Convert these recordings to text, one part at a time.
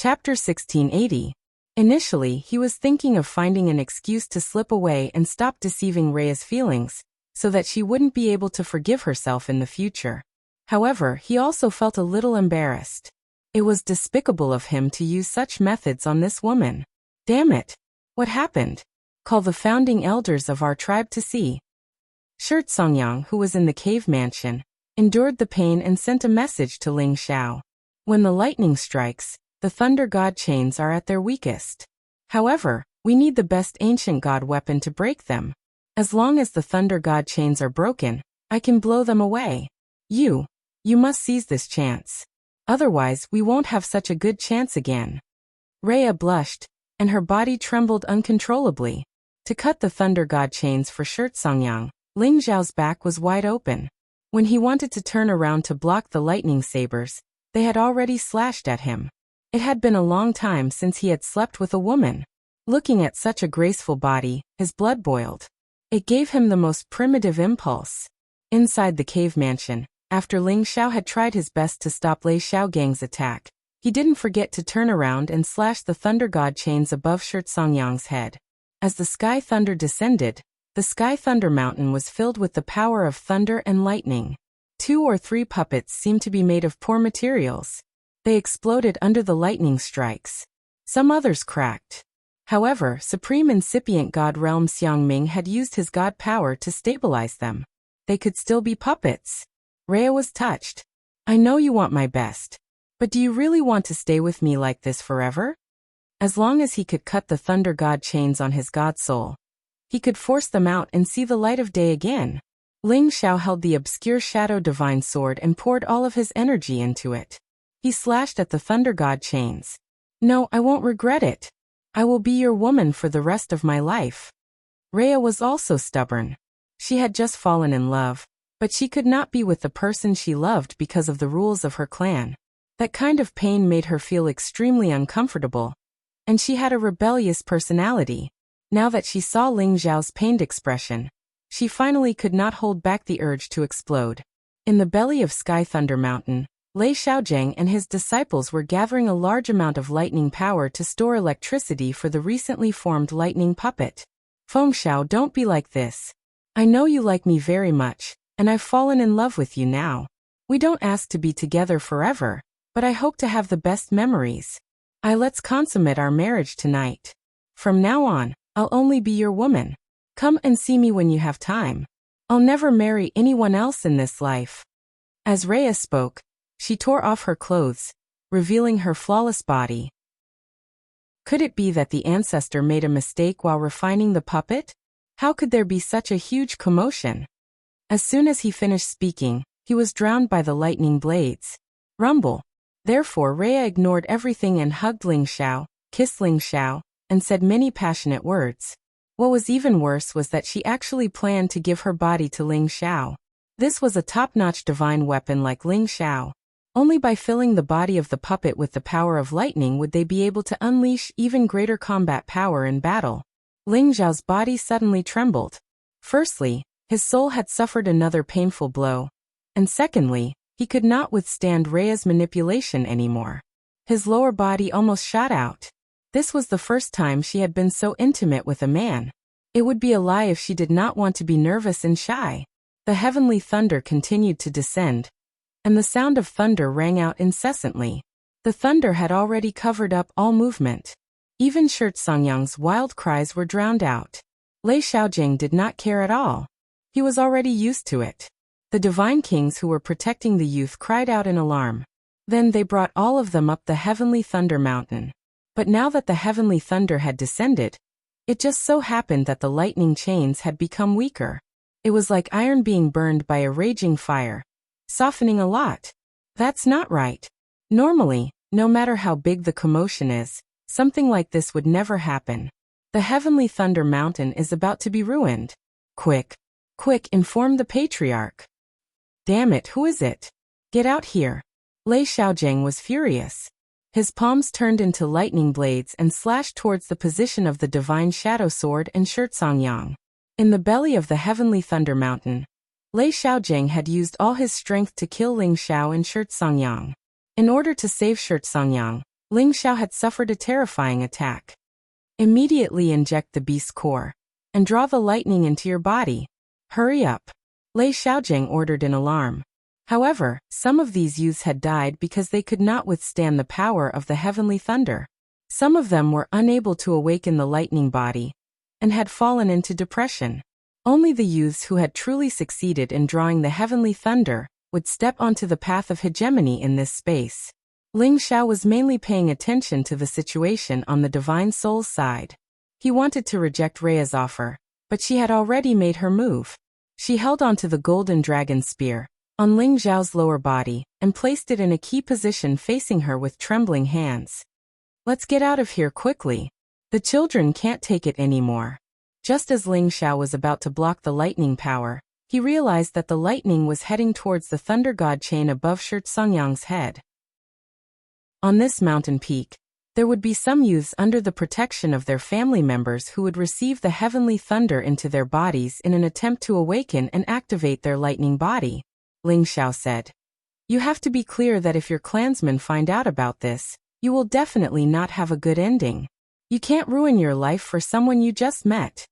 Chapter 1680. Initially, he was thinking of finding an excuse to slip away and stop deceiving Rhea's feelings, so that she wouldn't be able to forgive herself in the future. However, he also felt a little embarrassed. It was despicable of him to use such methods on this woman. Damn it! What happened? Call the founding elders of our tribe to see. Shirt Songyang, who was in the cave mansion, endured the pain and sent a message to Ling Xiao. When the lightning strikes, the thunder god chains are at their weakest. However, we need the best ancient god weapon to break them. As long as the thunder god chains are broken, I can blow them away. You must seize this chance. Otherwise, we won't have such a good chance again. Rhea blushed, and her body trembled uncontrollably. To cut the thunder god chains for Shirt Songyang, Ling Xiao's back was wide open. When he wanted to turn around to block the lightning sabers, they had already slashed at him. It had been a long time since he had slept with a woman. Looking at such a graceful body, his blood boiled. It gave him the most primitive impulse. Inside the cave mansion, after Ling Xiao had tried his best to stop Lei Xiaogang's attack, he didn't forget to turn around and slash the thunder god chains above Shirt Songyang's head. As the sky thunder descended, the sky thunder mountain was filled with the power of thunder and lightning. 2 or 3 puppets seemed to be made of poor materials. They exploded under the lightning strikes. Some others cracked. However, Supreme Incipient God Realm Xiangming had used his god power to stabilize them. They could still be puppets. Rhea was touched. I know you want my best. But do you really want to stay with me like this forever? As long as he could cut the thunder god chains on his god soul, he could force them out and see the light of day again. Ling Xiao held the obscure shadow divine sword and poured all of his energy into it. He slashed at the thunder god chains. No, I won't regret it. I will be your woman for the rest of my life. Rhea was also stubborn. She had just fallen in love, but she could not be with the person she loved because of the rules of her clan. That kind of pain made her feel extremely uncomfortable, and she had a rebellious personality. Now that she saw Ling Xiao's pained expression, she finally could not hold back the urge to explode. In the belly of Sky Thunder Mountain, Lei Xiaojang and his disciples were gathering a large amount of lightning power to store electricity for the recently formed lightning puppet. Feng Xiao, don't be like this. I know you like me very much, and I've fallen in love with you now. We don't ask to be together forever, but I hope to have the best memories. Let's consummate our marriage tonight. From now on, I'll only be your woman. Come and see me when you have time. I'll never marry anyone else in this life. As Rhea spoke, she tore off her clothes, revealing her flawless body. Could it be that the ancestor made a mistake while refining the puppet? How could there be such a huge commotion? As soon as he finished speaking, he was drowned by the lightning blades. Rumble. Therefore Rhea ignored everything and hugged Ling Xiao, kissed Ling Xiao, and said many passionate words. What was even worse was that she actually planned to give her body to Ling Xiao. This was a top-notch divine weapon like Ling Xiao. Only by filling the body of the puppet with the power of lightning would they be able to unleash even greater combat power in battle. Ling Xiao's body suddenly trembled. Firstly, his soul had suffered another painful blow. And secondly, he could not withstand Rhea's manipulation anymore. His lower body almost shot out. This was the first time she had been so intimate with a man. It would be a lie if she did not want to be nervous and shy. The heavenly thunder continued to descend, and the sound of thunder rang out incessantly. The thunder had already covered up all movement. Even Shirt Songyang's wild cries were drowned out. Lei Xiaojang did not care at all. He was already used to it. The divine kings who were protecting the youth cried out in alarm. Then they brought all of them up the heavenly thunder mountain. But now that the heavenly thunder had descended, it just so happened that the lightning chains had become weaker. It was like iron being burned by a raging fire, softening a lot. That's not right. Normally, no matter how big the commotion is, something like this would never happen. The heavenly thunder mountain is about to be ruined. Quick, inform the patriarch. Damn it, who is it? Get out here. Lei Xiaojang was furious. His palms turned into lightning blades and slashed towards the position of the divine shadow sword and Shirt Songyang. In the belly of the heavenly thunder mountain, Lei Xiaojang had used all his strength to kill Ling Xiao and Shirt Songyang. In order to save Shirt Songyang, Ling Xiao had suffered a terrifying attack. Immediately inject the beast's core and draw the lightning into your body. Hurry up, Lei Xiaojing ordered in alarm. However, some of these youths had died because they could not withstand the power of the heavenly thunder. Some of them were unable to awaken the lightning body and had fallen into depression. Only the youths who had truly succeeded in drawing the heavenly thunder would step onto the path of hegemony in this space. Ling Xiao was mainly paying attention to the situation on the divine soul's side. He wanted to reject Rhea's offer, but she had already made her move. She held onto the golden dragon spear on Ling Xiao's lower body and placed it in a key position facing her with trembling hands. Let's get out of here quickly. The children can't take it anymore. Just as Ling Xiao was about to block the lightning power, he realized that the lightning was heading towards the thunder god chain above Shi Songyang's head. On this mountain peak, there would be some youths under the protection of their family members who would receive the heavenly thunder into their bodies in an attempt to awaken and activate their lightning body, Ling Xiao said. You have to be clear that if your clansmen find out about this, you will definitely not have a good ending. You can't ruin your life for someone you just met.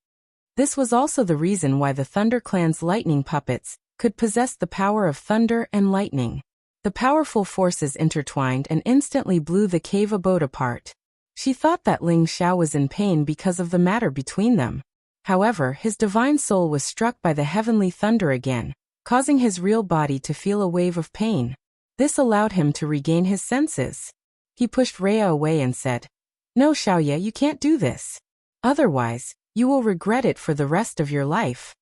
This was also the reason why the Thunder Clan's lightning puppets could possess the power of thunder and lightning. The powerful forces intertwined and instantly blew the cave abode apart. She thought that Ling Xiao was in pain because of the matter between them. However, his divine soul was struck by the heavenly thunder again, causing his real body to feel a wave of pain. This allowed him to regain his senses. He pushed Rhea away and said, "No, Xiaoye, you can't do this. Otherwise, you will regret it for the rest of your life."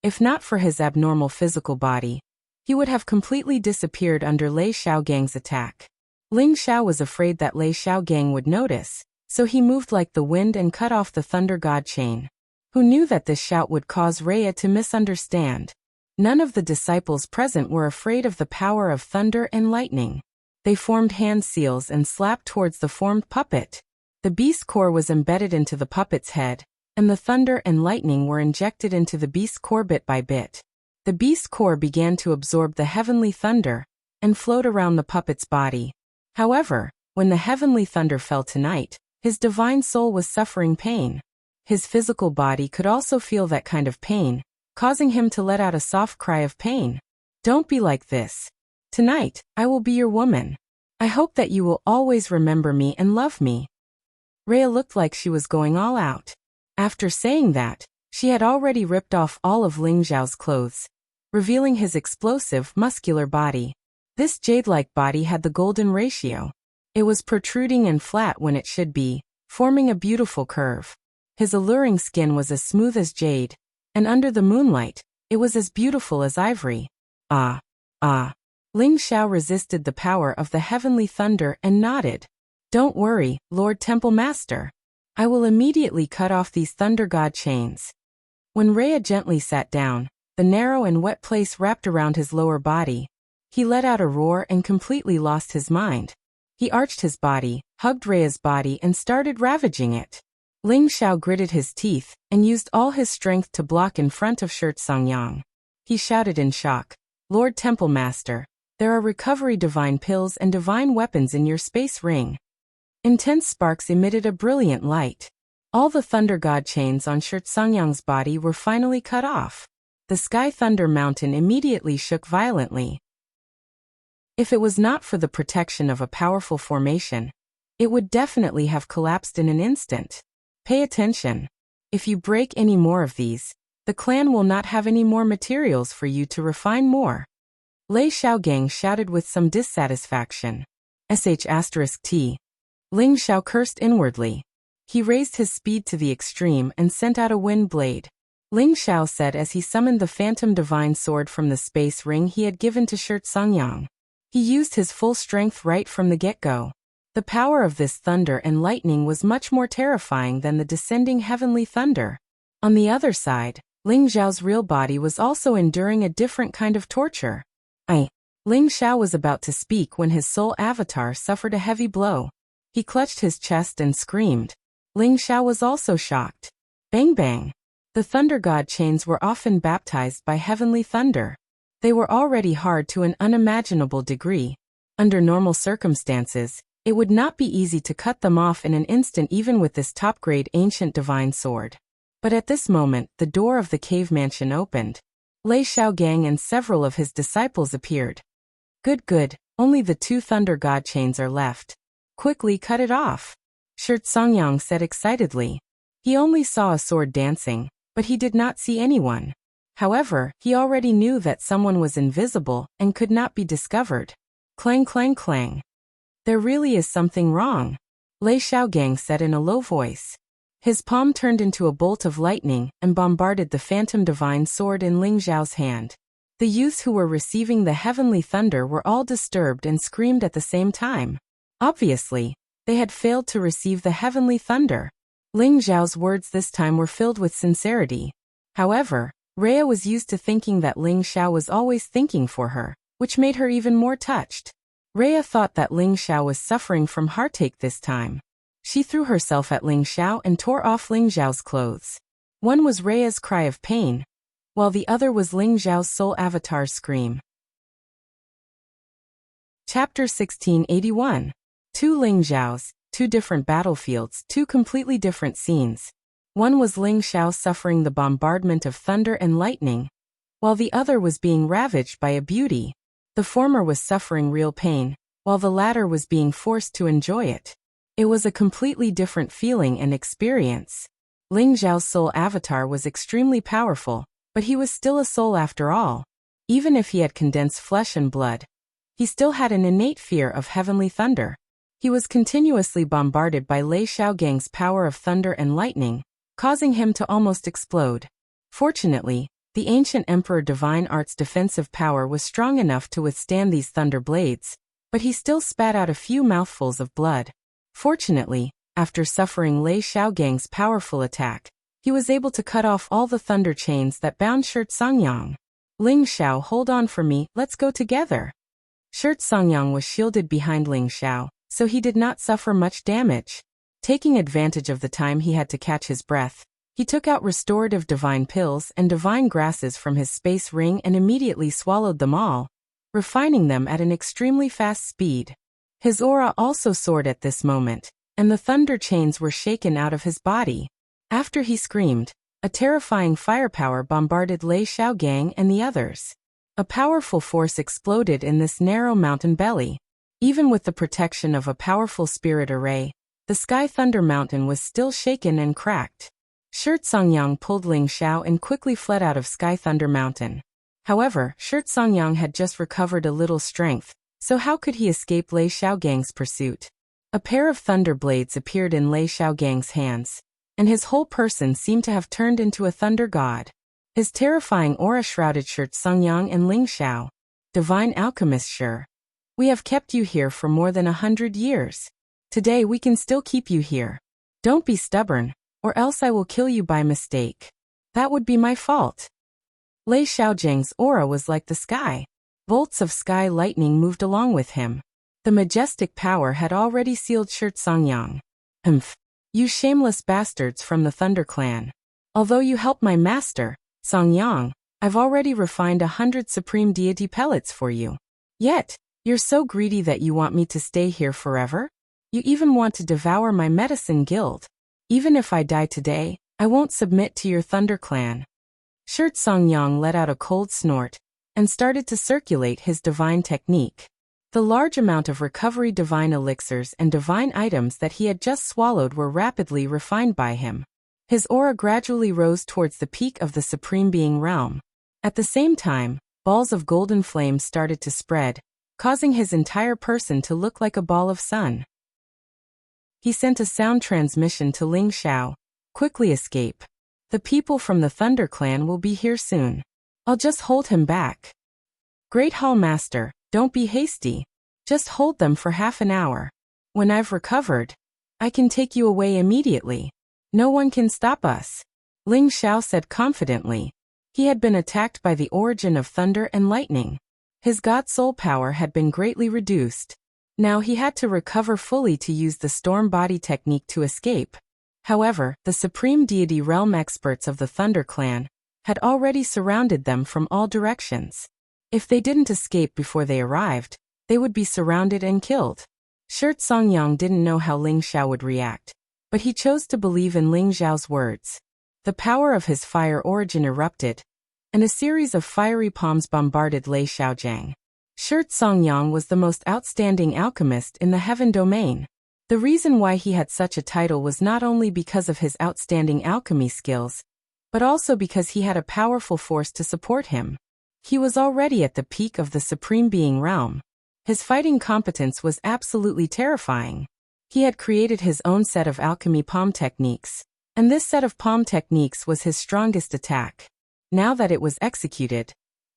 If not for his abnormal physical body, he would have completely disappeared under Lei Xiaogang's attack. Ling Xiao was afraid that Lei Xiaogang would notice, so he moved like the wind and cut off the thunder god chain. Who knew that this shout would cause Rhea to misunderstand? None of the disciples present were afraid of the power of thunder and lightning. They formed hand seals and slapped towards the formed puppet. The beast core was embedded into the puppet's head, and the thunder and lightning were injected into the beast's core bit by bit. The beast's core began to absorb the heavenly thunder and float around the puppet's body. However, when the heavenly thunder fell tonight, his divine soul was suffering pain. His physical body could also feel that kind of pain, causing him to let out a soft cry of pain. Don't be like this. Tonight, I will be your woman. I hope that you will always remember me and love me. Rhea looked like she was going all out. After saying that, she had already ripped off all of Ling Xiao's clothes, revealing his explosive, muscular body. This jade-like body had the golden ratio. It was protruding and flat when it should be, forming a beautiful curve. His alluring skin was as smooth as jade, and under the moonlight, it was as beautiful as ivory. Ah. Ling Xiao resisted the power of the heavenly thunder and nodded. Don't worry, Lord Temple Master. I will immediately cut off these thunder god chains. When Rhea gently sat down, the narrow and wet place wrapped around his lower body. He let out a roar and completely lost his mind. He arched his body, hugged Rhea's body and started ravaging it. Ling Xiao gritted his teeth and used all his strength to block in front of Shi Songyang. He shouted in shock, Lord Temple Master, there are recovery divine pills and divine weapons in your space ring. Intense sparks emitted a brilliant light. All the thunder god chains on Shi Songyang's body were finally cut off. The Sky Thunder Mountain immediately shook violently. If it was not for the protection of a powerful formation, it would definitely have collapsed in an instant. Pay attention. If you break any more of these, the clan will not have any more materials for you to refine more. Lei Xiaogang shouted with some dissatisfaction. **T. Ling Xiao cursed inwardly. He raised his speed to the extreme and sent out a wind blade. Ling Xiao said as he summoned the phantom divine sword from the space ring he had given to Shi Songyang. He used his full strength right from the get-go. The power of this thunder and lightning was much more terrifying than the descending heavenly thunder. On the other side, Ling Xiao's real body was also enduring a different kind of torture. Ling Xiao was about to speak when his soul avatar suffered a heavy blow. He clutched his chest and screamed. Ling Xiao was also shocked. Bang bang. The thunder god chains were often baptized by heavenly thunder. They were already hard to an unimaginable degree. Under normal circumstances, It would not be easy to cut them off in an instant even with this top-grade ancient divine sword. But at this moment, the door of the cave mansion opened. Lei Xiaogang and several of his disciples appeared. Good, only the 2 thunder god chains are left. Quickly cut it off, Shirt Songyang said excitedly. He only saw a sword dancing, but he did not see anyone. However, he already knew that someone was invisible and could not be discovered. Clang clang clang. There really is something wrong, Lei Xiaogang said in a low voice. His palm turned into a bolt of lightning and bombarded the phantom divine sword in Ling Zhao's hand. The youths who were receiving the heavenly thunder were all disturbed and screamed at the same time. Obviously, they had failed to receive the heavenly thunder. Ling Zhao's words this time were filled with sincerity. However, Rhea was used to thinking that Ling Xiao was always thinking for her, which made her even more touched. Rhea thought that Ling Xiao was suffering from heartache this time. She threw herself at Ling Xiao and tore off Ling Zhao's clothes. One was Rhea's cry of pain, while the other was Ling Zhao's soul avatar's scream. Chapter 1681. 2 Ling Zhaos, 2 different battlefields, 2 completely different scenes. One was Ling Xiao suffering the bombardment of thunder and lightning, while the other was being ravaged by a beauty. The former was suffering real pain, while the latter was being forced to enjoy it. It was a completely different feeling and experience. Ling Zhao's soul avatar was extremely powerful, but he was still a soul after all. Even if he had condensed flesh and blood, he still had an innate fear of heavenly thunder. He was continuously bombarded by Lei Xiaogang's power of thunder and lightning, causing him to almost explode. Fortunately, the ancient Emperor Divine Art's defensive power was strong enough to withstand these thunder blades, but he still spat out a few mouthfuls of blood. Fortunately, after suffering Lei Xiaogang's powerful attack, he was able to cut off all the thunder chains that bound Shirt Songyang. Ling Xiao, hold on for me, let's go together. Shirt Songyang was shielded behind Ling Xiao, so he did not suffer much damage. Taking advantage of the time he had to catch his breath, he took out restorative divine pills and divine grasses from his space ring and immediately swallowed them all, refining them at an extremely fast speed. His aura also soared at this moment, and the thunder chains were shaken out of his body. After he screamed, a terrifying firepower bombarded Lei Xiaogang and the others. A powerful force exploded in this narrow mountain belly. Even with the protection of a powerful spirit array, the Sky Thunder Mountain was still shaken and cracked. Shirt Songyang pulled Ling Xiao and quickly fled out of Sky Thunder Mountain. However, Shirt Songyang had just recovered a little strength, so how could he escape Lei Xiaogang's pursuit? A pair of thunder blades appeared in Lei Xiaogang's hands, and his whole person seemed to have turned into a thunder god. His terrifying aura shrouded Shirt Songyang and Ling Xiao. Divine Alchemist, sure. We have kept you here for more than 100 years. Today we can still keep you here. Don't be stubborn, or else I will kill you by mistake. That would be my fault. Lei Xiaogang's aura was like the sky. Bolts of sky lightning moved along with him. The majestic power had already sealed Shirt Songyang. Humph. You shameless bastards from the Thunder Clan. Although you helped my master, Songyang, I've already refined 100 supreme deity pellets for you. Yet, you're so greedy that you want me to stay here forever? You even want to devour my medicine guild. Even if I die today, I won't submit to your Thunder Clan. Shirt Songyang let out a cold snort and started to circulate his divine technique. The large amount of recovery divine elixirs and divine items that he had just swallowed were rapidly refined by him. His aura gradually rose towards the peak of the Supreme Being realm. At the same time, balls of golden flame started to spread, causing his entire person to look like a ball of sun. He sent a sound transmission to Ling Xiao. Quickly escape. The people from the Thunder Clan will be here soon. I'll just hold him back. Great Hall Master, don't be hasty. Just hold them for half an hour. When I've recovered, I can take you away immediately. No one can stop us. Ling Xiao said confidently. He had been attacked by the origin of thunder and lightning. His god soul power had been greatly reduced. Now he had to recover fully to use the storm body technique to escape. However, the supreme deity realm experts of the Thunder Clan had already surrounded them from all directions. If they didn't escape before they arrived, they would be surrounded and killed. Shirt Songyang didn't know how Ling Xiao would react, but he chose to believe in Ling Xiao's words. The power of his fire origin erupted, and a series of fiery palms bombarded Lei Xiaojiang. Shirt Songyang was the most outstanding alchemist in the heaven domain. The reason why he had such a title was not only because of his outstanding alchemy skills, but also because he had a powerful force to support him. He was already at the peak of the Supreme Being realm. His fighting competence was absolutely terrifying. He had created his own set of alchemy palm techniques, and this set of palm techniques was his strongest attack. Now that it was executed,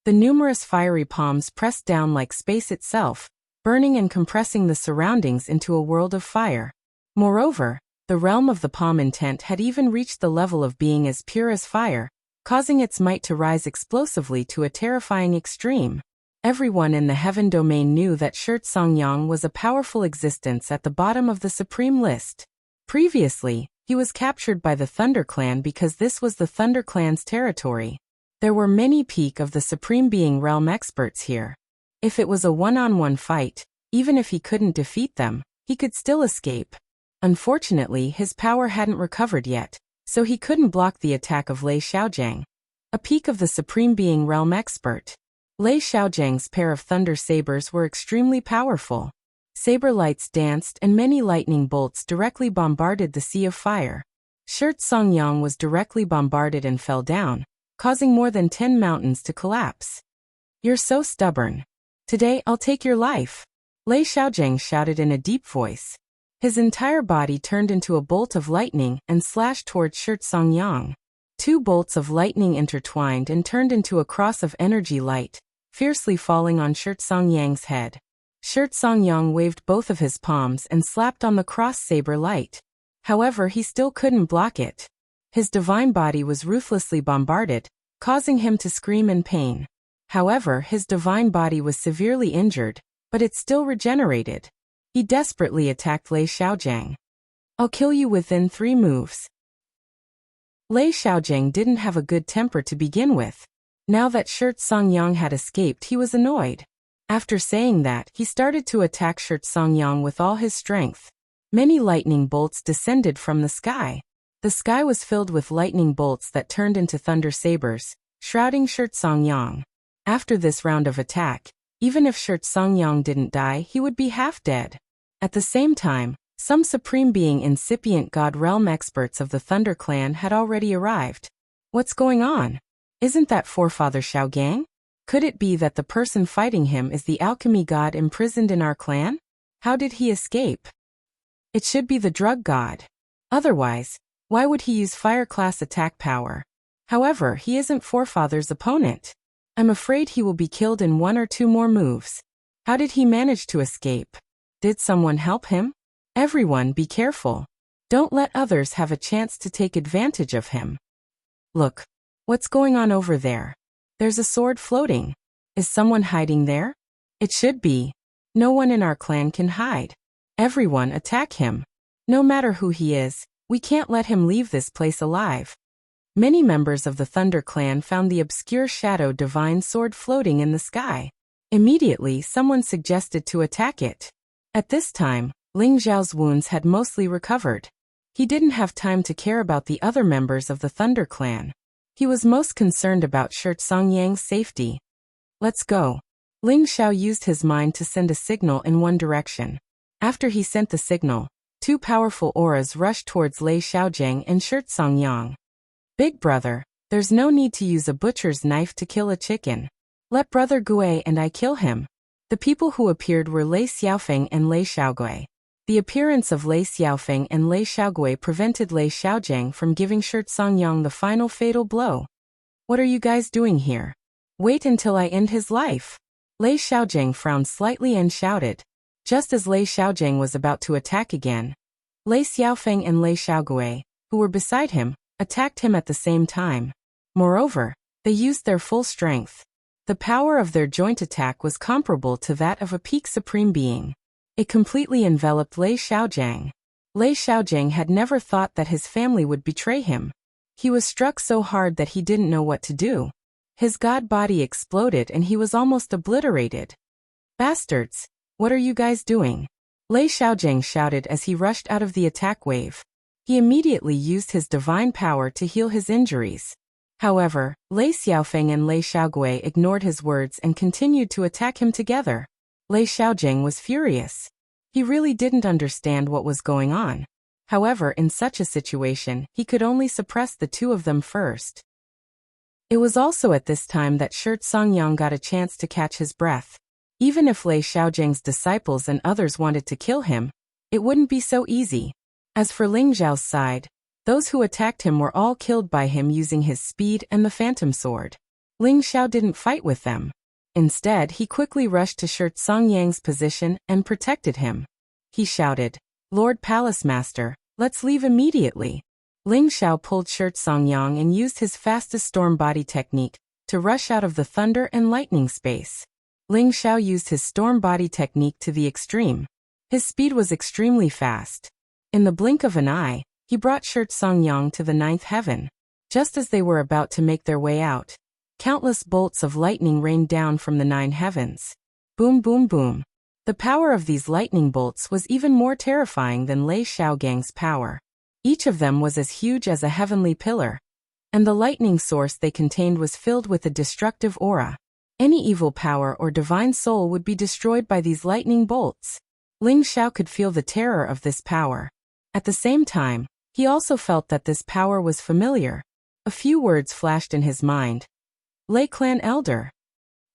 the numerous fiery palms pressed down like space itself, burning and compressing the surroundings into a world of fire. Moreover, the realm of the palm intent had even reached the level of being as pure as fire, causing its might to rise explosively to a terrifying extreme. Everyone in the heaven domain knew that Shirt Songyang was a powerful existence at the bottom of the supreme list. Previously, he was captured by the Thunder Clan because this was the Thunder Clan's territory. There were many peak of the Supreme Being realm experts here. If it was a one-on-one fight, even if he couldn't defeat them, he could still escape. Unfortunately, his power hadn't recovered yet, so he couldn't block the attack of Lei Xiaojiang, a peak of the Supreme Being realm expert. Lei Xiaojiang's pair of thunder sabers were extremely powerful. Saber lights danced and many lightning bolts directly bombarded the sea of fire. Shirt Songyang was directly bombarded and fell down, causing more than 10 mountains to collapse. "You're so stubborn. Today I'll take your life," Lei Xiaojiang shouted in a deep voice. His entire body turned into a bolt of lightning and slashed towards Shirt Songyang. 2 bolts of lightning intertwined and turned into a cross of energy light, fiercely falling on Shirt Songyang's head. Shirt Songyang waved both of his palms and slapped on the cross saber light. However, he still couldn't block it. His divine body was ruthlessly bombarded, causing him to scream in pain. However, his divine body was severely injured, but it still regenerated. He desperately attacked Lei Xiaojiang. "I'll kill you within 3 moves." Lei Xiaojiang didn't have a good temper to begin with. Now that Shirt Songyang had escaped, he was annoyed. After saying that, he started to attack Shirt Songyang with all his strength. Many lightning bolts descended from the sky. The sky was filled with lightning bolts that turned into thunder sabers, shrouding Shirt Songyang. After this round of attack, even if Shirt Songyang didn't die, he would be half dead. At the same time, some Supreme Being incipient God realm experts of the Thunder Clan had already arrived. "What's going on? Isn't that forefather Xiaogang? Could it be that the person fighting him is the alchemy god imprisoned in our clan? How did he escape? It should be the drug god. Otherwise, why would he use fire class attack power? However, he isn't forefather's opponent. I'm afraid he will be killed in 1 or 2 more moves. How did he manage to escape? Did someone help him? Everyone be careful. Don't let others have a chance to take advantage of him. Look, what's going on over there? There's a sword floating. Is someone hiding there? It should be. No one in our clan can hide. Everyone attack him. No matter who he is, we can't let him leave this place alive." Many members of the Thunder Clan found the obscure shadow divine sword floating in the sky. Immediately, someone suggested to attack it. At this time, Ling Xiao's wounds had mostly recovered. He didn't have time to care about the other members of the Thunder Clan. He was most concerned about Shirt Songyang's safety. "Let's go." Ling Xiao used his mind to send a signal in one direction. After he sent the signal, 2 powerful auras rushed towards Lei Xiaojiang and Shirt Songyang. "Big brother, there's no need to use a butcher's knife to kill a chicken. Let brother Gue and I kill him." The people who appeared were Lei Xiaofeng and Lei Xiaogui. The appearance of Lei Xiaofeng and Lei Xiaogui prevented Lei Xiaojiang from giving Shirt Songyang the final fatal blow. "What are you guys doing here? Wait until I end his life." Lei Xiaojiang frowned slightly and shouted. Just as Lei Xiaojiang was about to attack again, Lei Xiaofeng and Lei Xiaogui, who were beside him, attacked him at the same time. Moreover, they used their full strength. The power of their joint attack was comparable to that of a peak Supreme Being. It completely enveloped Lei Xiaojiang. Lei Xiaojiang had never thought that his family would betray him. He was struck so hard that he didn't know what to do. His god body exploded and he was almost obliterated. "Bastards! What are you guys doing? Lei Xiaojing shouted as he rushed out of the attack wave. He immediately used his divine power to heal his injuries. However, Lei Xiaofeng and Lei Xiaogui ignored his words and continued to attack him together. Lei Xiaojing was furious. He really didn't understand what was going on. However, in such a situation, he could only suppress the two of them first. It was also at this time that Shi Songyang got a chance to catch his breath. Even if Lei Xiaojing's disciples and others wanted to kill him, it wouldn't be so easy. As for Ling Zhao's side, those who attacked him were all killed by him using his speed and the phantom sword. Ling Zhao didn't fight with them. Instead, he quickly rushed to Shi Songyang's position and protected him. He shouted, "Lord Palace Master, let's leave immediately." Ling Zhao pulled Shi Songyang and used his fastest storm body technique to rush out of the thunder and lightning space. Ling Zhao used his storm body technique to the extreme. His speed was extremely fast. In the blink of an eye, he brought Shi Songyang to the ninth heaven. Just as they were about to make their way out, countless bolts of lightning rained down from the 9 heavens. Boom, boom, boom. The power of these lightning bolts was even more terrifying than Lei Xiaogang's power. Each of them was as huge as a heavenly pillar, and the lightning source they contained was filled with a destructive aura. Any evil power or divine soul would be destroyed by these lightning bolts. Ling Zhao could feel the terror of this power. At the same time, he also felt that this power was familiar. A few words flashed in his mind. Lei Clan Elder.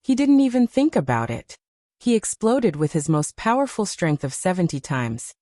He didn't even think about it. He exploded with his most powerful strength of 70 times.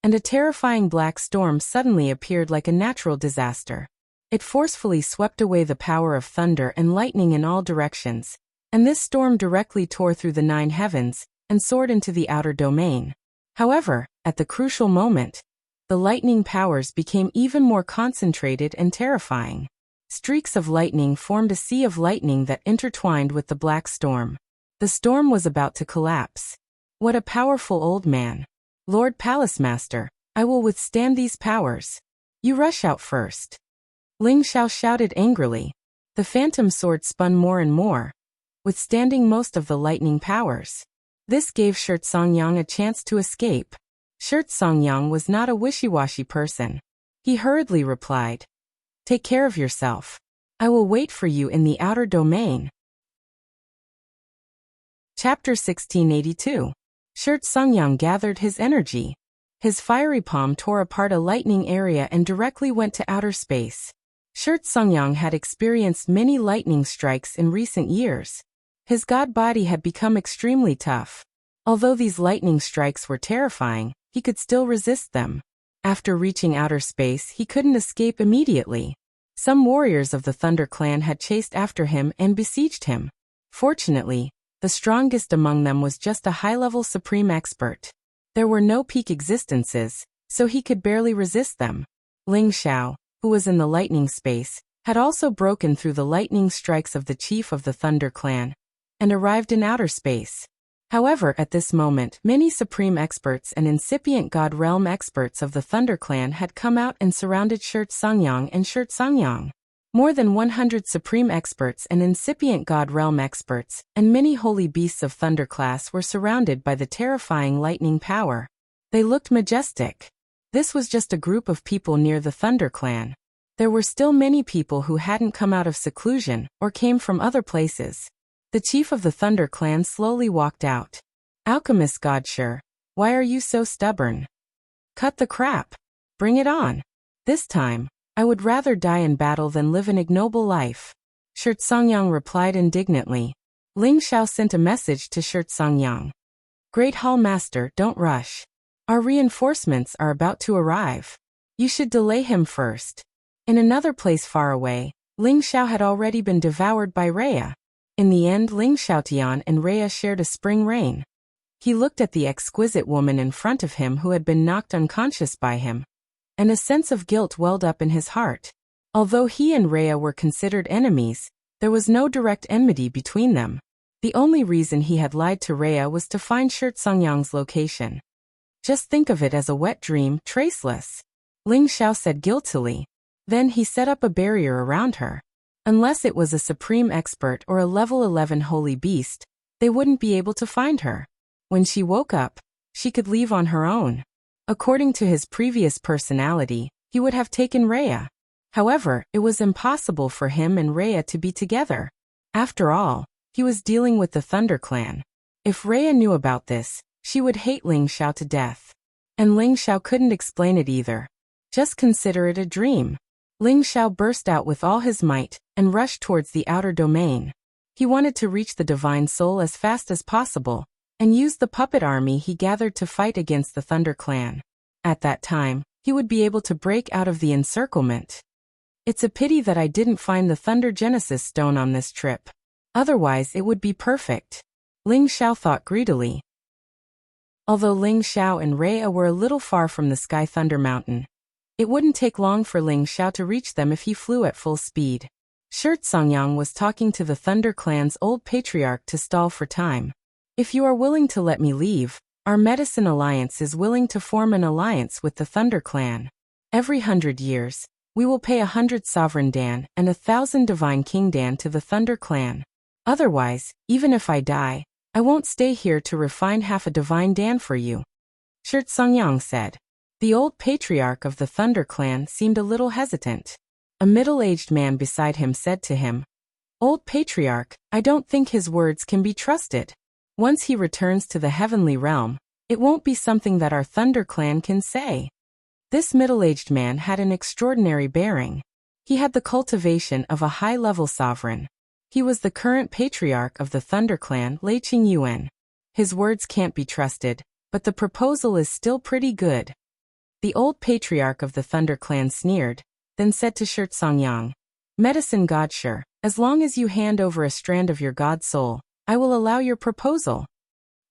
And a terrifying black storm suddenly appeared like a natural disaster. It forcefully swept away the power of thunder and lightning in all directions, and this storm directly tore through the 9 heavens and soared into the outer domain. However, at the crucial moment, the lightning powers became even more concentrated and terrifying. Streaks of lightning formed a sea of lightning that intertwined with the black storm. The storm was about to collapse. What a powerful old man. Lord Palace Master, I will withstand these powers. You rush out first. Ling Zhao shouted angrily. The phantom sword spun more and more, withstanding most of the lightning powers. This gave Shi Songyang a chance to escape. Shi Songyang was not a wishy-washy person. He hurriedly replied, "Take care of yourself. I will wait for you in the outer domain." Chapter 1682. Shi Songyang gathered his energy. His fiery palm tore apart a lightning area and directly went to outer space. Shi Songyang had experienced many lightning strikes in recent years. His god body had become extremely tough. Although these lightning strikes were terrifying, he could still resist them. After reaching outer space, he couldn't escape immediately. Some warriors of the Thunder Clan had chased after him and besieged him. Fortunately, the strongest among them was just a high-level supreme expert. There were no peak existences, so he could barely resist them. Ling Zhao, who was in the lightning space, had also broken through the lightning strikes of the chief of the Thunder Clan and arrived in outer space. However, at this moment, many supreme experts and incipient god realm experts of the Thunder Clan had come out and surrounded Shi Songyang and Shi Songyang. More than 100 supreme experts and incipient god realm experts, and many holy beasts of Thunder class were surrounded by the terrifying lightning power. They looked majestic. This was just a group of people near the Thunder Clan. There were still many people who hadn't come out of seclusion or came from other places. The chief of the Thunder Clan slowly walked out. "Alchemist Godshire, why are you so stubborn? Cut the crap. Bring it on. This time, I would rather die in battle than live an ignoble life." Shi Songyang replied indignantly. Ling Zhao sent a message to Shi Songyang. "Great Hall Master, don't rush. Our reinforcements are about to arrive. You should delay him first." In another place far away, Ling Zhao had already been devoured by Rhea. In the end, Ling Xiaotian and Rhea shared a spring rain. He looked at the exquisite woman in front of him who had been knocked unconscious by him, and a sense of guilt welled up in his heart. Although he and Rhea were considered enemies, there was no direct enmity between them. The only reason he had lied to Rhea was to find Shi Songyang's location. "Just think of it as a wet dream, traceless," Ling Zhao said guiltily. Then he set up a barrier around her. Unless it was a supreme expert or a level 11 holy beast, they wouldn't be able to find her. When she woke up, she could leave on her own. According to his previous personality, he would have taken Rhea. However, it was impossible for him and Rhea to be together. After all, he was dealing with the Thunder Clan. If Rhea knew about this, she would hate Ling Xiao to death. And Ling Xiao couldn't explain it either. Just consider it a dream. Ling Xiao burst out with all his might and rushed towards the outer domain. He wanted to reach the divine soul as fast as possible and use the puppet army he gathered to fight against the Thunder Clan. At that time, he would be able to break out of the encirclement. It's a pity that I didn't find the Thunder Genesis stone on this trip. Otherwise it would be perfect. Ling Xiao thought greedily. Although Ling Xiao and Rhea were a little far from the Sky Thunder Mountain, it wouldn't take long for Ling Xiao to reach them if he flew at full speed. Shirt Songyang was talking to the Thunder Clan's old patriarch to stall for time. If you are willing to let me leave, our Medicine Alliance is willing to form an alliance with the Thunder Clan. Every 100 years, we will pay 100 Sovereign Dan and 1,000 Divine King Dan to the Thunder Clan. Otherwise, even if I die, I won't stay here to refine half a Divine Dan for you. Shirt Songyang said. The old patriarch of the Thunder Clan seemed a little hesitant. A middle-aged man beside him said to him, "Old patriarch, I don't think his words can be trusted. Once he returns to the heavenly realm, it won't be something that our Thunder Clan can say." This middle-aged man had an extraordinary bearing. He had the cultivation of a high-level sovereign. He was the current patriarch of the Thunder Clan, Lei Qingyuan. His words can't be trusted, but the proposal is still pretty good. The old patriarch of the Thunder Clan sneered, then said to Shirt Songyang, "Medicine God Sure, as long as you hand over a strand of your god soul, I will allow your proposal."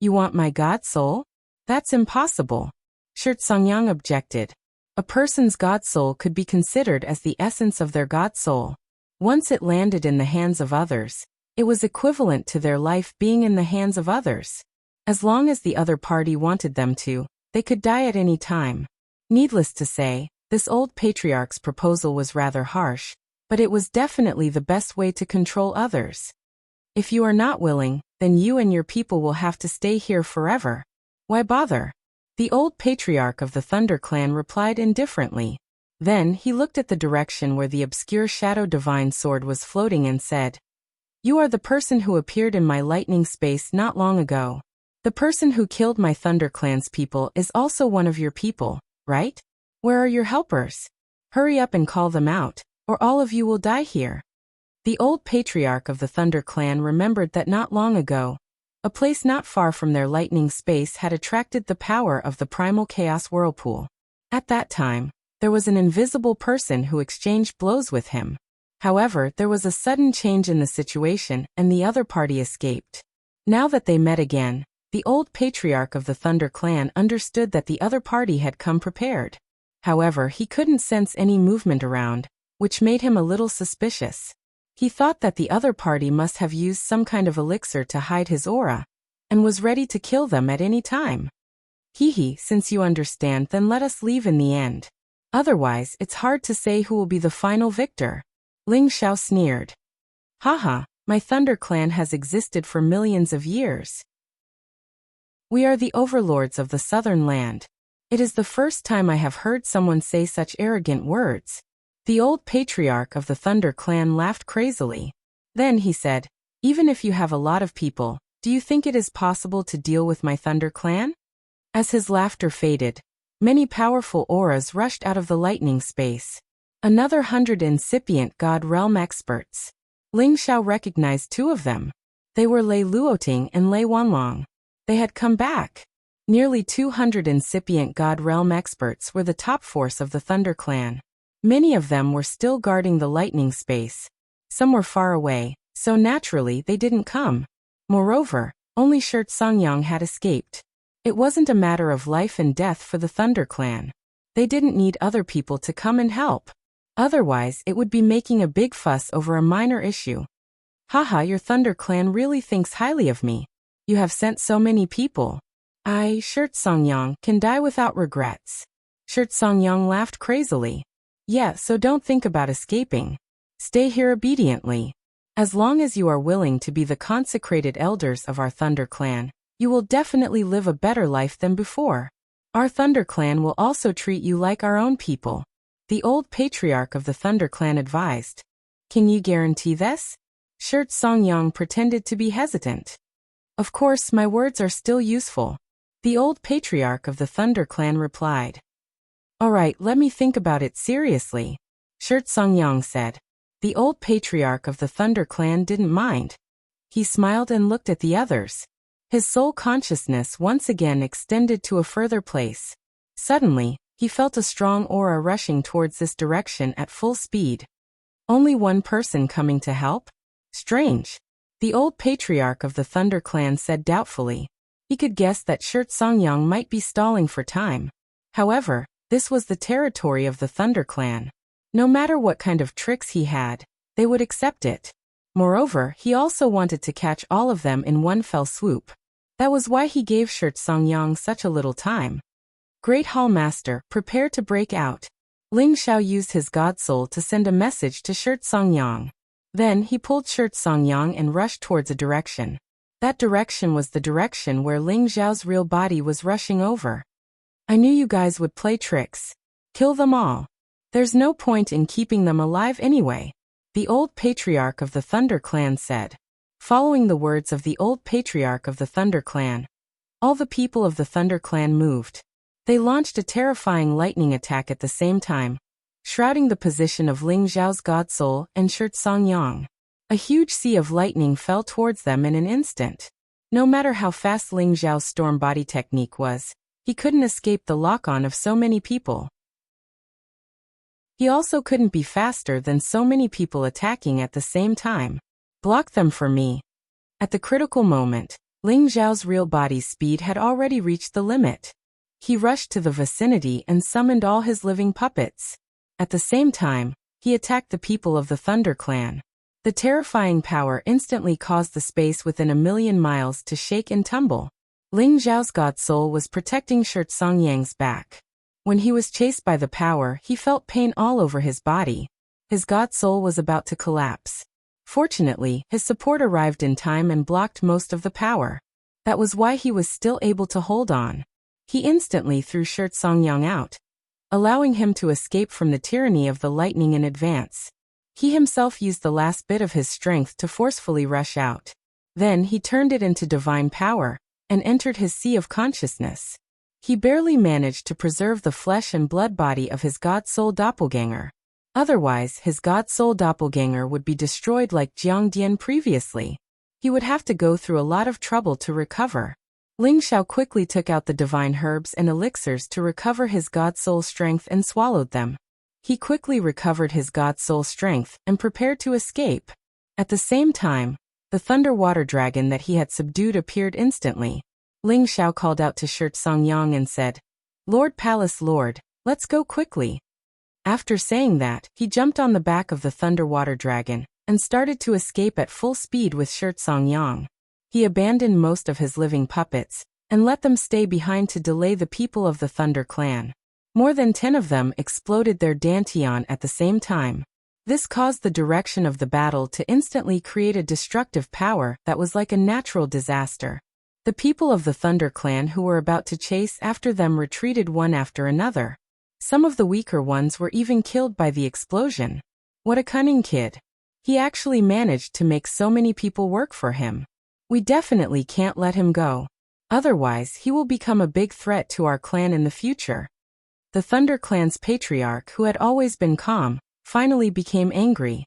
"You want my god soul? That's impossible." Shirt Songyang objected. A person's god soul could be considered as the essence of their god soul. Once it landed in the hands of others, it was equivalent to their life being in the hands of others. As long as the other party wanted them to, they could die at any time. Needless to say, this old patriarch's proposal was rather harsh, but it was definitely the best way to control others. "If you are not willing, then you and your people will have to stay here forever. Why bother?" The old patriarch of the Thunder Clan replied indifferently. Then he looked at the direction where the obscure shadow divine sword was floating and said, "You are the person who appeared in my lightning space not long ago. The person who killed my Thunder Clan's people is also one of your people, right? Where are your helpers? Hurry up and call them out, or all of you will die here." The old patriarch of the Thunder Clan remembered that not long ago, a place not far from their lightning space had attracted the power of the primal chaos whirlpool. At that time, there was an invisible person who exchanged blows with him. However, there was a sudden change in the situation and the other party escaped. Now that they met again, the old patriarch of the Thunder Clan understood that the other party had come prepared. However, he couldn't sense any movement around, which made him a little suspicious. He thought that the other party must have used some kind of elixir to hide his aura, and was ready to kill them at any time. "Hehe, since you understand, then let us leave in the end. Otherwise, it's hard to say who will be the final victor." Ling Xiao sneered. "Haha, my Thunder Clan has existed for millions of years. We are the overlords of the southern land. It is the first time I have heard someone say such arrogant words." The old patriarch of the Thunder Clan laughed crazily. Then he said, "Even if you have a lot of people, do you think it is possible to deal with my Thunder Clan?" As his laughter faded, many powerful auras rushed out of the lightning space. Another 100 incipient God Realm experts. Ling Xiao recognized two of them. They were Lei Luoting and Lei Wanlong. They had come back. Nearly 200 incipient God Realm experts were the top force of the Thunder Clan. Many of them were still guarding the lightning space. Some were far away, so naturally they didn't come. Moreover, only Shirt Songyang had escaped. It wasn't a matter of life and death for the Thunder Clan. They didn't need other people to come and help. Otherwise, it would be making a big fuss over a minor issue. "Haha, your Thunder Clan really thinks highly of me. You have sent so many people. I, Shirt Songyang, can die without regrets." Shirt Songyang laughed crazily. "Yeah, so don't think about escaping. Stay here obediently. As long as you are willing to be the consecrated elders of our Thunder Clan, You will definitely live a better life than before. Our Thunder Clan will also treat you like our own people, the old patriarch of the Thunder Clan advised. Can you guarantee this? Shirt Songyang pretended to be hesitant. Of course, my words are still useful, the old patriarch of the Thunder Clan replied. Alright, let me think about it seriously, Shirt Songyang said. The old patriarch of the Thunder Clan didn't mind. He smiled and looked at the others. His soul consciousness once again extended to a further place. Suddenly, he felt a strong aura rushing towards this direction at full speed. Only one person coming to help? Strange. The old patriarch of the Thunder Clan said doubtfully. He could guess that Shirt Songyang might be stalling for time. However, this was the territory of the Thunder Clan. No matter what kind of tricks he had, they would accept it. Moreover, he also wanted to catch all of them in one fell swoop. That was why he gave Shirt Songyang such a little time. Great Hall Master, prepare to break out. Ling Xiao used his God Soul to send a message to Shirt Songyang. Then he pulled Shirt Songyang and rushed towards a direction. That direction was the direction where Ling Xiao's real body was rushing over. I knew you guys would play tricks. Kill them all. There's no point in keeping them alive anyway, the old patriarch of the Thunder Clan said. Following the words of the old patriarch of the Thunder Clan, all the people of the Thunder Clan moved. They launched a terrifying lightning attack at the same time, shrouding the position of Ling Xiao's God Soul and Shirt Songyang. A huge sea of lightning fell towards them in an instant. No matter how fast Ling Xiao's storm body technique was, he couldn't escape the lock-on of so many people. He also couldn't be faster than so many people attacking at the same time. Block them for me. At the critical moment, Ling Xiao's real body's speed had already reached the limit. He rushed to the vicinity and summoned all his living puppets. At the same time, he attacked the people of the Thunder Clan. The terrifying power instantly caused the space within 1,000,000 miles to shake and tumble. Ling Xiao's God Soul was protecting Shirt Songyang's back. When he was chased by the power, he felt pain all over his body. His God Soul was about to collapse. Fortunately, his support arrived in time and blocked most of the power. That was why he was still able to hold on. He instantly threw Shirt Songyang out, allowing him to escape from the tyranny of the lightning in advance. He himself used the last bit of his strength to forcefully rush out. Then he turned it into divine power, and entered his sea of consciousness. He barely managed to preserve the flesh and blood body of his God Soul doppelganger. Otherwise, his God Soul doppelganger would be destroyed like Jiang Dian previously. He would have to go through a lot of trouble to recover. Ling Xiao quickly took out the divine herbs and elixirs to recover his God Soul strength and swallowed them. He quickly recovered his God Soul strength and prepared to escape. At the same time, the Thunder Water Dragon that he had subdued appeared instantly. Ling Xiao called out to Shirt Songyang and said, "Lord Palace Lord, let's go quickly." After saying that, he jumped on the back of the Thunder Water Dragon and started to escape at full speed with Shirt Songyang. He abandoned most of his living puppets and let them stay behind to delay the people of the Thunder Clan. More than 10 of them exploded their dantian at the same time. This caused the direction of the battle to instantly create a destructive power that was like a natural disaster. The people of the Thunder Clan who were about to chase after them retreated one after another. Some of the weaker ones were even killed by the explosion. What a cunning kid. He actually managed to make so many people work for him. We definitely can't let him go. Otherwise, he will become a big threat to our clan in the future. The Thunder Clan's patriarch, who had always been calm, finally became angry.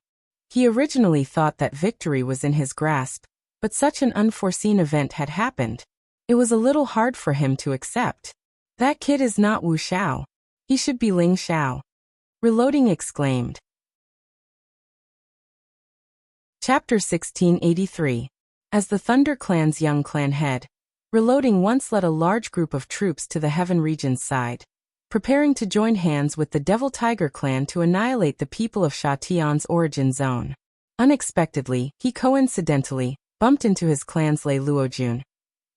He originally thought that victory was in his grasp, but such an unforeseen event had happened. It was a little hard for him to accept. That kid is not Wu Xiao. He should be Ling Xiao. Reloading exclaimed. Chapter 1683. As the Thunder Clan's young clan head, Reloading once led a large group of troops to the Heaven Region's side, preparing to join hands with the Devil Tiger clan to annihilate the people of Sha Tian's origin zone. Unexpectedly, he coincidentally bumped into his clan's Lei Luojun,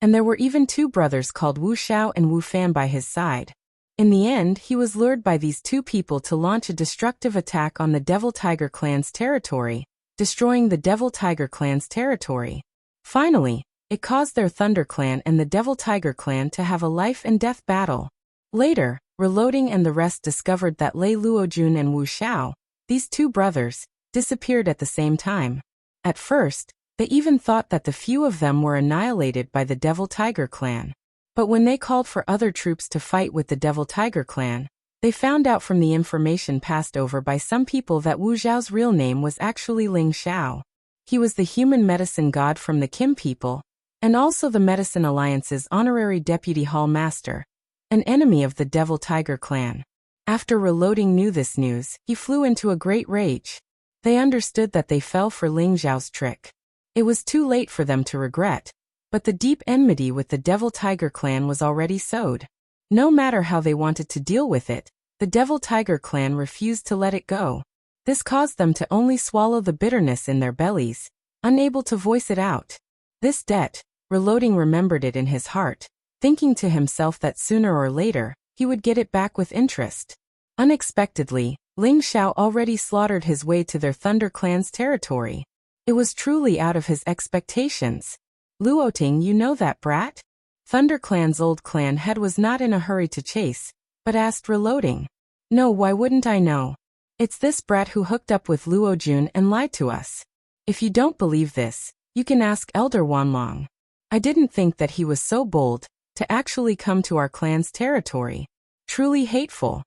and there were even two brothers called Wu Xiao and Wu Fan by his side. In the end, he was lured by these two people to launch a destructive attack on the Devil Tiger clan's territory, destroying the Devil Tiger clan's territory. Finally, It caused their Thunder Clan and the Devil Tiger Clan to have a life-and-death battle. Later, Reloading and the rest discovered that Lei Luojun and Wu Xiao, these two brothers, disappeared at the same time. At first, they even thought that the few of them were annihilated by the Devil Tiger Clan. But when they called for other troops to fight with the Devil Tiger Clan, they found out from the information passed over by some people that Wu Xiao's real name was actually Ling Xiao. He was the human medicine god from the Kim people, and also the Medicine Alliance's honorary deputy hall master, an enemy of the Devil Tiger Clan. After Reloading knew this news, he flew into a great rage. They understood that they fell for Ling Xiao's trick. It was too late for them to regret, but the deep enmity with the Devil Tiger Clan was already sowed. No matter how they wanted to deal with it, the Devil Tiger Clan refused to let it go. This caused them to only swallow the bitterness in their bellies, unable to voice it out. This debt, Reloading remembered it in his heart, thinking to himself that sooner or later, he would get it back with interest. Unexpectedly, Ling Xiao already slaughtered his way to their Thunder Clan's territory. It was truly out of his expectations. Luoting, you know that brat? Thunder Clan's old clan head was not in a hurry to chase, but asked Reloading. No, why wouldn't I know? It's this brat who hooked up with Luojun and lied to us. If you don't believe this, you can ask Elder Wanlong. I didn't think that he was so bold to actually come to our clan's territory. Truly hateful.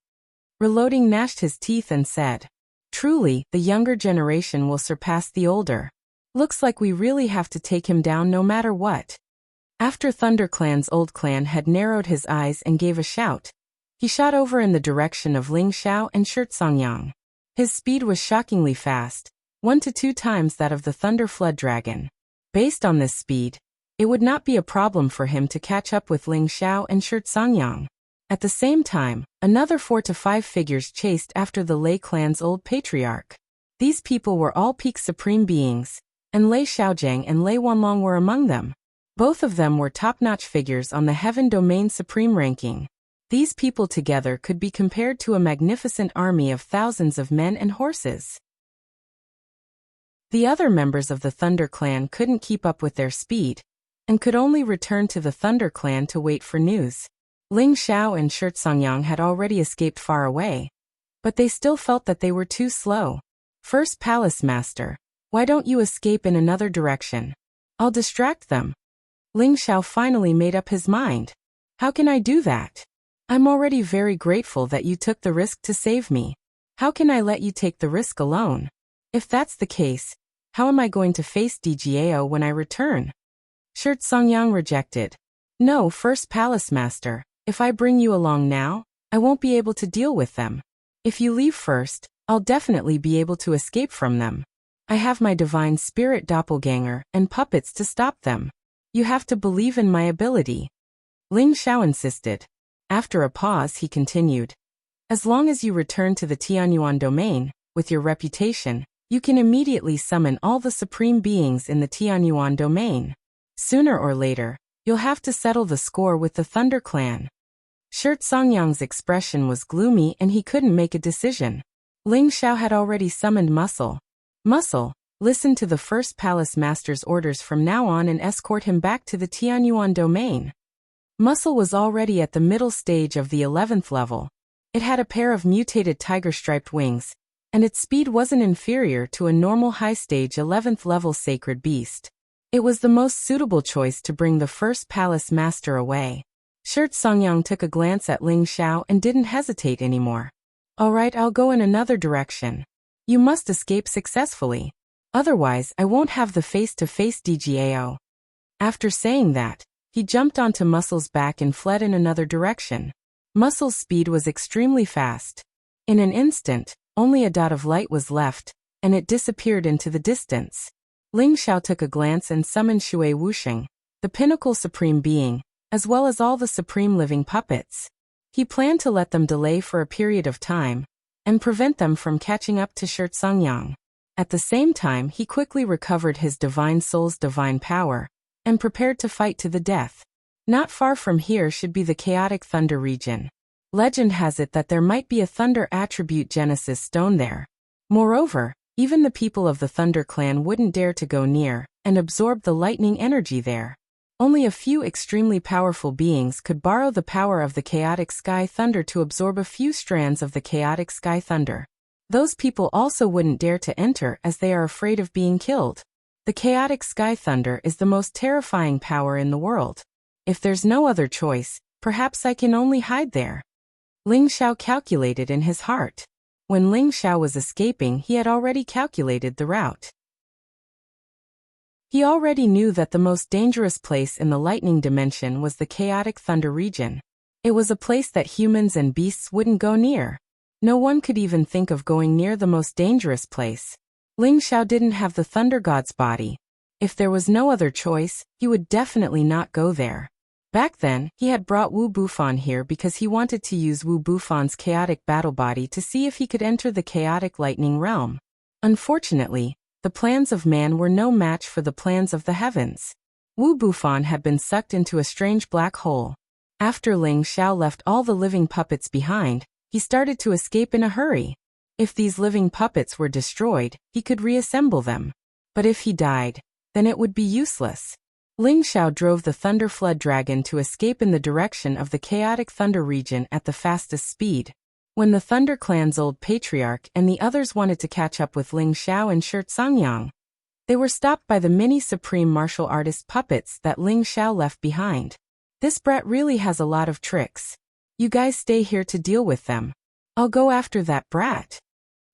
Reloading gnashed his teeth and said, truly, the younger generation will surpass the older. Looks like we really have to take him down no matter what. After Thunder Clan's old clan had narrowed his eyes and gave a shout, he shot over in the direction of Ling Xiao and Shirtsongyang. His speed was shockingly fast, 1 to 2 times that of the Thunder Flood Dragon. Based on this speed, it would not be a problem for him to catch up with Ling Xiao and Shirtsongyang. At the same time, another 4 to 5 figures chased after the Lei clan's old patriarch. These people were all peak supreme beings, and Lei Xiaojiang and Lei Wanlong were among them. Both of them were top-notch figures on the Heaven Domain Supreme ranking. These people together could be compared to a magnificent army of thousands of men and horses. The other members of the Thunder Clan couldn't keep up with their speed, and could only return to the Thunder Clan to wait for news. Ling Xiao and Shirtsongyang had already escaped far away, but they still felt that they were too slow. First Palace Master, why don't you escape in another direction? I'll distract them. Ling Xiao finally made up his mind. How can I do that? I'm already very grateful that you took the risk to save me. How can I let you take the risk alone? If that's the case, how am I going to face DGAO when I return? Shirtsongyang rejected. No, First Palace Master, if I bring you along now, I won't be able to deal with them. If you leave first, I'll definitely be able to escape from them. I have my divine spirit doppelganger and puppets to stop them. You have to believe in my ability. Ling Xiao insisted. After a pause, he continued. As long as you return to the Tianyuan domain, with your reputation, you can immediately summon all the supreme beings in the Tianyuan domain. Sooner or later, you'll have to settle the score with the Thunder Clan. Shirtsongyang's expression was gloomy and he couldn't make a decision. Ling Xiao had already summoned Muscle. Muscle, listen to the First Palace Master's orders from now on and escort him back to the Tianyuan domain. Muscle was already at the middle stage of the 11th level. It had a pair of mutated tiger-striped wings, and its speed wasn't inferior to a normal high-stage 11th level sacred beast. It was the most suitable choice to bring the First Palace Master away. Shirtsongyang took a glance at Ling Xiao and didn't hesitate anymore. All right, I'll go in another direction. You must escape successfully. Otherwise, I won't have the face-to-face DGAO. After saying that, he jumped onto Muscle's back and fled in another direction. Muscle's speed was extremely fast. In an instant, only a dot of light was left, and it disappeared into the distance. Ling Xiao took a glance and summoned Shui Wusheng, the pinnacle supreme being, as well as all the supreme living puppets. He planned to let them delay for a period of time, and prevent them from catching up to Shirtsongyang. At the same time, he quickly recovered his divine soul's divine power, and prepared to fight to the death. Not far from here should be the chaotic thunder region. Legend has it that there might be a thunder attribute Genesis stone there. Moreover, even the people of the Thunder Clan wouldn't dare to go near and absorb the lightning energy there. Only a few extremely powerful beings could borrow the power of the chaotic sky thunder to absorb a few strands of the chaotic sky thunder. Those people also wouldn't dare to enter as they are afraid of being killed. The chaotic sky thunder is the most terrifying power in the world. If there's no other choice, perhaps I can only hide there. Ling Xiao calculated in his heart. When Ling Xiao was escaping, he had already calculated the route. He already knew that the most dangerous place in the lightning dimension was the chaotic thunder region. It was a place that humans and beasts wouldn't go near. No one could even think of going near the most dangerous place. Ling Xiao didn't have the thunder god's body. If there was no other choice, he would definitely not go there. Back then, he had brought Wu Bufan here because he wanted to use Wu Bufan's chaotic battle body to see if he could enter the chaotic lightning realm. Unfortunately, the plans of man were no match for the plans of the heavens. Wu Bufan had been sucked into a strange black hole. After Ling Xiao left all the living puppets behind, he started to escape in a hurry. If these living puppets were destroyed, he could reassemble them. But if he died, then it would be useless. Ling Xiao drove the Thunder Flood Dragon to escape in the direction of the chaotic thunder region at the fastest speed. When the Thunder Clan's old patriarch and the others wanted to catch up with Ling Xiao and Shi Cangyang, they were stopped by the mini supreme martial artist puppets that Ling Xiao left behind. This brat really has a lot of tricks. You guys stay here to deal with them. I'll go after that brat.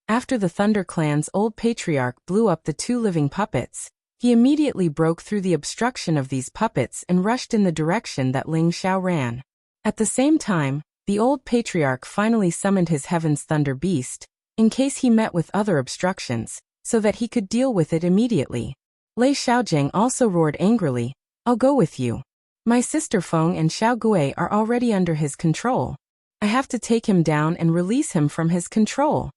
After the Thunder Clan's old patriarch blew up the two living puppets, he immediately broke through the obstruction of these puppets and rushed in the direction that Ling Xiao ran. At the same time, the old patriarch finally summoned his Heaven's Thunder Beast, in case he met with other obstructions, so that he could deal with it immediately. Lei Xiaojing also roared angrily, "I'll go with you. My sister Feng and Xiao Gui are already under his control. I have to take him down and release him from his control."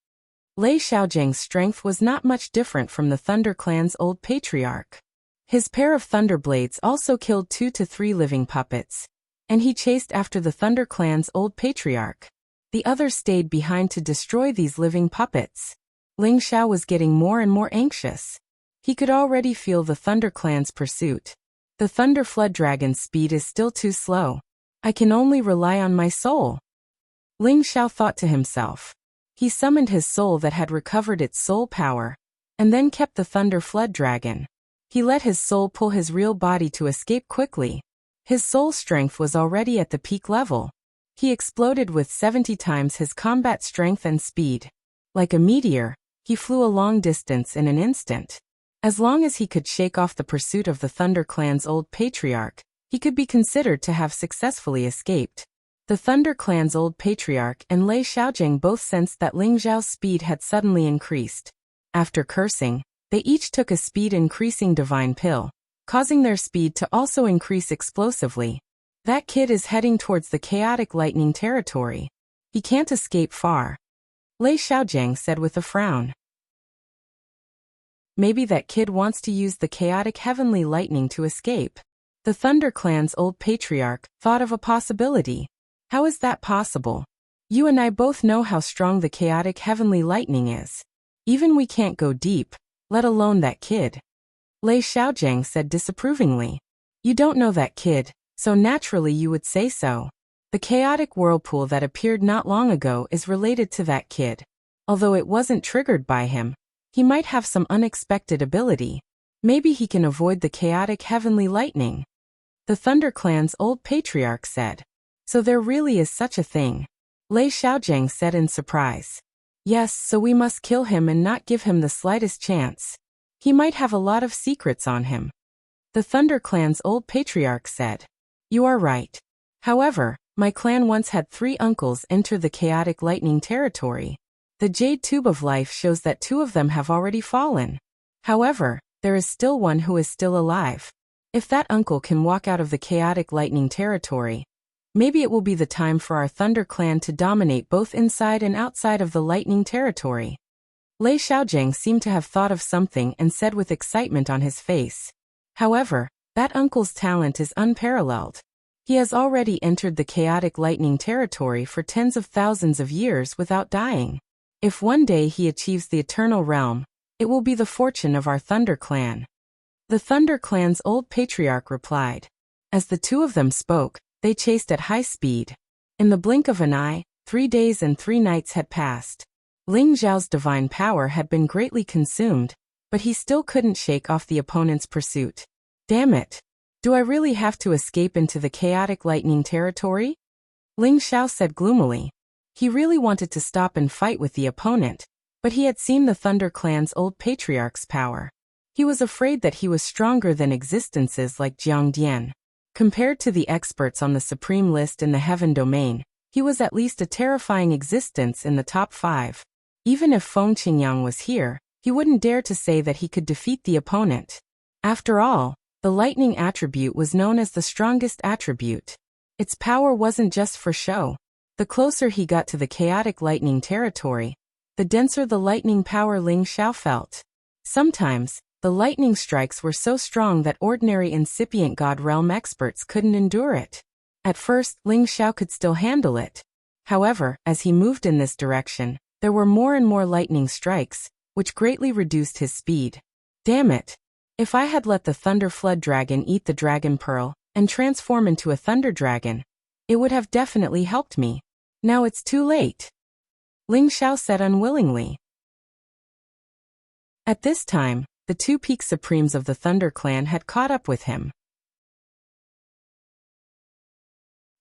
Lei Xiaojing's strength was not much different from the Thunder Clan's old patriarch. His pair of thunder blades also killed 2 to 3 living puppets, and he chased after the Thunder Clan's old patriarch. The others stayed behind to destroy these living puppets. Ling Xiao was getting more and more anxious. He could already feel the Thunder Clan's pursuit. The Thunder Flood Dragon's speed is still too slow. I can only rely on my soul. Ling Xiao thought to himself. He summoned his soul that had recovered its soul power, and then kept the Thunder Flood Dragon. He let his soul pull his real body to escape quickly. His soul strength was already at the peak level. He exploded with 70 times his combat strength and speed. Like a meteor, he flew a long distance in an instant. As long as he could shake off the pursuit of the Thunder Clan's old patriarch, he could be considered to have successfully escaped. The Thunder Clan's old patriarch and Lei Xiaojing both sensed that Ling Xiao's speed had suddenly increased. After cursing, they each took a speed-increasing divine pill, causing their speed to also increase explosively. That kid is heading towards the chaotic lightning territory. He can't escape far. Lei Xiaojing said with a frown. Maybe that kid wants to use the chaotic heavenly lightning to escape. The Thunder Clan's old patriarch thought of a possibility. How is that possible? You and I both know how strong the chaotic heavenly lightning is. Even we can't go deep, let alone that kid. Lei Xiaojing said disapprovingly. You don't know that kid, so naturally you would say so. The chaotic whirlpool that appeared not long ago is related to that kid. Although it wasn't triggered by him, he might have some unexpected ability. Maybe he can avoid the chaotic heavenly lightning. The Thunder Clan's old patriarch said. So there really is such a thing. Lei Xiaojing said in surprise. Yes, so we must kill him and not give him the slightest chance. He might have a lot of secrets on him. The Thunder Clan's old patriarch said. You are right. However, my clan once had 3 uncles enter the chaotic lightning territory. The Jade Tube of Life shows that 2 of them have already fallen. However, there is still one who is still alive. If that uncle can walk out of the chaotic lightning territory, maybe it will be the time for our Thunder Clan to dominate both inside and outside of the lightning territory. Lei Xiaojing seemed to have thought of something and said with excitement on his face. However, that uncle's talent is unparalleled. He has already entered the chaotic lightning territory for tens of thousands of years without dying. If one day he achieves the eternal realm, it will be the fortune of our Thunder Clan. The Thunder Clan's old patriarch replied. As the two of them spoke, they chased at high speed. In the blink of an eye, 3 days and 3 nights had passed. Ling Zhao's divine power had been greatly consumed, but he still couldn't shake off the opponent's pursuit. Damn it! Do I really have to escape into the chaotic lightning territory? Ling Xiao said gloomily. He really wanted to stop and fight with the opponent, but he had seen the Thunder Clan's old patriarch's power. He was afraid that he was stronger than existences like Jiang Dian. Compared to the experts on the supreme list in the heaven domain, he was at least a terrifying existence in the top 5. Even if Feng Qingyang was here, he wouldn't dare to say that he could defeat the opponent. After all, the lightning attribute was known as the strongest attribute. Its power wasn't just for show. The closer he got to the chaotic lightning territory, the denser the lightning power Ling Xiao felt. Sometimes, the lightning strikes were so strong that ordinary incipient God Realm experts couldn't endure it. At first, Ling Xiao could still handle it. However, as he moved in this direction, there were more and more lightning strikes, which greatly reduced his speed. Damn it! If I had let the Thunder Flood Dragon eat the Dragon Pearl and transform into a Thunder Dragon, it would have definitely helped me. Now it's too late. Ling Xiao said unwillingly. At this time, the 2 peak supremes of the Thunder Clan had caught up with him.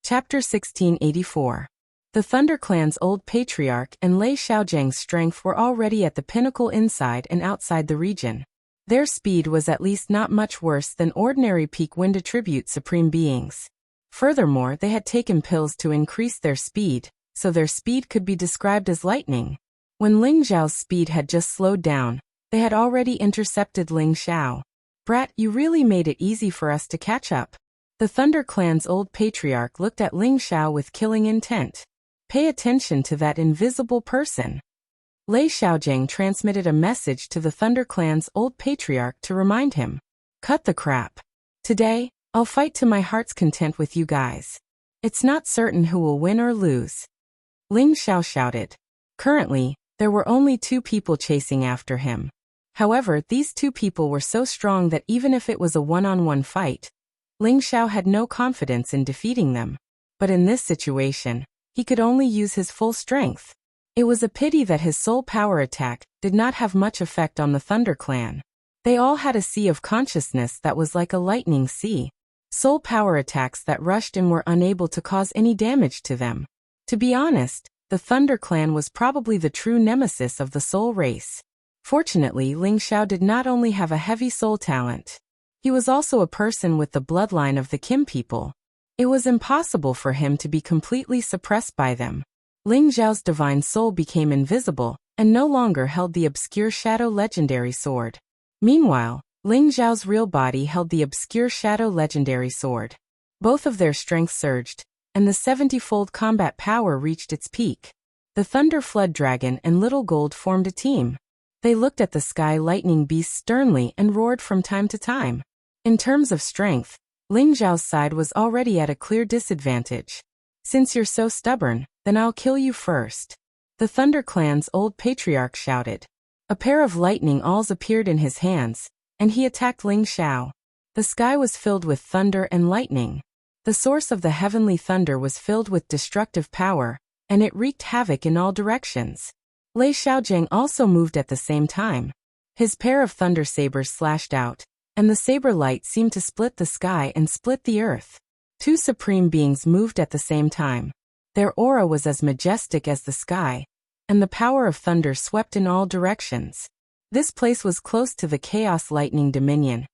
Chapter 1684. The Thunder Clan's old patriarch and Lei Xiaojiang's strength were already at the pinnacle inside and outside the region. Their speed was at least not much worse than ordinary peak wind attribute supreme beings. Furthermore, they had taken pills to increase their speed, so their speed could be described as lightning. When Ling Zhao's speed had just slowed down, they had already intercepted Ling Xiao. Brat, you really made it easy for us to catch up. The Thunder Clan's old patriarch looked at Ling Xiao with killing intent. Pay attention to that invisible person. Lei Xiaojiang transmitted a message to the Thunder Clan's old patriarch to remind him. Cut the crap. Today, I'll fight to my heart's content with you guys. It's not certain who will win or lose. Ling Xiao shouted. Currently, there were only 2 people chasing after him. However, these 2 people were so strong that even if it was a one-on-one fight, Ling Xiao had no confidence in defeating them. But in this situation, he could only use his full strength. It was a pity that his soul power attack did not have much effect on the Thunder Clan. They all had a sea of consciousness that was like a lightning sea. Soul power attacks that rushed in were unable to cause any damage to them. To be honest, the Thunder Clan was probably the true nemesis of the soul race. Fortunately, Ling Xiao did not only have a heavy soul talent. He was also a person with the bloodline of the Kim people. It was impossible for him to be completely suppressed by them. Ling Zhao's divine soul became invisible, and no longer held the obscure shadow legendary sword. Meanwhile, Ling Zhao's real body held the obscure shadow legendary sword. Both of their strength surged, and the 70-fold combat power reached its peak. The Thunder Flood Dragon and Little Gold formed a team. They looked at the sky lightning beast sternly and roared from time to time. In terms of strength, Ling Zhao's side was already at a clear disadvantage. Since you're so stubborn, then I'll kill you first. The Thunder Clan's old patriarch shouted. A pair of lightning awls appeared in his hands, and he attacked Ling Xiao. The sky was filled with thunder and lightning. The source of the heavenly thunder was filled with destructive power, and it wreaked havoc in all directions. Lei Xiaojiang also moved at the same time. His pair of thunder sabers slashed out, and the saber light seemed to split the sky and split the earth. 2 supreme beings moved at the same time. Their aura was as majestic as the sky, and the power of thunder swept in all directions. This place was close to the Chaos Lightning Dominion,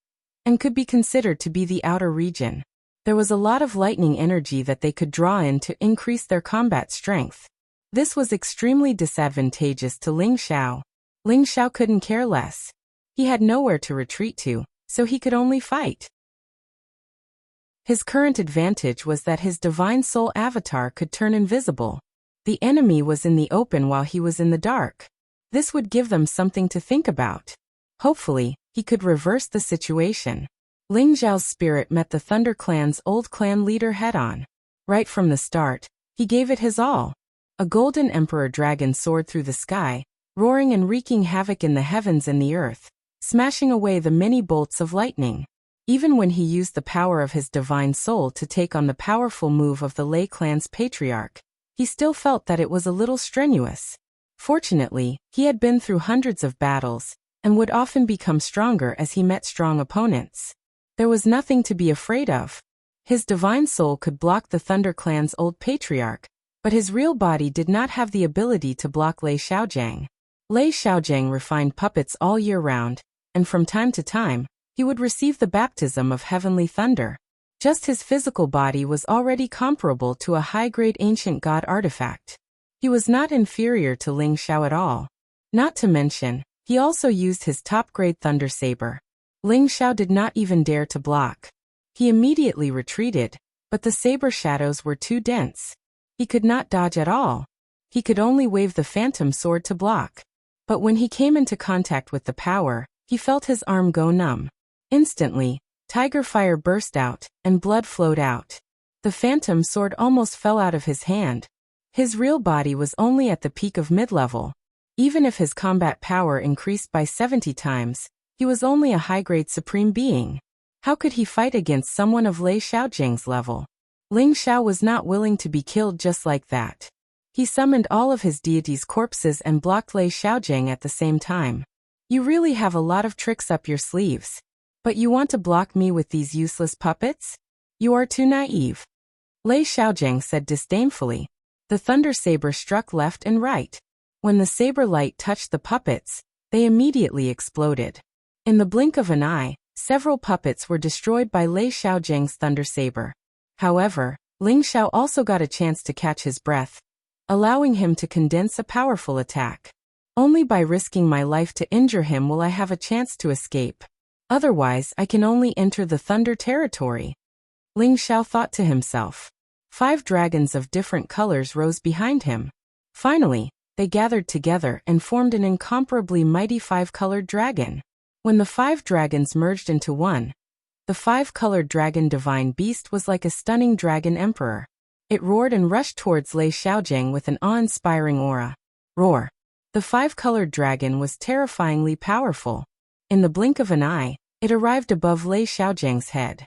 and could be considered to be the outer region. There was a lot of lightning energy that they could draw in to increase their combat strength. This was extremely disadvantageous to Ling Xiao. Ling Xiao couldn't care less. He had nowhere to retreat to, so he could only fight. His current advantage was that his divine soul avatar could turn invisible. The enemy was in the open while he was in the dark. This would give them something to think about. Hopefully, he could reverse the situation. Ling Zhao's spirit met the Thunder Clan's old clan leader head-on. Right from the start, he gave it his all. A golden emperor dragon soared through the sky, roaring and wreaking havoc in the heavens and the earth, smashing away the many bolts of lightning. Even when he used the power of his divine soul to take on the powerful move of the Lei clan's patriarch, he still felt that it was a little strenuous. Fortunately, he had been through hundreds of battles, and would often become stronger as he met strong opponents. There was nothing to be afraid of. His divine soul could block the Thunder Clan's old patriarch, but his real body did not have the ability to block Lei Xiaojiang. Lei Xiaojiang refined puppets all year round, and from time to time, he would receive the baptism of heavenly thunder. Just his physical body was already comparable to a high-grade ancient god artifact. He was not inferior to Ling Xiao at all. Not to mention, he also used his top-grade thunder saber. Ling Xiao did not even dare to block. He immediately retreated, but the saber shadows were too dense. He could not dodge at all. He could only wave the phantom sword to block. But when he came into contact with the power, he felt his arm go numb. Instantly, tiger fire burst out, and blood flowed out. The phantom sword almost fell out of his hand. His real body was only at the peak of mid-level. Even if his combat power increased by 70 times, he was only a high-grade supreme being. How could he fight against someone of Lei Xiaojiang's level? Ling Xiao was not willing to be killed just like that. He summoned all of his deities' corpses and blocked Lei Xiaojiang at the same time. You really have a lot of tricks up your sleeves. But you want to block me with these useless puppets? You are too naive. Lei Xiaojiang said disdainfully. The thunder saber struck left and right. When the saber light touched the puppets, they immediately exploded. In the blink of an eye, several puppets were destroyed by Lei Xiaojiang's thunder saber. However, Ling Xiao also got a chance to catch his breath, allowing him to condense a powerful attack. Only by risking my life to injure him will I have a chance to escape. Otherwise, I can only enter the thunder territory. Ling Xiao thought to himself. 5 dragons of different colors rose behind him. Finally, they gathered together and formed an incomparably mighty 5-colored dragon. When the 5 dragons merged into one, the 5-colored dragon divine beast was like a stunning dragon emperor. It roared and rushed towards Lei Xiaojiang with an awe-inspiring aura. Roar! The 5-colored dragon was terrifyingly powerful. In the blink of an eye, it arrived above Lei Xiaojiang's head.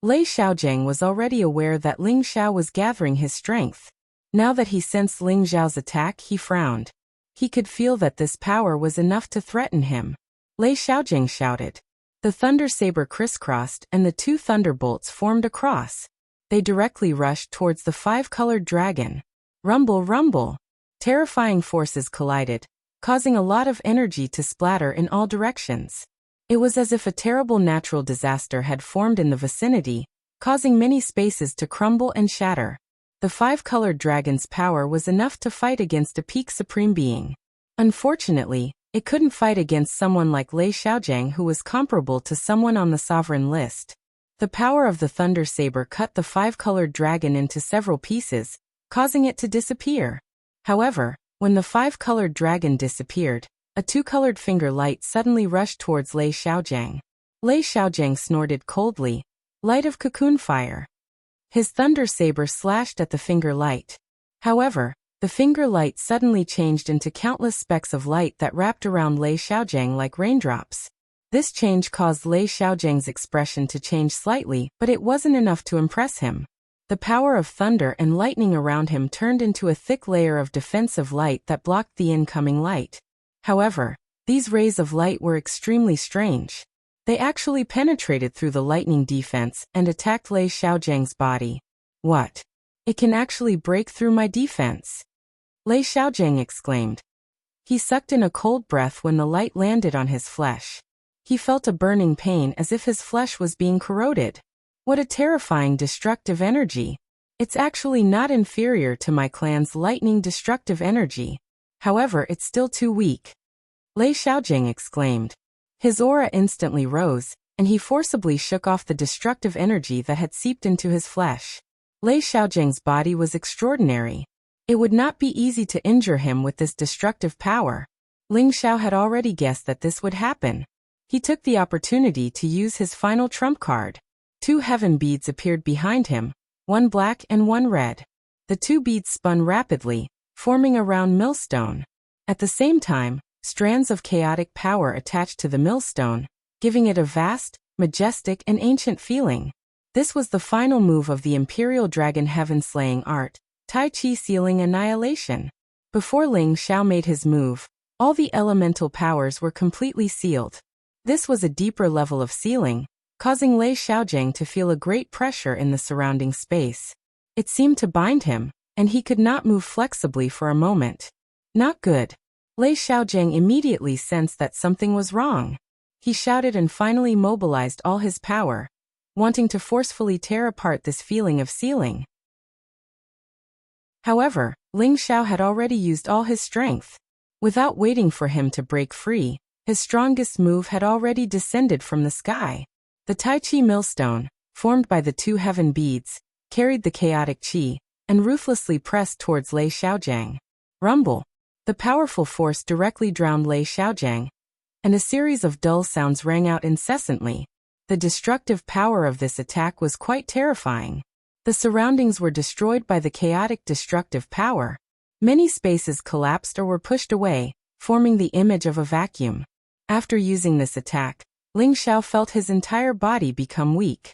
Lei Xiaojiang was already aware that Ling Xiao was gathering his strength. Now that he sensed Ling Xiao's attack, he frowned. He could feel that this power was enough to threaten him. Lei Xiaojiang shouted. The thunder saber crisscrossed and the 2 thunderbolts formed a cross. They directly rushed towards the 5-colored dragon. Rumble, rumble! Terrifying forces collided, causing a lot of energy to splatter in all directions. It was as if a terrible natural disaster had formed in the vicinity, causing many spaces to crumble and shatter. The 5-colored dragon's power was enough to fight against a peak supreme being. Unfortunately, it couldn't fight against someone like Lei Xiaojiang who was comparable to someone on the sovereign list. The power of the thunder saber cut the 5-colored dragon into several pieces, causing it to disappear. However, when the 5-colored dragon disappeared, a 2-colored finger light suddenly rushed towards Lei Xiaojiang. Lei Xiaojiang snorted coldly. Light of cocoon fire. His thunder saber slashed at the finger light. However, the finger light suddenly changed into countless specks of light that wrapped around Lei Xiaojiang like raindrops. This change caused Lei Xiaojiang's expression to change slightly, but it wasn't enough to impress him. The power of thunder and lightning around him turned into a thick layer of defensive light that blocked the incoming light. However, these rays of light were extremely strange. They actually penetrated through the lightning defense and attacked Lei Xiaojiang's body. What? It can actually break through my defense? Lei Xiaojiang exclaimed. He sucked in a cold breath when the light landed on his flesh. He felt a burning pain as if his flesh was being corroded. What a terrifying destructive energy. It's actually not inferior to my clan's lightning destructive energy. However, it's still too weak. Lei Xiaojiang exclaimed. His aura instantly rose, and he forcibly shook off the destructive energy that had seeped into his flesh. Lei Xiaojiang's body was extraordinary. It would not be easy to injure him with this destructive power. Ling Xiao had already guessed that this would happen. He took the opportunity to use his final trump card. 2 heaven beads appeared behind him, one black and one red. The 2 beads spun rapidly, forming a round millstone. At the same time, strands of chaotic power attached to the millstone, giving it a vast, majestic, and ancient feeling. This was the final move of the Imperial Dragon Heaven-slaying art, Tai Chi sealing annihilation. Before Ling Xiao made his move, all the elemental powers were completely sealed. This was a deeper level of sealing, causing Lei Xiaojing to feel a great pressure in the surrounding space. It seemed to bind him, and he could not move flexibly for a moment. Not good. Lei Xiaojing immediately sensed that something was wrong. He shouted and finally mobilized all his power, wanting to forcefully tear apart this feeling of sealing. However, Ling Xiao had already used all his strength. Without waiting for him to break free, his strongest move had already descended from the sky. The Tai Chi millstone, formed by the two heaven beads, carried the chaotic chi, and ruthlessly pressed towards Lei Xiaojing. Rumble! The powerful force directly drowned Lei Xiaojing, and a series of dull sounds rang out incessantly. The destructive power of this attack was quite terrifying. The surroundings were destroyed by the chaotic destructive power. Many spaces collapsed or were pushed away, forming the image of a vacuum. After using this attack, Ling Xiao felt his entire body become weak.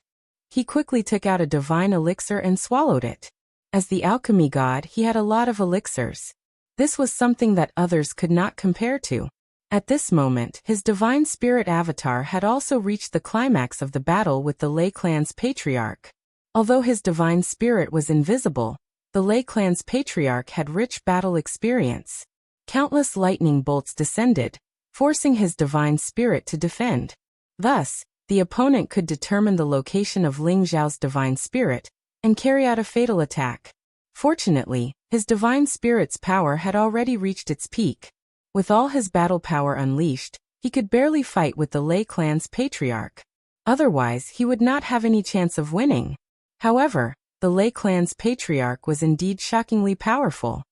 He quickly took out a divine elixir and swallowed it. As the alchemy god, he had a lot of elixirs. This was something that others could not compare to. At this moment, his divine spirit avatar had also reached the climax of the battle with the Lei clan's patriarch. Although his divine spirit was invisible, the Lei clan's patriarch had rich battle experience. Countless lightning bolts descended, forcing his divine spirit to defend. Thus, the opponent could determine the location of Ling Xiao's divine spirit and carry out a fatal attack. Fortunately, his divine spirit's power had already reached its peak. With all his battle power unleashed, he could barely fight with the Lei clan's patriarch. Otherwise, he would not have any chance of winning. However, the Lei clan's patriarch was indeed shockingly powerful.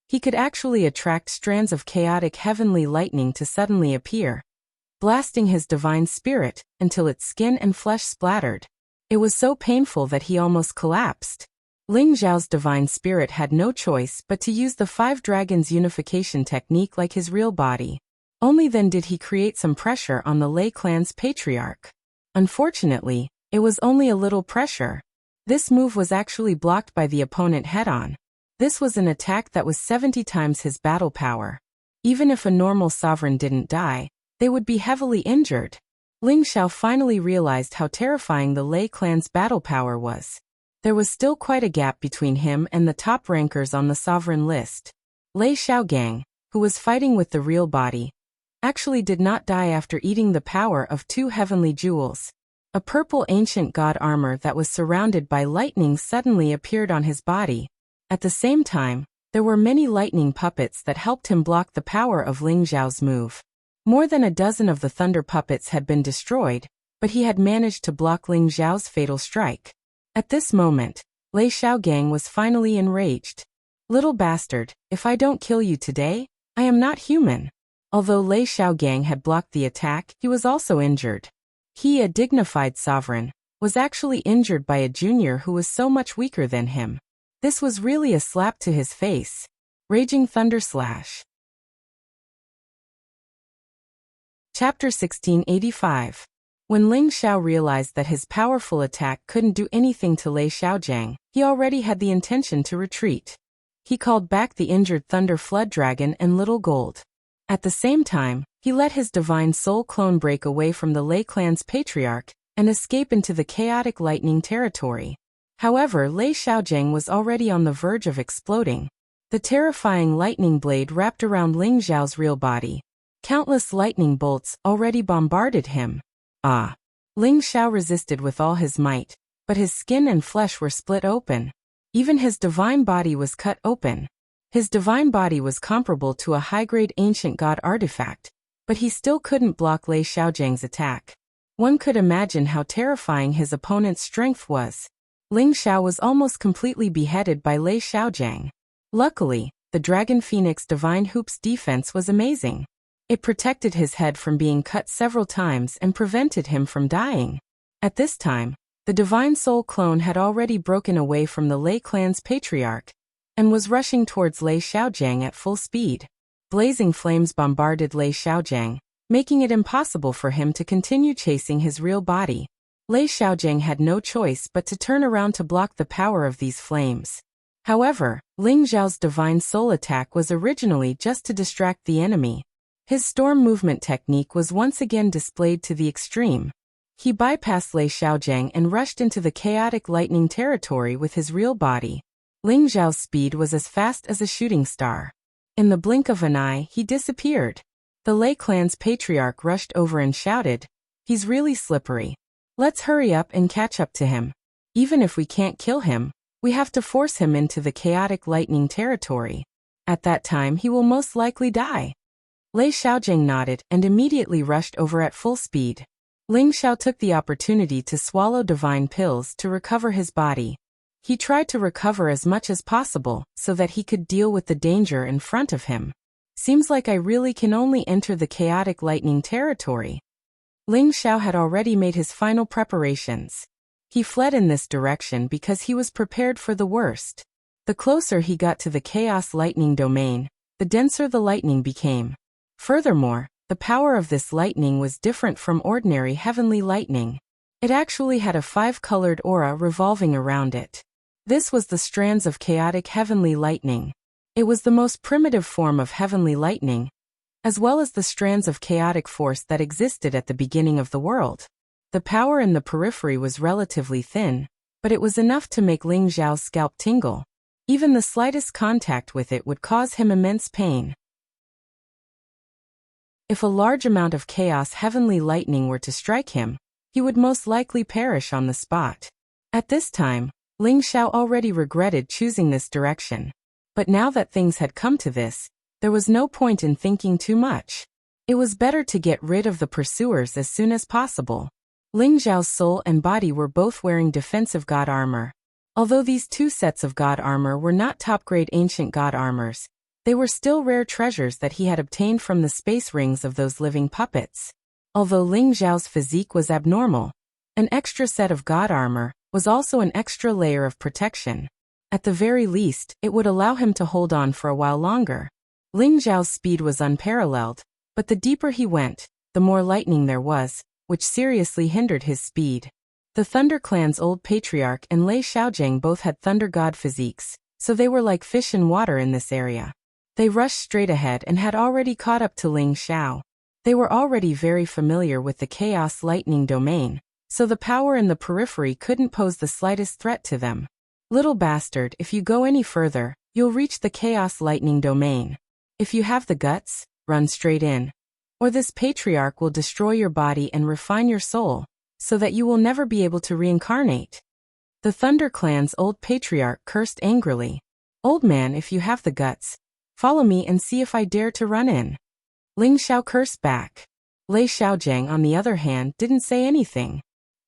He could actually attract strands of chaotic heavenly lightning to suddenly appear, blasting his divine spirit until its skin and flesh splattered. It was so painful that he almost collapsed. Ling Xiao's divine spirit had no choice but to use the five dragons unification technique like his real body. Only then did he create some pressure on the Lei clan's patriarch. Unfortunately, it was only a little pressure. This move was actually blocked by the opponent head-on. This was an attack that was 70 times his battle power. Even if a normal sovereign didn't die, they would be heavily injured. Ling Xiao finally realized how terrifying the Lei clan's battle power was. There was still quite a gap between him and the top rankers on the sovereign list. Lei Xiaogang, who was fighting with the real body, actually did not die after eating the power of 2 heavenly jewels. A purple ancient god armor that was surrounded by lightning suddenly appeared on his body. At the same time, there were many lightning puppets that helped him block the power of Ling Xiao's move. More than a dozen of the thunder puppets had been destroyed, but he had managed to block Ling Xiao's fatal strike. At this moment, Lei Xiaogang was finally enraged. "Little bastard, if I don't kill you today, I am not human." Although Lei Xiaogang had blocked the attack, he was also injured. He, a dignified sovereign, was actually injured by a junior who was so much weaker than him. This was really a slap to his face. Raging Thunder Slash. Chapter 1685. When Ling Xiao realized that his powerful attack couldn't do anything to Lei Xiaojang, he already had the intention to retreat. He called back the injured Thunder Flood Dragon and Little Gold. At the same time, he let his divine soul clone break away from the Lei clan's patriarch and escape into the chaotic lightning territory. However, Lei Xiaojang was already on the verge of exploding. The terrifying lightning blade wrapped around Ling Xiao's real body. Countless lightning bolts already bombarded him. Ling Xiao resisted with all his might, but his skin and flesh were split open. Even his divine body was cut open. His divine body was comparable to a high-grade ancient god artifact, but he still couldn't block Lei Xiaojang's attack. One could imagine how terrifying his opponent's strength was. Ling Xiao was almost completely beheaded by Lei Xiaojang. Luckily, the Dragon Phoenix Divine Hoop's defense was amazing. It protected his head from being cut several times and prevented him from dying. At this time, the Divine Soul clone had already broken away from the Lei clan's patriarch and was rushing towards Lei Xiaojang at full speed. Blazing flames bombarded Lei Xiaojang, making it impossible for him to continue chasing his real body. Lei Xiaojing had no choice but to turn around to block the power of these flames. However, Ling Zhao's divine soul attack was originally just to distract the enemy. His storm movement technique was once again displayed to the extreme. He bypassed Lei Xiaojing and rushed into the chaotic lightning territory with his real body. Ling Zhao's speed was as fast as a shooting star. In the blink of an eye, he disappeared. The Lei clan's patriarch rushed over and shouted, "He's really slippery. Let's hurry up and catch up to him. Even if we can't kill him, we have to force him into the chaotic lightning territory. At that time he will most likely die." Lei Xiaojing nodded and immediately rushed over at full speed. Ling Xiao took the opportunity to swallow divine pills to recover his body. He tried to recover as much as possible so that he could deal with the danger in front of him. Seems like I really can only enter the chaotic lightning territory. Ling Xiao had already made his final preparations. He fled in this direction because he was prepared for the worst. The closer he got to the chaos lightning domain, the denser the lightning became. Furthermore, the power of this lightning was different from ordinary heavenly lightning. It actually had a 5-colored aura revolving around it. This was the strands of chaotic heavenly lightning. It was the most primitive form of heavenly lightning, as well as the strands of chaotic force that existed at the beginning of the world. The power in the periphery was relatively thin, but it was enough to make Ling Zhao's scalp tingle. Even the slightest contact with it would cause him immense pain. If a large amount of chaos heavenly lightning were to strike him, he would most likely perish on the spot. At this time, Ling Xiao already regretted choosing this direction. But now that things had come to this, there was no point in thinking too much. It was better to get rid of the pursuers as soon as possible. Ling Zhao's soul and body were both wearing defensive god armor. Although these two sets of god armor were not top-grade ancient god armors, they were still rare treasures that he had obtained from the space rings of those living puppets. Although Ling Zhao's physique was abnormal, an extra set of god armor was also an extra layer of protection. At the very least, it would allow him to hold on for a while longer. Ling Zhao's speed was unparalleled, but the deeper he went, the more lightning there was, which seriously hindered his speed. The Thunder Clan's old patriarch and Lei Xiaojing both had thunder god physiques, so they were like fish in water in this area. They rushed straight ahead and had already caught up to Ling Xiao. They were already very familiar with the chaos lightning domain, so the power in the periphery couldn't pose the slightest threat to them. "Little bastard, if you go any further, you'll reach the chaos lightning domain. If you have the guts, run straight in. Or this patriarch will destroy your body and refine your soul, so that you will never be able to reincarnate." The Thunder Clan's old patriarch cursed angrily. "Old man, if you have the guts, follow me and see if I dare to run in." Ling Xiao cursed back. Lei Xiaojing, on the other hand, didn't say anything.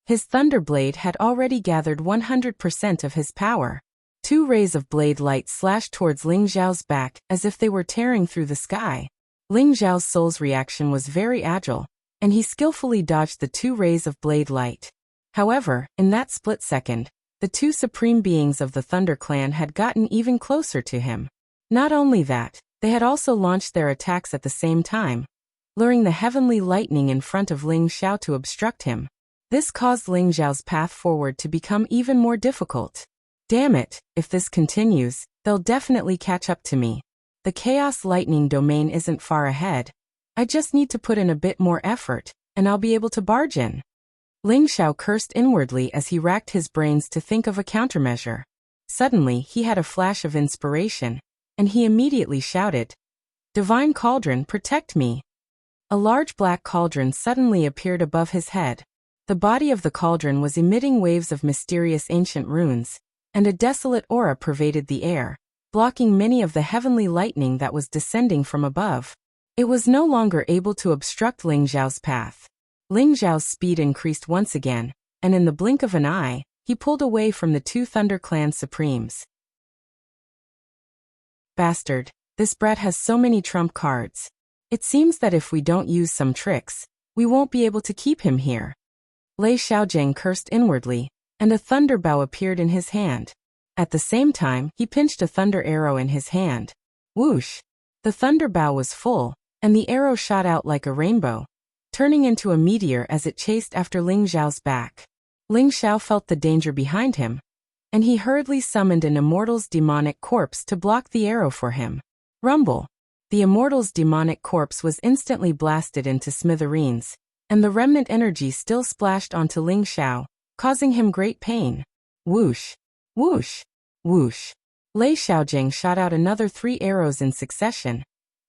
His thunder blade had already gathered 100% of his power. 2 rays of blade light slashed towards Ling Zhao's back as if they were tearing through the sky. Ling Zhao's soul's reaction was very agile, and he skillfully dodged the 2 rays of blade light. However, in that split second, the 2 supreme beings of the Thunder Clan had gotten even closer to him. Not only that, they had also launched their attacks at the same time, luring the heavenly lightning in front of Ling Xiao to obstruct him. This caused Ling Zhao's path forward to become even more difficult. "Damn it, if this continues, they'll definitely catch up to me. The chaos lightning domain isn't far ahead. I just need to put in a bit more effort, and I'll be able to barge in." Ling Xiao cursed inwardly as he racked his brains to think of a countermeasure. Suddenly, he had a flash of inspiration, and he immediately shouted, "Divine Cauldron, protect me!" A large black cauldron suddenly appeared above his head. The body of the cauldron was emitting waves of mysterious ancient runes, and a desolate aura pervaded the air, blocking many of the heavenly lightning that was descending from above. It was no longer able to obstruct Ling Zhao's path. Ling Zhao's speed increased once again, and in the blink of an eye, he pulled away from the 2 Thunder Clan Supremes. "Bastard, this brat has so many trump cards. It seems that if we don't use some tricks, we won't be able to keep him here." Lei Xiaojing cursed inwardly, and a thunder bow appeared in his hand. At the same time, he pinched a thunder arrow in his hand. Whoosh! The thunder bow was full, and the arrow shot out like a rainbow, turning into a meteor as it chased after Ling Xiao's back. Ling Xiao felt the danger behind him, and he hurriedly summoned an immortal's demonic corpse to block the arrow for him. Rumble! The immortal's demonic corpse was instantly blasted into smithereens, and the remnant energy still splashed onto Ling Xiao, causing him great pain. Whoosh! Whoosh! Whoosh! Lei Xiaojing shot out another 3 arrows in succession,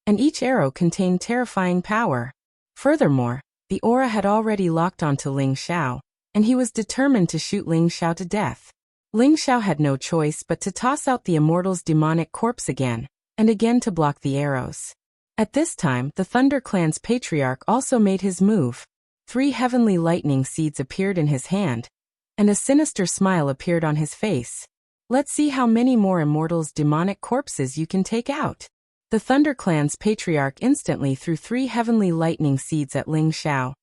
and each arrow contained terrifying power. Furthermore, the aura had already locked onto Ling Xiao, and he was determined to shoot Ling Xiao to death. Ling Xiao had no choice but to toss out the immortal's demonic corpse again, and again to block the arrows. At this time, the Thunder Clan's patriarch also made his move. 3 heavenly lightning seeds appeared in his hand, and a sinister smile appeared on his face. Let's see how many more immortals' demonic corpses you can take out. The Thunder Clan's patriarch instantly threw 3 heavenly lightning seeds at Ling Xiao,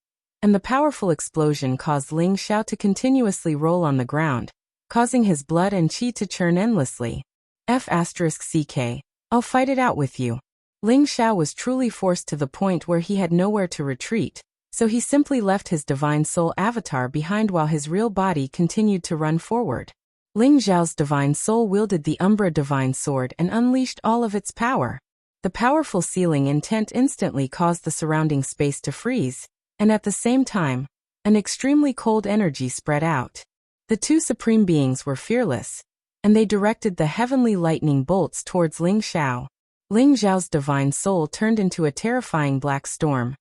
and the powerful explosion caused Ling Xiao to continuously roll on the ground, causing his blood and qi to churn endlessly. F***CK, I'll fight it out with you. Ling Xiao was truly forced to the point where he had nowhere to retreat, so he simply left his divine soul avatar behind while his real body continued to run forward. Ling Xiao's divine soul wielded the Umbra divine sword and unleashed all of its power. The powerful sealing intent instantly caused the surrounding space to freeze, and at the same time, an extremely cold energy spread out. The 2 supreme beings were fearless, and they directed the heavenly lightning bolts towards Ling Xiao. Ling Xiao's divine soul turned into a terrifying black storm,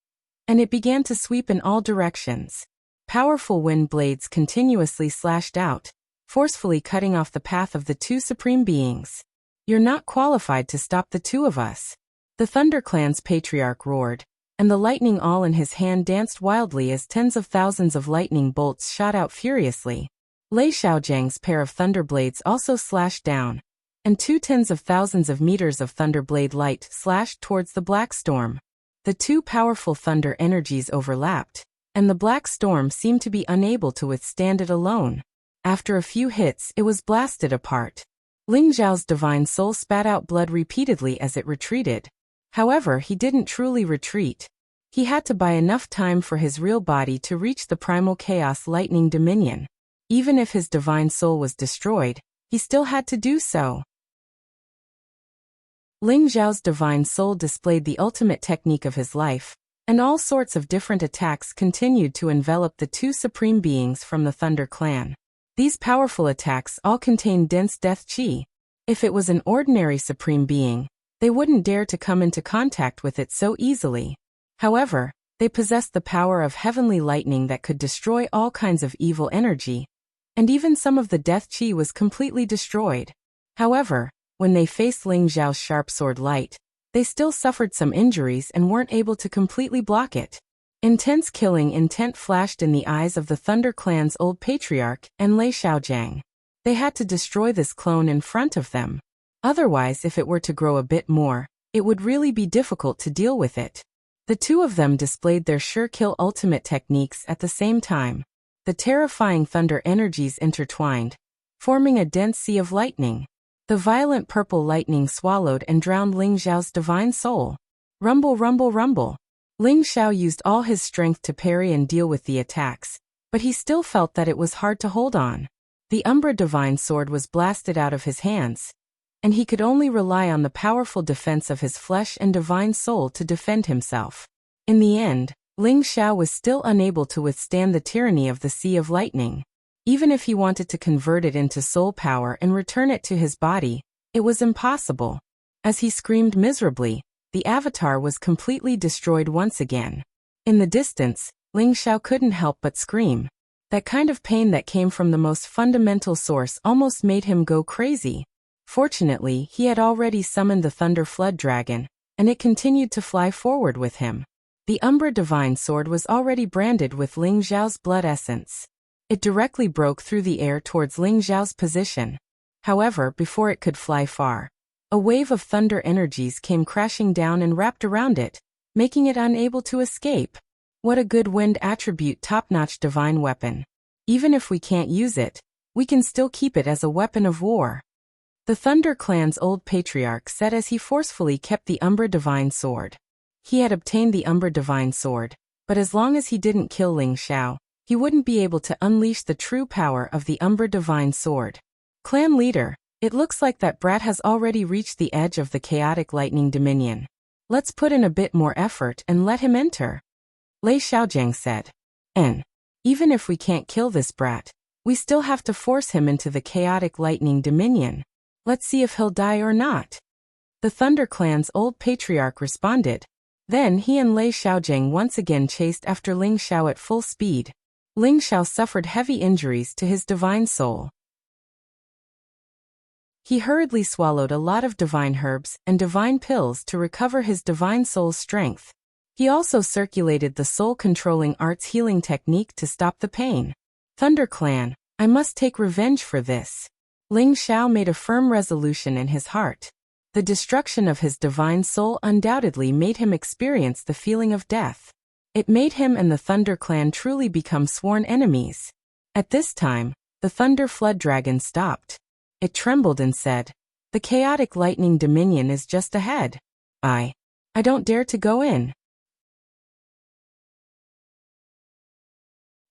and it began to sweep in all directions. Powerful wind blades continuously slashed out, forcefully cutting off the path of the 2 supreme beings. You're not qualified to stop the 2 of us. The Thunder Clan's patriarch roared, and the lightning all in his hand danced wildly as tens of thousands of lightning bolts shot out furiously. Lei Xiaojing's pair of thunderblades also slashed down, and 2 tens of thousands of meters of thunderblade light slashed towards the black storm. The 2 powerful thunder energies overlapped, and the black storm seemed to be unable to withstand it alone. After a few hits, it was blasted apart. Ling Xiao's divine soul spat out blood repeatedly as it retreated. However, he didn't truly retreat. He had to buy enough time for his real body to reach the primal chaos lightning dominion. Even if his divine soul was destroyed, he still had to do so. Ling Xiao's divine soul displayed the ultimate technique of his life, and all sorts of different attacks continued to envelop the 2 supreme beings from the Thunder Clan. These powerful attacks all contained dense death qi. If it was an ordinary supreme being, they wouldn't dare to come into contact with it so easily. However, they possessed the power of heavenly lightning that could destroy all kinds of evil energy, and even some of the death qi was completely destroyed. However, when they faced Ling Xiao's sharp sword light, they still suffered some injuries and weren't able to completely block it. Intense killing intent flashed in the eyes of the Thunder Clan's old patriarch and Lei Xiaojing. They had to destroy this clone in front of them. Otherwise, if it were to grow a bit more, it would really be difficult to deal with it. The 2 of them displayed their sure-kill ultimate techniques at the same time. The terrifying thunder energies intertwined, forming a dense sea of lightning. The violent purple lightning swallowed and drowned Ling Xiao's divine soul. Rumble, rumble, rumble. Ling Xiao used all his strength to parry and deal with the attacks, but he still felt that it was hard to hold on. The Umbra divine sword was blasted out of his hands, and he could only rely on the powerful defense of his flesh and divine soul to defend himself. In the end, Ling Xiao was still unable to withstand the tyranny of the Sea of Lightning. Even if he wanted to convert it into soul power and return it to his body, it was impossible. As he screamed miserably, the avatar was completely destroyed once again. In the distance, Ling Xiao couldn't help but scream. That kind of pain that came from the most fundamental source almost made him go crazy. Fortunately, he had already summoned the Thunder Flood Dragon, and it continued to fly forward with him. The Umbra Divine Sword was already branded with Ling Xiao's blood essence. It directly broke through the air towards Ling Xiao's position. However, before it could fly far, a wave of thunder energies came crashing down and wrapped around it, making it unable to escape. What a good wind attribute top-notch divine weapon. Even if we can't use it, we can still keep it as a weapon of war. The Thunder Clan's old patriarch said as he forcefully kept the Umbra Divine Sword. He had obtained the Umbra Divine Sword, but as long as he didn't kill Ling Xiao, he wouldn't be able to unleash the true power of the Umbra Divine Sword. Clan leader, it looks like that brat has already reached the edge of the chaotic lightning dominion. Let's put in a bit more effort and let him enter. Lei Xiaojiang said. Even if we can't kill this brat, we still have to force him into the chaotic lightning dominion. Let's see if he'll die or not. The Thunder Clan's old patriarch responded. Then he and Lei Xiaojiang once again chased after Ling Xiao at full speed. Ling Xiao suffered heavy injuries to his divine soul. He hurriedly swallowed a lot of divine herbs and divine pills to recover his divine soul's strength. He also circulated the soul-controlling arts healing technique to stop the pain. Thunder Clan, I must take revenge for this. Ling Xiao made a firm resolution in his heart. The destruction of his divine soul undoubtedly made him experience the feeling of death. It made him and the Thunder Clan truly become sworn enemies. At this time, the Thunder Flood Dragon stopped. It trembled and said, "The chaotic lightning dominion is just ahead. I don't dare to go in."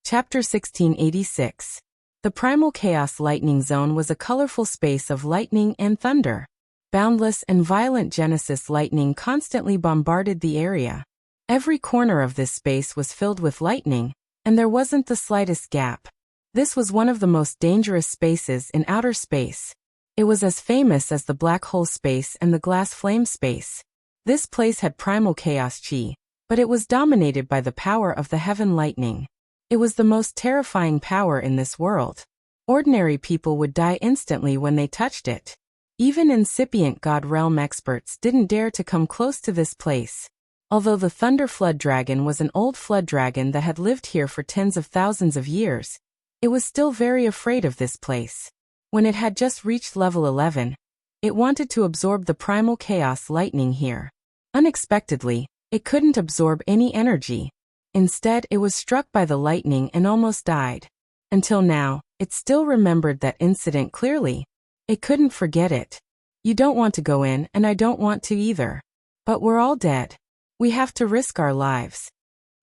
Chapter 1686. The Primal Chaos Lightning Zone was a colorful space of lightning and thunder. Boundless and violent Genesis lightning constantly bombarded the area. Every corner of this space was filled with lightning, and there wasn't the slightest gap. This was one of the most dangerous spaces in outer space. It was as famous as the black hole space and the glass flame space. This place had primal chaos chi, but it was dominated by the power of the heaven lightning. It was the most terrifying power in this world. Ordinary people would die instantly when they touched it. Even incipient God Realm experts didn't dare to come close to this place. Although the Thunder Flood Dragon was an old flood dragon that had lived here for tens of thousands of years, it was still very afraid of this place. When it had just reached level 11, it wanted to absorb the primal chaos lightning here. Unexpectedly, it couldn't absorb any energy. Instead, it was struck by the lightning and almost died. Until now, it still remembered that incident clearly. It couldn't forget it. You don't want to go in, and I don't want to either. But we're all dead. We have to risk our lives.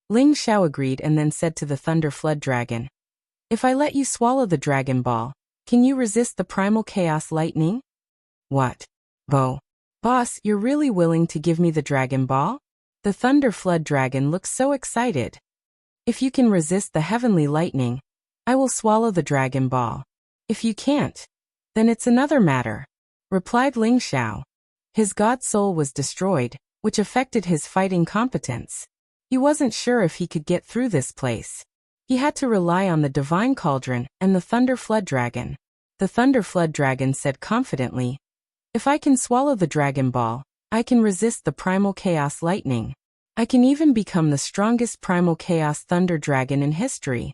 Ling Xiao agreed and then said to the Thunder Flood Dragon, "If I let you swallow the Dragon Ball, can you resist the primal chaos lightning?" "What? Boss, you're really willing to give me the Dragon Ball?" The Thunder Flood Dragon looked so excited. "If you can resist the heavenly lightning, I will swallow the Dragon Ball. If you can't, then it's another matter," replied Ling Xiao. His god soul was destroyed, which affected his fighting competence. He wasn't sure if he could get through this place. He had to rely on the Divine Cauldron and the Thunder Flood Dragon. The Thunder Flood Dragon said confidently, "If I can swallow the Dragon Ball, I can resist the Primal Chaos Lightning. I can even become the strongest Primal Chaos Thunder Dragon in history."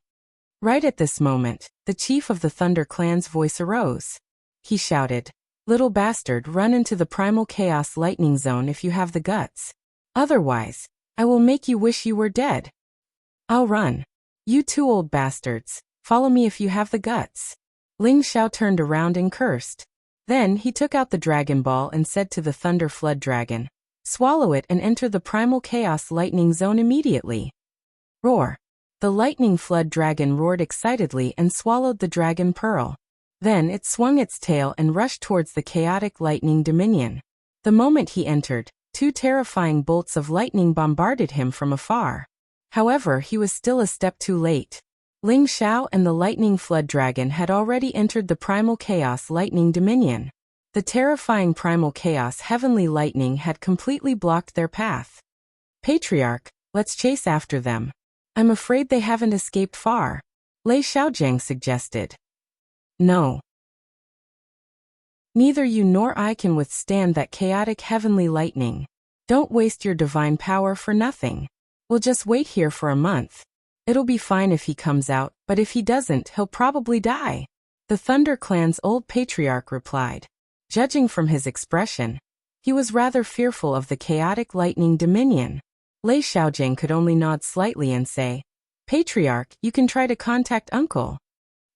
Right at this moment, the chief of the Thunder Clan's voice arose. He shouted, "Little bastard, run into the Primal Chaos Lightning Zone if you have the guts. Otherwise, I will make you wish you were dead." "I'll run. You two old bastards, follow me if you have the guts." Ling Xiao turned around and cursed. Then he took out the Dragon Ball and said to the Thunder Flood Dragon, "Swallow it and enter the Primal Chaos Lightning Zone immediately." Roar! The Lightning Flood Dragon roared excitedly and swallowed the Dragon Pearl. Then it swung its tail and rushed towards the chaotic lightning dominion. The moment he entered, two terrifying bolts of lightning bombarded him from afar. However, he was still a step too late. Ling Xiao and the Lightning Flood Dragon had already entered the Primal Chaos Lightning Dominion. The terrifying Primal Chaos Heavenly Lightning had completely blocked their path. "Patriarch, let's chase after them. I'm afraid they haven't escaped far," Lei Xiaojiang suggested. "No. Neither you nor I can withstand that chaotic heavenly lightning. Don't waste your divine power for nothing. We'll just wait here for a month. It'll be fine if he comes out, but if he doesn't, he'll probably die," the Thunder Clan's old patriarch replied. Judging from his expression, he was rather fearful of the chaotic lightning dominion. Lei Xiaojiang could only nod slightly and say, "Patriarch, you can try to contact Uncle.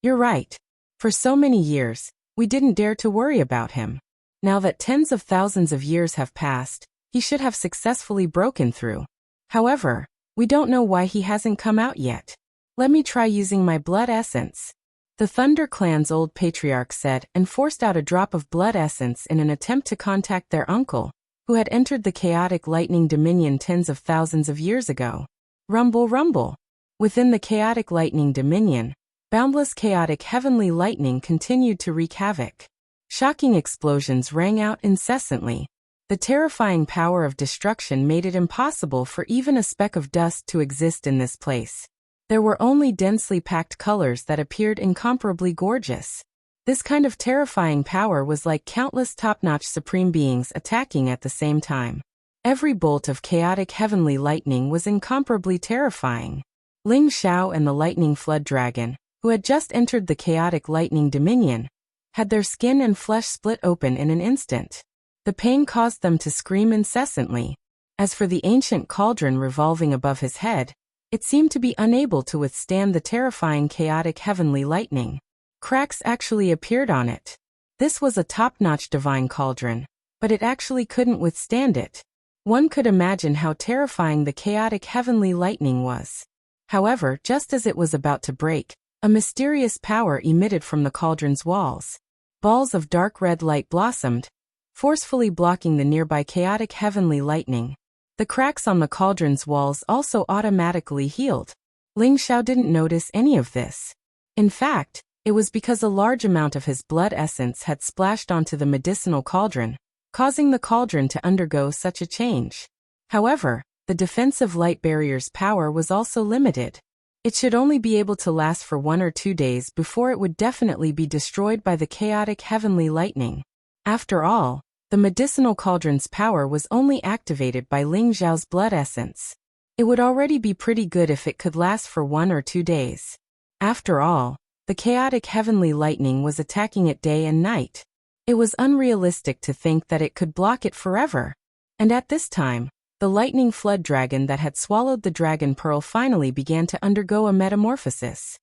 You're right. For so many years, we didn't dare to worry about him. Now that tens of thousands of years have passed, He should have successfully broken through. However, we don't know why he hasn't come out yet. Let me try using my blood essence. The Thunder Clan's old patriarch said and forced out a drop of blood essence in an attempt to contact their uncle, who had entered the chaotic lightning dominion tens of thousands of years ago. Rumble, rumble. Within the chaotic lightning dominion, boundless chaotic heavenly lightning continued to wreak havoc. Shocking explosions rang out incessantly. The terrifying power of destruction made it impossible for even a speck of dust to exist in this place. There were only densely packed colors that appeared incomparably gorgeous. This kind of terrifying power was like countless top-notch supreme beings attacking at the same time. Every bolt of chaotic heavenly lightning was incomparably terrifying. Ling Xiao and the lightning flood dragon, who had just entered the chaotic lightning dominion, had their skin and flesh split open in an instant. The pain caused them to scream incessantly. As for the ancient cauldron revolving above his head, it seemed to be unable to withstand the terrifying chaotic heavenly lightning. Cracks actually appeared on it. This was a top-notch divine cauldron, but it actually couldn't withstand it. One could imagine how terrifying the chaotic heavenly lightning was. However, just as it was about to break, a mysterious power emitted from the cauldron's walls. Balls of dark red light blossomed, forcefully blocking the nearby chaotic heavenly lightning. The cracks on the cauldron's walls also automatically healed. Ling Xiao didn't notice any of this. In fact, it was because a large amount of his blood essence had splashed onto the medicinal cauldron, causing the cauldron to undergo such a change. However, the defensive light barrier's power was also limited. It should only be able to last for 1 or 2 days before it would definitely be destroyed by the chaotic heavenly lightning. After all, the medicinal cauldron's power was only activated by Ling Xiao's blood essence. It would already be pretty good if it could last for 1 or 2 days. After all, the chaotic heavenly lightning was attacking it day and night. It was unrealistic to think that it could block it forever. And at this time, the lightning flood dragon that had swallowed the dragon pearl finally began to undergo a metamorphosis.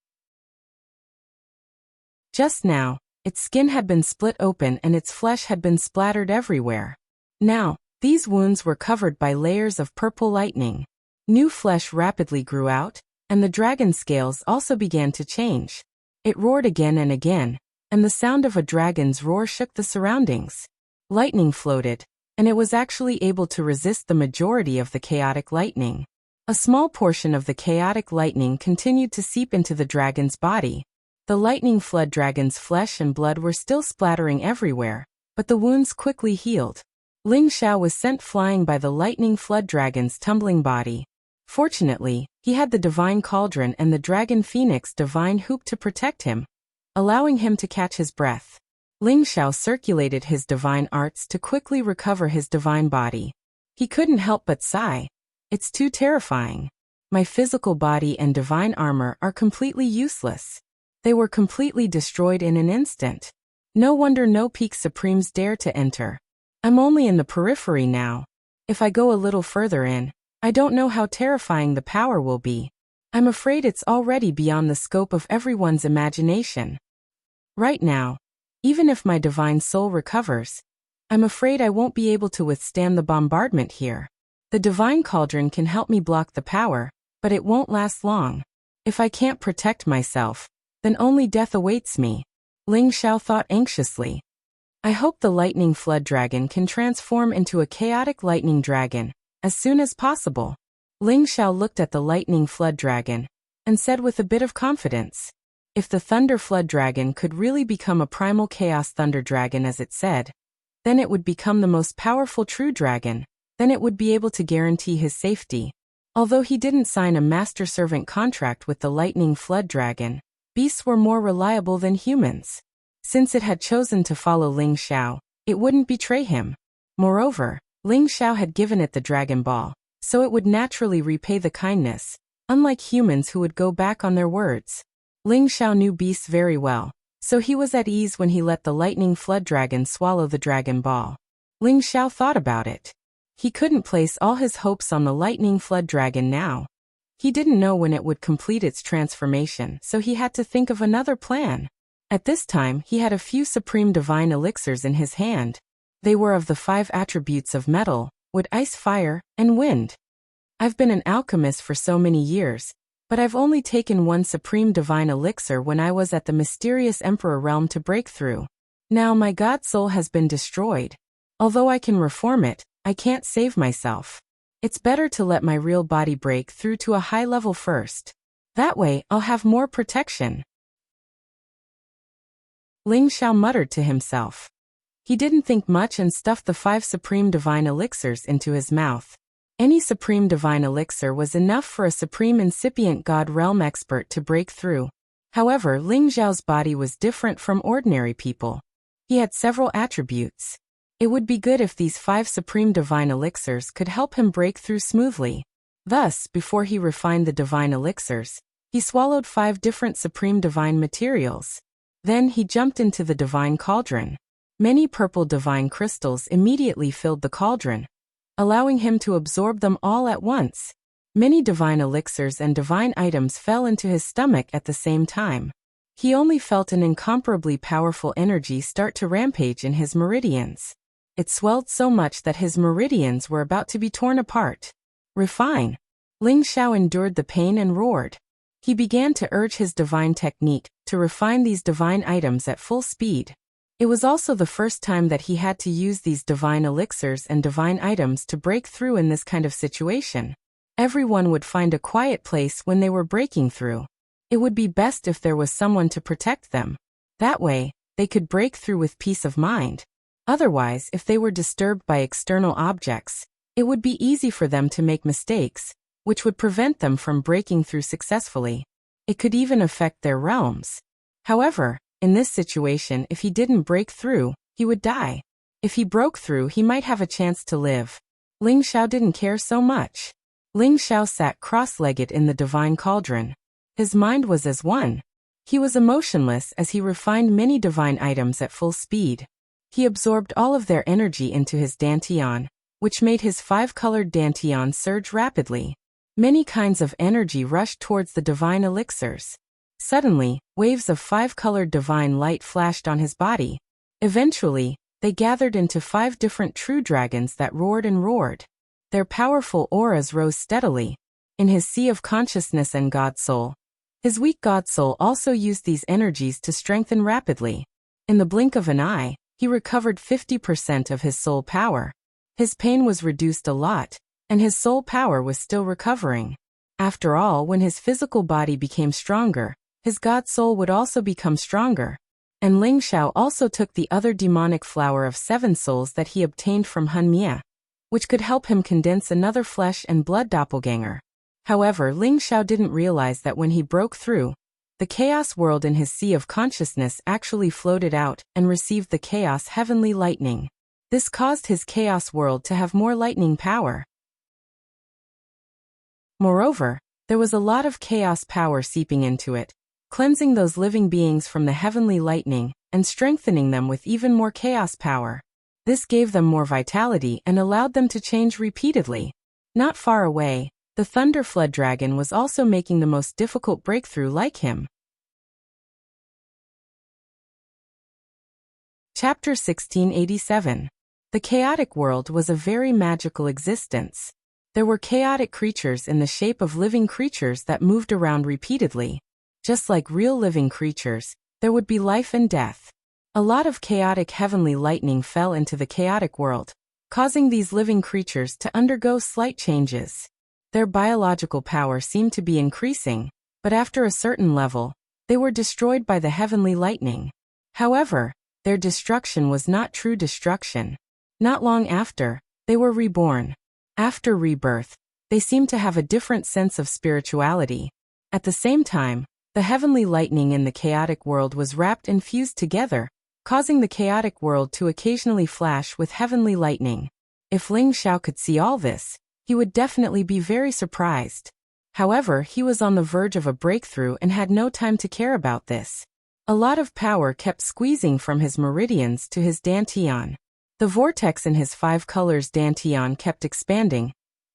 Just now, its skin had been split open and its flesh had been splattered everywhere. Now, these wounds were covered by layers of purple lightning. New flesh rapidly grew out, and the dragon scales also began to change. It roared again and again, and the sound of a dragon's roar shook the surroundings. Lightning floated, and it was actually able to resist the majority of the chaotic lightning. A small portion of the chaotic lightning continued to seep into the dragon's body. The lightning flood dragon's flesh and blood were still splattering everywhere, but the wounds quickly healed. Ling Xiao was sent flying by the lightning flood dragon's tumbling body. Fortunately, he had the divine cauldron and the dragon phoenix divine hoop to protect him, allowing him to catch his breath. Ling Xiao circulated his divine arts to quickly recover his divine body. He couldn't help but sigh. It's too terrifying. My physical body and divine armor are completely useless. They were completely destroyed in an instant. No wonder no peak supremes dare to enter. I'm only in the periphery now. If I go a little further in, I don't know how terrifying the power will be. I'm afraid it's already beyond the scope of everyone's imagination. Right now, even if my divine soul recovers, I'm afraid I won't be able to withstand the bombardment here. The divine cauldron can help me block the power, but it won't last long. If I can't protect myself, then only death awaits me. Ling Xiao thought anxiously. I hope the lightning flood dragon can transform into a chaotic lightning dragon as soon as possible. Ling Xiao looked at the lightning flood dragon and said with a bit of confidence, if the thunder flood dragon could really become a primal chaos thunder dragon as it said, then it would become the most powerful true dragon. Then it would be able to guarantee his safety. Although he didn't sign a master-servant contract with the lightning flood dragon, beasts were more reliable than humans. Since it had chosen to follow Ling Xiao, it wouldn't betray him. Moreover, Ling Xiao had given it the Dragon Ball, so it would naturally repay the kindness, unlike humans who would go back on their words. Ling Xiao knew beasts very well, so he was at ease when he let the lightning flood dragon swallow the Dragon Ball. Ling Xiao thought about it. He couldn't place all his hopes on the lightning flood dragon now. He didn't know when it would complete its transformation, so he had to think of another plan. At this time, he had a few supreme divine elixirs in his hand. They were of the 5 attributes of metal, wood, ice, fire, and wind. I've been an alchemist for so many years, but I've only taken one supreme divine elixir when I was at the mysterious Emperor realm to break through. Now my god soul has been destroyed. Although I can reform it, I can't save myself. It's better to let my real body break through to a high level first. That way, I'll have more protection. Ling Xiao muttered to himself. He didn't think much and stuffed the 5 supreme divine elixirs into his mouth. Any supreme divine elixir was enough for a supreme incipient god realm expert to break through. However, Ling Xiao's body was different from ordinary people. He had several attributes. It would be good if these 5 supreme divine elixirs could help him break through smoothly. Thus, before he refined the divine elixirs, he swallowed 5 different supreme divine materials. Then he jumped into the divine cauldron. Many purple divine crystals immediately filled the cauldron, allowing him to absorb them all at once. Many divine elixirs and divine items fell into his stomach at the same time. He only felt an incomparably powerful energy start to rampage in his meridians. It swelled so much that his meridians were about to be torn apart. Refine. Ling Xiao endured the pain and roared. He began to urge his divine technique to refine these divine items at full speed. It was also the first time that he had to use these divine elixirs and divine items to break through in this kind of situation. Everyone would find a quiet place when they were breaking through. It would be best if there was someone to protect them. That way, they could break through with peace of mind. Otherwise, if they were disturbed by external objects, it would be easy for them to make mistakes, which would prevent them from breaking through successfully. It could even affect their realms. However, in this situation, if he didn't break through, he would die. If he broke through, he might have a chance to live. Ling Xiao didn't care so much. Ling Xiao sat cross-legged in the divine cauldron. His mind was as one. He was emotionless as he refined many divine items at full speed. He absorbed all of their energy into his dantian, which made his 5-colored dantian surge rapidly. Many kinds of energy rushed towards the divine elixirs. Suddenly, waves of 5-colored divine light flashed on his body. Eventually, they gathered into 5 different true dragons that roared and roared. Their powerful auras rose steadily. In his sea of consciousness and God soul, his weak God soul also used these energies to strengthen rapidly. In the blink of an eye, he recovered 50% of his soul power. His pain was reduced a lot, and his soul power was still recovering. After all, when his physical body became stronger, his god soul would also become stronger. And Ling Xiao also took the other demonic flower of 7 souls that he obtained from Hun Mia, which could help him condense another flesh and blood doppelganger. However, Ling Xiao didn't realize that when he broke through, the chaos world in his sea of consciousness actually floated out and received the chaos heavenly lightning. This caused his chaos world to have more lightning power. Moreover, there was a lot of chaos power seeping into it, cleansing those living beings from the heavenly lightning and strengthening them with even more chaos power. This gave them more vitality and allowed them to change repeatedly. Not far away, the Thunder Flood Dragon was also making the most difficult breakthrough like him. Chapter 1687. The chaotic world was a very magical existence. There were chaotic creatures in the shape of living creatures that moved around repeatedly. Just like real living creatures, there would be life and death. A lot of chaotic heavenly lightning fell into the chaotic world, causing these living creatures to undergo slight changes. Their biological power seemed to be increasing, but after a certain level, they were destroyed by the heavenly lightning. However, their destruction was not true destruction. Not long after, they were reborn. After rebirth, they seemed to have a different sense of spirituality. At the same time, the heavenly lightning in the chaotic world was wrapped and fused together, causing the chaotic world to occasionally flash with heavenly lightning. If Ling Xiao could see all this, he would definitely be very surprised. However, he was on the verge of a breakthrough and had no time to care about this. A lot of power kept squeezing from his meridians to his dantian. The vortex in his 5 colors dantian kept expanding,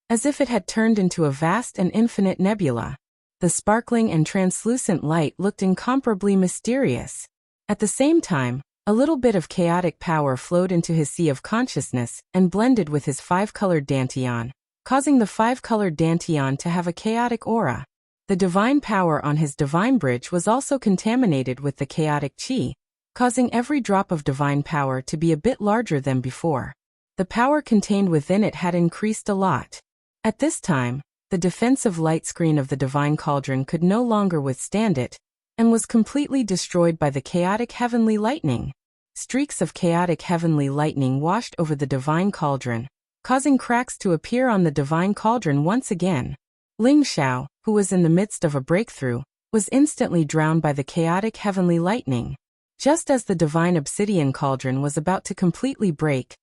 as if it had turned into a vast and infinite nebula. The sparkling and translucent light looked incomparably mysterious. At the same time, A little bit of chaotic power flowed into his sea of consciousness and blended with his five-colored dantian, causing the five-colored dantian to have a chaotic aura. The divine power on his divine bridge was also contaminated with the chaotic chi, causing every drop of divine power to be a bit larger than before. The power contained within it had increased a lot. At this time, the defensive light screen of the divine cauldron could no longer withstand it, and was completely destroyed by the chaotic heavenly lightning. Streaks of chaotic heavenly lightning washed over the divine cauldron, causing cracks to appear on the divine cauldron once again. Ling Xiao, who was in the midst of a breakthrough, was instantly drowned by the chaotic heavenly lightning. Just as the divine obsidian cauldron was about to completely break,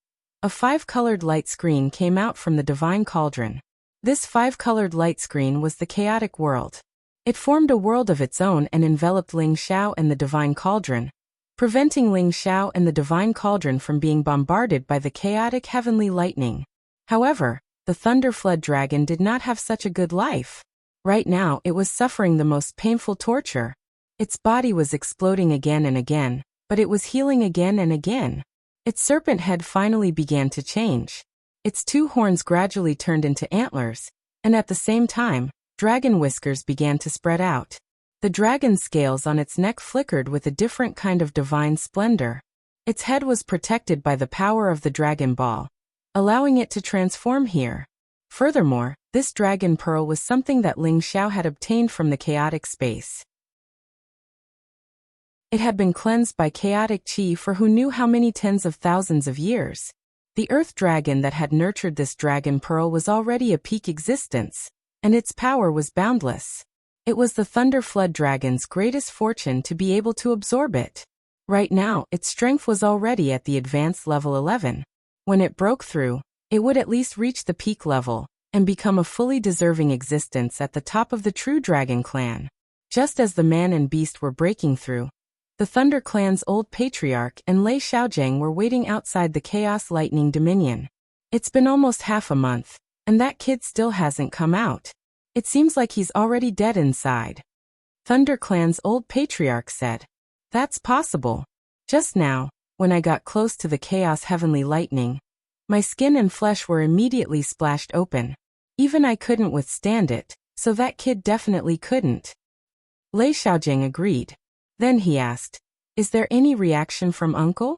a five-colored light screen came out from the divine cauldron. This five-colored light screen was the chaotic world. It formed a world of its own and enveloped Ling Xiao and the divine cauldron, preventing Ling Xiao and the divine cauldron from being bombarded by the chaotic heavenly lightning. However, the thunder flood dragon did not have such a good life. Right now it was suffering the most painful torture. Its body was exploding again and again, but it was healing again and again. Its serpent head finally began to change. Its two horns gradually turned into antlers, and at the same time, dragon whiskers began to spread out. The dragon scales on its neck flickered with a different kind of divine splendor. Its head was protected by the power of the dragon ball, allowing it to transform here. Furthermore, this dragon pearl was something that Ling Xiao had obtained from the chaotic space. It had been cleansed by chaotic chi for who knew how many tens of thousands of years. The earth dragon that had nurtured this dragon pearl was already a peak existence, and its power was boundless. It was the thunder flood dragon's greatest fortune to be able to absorb it. Right now, its strength was already at the advanced level 11. When it broke through, it would at least reach the peak level, and become a fully deserving existence at the top of the true dragon clan. Just as the man and beast were breaking through, the Thunder Clan's old patriarch and Lei Xiaojing were waiting outside the Chaos Lightning Dominion. It's been almost half a month, and that kid still hasn't come out. It seems like he's already dead inside. Thunder Clan's old patriarch said. That's possible. Just now, when I got close to the Chaos Heavenly Lightning, my skin and flesh were immediately splashed open. Even I couldn't withstand it, so that kid definitely couldn't. Lei Xiaojing agreed. Then he asked, is there any reaction from Uncle?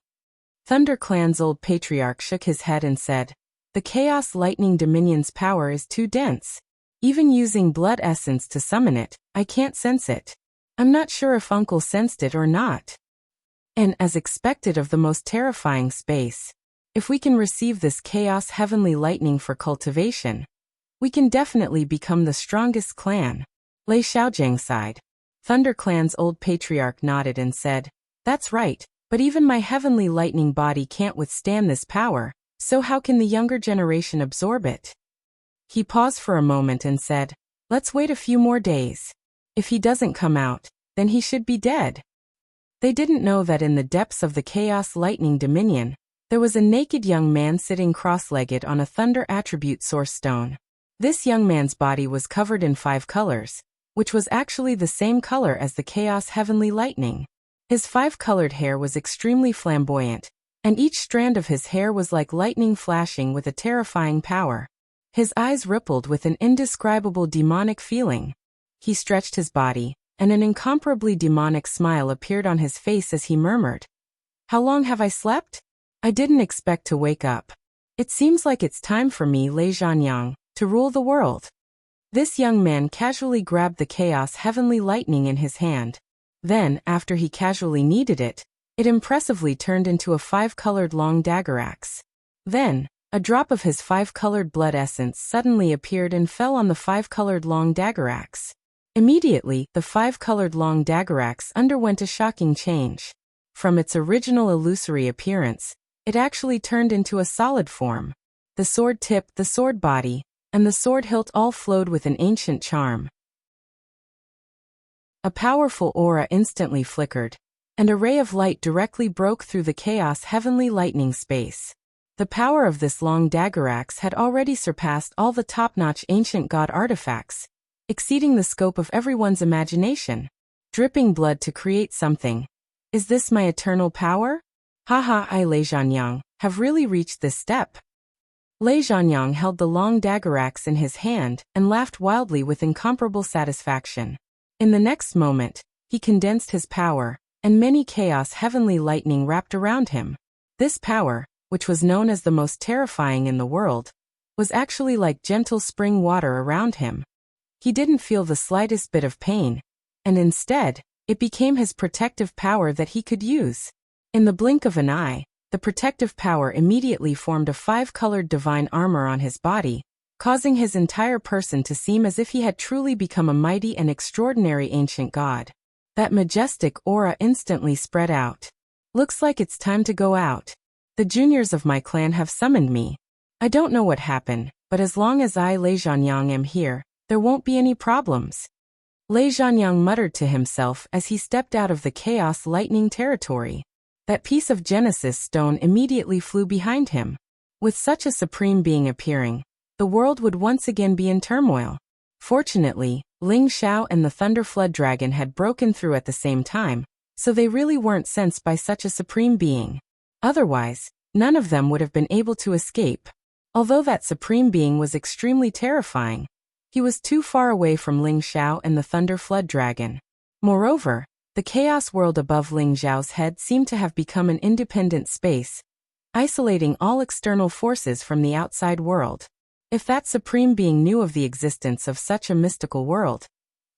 Thunder Clan's old patriarch shook his head and said, the Chaos Lightning Dominion's power is too dense. Even using blood essence to summon it, I can't sense it. I'm not sure if Uncle sensed it or not. And as expected of the most terrifying space, if we can receive this Chaos Heavenly Lightning for cultivation, we can definitely become the strongest clan. Lei Xiaojing sighed. Thunder Clan's old patriarch nodded and said, that's right, but even my heavenly lightning body can't withstand this power, so how can the younger generation absorb it? He paused for a moment and said, let's wait a few more days. If he doesn't come out, then he should be dead. They didn't know that in the depths of the Chaos Lightning Dominion, there was a naked young man sitting cross-legged on a thunder attribute source stone. This young man's body was covered in 5 colors, which was actually the same color as the Chaos Heavenly Lightning. His 5-colored hair was extremely flamboyant, and each strand of his hair was like lightning flashing with a terrifying power. His eyes rippled with an indescribable demonic feeling. He stretched his body, and an incomparably demonic smile appeared on his face as he murmured, how long have I slept? I didn't expect to wake up. It seems like it's time for me, Lei Zhanyang, to rule the world. This young man casually grabbed the Chaos Heavenly Lightning in his hand. Then, after he casually kneaded it, it impressively turned into a 5-colored long dagger axe. Then, a drop of his 5-colored blood essence suddenly appeared and fell on the 5-colored long dagger axe. Immediately, the 5-colored long dagger axe underwent a shocking change. From its original illusory appearance, it actually turned into a solid form. The sword tip, the sword body, and the sword hilt all flowed with an ancient charm. A powerful aura instantly flickered, and a ray of light directly broke through the Chaos Heavenly Lightning space. The power of this long dagger axe had already surpassed all the top-notch ancient god artifacts, exceeding the scope of everyone's imagination. Dripping blood to create something. Is this my eternal power? Haha, I Lei Zhanyang, have really reached this step. Lei Zhanyang held the long dagger axe in his hand and laughed wildly with incomparable satisfaction. In the next moment, he condensed his power, and many chaos heavenly lightning wrapped around him. This power, which was known as the most terrifying in the world, was actually like gentle spring water around him. He didn't feel the slightest bit of pain, and instead, it became his protective power that he could use. In the blink of an eye, the protective power immediately formed a 5-colored divine armor on his body, causing his entire person to seem as if he had truly become a mighty and extraordinary ancient god. That majestic aura instantly spread out. Looks like it's time to go out. The juniors of my clan have summoned me. I don't know what happened, but as long as I, Lei Zhanyang, am here, there won't be any problems. Lei Zhanyang muttered to himself as he stepped out of the chaos lightning territory. That piece of Genesis stone immediately flew behind him. With such a supreme being appearing, the world would once again be in turmoil. Fortunately, Ling Xiao and the Thunder Flood Dragon had broken through at the same time, so they really weren't sensed by such a supreme being. Otherwise, none of them would have been able to escape. Although that supreme being was extremely terrifying, he was too far away from Ling Xiao and the Thunder Flood Dragon. Moreover, the chaos world above Ling Xiao's head seemed to have become an independent space, isolating all external forces from the outside world. If that supreme being knew of the existence of such a mystical world,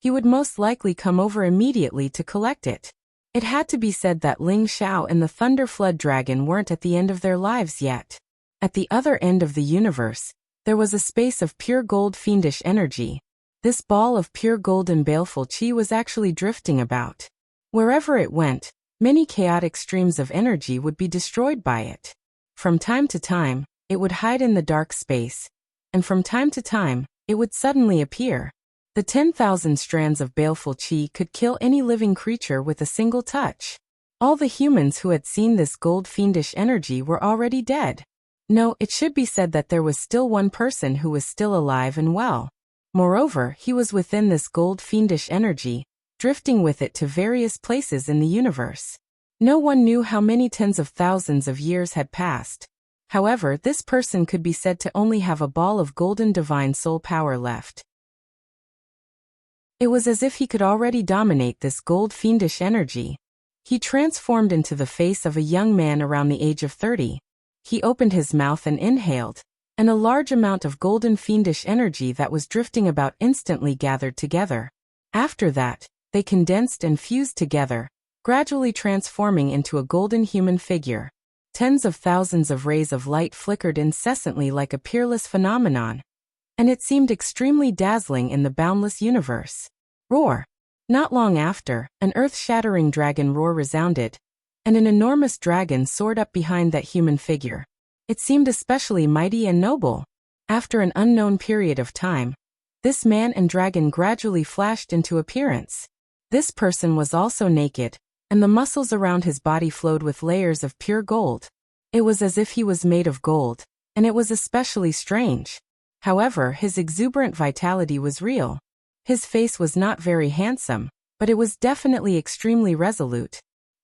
he would most likely come over immediately to collect it. It had to be said that Ling Xiao and the Thunder Flood Dragon weren't at the end of their lives yet. At the other end of the universe, there was a space of pure gold fiendish energy. This ball of pure golden baleful chi was actually drifting about. Wherever it went, many chaotic streams of energy would be destroyed by it. From time to time, it would hide in the dark space, and from time to time, it would suddenly appear. The 10,000 strands of baleful chi could kill any living creature with a single touch. All the humans who had seen this gold fiendish energy were already dead. No, it should be said that there was still one person who was still alive and well. Moreover, he was within this gold fiendish energy, drifting with it to various places in the universe. No one knew how many tens of thousands of years had passed. However, this person could be said to only have a ball of golden divine soul power left. It was as if he could already dominate this gold fiendish energy. He transformed into the face of a young man around the age of 30. He opened his mouth and inhaled, and a large amount of golden fiendish energy that was drifting about instantly gathered together. After that, they condensed and fused together, gradually transforming into a golden human figure. Tens of thousands of rays of light flickered incessantly like a peerless phenomenon, and it seemed extremely dazzling in the boundless universe. Roar! Not long after, an earth-shattering dragon roar resounded, and an enormous dragon soared up behind that human figure. It seemed especially mighty and noble. After an unknown period of time, this man and dragon gradually flashed into appearance. This person was also naked, and the muscles around his body flowed with layers of pure gold. It was as if he was made of gold, and it was especially strange. However, his exuberant vitality was real. His face was not very handsome, but it was definitely extremely resolute.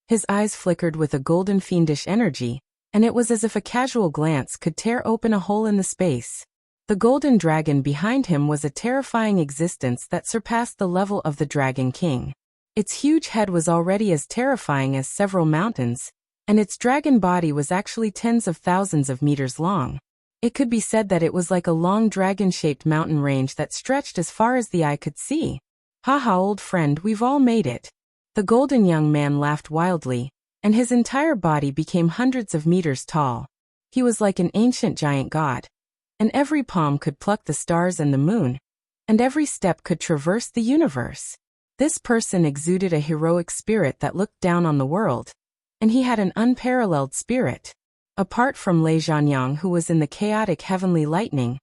His eyes flickered with a golden fiendish energy, and it was as if a casual glance could tear open a hole in the space. The golden dragon behind him was a terrifying existence that surpassed the level of the Dragon King. Its huge head was already as terrifying as several mountains, and its dragon body was actually tens of thousands of meters long. It could be said that it was like a long dragon-shaped mountain range that stretched as far as the eye could see. Haha, old friend, we've all made it. The golden young man laughed wildly, and his entire body became hundreds of meters tall. He was like an ancient giant god, and every palm could pluck the stars and the moon, and every step could traverse the universe. This person exuded a heroic spirit that looked down on the world, and he had an unparalleled spirit. Apart from Lei Zhanyang, who was in the chaotic heavenly lightning,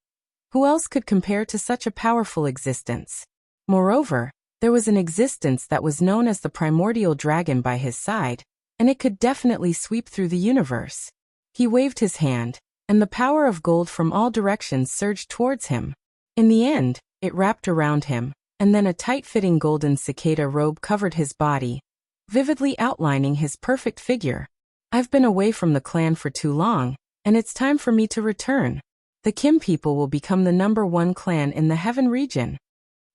who else could compare to such a powerful existence? Moreover, there was an existence that was known as the primordial dragon by his side, and it could definitely sweep through the universe. He waved his hand, and the power of gold from all directions surged towards him. In the end, it wrapped around him, and then a tight-fitting golden cicada robe covered his body, vividly outlining his perfect figure. I've been away from the clan for too long, and it's time for me to return. The Kim people will become the #1 clan in the heaven region."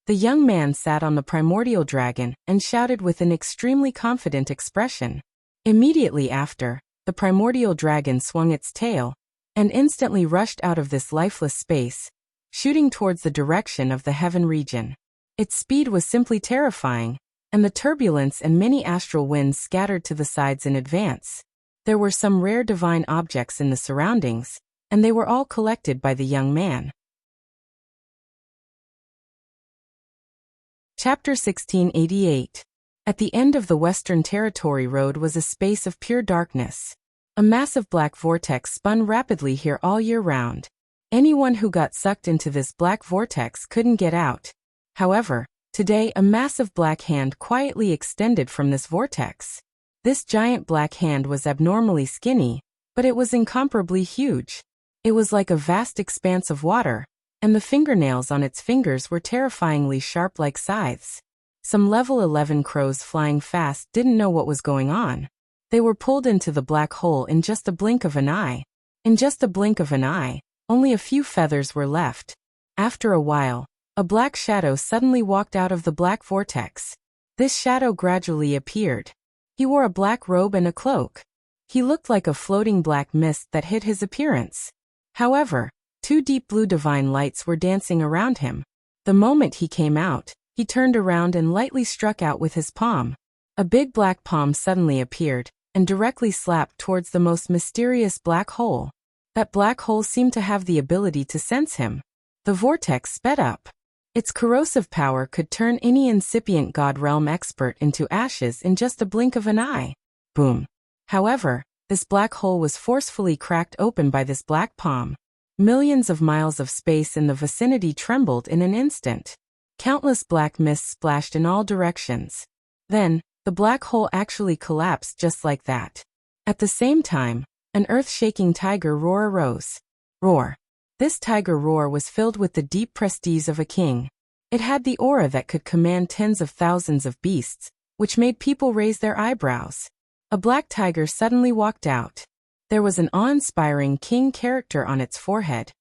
The young man sat on the primordial dragon and shouted with an extremely confident expression. Immediately after, the primordial dragon swung its tail and instantly rushed out of this lifeless space, shooting towards the direction of the heaven region. Its speed was simply terrifying, and the turbulence and many astral winds scattered to the sides in advance. There were some rare divine objects in the surroundings, and they were all collected by the young man. Chapter 1688. At the end of the Western Territory Road was a space of pure darkness. A massive black vortex spun rapidly here all year round. Anyone who got sucked into this black vortex couldn't get out. However, today a massive black hand quietly extended from this vortex. This giant black hand was abnormally skinny, but it was incomparably huge. It was like a vast expanse of water, and the fingernails on its fingers were terrifyingly sharp like scythes. Some level 11 crows flying fast didn't know what was going on. They were pulled into the black hole in just a blink of an eye. In just a blink of an eye, only a few feathers were left. After a while, a black shadow suddenly walked out of the black vortex. This shadow gradually appeared. He wore a black robe and a cloak. He looked like a floating black mist that hid his appearance. However, 2 deep blue divine lights were dancing around him. The moment he came out, he turned around and lightly struck out with his palm. A big black palm suddenly appeared and directly slapped towards the most mysterious black hole. That black hole seemed to have the ability to sense him. The vortex sped up. Its corrosive power could turn any incipient God realm expert into ashes in just a blink of an eye. Boom. However, this black hole was forcefully cracked open by this black palm. Millions of miles of space in the vicinity trembled in an instant. Countless black mists splashed in all directions. Then, the black hole actually collapsed just like that. At the same time, an earth-shaking tiger roar arose. Roar. This tiger roar was filled with the deep prestige of a king. It had the aura that could command tens of thousands of beasts, which made people raise their eyebrows. A black tiger suddenly walked out. There was an awe-inspiring king character on its forehead,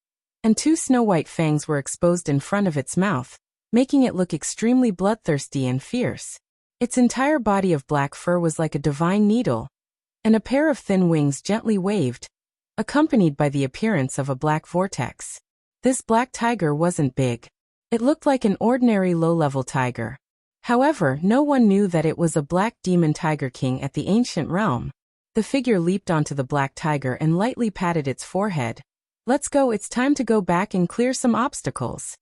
and 2 snow-white fangs were exposed in front of its mouth, making it look extremely bloodthirsty and fierce. Its entire body of black fur was like a divine needle, and a pair of thin wings gently waved, accompanied by the appearance of a black vortex. This black tiger wasn't big. It looked like an ordinary low-level tiger. However, no one knew that it was a black demon tiger king at the ancient realm. The figure leaped onto the black tiger and lightly patted its forehead. "Let's go, it's time to go back and clear some obstacles."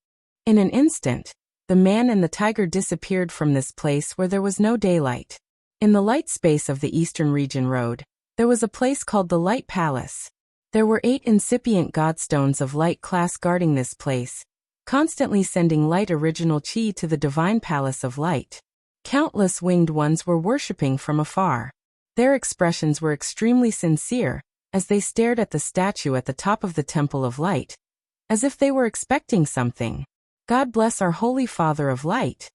In an instant, the man and the tiger disappeared from this place where there was no daylight. In the light space of the Eastern Region Road, there was a place called the Light Palace. There were 8 incipient godstones of light class guarding this place, constantly sending light original chi to the divine palace of light. Countless winged ones were worshipping from afar. Their expressions were extremely sincere, as they stared at the statue at the top of the Temple of Light, as if they were expecting something. "God bless our Holy Father of Light."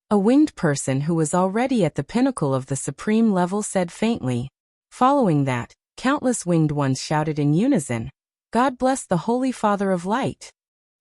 A winged person who was already at the pinnacle of the supreme level said faintly. Following that, countless winged ones shouted in unison, "God bless the Holy Father of Light."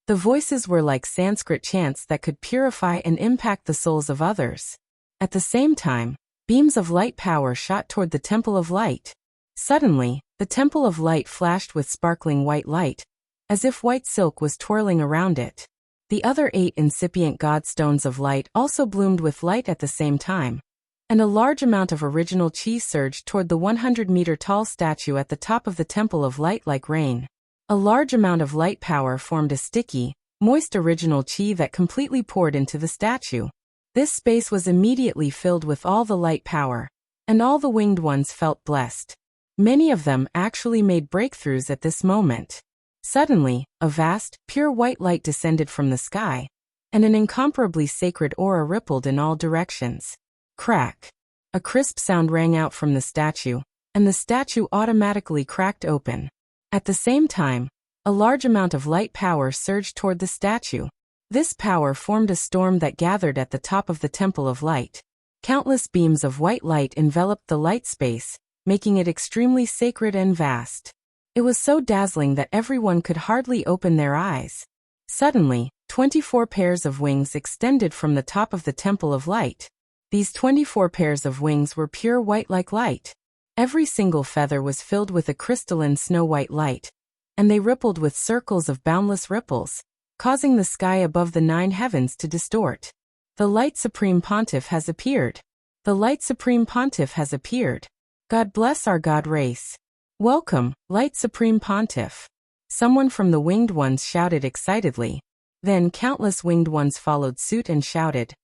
The voices were like Sanskrit chants that could purify and impact the souls of others. At the same time, beams of light power shot toward the Temple of Light. Suddenly, the Temple of Light flashed with sparkling white light, as if white silk was twirling around it. The other 8 incipient godstones of light also bloomed with light at the same time, and a large amount of original chi surged toward the 100-meter-tall statue at the top of the Temple of Light like rain. A large amount of light power formed a sticky, moist original chi that completely poured into the statue. This space was immediately filled with all the light power, and all the winged ones felt blessed. Many of them actually made breakthroughs at this moment. Suddenly, a vast, pure white light descended from the sky, and an incomparably sacred aura rippled in all directions. Crack! A crisp sound rang out from the statue, and the statue automatically cracked open. At the same time, a large amount of light power surged toward the statue. This power formed a storm that gathered at the top of the Temple of Light. Countless beams of white light enveloped the light space, making it extremely sacred and vast. It was so dazzling that everyone could hardly open their eyes. Suddenly, 24 pairs of wings extended from the top of the Temple of Light. These 24 pairs of wings were pure white like light. Every single feather was filled with a crystalline snow-white light, and they rippled with circles of boundless ripples, causing the sky above the 9 heavens to distort. The Light Supreme Pontiff has appeared. The Light Supreme Pontiff has appeared. God bless our God race. Welcome, Light Supreme Pontiff. Someone from the Winged Ones shouted excitedly. Then countless Winged Ones followed suit and shouted,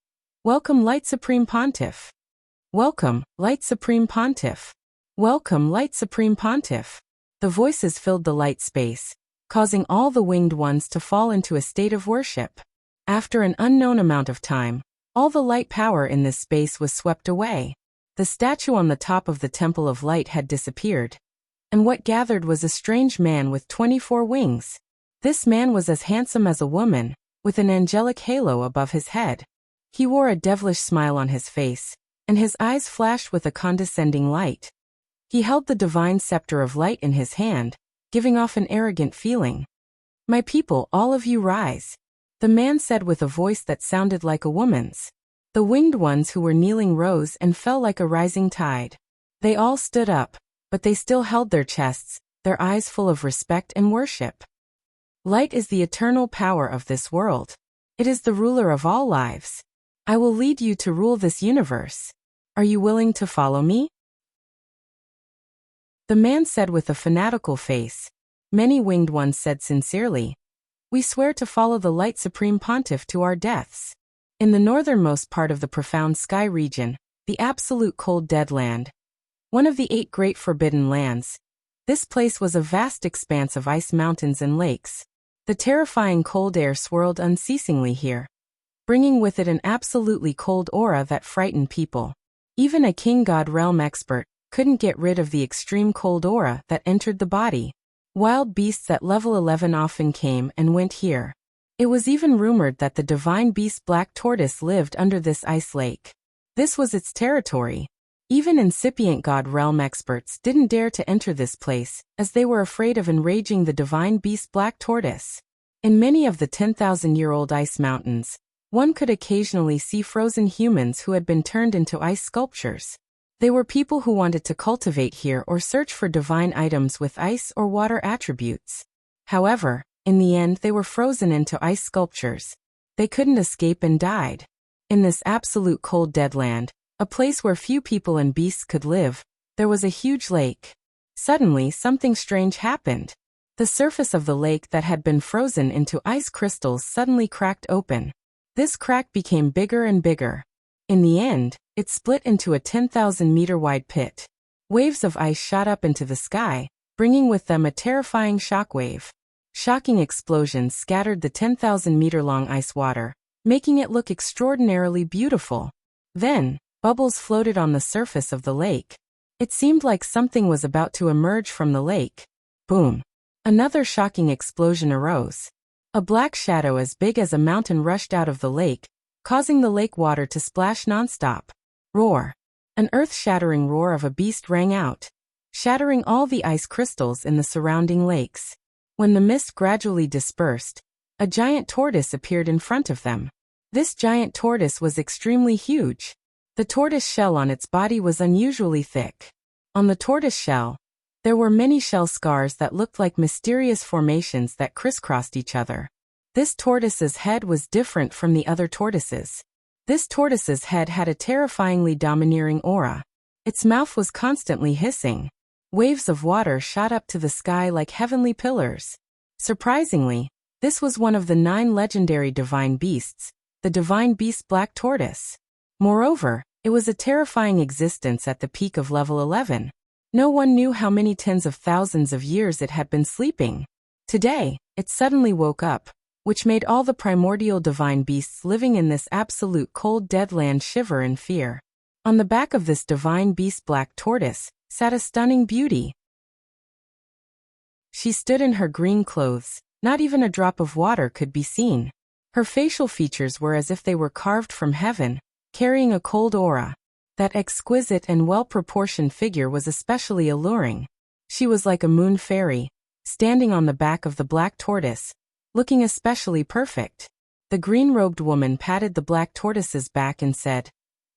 Welcome, Light Supreme Pontiff. Welcome, Light Supreme Pontiff. Welcome, Light Supreme Pontiff. The voices filled the light space, causing all the Winged Ones to fall into a state of worship. After an unknown amount of time, all the light power in this space was swept away. The statue on the top of the Temple of Light had disappeared, and what gathered was a strange man with 24 wings. This man was as handsome as a woman, with an angelic halo above his head. He wore a devilish smile on his face, and his eyes flashed with a condescending light. He held the divine scepter of light in his hand, giving off an arrogant feeling. My people, all of you rise. The man said with a voice that sounded like a woman's. The Winged Ones who were kneeling rose and fell like a rising tide. They all stood up, but they still held their chests, their eyes full of respect and worship. Light is the eternal power of this world. It is the ruler of all lives. I will lead you to rule this universe. Are you willing to follow me? The man said with a fanatical face. Many Winged Ones said sincerely, We swear to follow the Light Supreme Pontiff to our deaths. In the northernmost part of the profound sky region, the absolute cold dead land, one of the 8 great forbidden lands, this place was a vast expanse of ice mountains and lakes. The terrifying cold air swirled unceasingly here, bringing with it an absolutely cold aura that frightened people. Even a king god realm expert couldn't get rid of the extreme cold aura that entered the body. Wild beasts at level 11 often came and went here. It was even rumored that the divine beast Black Tortoise lived under this ice lake. This was its territory. Even incipient god realm experts didn't dare to enter this place, as they were afraid of enraging the divine beast Black Tortoise. In many of the 10,000-year-old ice mountains, one could occasionally see frozen humans who had been turned into ice sculptures. They were people who wanted to cultivate here or search for divine items with ice or water attributes. However, in the end they were frozen into ice sculptures. They couldn't escape and died. In this absolute cold dead land, a place where few people and beasts could live, there was a huge lake. Suddenly something strange happened. The surface of the lake that had been frozen into ice crystals suddenly cracked open. This crack became bigger and bigger. In the end, it split into a 10,000-meter-wide pit. Waves of ice shot up into the sky, bringing with them a terrifying shockwave. Shocking explosions scattered the 10,000-meter-long ice water, making it look extraordinarily beautiful. Then, bubbles floated on the surface of the lake. It seemed like something was about to emerge from the lake. Boom! Another shocking explosion arose. A black shadow as big as a mountain rushed out of the lake, causing the lake water to splash nonstop. Roar! An earth-shattering roar of a beast rang out, shattering all the ice crystals in the surrounding lakes. When the mist gradually dispersed, a giant tortoise appeared in front of them. This giant tortoise was extremely huge. The tortoise shell on its body was unusually thick. On the tortoise shell, there were many shell scars that looked like mysterious formations that crisscrossed each other. This tortoise's head was different from the other tortoises. This tortoise's head had a terrifyingly domineering aura. Its mouth was constantly hissing. Waves of water shot up to the sky like heavenly pillars. Surprisingly, this was one of the 9 legendary divine beasts, the divine beast Black Tortoise. Moreover, it was a terrifying existence at the peak of level 11. No one knew how many tens of thousands of years it had been sleeping. Today, it suddenly woke up, which made all the primordial divine beasts living in this absolute cold dead land shiver in fear. On the back of this divine beast Black Tortoise sat a stunning beauty. She stood in her green clothes, not even a drop of water could be seen. Her facial features were as if they were carved from heaven, carrying a cold aura. That exquisite and well-proportioned figure was especially alluring. She was like a moon fairy, standing on the back of the black tortoise, looking especially perfect. The green-robed woman patted the black tortoise's back and said,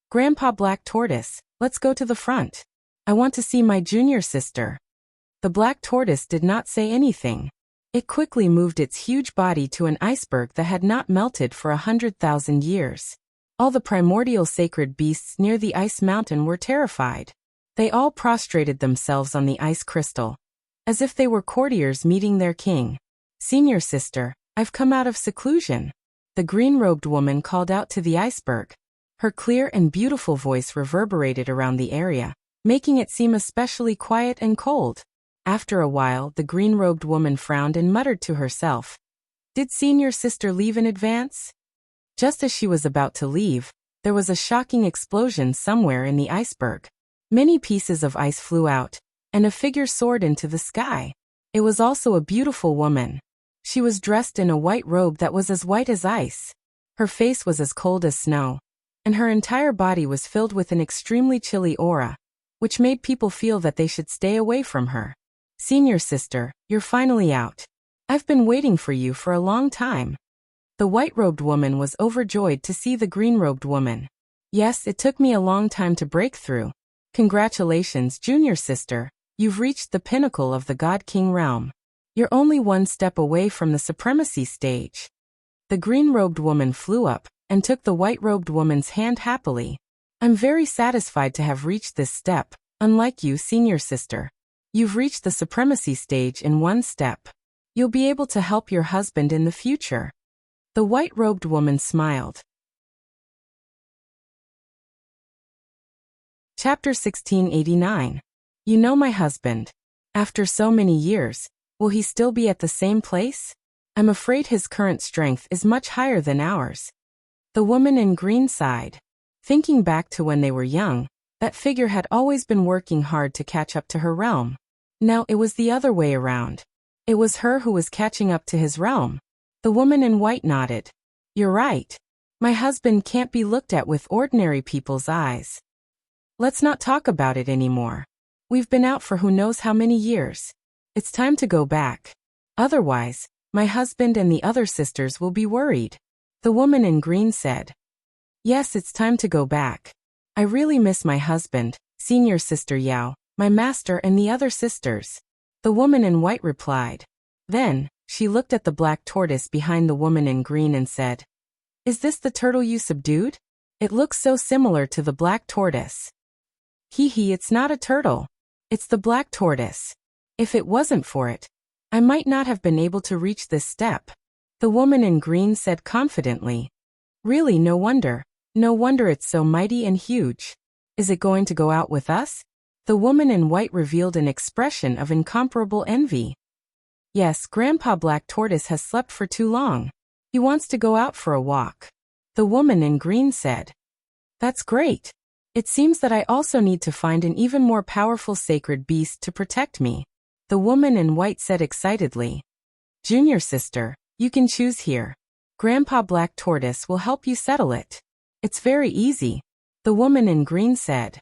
"Grandpa Black Tortoise, let's go to the front. I want to see my junior sister." The black tortoise did not say anything. It quickly moved its huge body to an iceberg that had not melted for 100,000 years. All the primordial sacred beasts near the ice mountain were terrified. They all prostrated themselves on the ice crystal, as if they were courtiers meeting their king. "Senior sister, I've come out of seclusion," the green-robed woman called out to the iceberg. Her clear and beautiful voice reverberated around the area, making it seem especially quiet and cold. After a while, the green-robed woman frowned and muttered to herself, "Did senior sister leave in advance?" Just as she was about to leave, there was a shocking explosion somewhere in the iceberg. Many pieces of ice flew out, and a figure soared into the sky. It was also a beautiful woman. She was dressed in a white robe that was as white as ice. Her face was as cold as snow, and her entire body was filled with an extremely chilly aura, which made people feel that they should stay away from her. "Senior sister, you're finally out. I've been waiting for you for a long time." The white-robed woman was overjoyed to see the green-robed woman. "Yes, it took me a long time to break through. Congratulations, junior sister. You've reached the pinnacle of the God-King realm. You're only one step away from the supremacy stage." The green-robed woman flew up and took the white-robed woman's hand happily. "I'm very satisfied to have reached this step, unlike you, senior sister. You've reached the supremacy stage in one step. You'll be able to help your husband in the future." The white-robed woman smiled. Chapter 1689. You know my husband. After so many years, will he still be at the same place? I'm afraid his current strength is much higher than ours. The woman in green sighed. Thinking back to when they were young, that figure had always been working hard to catch up to her realm. Now it was the other way around. It was her who was catching up to his realm. The woman in white nodded. "You're right. My husband can't be looked at with ordinary people's eyes. Let's not talk about it anymore. We've been out for who knows how many years. It's time to go back. Otherwise, my husband and the other sisters will be worried." The woman in green said, "Yes, it's time to go back. I really miss my husband, senior sister Yao, my master and the other sisters." The woman in white replied. Then, she looked at the black tortoise behind the woman in green and said, "Is this the turtle you subdued? It looks so similar to the black tortoise." "Hee, it's not a turtle. It's the black tortoise. If it wasn't for it, I might not have been able to reach this step," the woman in green said confidently. "Really, no wonder. No wonder it's so mighty and huge. Is it going to go out with us?" The woman in white revealed an expression of incomparable envy. "Yes, Grandpa Black Tortoise has slept for too long. He wants to go out for a walk," the woman in green said. "That's great. It seems that I also need to find an even more powerful sacred beast to protect me," the woman in white said excitedly. "Junior sister, you can choose here. Grandpa Black Tortoise will help you settle it. It's very easy," the woman in green said.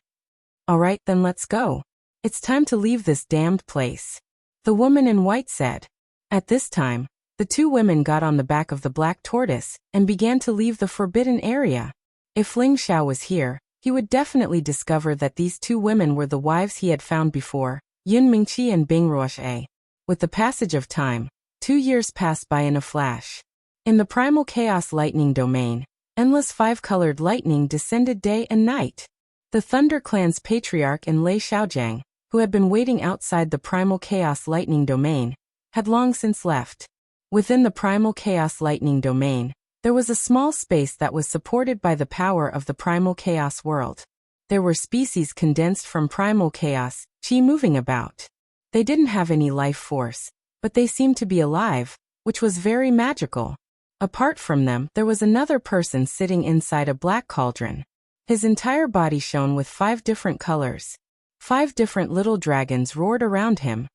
"All right, then let's go. It's time to leave this damned place," the woman in white said. At this time, the two women got on the back of the black tortoise and began to leave the forbidden area. If Ling Xiao was here, he would definitely discover that these two women were the wives he had found before, Yun Mingqi and Bing Ruoxie. With the passage of time, 2 years passed by in a flash. In the primal chaos lightning domain, endless five-colored lightning descended day and night. The Thunder Clan's patriarch and Lei Xiaojiang, who had been waiting outside the primal chaos lightning domain, had long since left. Within the primal chaos lightning domain, there was a small space that was supported by the power of the primal chaos world. There were species condensed from primal chaos, qi moving about. They didn't have any life force, but they seemed to be alive, which was very magical. Apart from them, there was another person sitting inside a black cauldron. His entire body shone with 5 different colors. 5 different little dragons roared around him,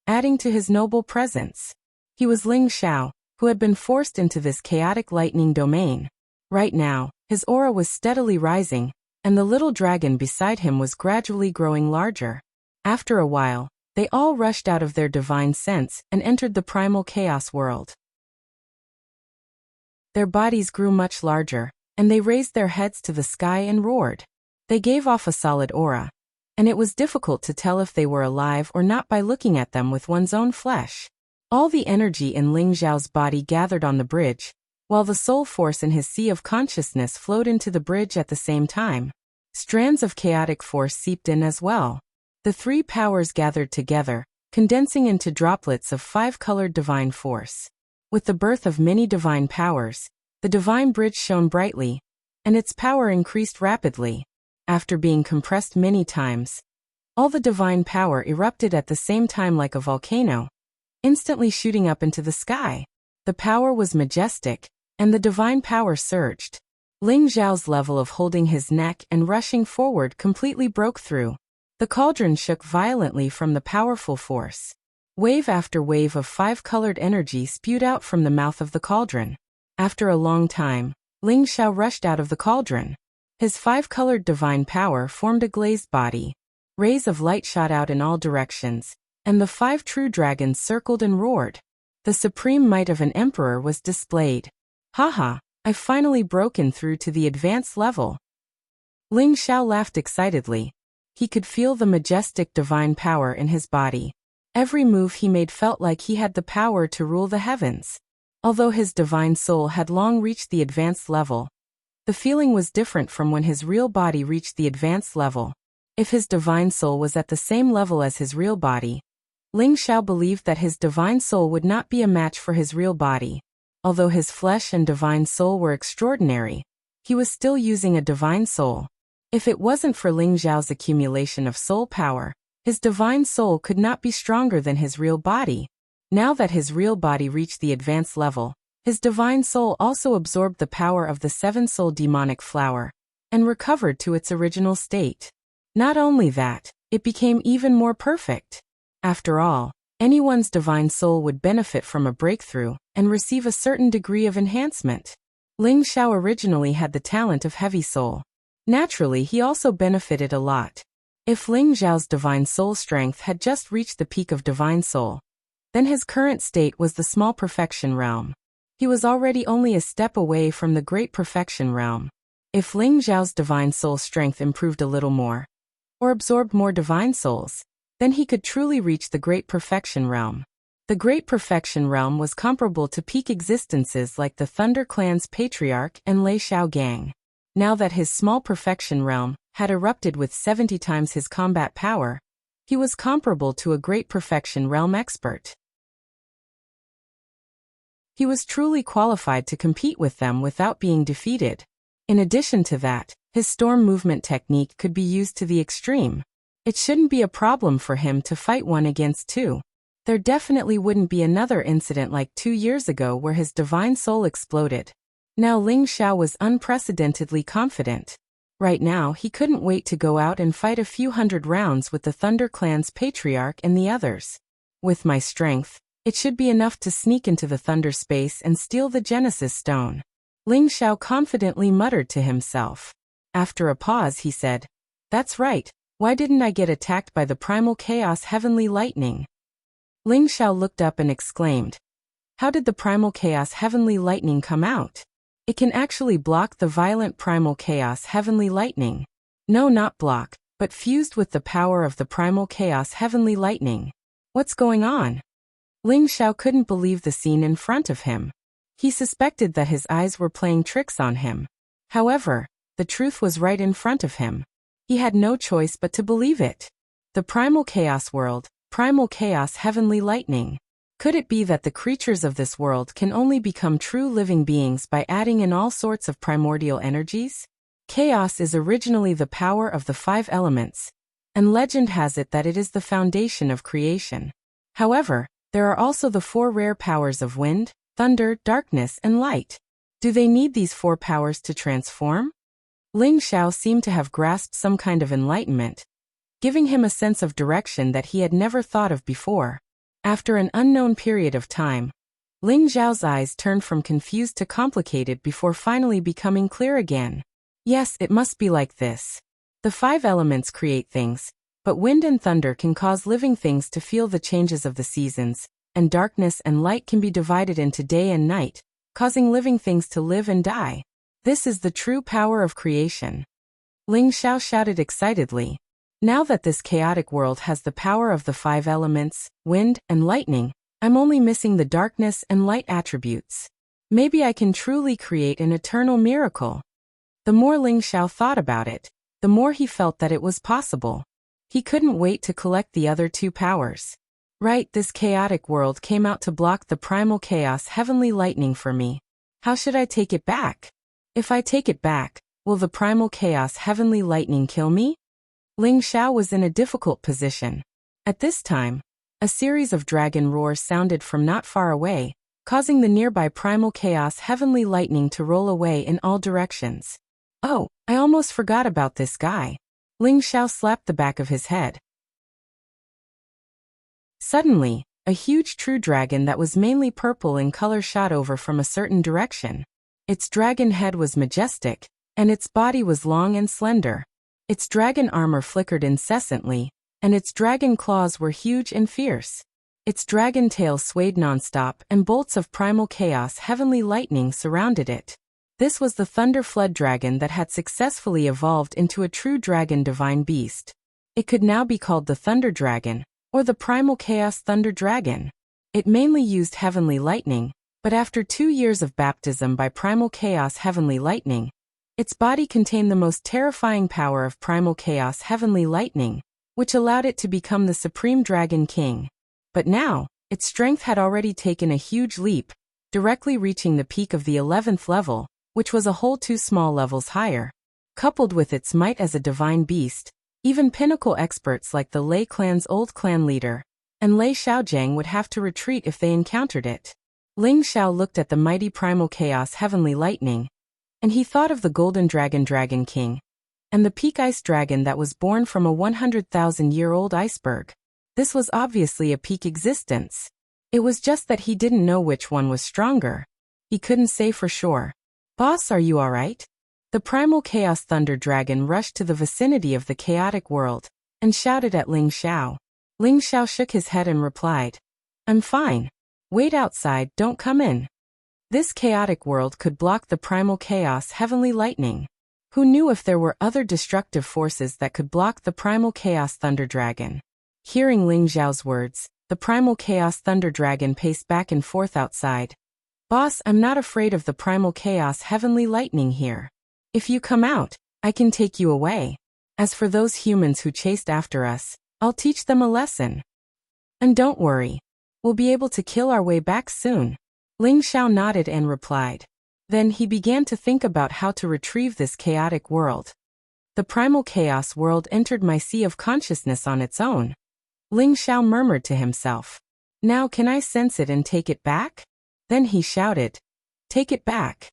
adding to his noble presence. He was Ling Xiao, who had been forced into this chaotic lightning domain. Right now, his aura was steadily rising, and the little dragon beside him was gradually growing larger. After a while, they all rushed out of their divine sense and entered the primal chaos world. Their bodies grew much larger, and they raised their heads to the sky and roared. They gave off a solid aura, and it was difficult to tell if they were alive or not by looking at them with one's own flesh. All the energy in Ling Zhao's body gathered on the bridge, while the soul force in his sea of consciousness flowed into the bridge at the same time. Strands of chaotic force seeped in as well. The three powers gathered together, condensing into droplets of five-colored divine force. With the birth of many divine powers, the divine bridge shone brightly, and its power increased rapidly. After being compressed many times, all the divine power erupted at the same time like a volcano, instantly shooting up into the sky. The power was majestic, and the divine power surged. Ling Zhao's level of holding his neck and rushing forward completely broke through. The cauldron shook violently from the powerful force. Wave after wave of five-colored energy spewed out from the mouth of the cauldron. After a long time, Ling Zhao rushed out of the cauldron. His five-colored divine power formed a glazed body. Rays of light shot out in all directions, and the five true dragons circled and roared. The supreme might of an emperor was displayed. Haha, I've finally broken through to the advanced level. Ling Zhao laughed excitedly. He could feel the majestic divine power in his body. Every move he made felt like he had the power to rule the heavens. Although his divine soul had long reached the advanced level, the feeling was different from when his real body reached the advanced level. If his divine soul was at the same level as his real body, Ling Zhao believed that his divine soul would not be a match for his real body. Although his flesh and divine soul were extraordinary, he was still using a divine soul. If it wasn't for Ling Zhao's accumulation of soul power, his divine soul could not be stronger than his real body. Now that his real body reached the advanced level, his divine soul also absorbed the power of the seven-soul demonic flower and recovered to its original state. Not only that, it became even more perfect. After all, anyone's divine soul would benefit from a breakthrough and receive a certain degree of enhancement. Ling Zhao originally had the talent of heavy soul. Naturally, he also benefited a lot. If Ling Zhao's divine soul strength had just reached the peak of divine soul, then his current state was the small perfection realm. He was already only a step away from the great perfection realm. If Ling Zhao's divine soul strength improved a little more, or absorbed more divine souls, then he could truly reach the great perfection realm. The great perfection realm was comparable to peak existences like the Thunder Clan's patriarch and Lei Shao Gang. Now that his small perfection realm had erupted with 70 times his combat power, he was comparable to a great perfection realm expert. He was truly qualified to compete with them without being defeated. In addition to that, his storm movement technique could be used to the extreme. It shouldn't be a problem for him to fight one against two. There definitely wouldn't be another incident like 2 years ago where his divine soul exploded. Now Ling Zhao was unprecedentedly confident. Right now he couldn't wait to go out and fight a few hundred rounds with the Thunder Clan's patriarch and the others. With my strength, it should be enough to sneak into the Thunder space and steal the Genesis Stone. Ling Zhao confidently muttered to himself. After a pause he said, "That's right, why didn't I get attacked by the primal chaos heavenly lightning?" Ling Zhao looked up and exclaimed, "How did the primal chaos heavenly lightning come out? It can actually block the violent primal chaos heavenly lightning. No, not block, but fused with the power of the primal chaos heavenly lightning. What's going on?" Ling Zhao couldn't believe the scene in front of him. He suspected that his eyes were playing tricks on him. However, the truth was right in front of him. He had no choice but to believe it. The primal chaos world, primal chaos heavenly lightning. Could it be that the creatures of this world can only become true living beings by adding in all sorts of primordial energies? Chaos is originally the power of the 5 elements, and legend has it that it is the foundation of creation. However, there are also the 4 rare powers of wind, thunder, darkness, and light. Do they need these 4 powers to transform? Ling Zhao seemed to have grasped some kind of enlightenment, giving him a sense of direction that he had never thought of before. After an unknown period of time, Ling Zhao's eyes turned from confused to complicated before finally becoming clear again. Yes, it must be like this. The five elements create things, but wind and thunder can cause living things to feel the changes of the seasons, and darkness and light can be divided into day and night, causing living things to live and die. This is the true power of creation. Ling Xiao shouted excitedly. Now that this chaotic world has the power of the five elements, wind and lightning, I'm only missing the darkness and light attributes. Maybe I can truly create an eternal miracle. The more Ling Xiao thought about it, the more he felt that it was possible. He couldn't wait to collect the other two powers. Right, this chaotic world came out to block the primal chaos heavenly lightning for me. How should I take it back? If I take it back, will the primal chaos heavenly lightning kill me? Ling Xiao was in a difficult position. At this time, a series of dragon roars sounded from not far away, causing the nearby primal chaos heavenly lightning to roll away in all directions. Oh, I almost forgot about this guy. Ling Xiao slapped the back of his head. Suddenly, a huge true dragon that was mainly purple in color shot over from a certain direction. Its dragon head was majestic, and its body was long and slender. Its dragon armor flickered incessantly, and its dragon claws were huge and fierce. Its dragon tail swayed nonstop, and bolts of primal chaos heavenly lightning surrounded it. This was the Thunder Flood Dragon that had successfully evolved into a true dragon divine beast. It could now be called the Thunder Dragon, or the Primal Chaos Thunder Dragon. It mainly used heavenly lightning, but after 2 years of baptism by Primal Chaos Heavenly Lightning, its body contained the most terrifying power of Primal Chaos Heavenly Lightning, which allowed it to become the Supreme Dragon King. But now, its strength had already taken a huge leap, directly reaching the peak of the 11th level, which was a whole 2 small levels higher. Coupled with its might as a divine beast, even pinnacle experts like the Lei clan's old clan leader, and Lei Xiaojiang would have to retreat if they encountered it. Ling Xiao looked at the mighty primal chaos heavenly lightning, and he thought of the golden dragon king, and the peak ice dragon that was born from a 100,000-year-old iceberg. This was obviously a peak existence. It was just that he didn't know which one was stronger. He couldn't say for sure. Boss, are you alright? The primal chaos thunder dragon rushed to the vicinity of the chaotic world, and shouted at Ling Xiao. Ling Xiao shook his head and replied, I'm fine. Wait outside, don't come in. This chaotic world could block the primal chaos heavenly lightning. Who knew if there were other destructive forces that could block the primal chaos thunder dragon? Hearing Ling Xiao's words, the primal chaos thunder dragon paced back and forth outside. Boss, I'm not afraid of the primal chaos heavenly lightning here. If you come out, I can take you away. As for those humans who chased after us, I'll teach them a lesson. And don't worry, we'll be able to kill our way back soon. Ling Xiao nodded and replied. Then he began to think about how to retrieve this chaotic world. The primal chaos world entered my sea of consciousness on its own. Ling Xiao murmured to himself. Now can I sense it and take it back? Then he shouted, take it back.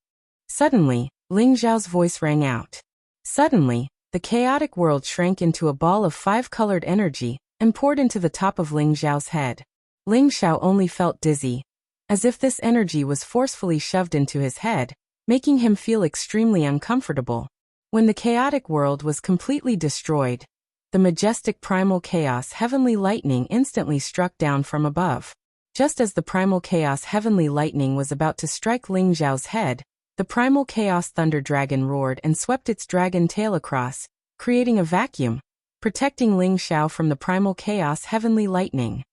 Suddenly, Ling Xiao's voice rang out. Suddenly, the chaotic world shrank into a ball of 5-colored energy and poured into the top of Ling Xiao's head. Ling Xiao only felt dizzy, as if this energy was forcefully shoved into his head, making him feel extremely uncomfortable. When the chaotic world was completely destroyed, the majestic primal chaos heavenly lightning instantly struck down from above. Just as the primal chaos heavenly lightning was about to strike Ling Xiao's head, the primal chaos thunder dragon roared and swept its dragon tail across, creating a vacuum, protecting Ling Xiao from the primal chaos heavenly lightning.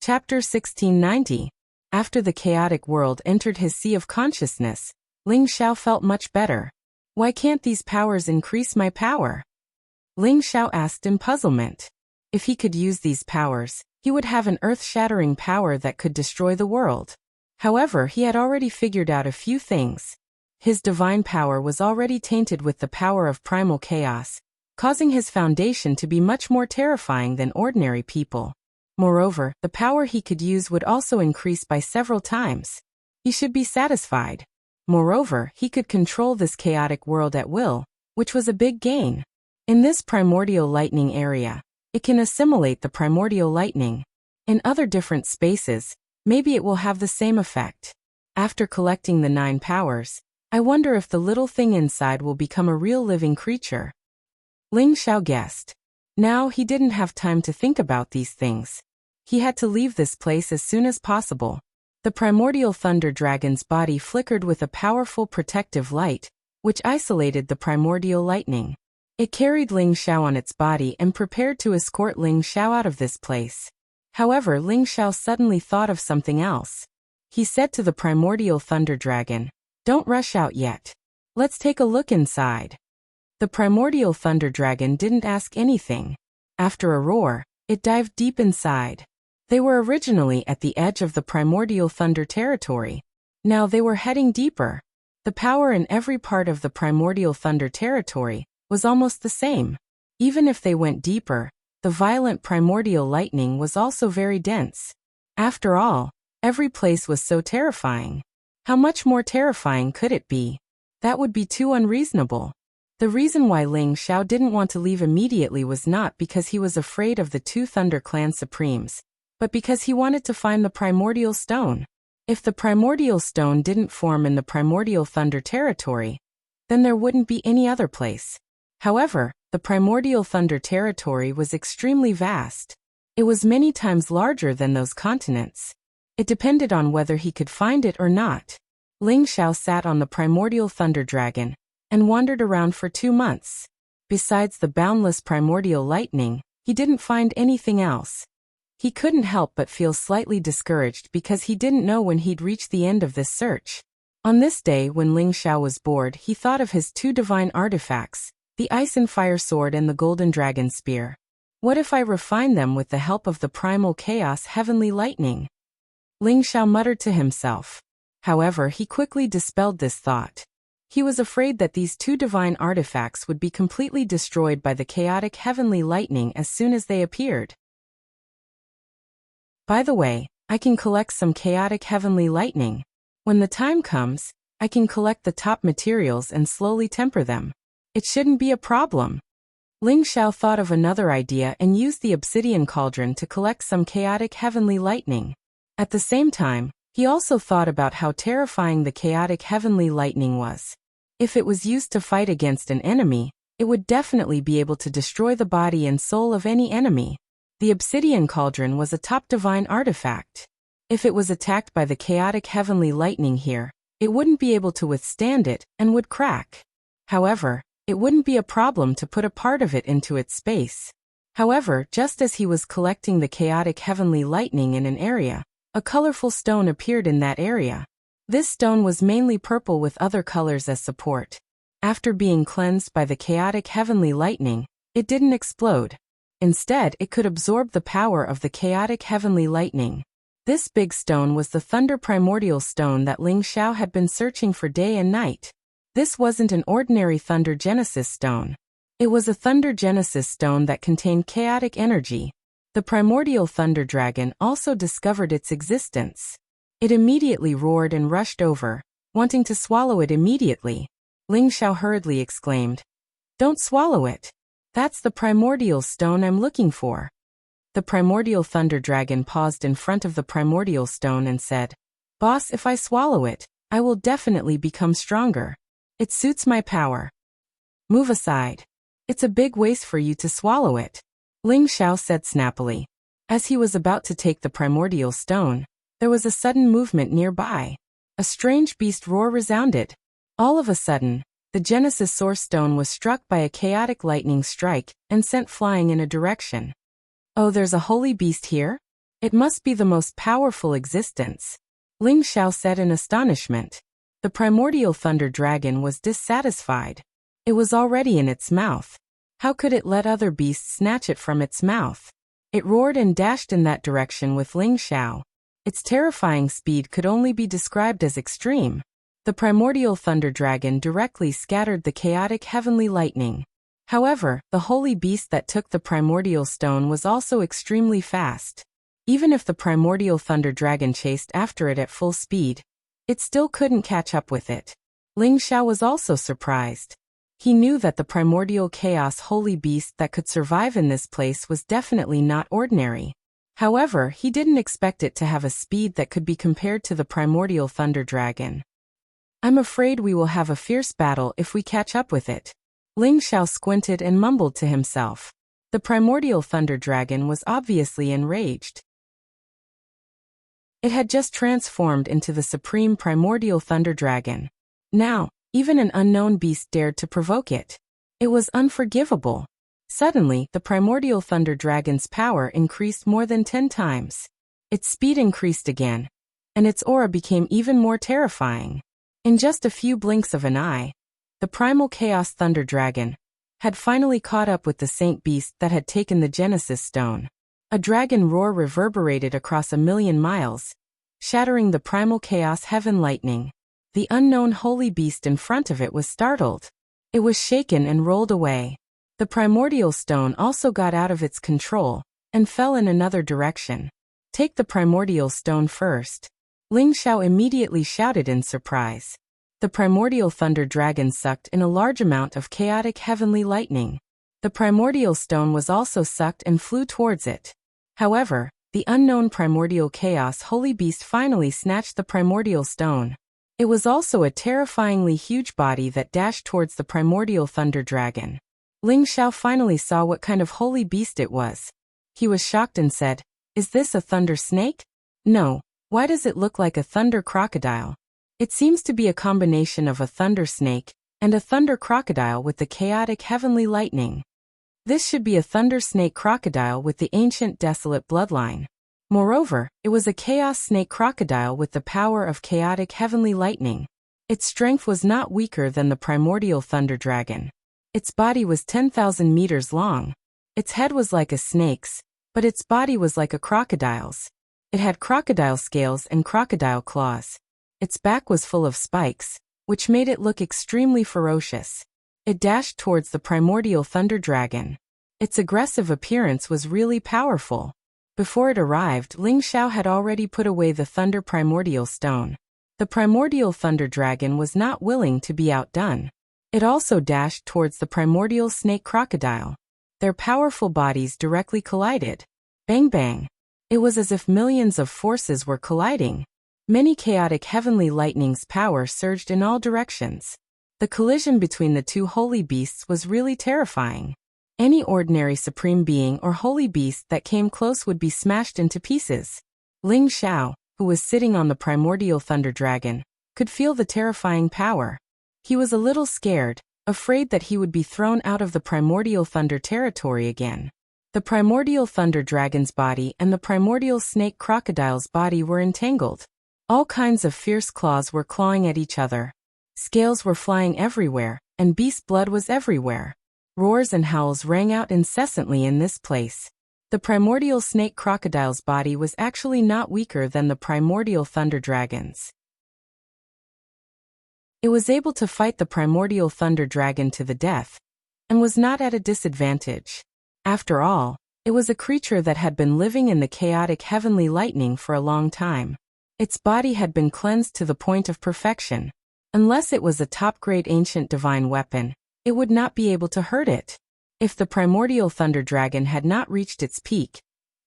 Chapter 1690. After the chaotic world entered his sea of consciousness, Ling Xiao felt much better. Why can't these powers increase my power? Ling Xiao asked in puzzlement. If he could use these powers, he would have an earth-shattering power that could destroy the world. However, he had already figured out a few things. His divine power was already tainted with the power of primal chaos, causing his foundation to be much more terrifying than ordinary people. Moreover, the power he could use would also increase by several times. He should be satisfied. Moreover, he could control this chaotic world at will, which was a big gain. In this primordial lightning area, it can assimilate the primordial lightning. In other different spaces, maybe it will have the same effect. After collecting the 9 powers, I wonder if the little thing inside will become a real living creature. Ling Xiao guessed. Now he didn't have time to think about these things. He had to leave this place as soon as possible. The primordial thunder dragon's body flickered with a powerful protective light, which isolated the primordial lightning. It carried Ling Xiao on its body and prepared to escort Ling Xiao out of this place. However, Ling Xiao suddenly thought of something else. He said to the primordial thunder dragon, "Don't rush out yet. Let's take a look inside." The primordial thunder dragon didn't ask anything. After a roar, it dived deep inside. They were originally at the edge of the primordial thunder territory. Now they were heading deeper. The power in every part of the primordial thunder territory was almost the same. Even if they went deeper, the violent primordial lightning was also very dense. After all, every place was so terrifying. How much more terrifying could it be? That would be too unreasonable. The reason why Ling Xiao didn't want to leave immediately was not because he was afraid of the 2 Thunder Clan Supremes, but because he wanted to find the primordial stone. If the primordial stone didn't form in the primordial thunder territory, then there wouldn't be any other place. However, the primordial thunder territory was extremely vast. It was many times larger than those continents. It depended on whether he could find it or not. Ling Xiao sat on the primordial thunder dragon and wandered around for 2 months. Besides the boundless primordial lightning, he didn't find anything else. He couldn't help but feel slightly discouraged because he didn't know when he'd reach the end of this search. On this day when Ling Xiao was bored, he thought of his 2 divine artifacts, the Ice and Fire Sword and the Golden Dragon Spear. What if I refine them with the help of the Primal Chaos Heavenly Lightning? Ling Xiao muttered to himself. However, he quickly dispelled this thought. He was afraid that these 2 divine artifacts would be completely destroyed by the chaotic heavenly lightning as soon as they appeared. By the way, I can collect some chaotic heavenly lightning. When the time comes, I can collect the top materials and slowly temper them. It shouldn't be a problem. Ling Xiao thought of another idea and used the obsidian cauldron to collect some chaotic heavenly lightning. At the same time, he also thought about how terrifying the chaotic heavenly lightning was. If it was used to fight against an enemy, it would definitely be able to destroy the body and soul of any enemy. The obsidian cauldron was a top divine artifact. If it was attacked by the chaotic heavenly lightning here, it wouldn't be able to withstand it and would crack. However, it wouldn't be a problem to put a part of it into its space. However, just as he was collecting the chaotic heavenly lightning in an area, a colorful stone appeared in that area. This stone was mainly purple with other colors as support. After being cleansed by the chaotic heavenly lightning, it didn't explode. Instead, it could absorb the power of the chaotic heavenly lightning. This big stone was the Thunder Primordial Stone that Ling Xiao had been searching for day and night. This wasn't an ordinary Thunder Genesis stone. It was a Thunder Genesis stone that contained chaotic energy. The primordial thunder dragon also discovered its existence. It immediately roared and rushed over, wanting to swallow it immediately. Ling Xiao hurriedly exclaimed, "Don't swallow it. That's the primordial stone I'm looking for." The primordial thunder dragon paused in front of the primordial stone and said, "Boss, if I swallow it, I will definitely become stronger. It suits my power. Move aside. It's a big waste for you to swallow it," Ling Xiao said snappily. As he was about to take the primordial stone, there was a sudden movement nearby. A strange beast roar resounded. All of a sudden, the Genesis Source Stone was struck by a chaotic lightning strike and sent flying in a direction. "Oh, there's a holy beast here? It must be the most powerful existence," Ling Xiao said in astonishment. The primordial thunder dragon was dissatisfied. It was already in its mouth. How could it let other beasts snatch it from its mouth? It roared and dashed in that direction with Ling Xiao. Its terrifying speed could only be described as extreme. The primordial thunder dragon directly scattered the chaotic heavenly lightning. However, the holy beast that took the primordial stone was also extremely fast. Even if the primordial thunder dragon chased after it at full speed, it still couldn't catch up with it. Ling Xiao was also surprised. He knew that the primordial chaos holy beast that could survive in this place was definitely not ordinary. However, he didn't expect it to have a speed that could be compared to the primordial thunder dragon. I'm afraid we will have a fierce battle if we catch up with it. Ling Xiao squinted and mumbled to himself. The primordial thunder dragon was obviously enraged. It had just transformed into the supreme primordial thunder dragon. Now, even an unknown beast dared to provoke it. It was unforgivable. Suddenly, the primordial thunder dragon's power increased more than 10 times. Its speed increased again, and its aura became even more terrifying. In just a few blinks of an eye, the primal chaos thunder dragon had finally caught up with the saint beast that had taken the Genesis stone. A dragon roar reverberated across 1,000,000 miles, shattering the primal chaos heaven lightning. The unknown holy beast in front of it was startled. It was shaken and rolled away. The primordial stone also got out of its control and fell in another direction. Take the primordial stone first. Ling Xiao immediately shouted in surprise. The primordial thunder dragon sucked in a large amount of chaotic heavenly lightning. The primordial stone was also sucked and flew towards it. However, the unknown primordial chaos holy beast finally snatched the primordial stone. It was also a terrifyingly huge body that dashed towards the primordial thunder dragon. Ling Xiao finally saw what kind of holy beast it was. He was shocked and said, "Is this a thunder snake?" "No. Why does it look like a thunder crocodile?" "It seems to be a combination of a thunder snake and a thunder crocodile with the chaotic heavenly lightning. This should be a thunder snake crocodile with the ancient desolate bloodline. Moreover, it was a chaos snake crocodile with the power of chaotic heavenly lightning. Its strength was not weaker than the primordial thunder dragon. Its body was 10,000 meters long. Its head was like a snake's, but its body was like a crocodile's. It had crocodile scales and crocodile claws. Its back was full of spikes, which made it look extremely ferocious. It dashed towards the primordial thunder dragon. Its aggressive appearance was really powerful. Before it arrived, Ling Xiao had already put away the thunder primordial stone. The primordial thunder dragon was not willing to be outdone. It also dashed towards the primordial snake crocodile. Their powerful bodies directly collided. Bang bang. It was as if millions of forces were colliding. Many chaotic heavenly lightning's power surged in all directions. The collision between the two holy beasts was really terrifying. Any ordinary supreme being or holy beast that came close would be smashed into pieces. Ling Xiao, who was sitting on the primordial thunder dragon, could feel the terrifying power. He was a little scared, afraid that he would be thrown out of the primordial thunder territory again. The primordial thunder dragon's body and the primordial snake crocodile's body were entangled. All kinds of fierce claws were clawing at each other. Scales were flying everywhere, and beast blood was everywhere. Roars and howls rang out incessantly in this place. The primordial snake crocodile's body was actually not weaker than the primordial thunder dragon's. It was able to fight the primordial thunder dragon to the death, and was not at a disadvantage. After all, it was a creature that had been living in the chaotic heavenly lightning for a long time. Its body had been cleansed to the point of perfection. Unless it was a top-grade ancient divine weapon, it would not be able to hurt it. If the primordial thunder dragon had not reached its peak,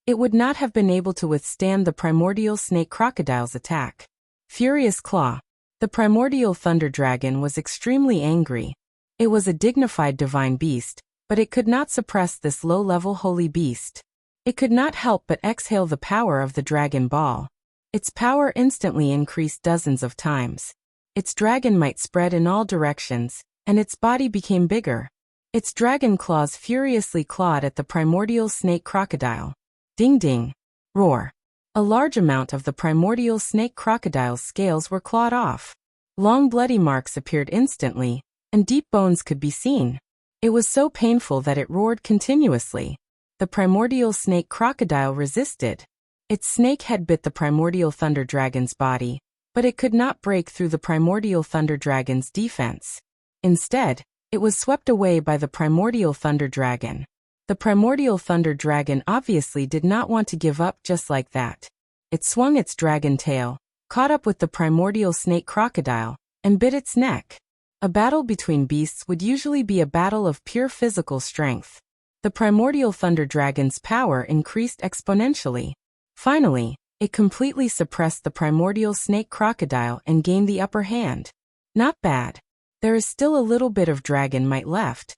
it would not have been able to withstand the primordial snake crocodile's attack. Furious Claw. The primordial thunder dragon was extremely angry. It was a dignified divine beast, but it could not suppress this low-level holy beast. It could not help but exhale the power of the dragon ball. Its power instantly increased dozens of times. Its dragon might spread in all directions, and its body became bigger. Its dragon claws furiously clawed at the primordial snake crocodile. Ding ding. Roar. A large amount of the primordial snake crocodile's scales were clawed off. Long bloody marks appeared instantly, and deep bones could be seen. It was so painful that it roared continuously. The primordial snake crocodile resisted. Its snake head bit the primordial thunder dragon's body, but it could not break through the primordial thunder dragon's defense. Instead, it was swept away by the primordial thunder dragon. The primordial thunder dragon obviously did not want to give up just like that. It swung its dragon tail, caught up with the primordial snake crocodile, and bit its neck. A battle between beasts would usually be a battle of pure physical strength. The primordial thunder dragon's power increased exponentially. Finally, it completely suppressed the primordial snake crocodile and gained the upper hand. Not bad. There is still a little bit of dragon might left.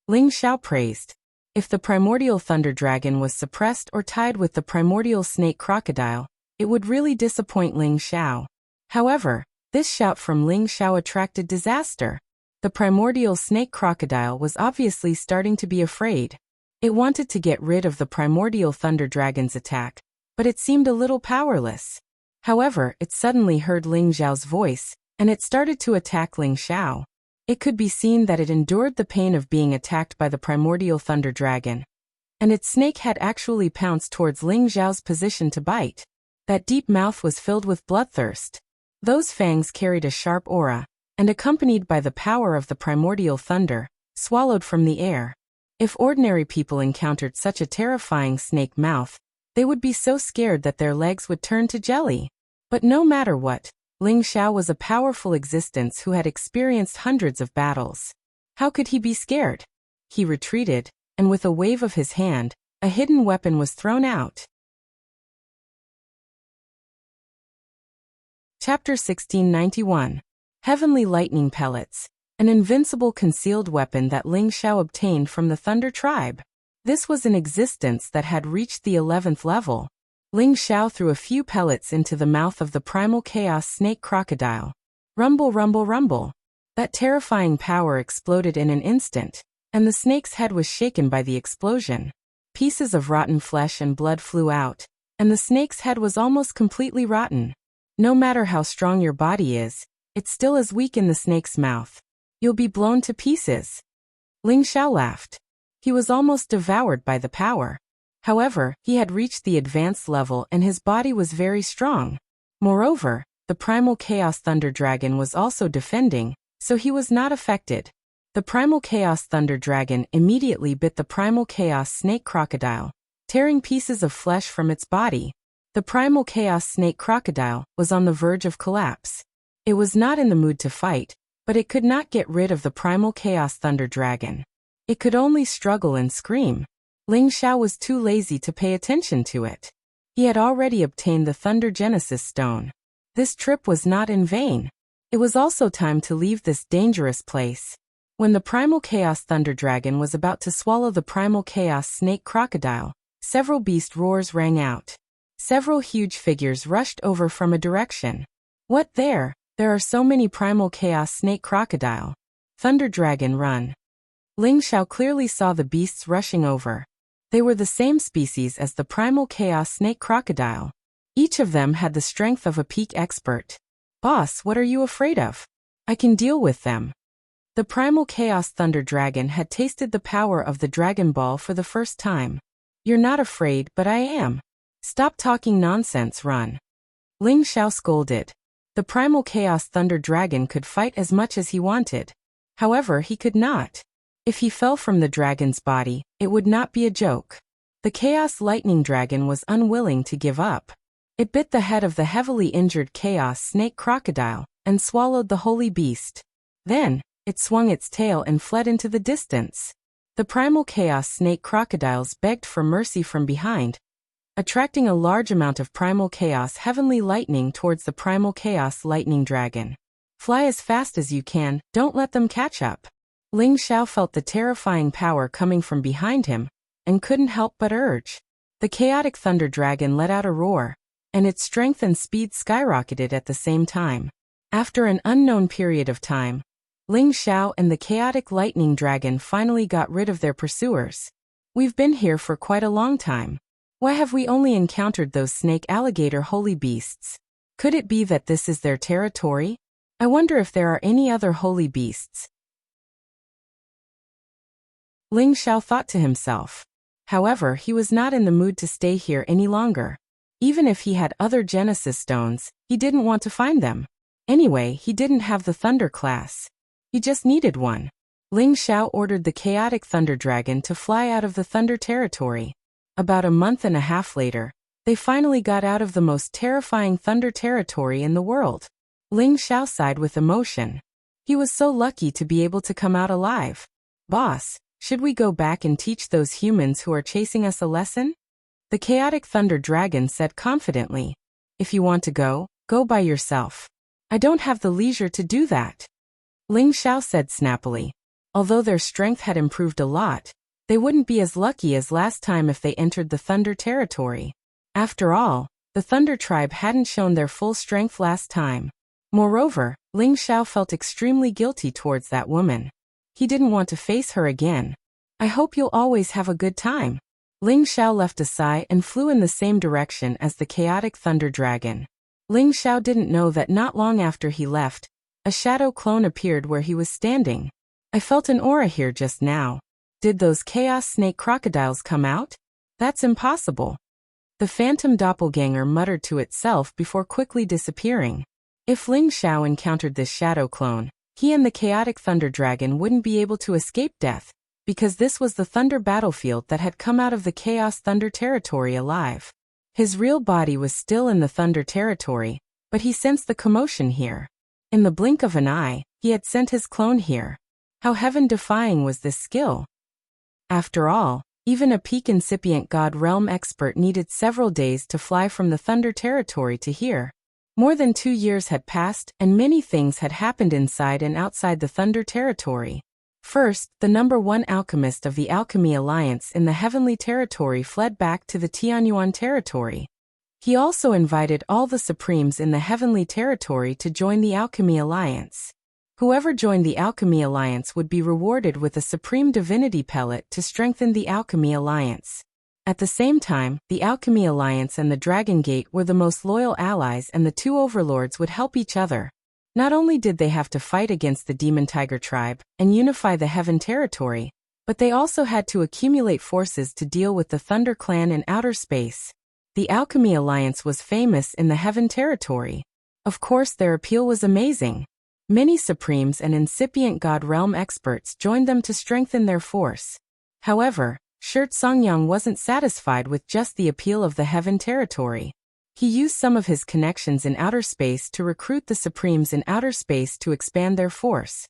Ling Xiao praised. If the primordial thunder dragon was suppressed or tied with the primordial snake crocodile, it would really disappoint Ling Xiao. However, this shout from Ling Xiao attracted disaster. The primordial snake crocodile was obviously starting to be afraid. It wanted to get rid of the primordial thunder dragon's attack, but it seemed a little powerless. However, it suddenly heard Ling Xiao's voice, and it started to attack Ling Xiao. It could be seen that it endured the pain of being attacked by the primordial thunder dragon, and its snake had actually pounced towards Ling Xiao's position to bite. That deep mouth was filled with bloodthirst. Those fangs carried a sharp aura, and accompanied by the power of the primordial thunder, swallowed from the air. If ordinary people encountered such a terrifying snake mouth, they would be so scared that their legs would turn to jelly. But no matter what, Ling Xiao was a powerful existence who had experienced hundreds of battles. How could he be scared? He retreated, and with a wave of his hand, a hidden weapon was thrown out. Chapter 1691. Heavenly Lightning Pellets, an invincible concealed weapon that Ling Xiao obtained from the Thunder Tribe. This was an existence that had reached the 11th level. Ling Xiao threw a few pellets into the mouth of the primal chaos snake crocodile. Rumble, rumble, rumble. That terrifying power exploded in an instant, and the snake's head was shaken by the explosion. Pieces of rotten flesh and blood flew out, and the snake's head was almost completely rotten. No matter how strong your body is, it's still as weak in the snake's mouth. You'll be blown to pieces. Ling Xiao laughed. He was almost devoured by the power. However, he had reached the advanced level and his body was very strong. Moreover, the primal chaos thunder dragon was also defending, so he was not affected. The primal chaos thunder dragon immediately bit the primal chaos snake crocodile, tearing pieces of flesh from its body. The primal chaos snake crocodile was on the verge of collapse. It was not in the mood to fight, but it could not get rid of the primal chaos thunder dragon. It could only struggle and scream. Ling Xiao was too lazy to pay attention to it. He had already obtained the Thunder Genesis Stone. This trip was not in vain. It was also time to leave this dangerous place. When the primal chaos thunder dragon was about to swallow the primal chaos snake crocodile, several beast roars rang out. Several huge figures rushed over from a direction. What there? There are so many primal chaos snake crocodile. Thunder dragon, run. Ling Xiao clearly saw the beasts rushing over. They were the same species as the primal chaos snake crocodile. Each of them had the strength of a peak expert. Boss, what are you afraid of? I can deal with them. The primal chaos thunder dragon had tasted the power of the Dragon Ball for the first time. You're not afraid, but I am. Stop talking nonsense, run. Ling Xiao scolded. The primal chaos thunder dragon could fight as much as he wanted. However, he could not. If he fell from the dragon's body, it would not be a joke. The chaos lightning dragon was unwilling to give up. It bit the head of the heavily injured chaos snake crocodile and swallowed the holy beast. Then, it swung its tail and fled into the distance. The primal chaos snake crocodiles begged for mercy from behind, attracting a large amount of primal chaos heavenly lightning towards the primal chaos lightning dragon. Fly as fast as you can, don't let them catch up. Ling Xiao felt the terrifying power coming from behind him, and couldn't help but urge. The chaotic thunder dragon let out a roar, and its strength and speed skyrocketed at the same time. After an unknown period of time, Ling Xiao and the chaotic lightning dragon finally got rid of their pursuers. We've been here for quite a long time. Why have we only encountered those snake alligator holy beasts? Could it be that this is their territory? I wonder if there are any other holy beasts. Ling Xiao thought to himself. However, he was not in the mood to stay here any longer. Even if he had other Genesis stones, he didn't want to find them. Anyway, he didn't have the Thunder class. He just needed one. Ling Xiao ordered the chaotic thunder dragon to fly out of the thunder territory. About a month and a half later, they finally got out of the most terrifying thunder territory in the world. Ling Xiao sighed with emotion. He was so lucky to be able to come out alive. Boss, Should we go back and teach those humans who are chasing us a lesson? The chaotic thunder dragon said confidently. If you want to go, go by yourself. I don't have the leisure to do that. Ling Xiao said snappily. Although their strength had improved a lot, they wouldn't be as lucky as last time if they entered the thunder territory. After all, the thunder tribe hadn't shown their full strength last time. Moreover, Ling Xiao felt extremely guilty towards that woman. He didn't want to face her again. I hope you'll always have a good time. Ling Xiao left a sigh and flew in the same direction as the chaotic thunder dragon. Ling Xiao didn't know that not long after he left, a shadow clone appeared where he was standing. I felt an aura here just now. Did those chaos snake crocodiles come out? That's impossible. The phantom doppelganger muttered to itself before quickly disappearing. If Ling Xiao encountered this shadow clone, he and the chaotic thunder dragon wouldn't be able to escape death, because this was the thunder battlefield that had come out of the chaos thunder territory alive. His real body was still in the thunder territory, but he sensed the commotion here. In the blink of an eye, he had sent his clone here. How heaven-defying was this skill? After all, even a peak incipient God realm expert needed several days to fly from the thunder territory to here. More than 2 years had passed, and many things had happened inside and outside the thunder territory. First, the #1 alchemist of the Alchemy Alliance in the Heavenly Territory fled back to the Tianyuan territory. He also invited all the Supremes in the Heavenly Territory to join the Alchemy Alliance. Whoever joined the Alchemy Alliance would be rewarded with a Supreme Divinity Pellet to strengthen the Alchemy Alliance. At the same time, the Alchemy Alliance and the Dragon Gate were the most loyal allies, and the two overlords would help each other. Not only did they have to fight against the Demon Tiger tribe and unify the Heaven territory, but they also had to accumulate forces to deal with the Thunder Clan in outer space. The Alchemy Alliance was famous in the Heaven territory. Of course, their appeal was amazing. Many Supremes and incipient God realm experts joined them to strengthen their force. However, Shirt Songyang wasn't satisfied with just the appeal of the Heaven territory. He used some of his connections in outer space to recruit the Supremes in outer space to expand their force.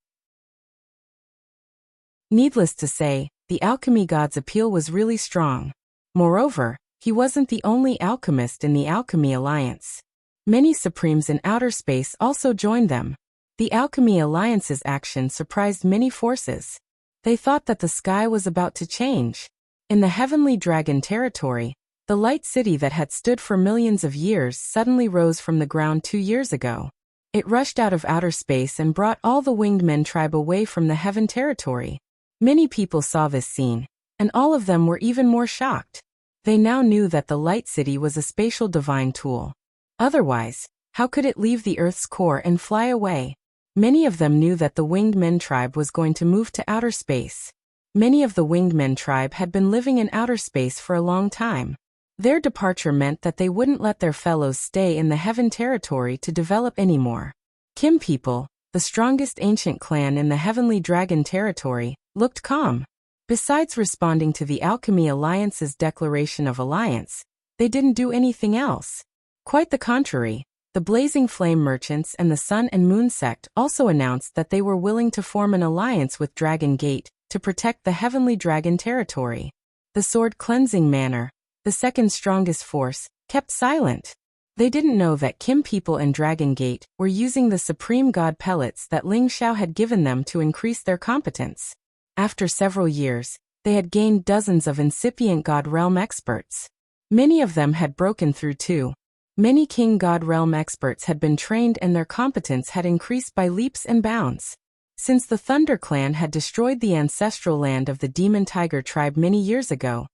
Needless to say, the alchemy god's appeal was really strong. Moreover, he wasn't the only alchemist in the Alchemy Alliance. Many Supremes in outer space also joined them. The Alchemy Alliance's action surprised many forces. They thought that the sky was about to change. In the Heavenly Dragon territory, the light city that had stood for millions of years suddenly rose from the ground 2 years ago. It rushed out of outer space and brought all the Winged Men tribe away from the Heaven territory. Many people saw this scene, and all of them were even more shocked. They now knew that the light city was a spatial divine tool. Otherwise, how could it leave the Earth's core and fly away? Many of them knew that the Winged Men tribe was going to move to outer space. Many of the Winged Men tribe had been living in outer space for a long time. Their departure meant that they wouldn't let their fellows stay in the Heaven territory to develop anymore. Kim people, the strongest ancient clan in the Heavenly Dragon territory, looked calm. Besides responding to the Alchemy Alliance's declaration of alliance, they didn't do anything else. Quite the contrary, the Blazing Flame Merchants and the Sun and Moon sect also announced that they were willing to form an alliance with Dragon Gate to protect the Heavenly Dragon territory. The Sword Cleansing Manor, the second strongest force, kept silent. They didn't know that Kim people and Dragon Gate were using the Supreme God pellets that Ling Xiao had given them to increase their competence. After several years, they had gained dozens of incipient God realm experts. Many of them had broken through too. Many King God realm experts had been trained and their competence had increased by leaps and bounds. Since the Thunder Clan had destroyed the ancestral land of the Demon Tiger tribe many years ago,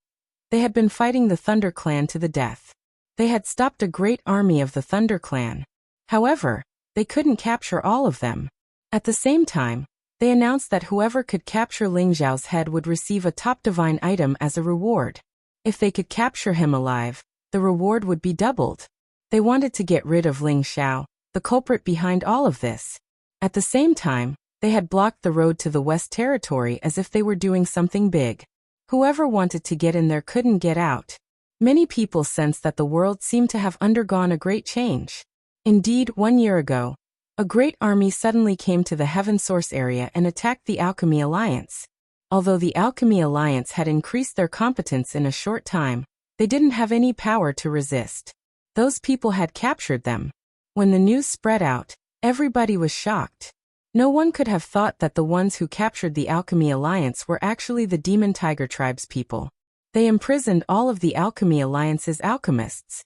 they had been fighting the Thunder Clan to the death. They had stopped a great army of the Thunder Clan. However, they couldn't capture all of them. At the same time, they announced that whoever could capture Ling Xiao's head would receive a top divine item as a reward. If they could capture him alive, the reward would be doubled. They wanted to get rid of Ling Xiao, the culprit behind all of this. At the same time, they had blocked the road to the West Territory as if they were doing something big. Whoever wanted to get in there couldn't get out. Many people sensed that the world seemed to have undergone a great change. Indeed, 1 year ago, a great army suddenly came to the Heaven Source area and attacked the Alchemy Alliance. Although the Alchemy Alliance had increased their competence in a short time, they didn't have any power to resist. Those people had captured them. When the news spread out, everybody was shocked. No one could have thought that the ones who captured the Alchemy Alliance were actually the Demon Tiger Tribe's people. They imprisoned all of the Alchemy Alliance's alchemists.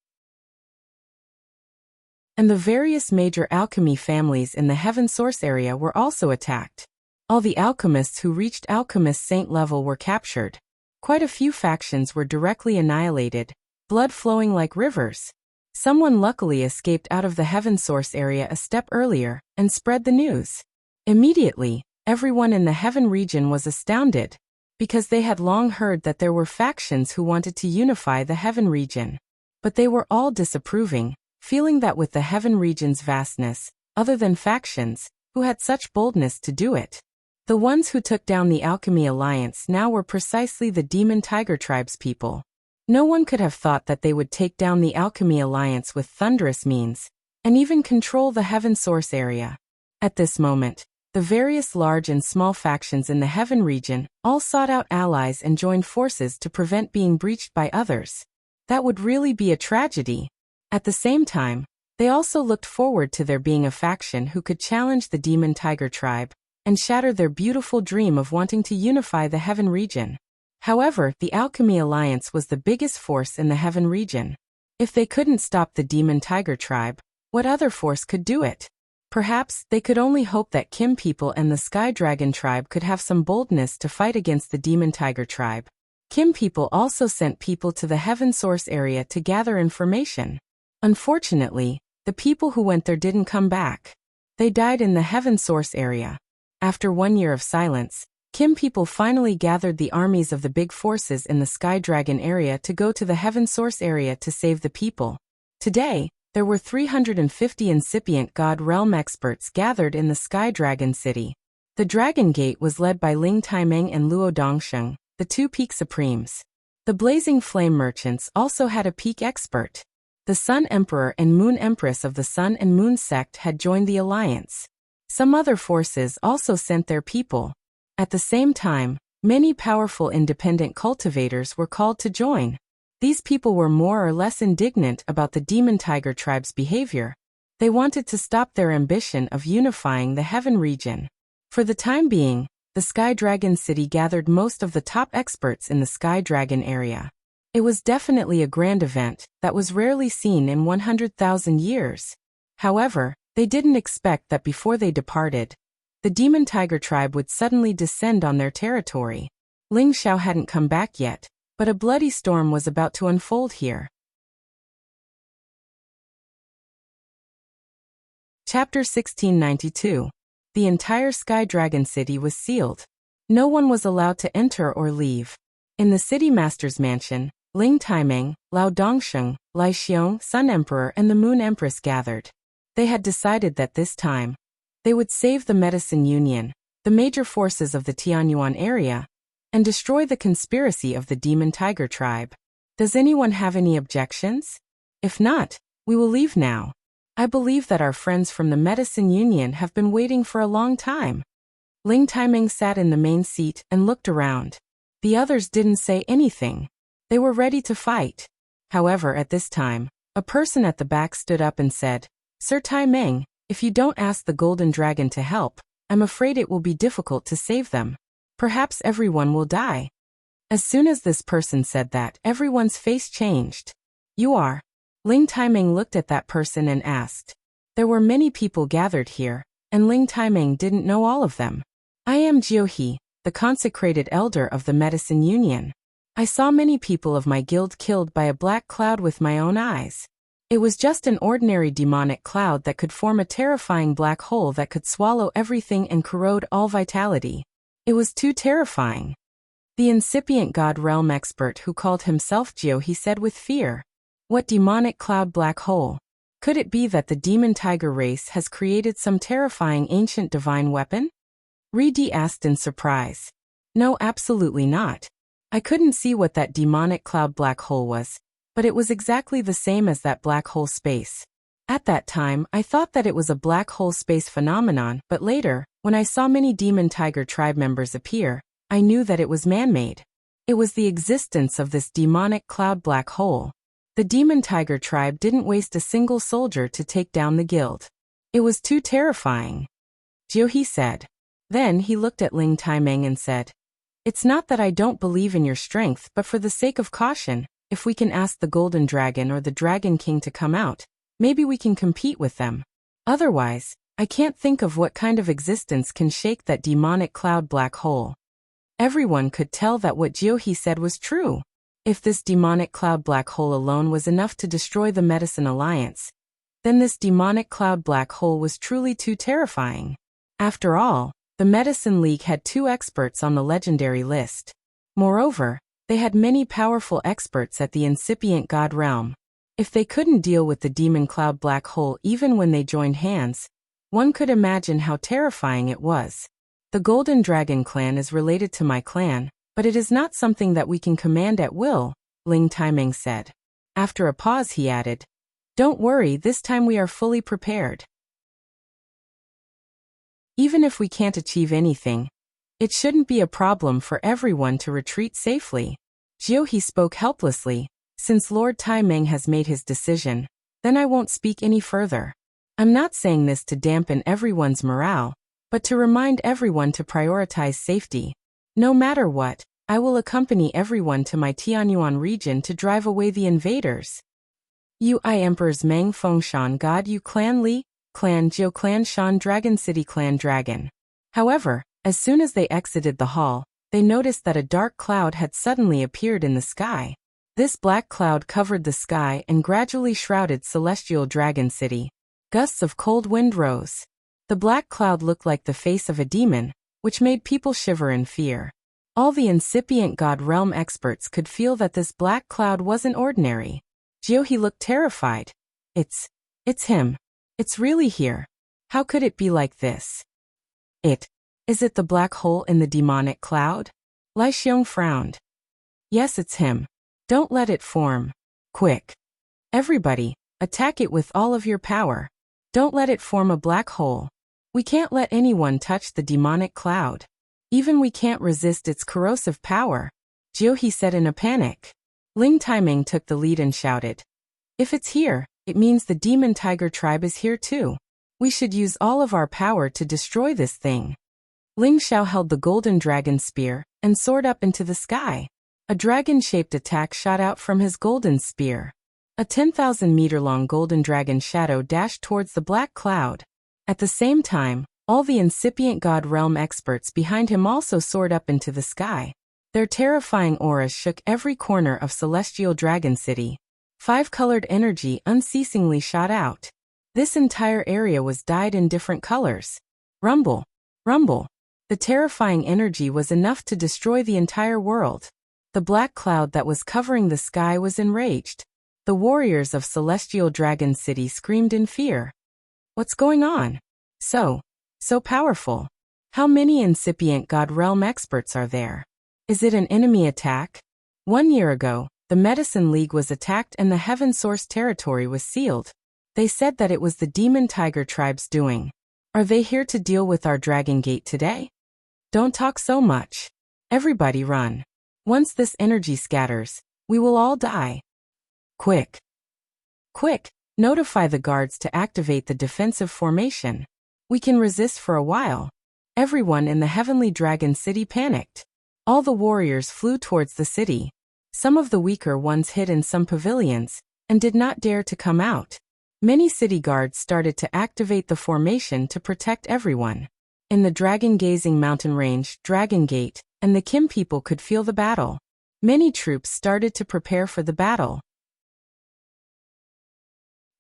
And the various major alchemy families in the Heaven Source area were also attacked. All the alchemists who reached Alchemist Saint level were captured. Quite a few factions were directly annihilated, blood flowing like rivers. Someone luckily escaped out of the Heaven Source area a step earlier and spread the news. Immediately, everyone in the Heaven region was astounded, because they had long heard that there were factions who wanted to unify the Heaven region. But they were all disapproving, feeling that with the Heaven region's vastness, other than factions, who had such boldness to do it? The ones who took down the Alchemy Alliance now were precisely the Demon Tiger Tribe's people. No one could have thought that they would take down the Alchemy Alliance with thunderous means, and even control the Heaven Source area. At this moment, the various large and small factions in the Heaven region all sought out allies and joined forces to prevent being breached by others. That would really be a tragedy. At the same time, they also looked forward to there being a faction who could challenge the Demon Tiger Tribe and shatter their beautiful dream of wanting to unify the Heaven region. However, the Alchemy Alliance was the biggest force in the Heaven region. If they couldn't stop the Demon Tiger Tribe, what other force could do it? Perhaps they could only hope that Kim people and the Sky Dragon Tribe could have some boldness to fight against the Demon Tiger Tribe. Kim people also sent people to the Heaven Source area to gather information. Unfortunately, the people who went there didn't come back. They died in the Heaven Source area. After 1 year of silence, Kim people finally gathered the armies of the big forces in the Sky Dragon area to go to the Heaven Source area to save the people. Today, there were 350 incipient God Realm experts gathered in the Sky Dragon City. The Dragon Gate was led by Ling Taimeng and Luo Dongsheng, the two peak supremes. The Blazing Flame merchants also had a peak expert. The Sun Emperor and Moon Empress of the Sun and Moon sect had joined the alliance. Some other forces also sent their people. At the same time, many powerful independent cultivators were called to join. These people were more or less indignant about the Demon Tiger Tribe's behavior. They wanted to stop their ambition of unifying the Heaven region. For the time being, the Sky Dragon City gathered most of the top experts in the Sky Dragon area. It was definitely a grand event that was rarely seen in 100,000 years. However, they didn't expect that before they departed, the Demon Tiger Tribe would suddenly descend on their territory. Ling Xiao hadn't come back yet, but a bloody storm was about to unfold here. Chapter 1692. The entire Sky Dragon City was sealed. No one was allowed to enter or leave. In the City Master's mansion, Ling Taimeng, Lao Dongsheng, Lai Xiong, Sun Emperor and the Moon Empress gathered. They had decided that this time, they would save the Medicine Union, the major forces of the Tianyuan area, and destroy the conspiracy of the Demon Tiger Tribe. Does anyone have any objections? If not, we will leave now. I believe that our friends from the Medicine Union have been waiting for a long time. Ling Taimeng sat in the main seat and looked around. The others didn't say anything. They were ready to fight. However, at this time, a person at the back stood up and said, "Sir Taimeng, if you don't ask the Golden Dragon to help, I'm afraid it will be difficult to save them. Perhaps everyone will die." As soon as this person said that, everyone's face changed. "You are?" Ling Taimeng looked at that person and asked. There were many people gathered here, and Ling Taimeng didn't know all of them. "I am Jiuhe, the consecrated elder of the Medicine Union. I saw many people of my guild killed by a black cloud with my own eyes. It was just an ordinary demonic cloud that could form a terrifying black hole that could swallow everything and corrode all vitality. It was too terrifying." The incipient God Realm expert who called himself Jiuhe said with fear. What demonic cloud black hole? Could it be that the Demon Tiger race has created some terrifying ancient divine weapon? Ridi asked in surprise. No, absolutely not. I couldn't see what that demonic cloud black hole was, but it was exactly the same as that black hole space. At that time, I thought that it was a black hole space phenomenon, but later, when I saw many Demon Tiger Tribe members appear, I knew that it was man-made. It was the existence of this demonic cloud black hole. The demon tiger tribe didn't waste a single soldier to take down the guild. It was too terrifying. Jiuhe said. Then he looked at Ling Taimeng and said, "It's not that I don't believe in your strength, but for the sake of caution, if we can ask the Golden Dragon or the Dragon King to come out, maybe we can compete with them. Otherwise, I can't think of what kind of existence can shake that demonic cloud black hole." Everyone could tell that what Jiuhe said was true. If this demonic cloud black hole alone was enough to destroy the Medicine Alliance, then this demonic cloud black hole was truly too terrifying. After all, the Medicine League had 2 experts on the legendary list. Moreover, they had many powerful experts at the incipient god realm. If they couldn't deal with the demon cloud black hole even when they joined hands, one could imagine how terrifying it was. The Golden Dragon clan is related to my clan, but it is not something that we can command at will, Ling Taimeng said. After a pause he added, "Don't worry, this time we are fully prepared. Even if we can't achieve anything, it shouldn't be a problem for everyone to retreat safely." Jiuhe spoke helplessly. "Since Lord Taimeng has made his decision, then I won't speak any further. I'm not saying this to dampen everyone's morale, but to remind everyone to prioritize safety. No matter what, I will accompany everyone to my Tianyuan region to drive away the invaders." Yu I Emperors Meng Fengshan God Yu Clan Li, Clan Jiu Clan Shan Dragon City Clan Dragon. However, as soon as they exited the hall, they noticed that a dark cloud had suddenly appeared in the sky. This black cloud covered the sky and gradually shrouded Celestial Dragon City. Gusts of cold wind rose. The black cloud looked like the face of a demon, which made people shiver in fear. All the incipient God Realm experts could feel that this black cloud wasn't ordinary. Jiuhe looked terrified. It's him. It's really here. How could it be like this? Is it the black hole in the demonic cloud? Lai Xiong frowned. Yes, it's him. Don't let it form. Quick. Everybody, attack it with all of your power. Don't let it form a black hole. We can't let anyone touch the demonic cloud. Even we can't resist its corrosive power, Jiuhe said in a panic. Ling Taimeng took the lead and shouted, "If it's here, it means the demon tiger tribe is here too. We should use all of our power to destroy this thing." Ling Xiao held the golden dragon spear and soared up into the sky. A dragon-shaped attack shot out from his golden spear. A 10,000-meter-long golden dragon shadow dashed towards the black cloud. At the same time, all the incipient God Realm experts behind him also soared up into the sky. Their terrifying auras shook every corner of Celestial Dragon City. 5-colored energy unceasingly shot out. This entire area was dyed in different colors. Rumble, rumble. The terrifying energy was enough to destroy the entire world. The black cloud that was covering the sky was enraged. The warriors of Celestial Dragon City screamed in fear. What's going on? So powerful. How many incipient God Realm experts are there? Is it an enemy attack? 1 year ago, the Medicine League was attacked and the Heaven Source territory was sealed. They said that it was the Demon Tiger tribe's doing. Are they here to deal with our Dragon Gate today? Don't talk so much. Everybody run. Once this energy scatters, we will all die. Quick! Quick! Notify the guards to activate the defensive formation. We can resist for a while. Everyone in the Heavenly Dragon City panicked. All the warriors flew towards the city. Some of the weaker ones hid in some pavilions and did not dare to come out. Many city guards started to activate the formation to protect everyone. In the dragon-gazing mountain range, Dragon Gate, and the Kim people could feel the battle. Many troops started to prepare for the battle.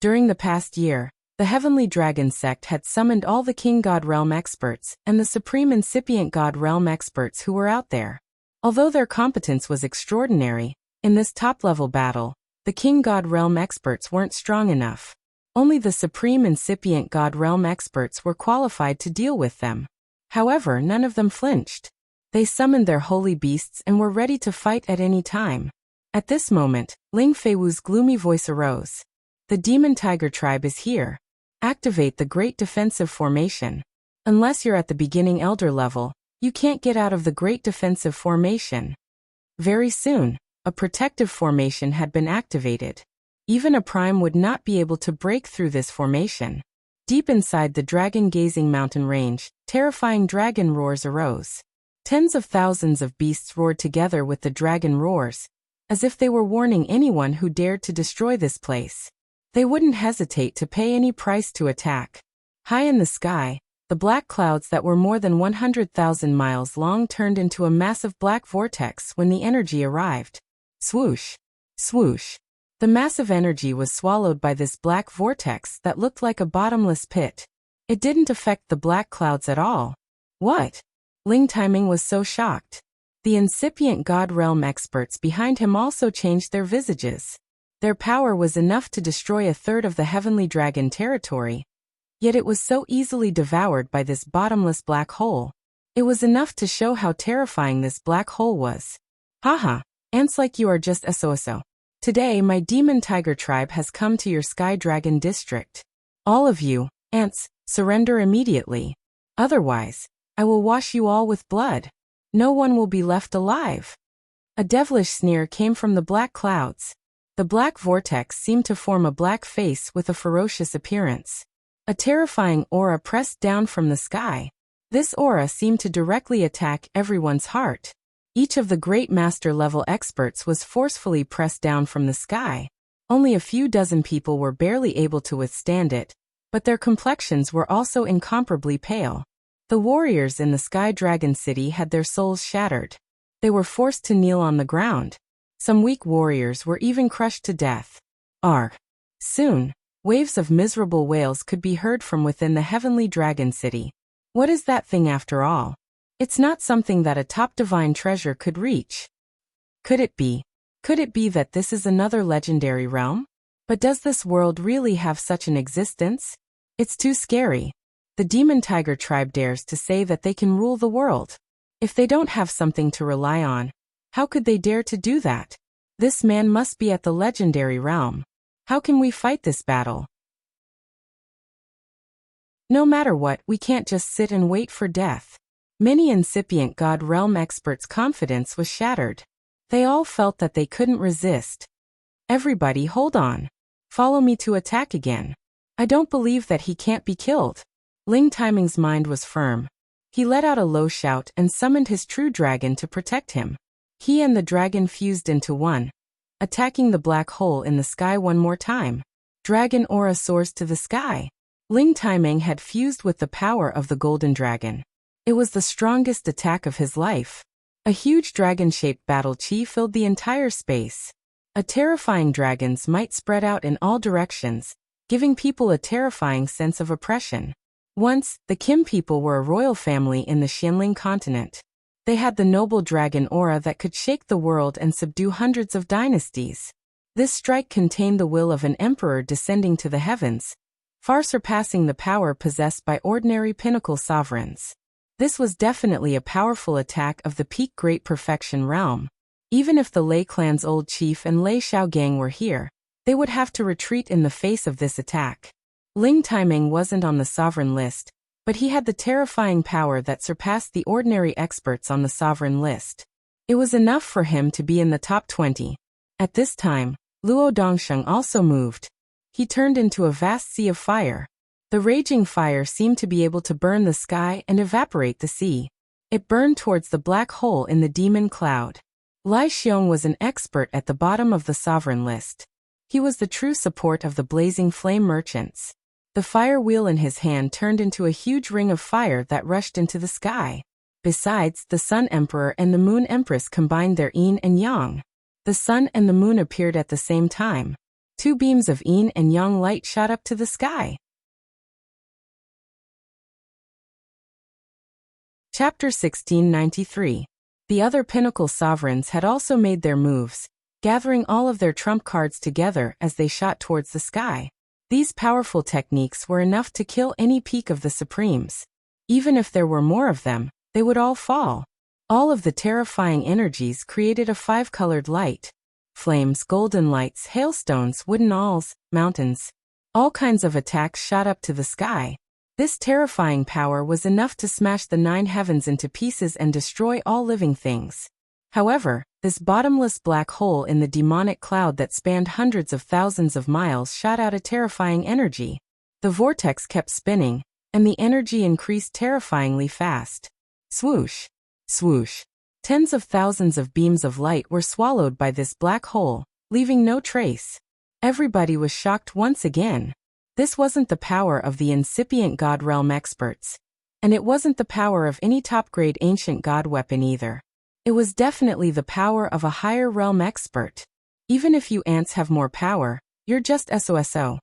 During the past year, the Heavenly Dragon Sect had summoned all the King God Realm experts and the Supreme Incipient God Realm experts who were out there. Although their competence was extraordinary, in this top-level battle, the King God Realm experts weren't strong enough. Only the Supreme Incipient God Realm experts were qualified to deal with them. However, none of them flinched. They summoned their holy beasts and were ready to fight at any time. At this moment, Ling Feiwu's gloomy voice arose. The Demon Tiger tribe is here. Activate the Great Defensive Formation. Unless you're at the beginning Elder level, You can't get out of the Great Defensive Formation. Very soon, a protective formation had been activated. Even a prime would not be able to break through this formation. Deep inside the dragon-gazing mountain range, terrifying dragon roars arose. Tens of thousands of beasts roared together with the dragon roars, as if they were warning anyone who dared to destroy this place. They wouldn't hesitate to pay any price to attack. High in the sky, the black clouds that were more than 100,000 miles long turned into a massive black vortex when the energy arrived. Swoosh! Swoosh! The massive energy was swallowed by this black vortex that looked like a bottomless pit. It didn't affect the black clouds at all. What? Ling Timing was so shocked. The incipient God Realm experts behind him also changed their visages. Their power was enough to destroy a third of the heavenly dragon territory, yet it was so easily devoured by this bottomless black hole. It was enough to show how terrifying this black hole was. Haha, ants like you are just SOSO. Today my demon tiger tribe has come to your sky dragon district. All of you, ants, surrender immediately. Otherwise, I will wash you all with blood. No one will be left alive. A devilish sneer came from the black clouds. The black vortex seemed to form a black face with a ferocious appearance. A terrifying aura pressed down from the sky. This aura seemed to directly attack everyone's heart. Each of the great master-level experts was forcefully pressed down from the sky. Only a few dozen people were barely able to withstand it, but their complexions were also incomparably pale. The warriors in the Sky Dragon City had their souls shattered. They were forced to kneel on the ground. Some weak warriors were even crushed to death. Soon, waves of miserable wails could be heard from within the heavenly dragon city. What is that thing after all? It's not something that a top divine treasure could reach. Could it be? Could it be that this is another legendary realm? But does this world really have such an existence? It's too scary. The demon tiger tribe dares to say that they can rule the world. If they don't have something to rely on, how could they dare to do that? This man must be at the legendary realm. How can we fight this battle? No matter what, we can't just sit and wait for death. Many incipient God Realm experts' confidence was shattered. They all felt that they couldn't resist. Everybody hold on. Follow me to attack again. I don't believe that he can't be killed. Ling Timing's mind was firm. He let out a low shout and summoned his true dragon to protect him. He and the dragon fused into one, attacking the black hole in the sky one more time. Dragon aura soars to the sky. Ling Timing had fused with the power of the golden dragon. It was the strongest attack of his life. A huge dragon-shaped battle chi filled the entire space. A terrifying dragon's might spread out in all directions, giving people a terrifying sense of oppression. Once, the Kim people were a royal family in the Xianling continent. They had the noble dragon aura that could shake the world and subdue hundreds of dynasties. This strike contained the will of an emperor descending to the heavens, far surpassing the power possessed by ordinary pinnacle sovereigns. This was definitely a powerful attack of the peak Great Perfection realm. Even if the Lei clan's old chief and Lei Xiao gang were here, they would have to retreat in the face of this attack. Ling Timing wasn't on the sovereign list, but he had the terrifying power that surpassed the ordinary experts on the sovereign list. It was enough for him to be in the top 20. At this time, Luo Dongsheng also moved. He turned into a vast sea of fire. The raging fire seemed to be able to burn the sky and evaporate the sea. It burned towards the black hole in the demon cloud. Lai Xiong was an expert at the bottom of the sovereign list. He was the true support of the blazing flame merchants. The fire wheel in his hand turned into a huge ring of fire that rushed into the sky. Besides, the Sun Emperor and the Moon Empress combined their yin and yang. The sun and the moon appeared at the same time. Two beams of yin and yang light shot up to the sky. Chapter 1693. The other pinnacle sovereigns had also made their moves, gathering all of their trump cards together as they shot towards the sky. These powerful techniques were enough to kill any peak of the Supremes. Even if there were more of them, they would all fall. All of the terrifying energies created a five-colored light. Flames, golden lights, hailstones, wooden alls, mountains. All kinds of attacks shot up to the sky. This terrifying power was enough to smash the 9 heavens into pieces and destroy all living things. However, this bottomless black hole in the demonic cloud that spanned hundreds of thousands of miles shot out a terrifying energy. The vortex kept spinning, and the energy increased terrifyingly fast. Swoosh! Swoosh! Tens of thousands of beams of light were swallowed by this black hole, leaving no trace. Everybody was shocked once again. This wasn't the power of the incipient God realm experts. And it wasn't the power of any top-grade ancient god weapon either. It was definitely the power of a higher realm expert. Even if you ants have more power, you're just SOSO.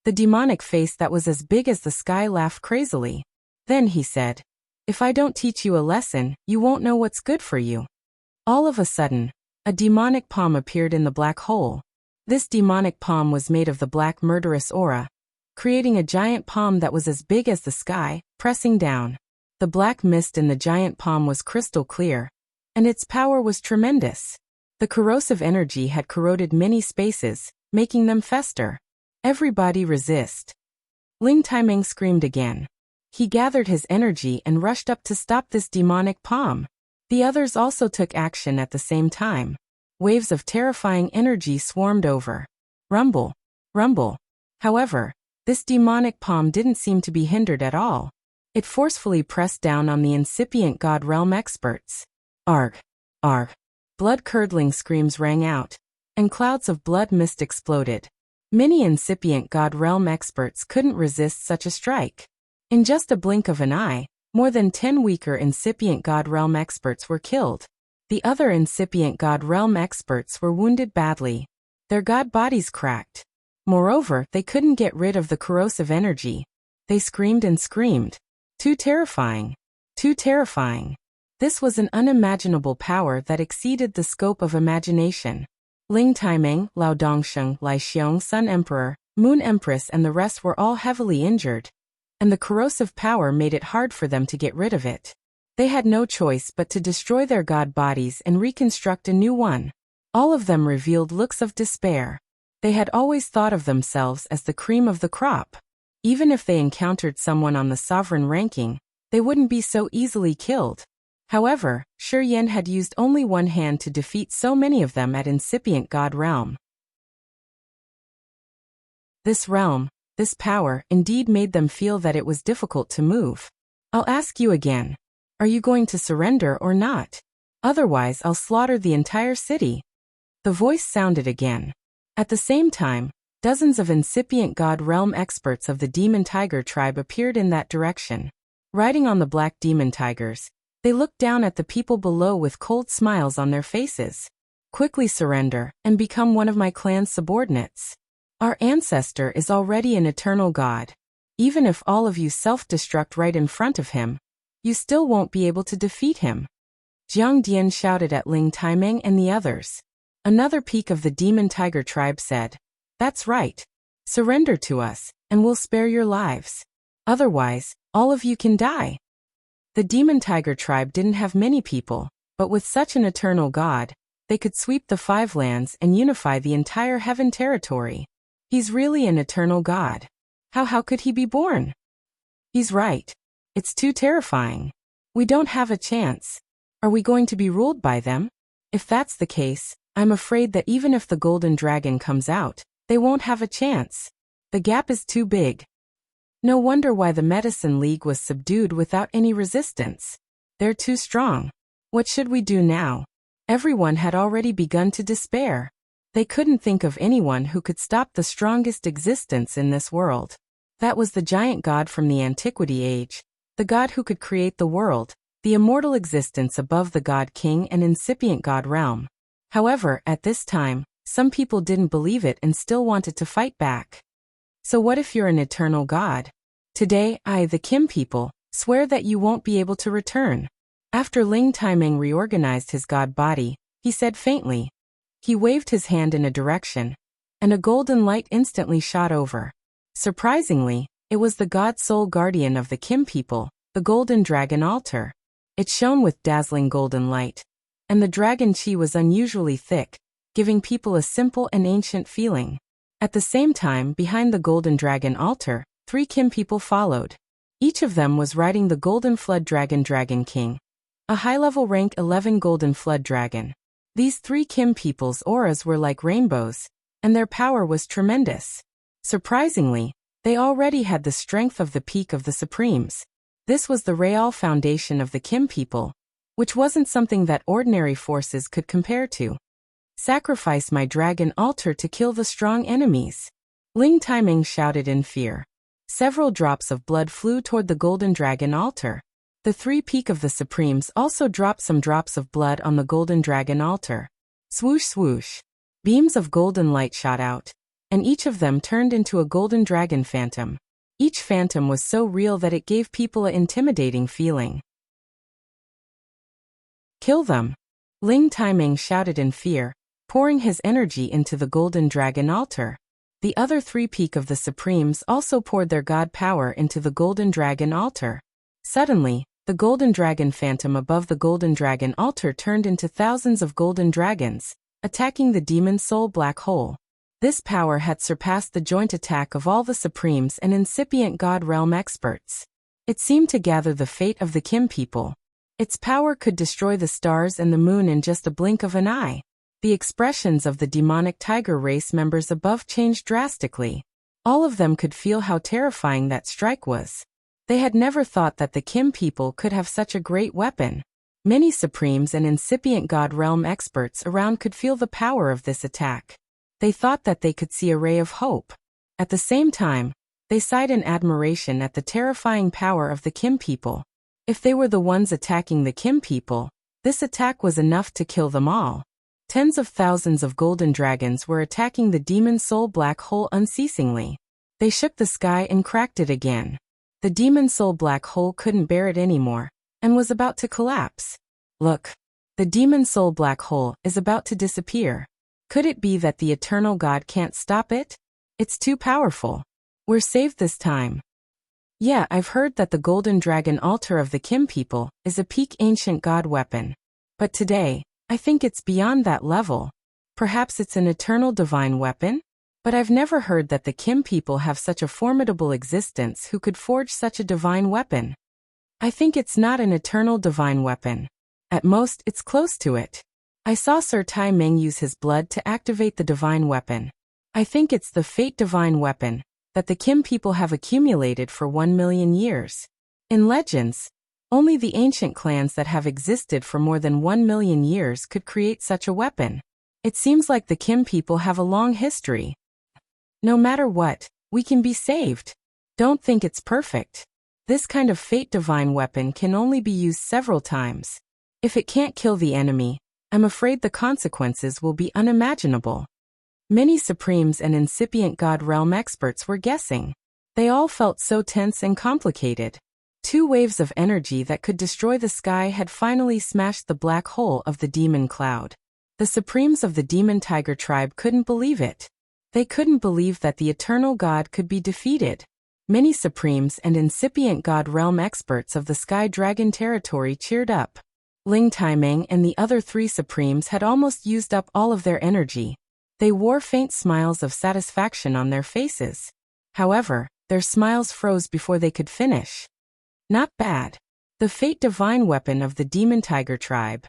The demonic face that was as big as the sky laughed crazily. Then he said, "If I don't teach you a lesson, you won't know what's good for you." All of a sudden, a demonic palm appeared in the black hole. This demonic palm was made of the black murderous aura, creating a giant palm that was as big as the sky, pressing down. The black mist in the giant palm was crystal clear, and its power was tremendous. The corrosive energy had corroded many spaces, making them fester. Everybody resist. Ling Taimeng screamed again. He gathered his energy and rushed up to stop this demonic palm. The others also took action at the same time. Waves of terrifying energy swarmed over. Rumble. Rumble. However, this demonic palm didn't seem to be hindered at all. It forcefully pressed down on the incipient god realm experts. Arg. Arg. Blood-curdling screams rang out, and clouds of blood mist exploded. Many incipient god realm experts couldn't resist such a strike. In just a blink of an eye, more than 10 weaker incipient god realm experts were killed. The other incipient god realm experts were wounded badly. Their god bodies cracked. Moreover, they couldn't get rid of the corrosive energy. They screamed and screamed. Too terrifying. Too terrifying. This was an unimaginable power that exceeded the scope of imagination. Ling Taimeng, Lao Dongsheng, Lai Xiong, Sun Emperor, Moon Empress and the rest were all heavily injured, and the corrosive power made it hard for them to get rid of it. They had no choice but to destroy their god bodies and reconstruct a new one. All of them revealed looks of despair. They had always thought of themselves as the cream of the crop. Even if they encountered someone on the sovereign ranking, they wouldn't be so easily killed. However, Shi Yan had used only one hand to defeat so many of them at incipient god realm. This realm, this power, indeed made them feel that it was difficult to move. I'll ask you again. Are you going to surrender or not? Otherwise I'll slaughter the entire city. The voice sounded again. At the same time, dozens of incipient god realm experts of the demon tiger tribe appeared in that direction. Riding on the black demon tigers, they looked down at the people below with cold smiles on their faces. Quickly surrender and become one of my clan's subordinates. Our ancestor is already an eternal god. Even if all of you self-destruct right in front of him, you still won't be able to defeat him. Jiang Dian shouted at Ling Taimeng and the others. Another peak of the demon tiger tribe said, "That's right. Surrender to us, and we'll spare your lives. Otherwise, all of you can die." The demon tiger tribe didn't have many people, but with such an eternal god, they could sweep the 5 lands and unify the entire heaven territory. He's really an eternal god. How could he be born? He's right. It's too terrifying. We don't have a chance. Are we going to be ruled by them? If that's the case, I'm afraid that even if the golden dragon comes out, they won't have a chance. The gap is too big. No wonder why the Medicine League was subdued without any resistance. They're too strong. What should we do now? Everyone had already begun to despair. They couldn't think of anyone who could stop the strongest existence in this world. That was the giant god from the Antiquity Age, the god who could create the world, the immortal existence above the god king and incipient god realm. However, at this time, some people didn't believe it and still wanted to fight back. So what if you're an eternal god? Today, I, the Kim people, swear that you won't be able to return. After Ling Taimeng reorganized his god body, he said faintly. He waved his hand in a direction, and a golden light instantly shot over. Surprisingly, it was the god soul guardian of the Kim people, the golden dragon altar. It shone with dazzling golden light, and the dragon chi was unusually thick, giving people a simple and ancient feeling. At the same time, behind the golden dragon altar, 3 Kim people followed. Each of them was riding the Golden Flood Dragon King, a high-level rank 11 Golden Flood Dragon. These three Kim people's auras were like rainbows, and their power was tremendous. Surprisingly, they already had the strength of the peak of the Supremes. This was the real foundation of the Kim people, which wasn't something that ordinary forces could compare to. Sacrifice my dragon altar to kill the strong enemies. Ling Taiming shouted in fear. Several drops of blood flew toward the golden dragon altar. The three peak of the Supremes also dropped some drops of blood on the golden dragon altar. Swoosh swoosh. Beams of golden light shot out, and each of them turned into a golden dragon phantom. Each phantom was so real that it gave people an intimidating feeling. Kill them! Ling Taiming shouted in fear, pouring his energy into the golden dragon altar. The other three peak of the Supremes also poured their god power into the golden dragon altar. Suddenly, the golden dragon phantom above the golden dragon altar turned into thousands of golden dragons, attacking the demon soul black hole. This power had surpassed the joint attack of all the Supremes and incipient god realm experts. It seemed to gather the fate of the Kim people. Its power could destroy the stars and the moon in just a blink of an eye. The expressions of the demonic tiger race members above changed drastically. All of them could feel how terrifying that strike was. They had never thought that the Kim people could have such a great weapon. Many Supremes and incipient god realm experts around could feel the power of this attack. They thought that they could see a ray of hope. At the same time, they sighed in admiration at the terrifying power of the Kim people. If they were the ones attacking the Kim people, this attack was enough to kill them all. Tens of thousands of golden dragons were attacking the demon soul black hole unceasingly. They shook the sky and cracked it again. The demon soul black hole couldn't bear it anymore, and was about to collapse. Look! The demon soul black hole is about to disappear. Could it be that the eternal God can't stop it? It's too powerful. We're saved this time. Yeah, I've heard that the golden dragon altar of the Kim people is a peak ancient god weapon. But today, I think it's beyond that level. Perhaps it's an eternal divine weapon? But I've never heard that the Kim people have such a formidable existence who could forge such a divine weapon. I think it's not an eternal divine weapon. At most, it's close to it. I saw Sir Tai Meng use his blood to activate the divine weapon. I think it's the Fate divine weapon that the Kim people have accumulated for 1 million years. In legends, only the ancient clans that have existed for more than 1 million years could create such a weapon. It seems like the Kim people have a long history. No matter what, we can be saved. Don't think it's perfect. This kind of Fate divine weapon can only be used several times. If it can't kill the enemy, I'm afraid the consequences will be unimaginable. Many Supremes and incipient god realm experts were guessing. They all felt so tense and complicated. Two waves of energy that could destroy the sky had finally smashed the black hole of the demon cloud. The Supremes of the demon tiger tribe couldn't believe it. They couldn't believe that the eternal god could be defeated. Many Supremes and incipient god realm experts of the Sky Dragon territory cheered up. Ling Taiming and the other three Supremes had almost used up all of their energy. They wore faint smiles of satisfaction on their faces. However, their smiles froze before they could finish. Not bad. The Fate divine weapon of the demon tiger tribe.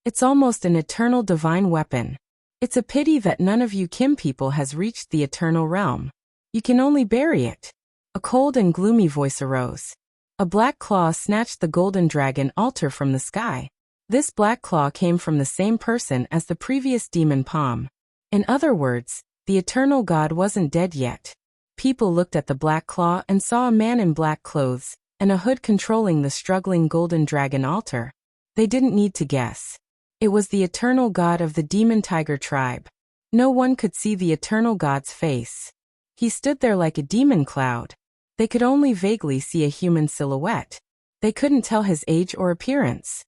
It's almost an eternal divine weapon. It's a pity that none of you Kim people has reached the eternal realm. You can only bury it. A cold and gloomy voice arose. A black claw snatched the golden dragon altar from the sky. This black claw came from the same person as the previous demon palm. In other words, the eternal god wasn't dead yet. People looked at the black claw and saw a man in black clothes and a hood controlling the struggling golden dragon altar. They didn't need to guess. It was the eternal god of the demon tiger tribe. No one could see the eternal god's face. He stood there like a demon cloud. They could only vaguely see a human silhouette. They couldn't tell his age or appearance.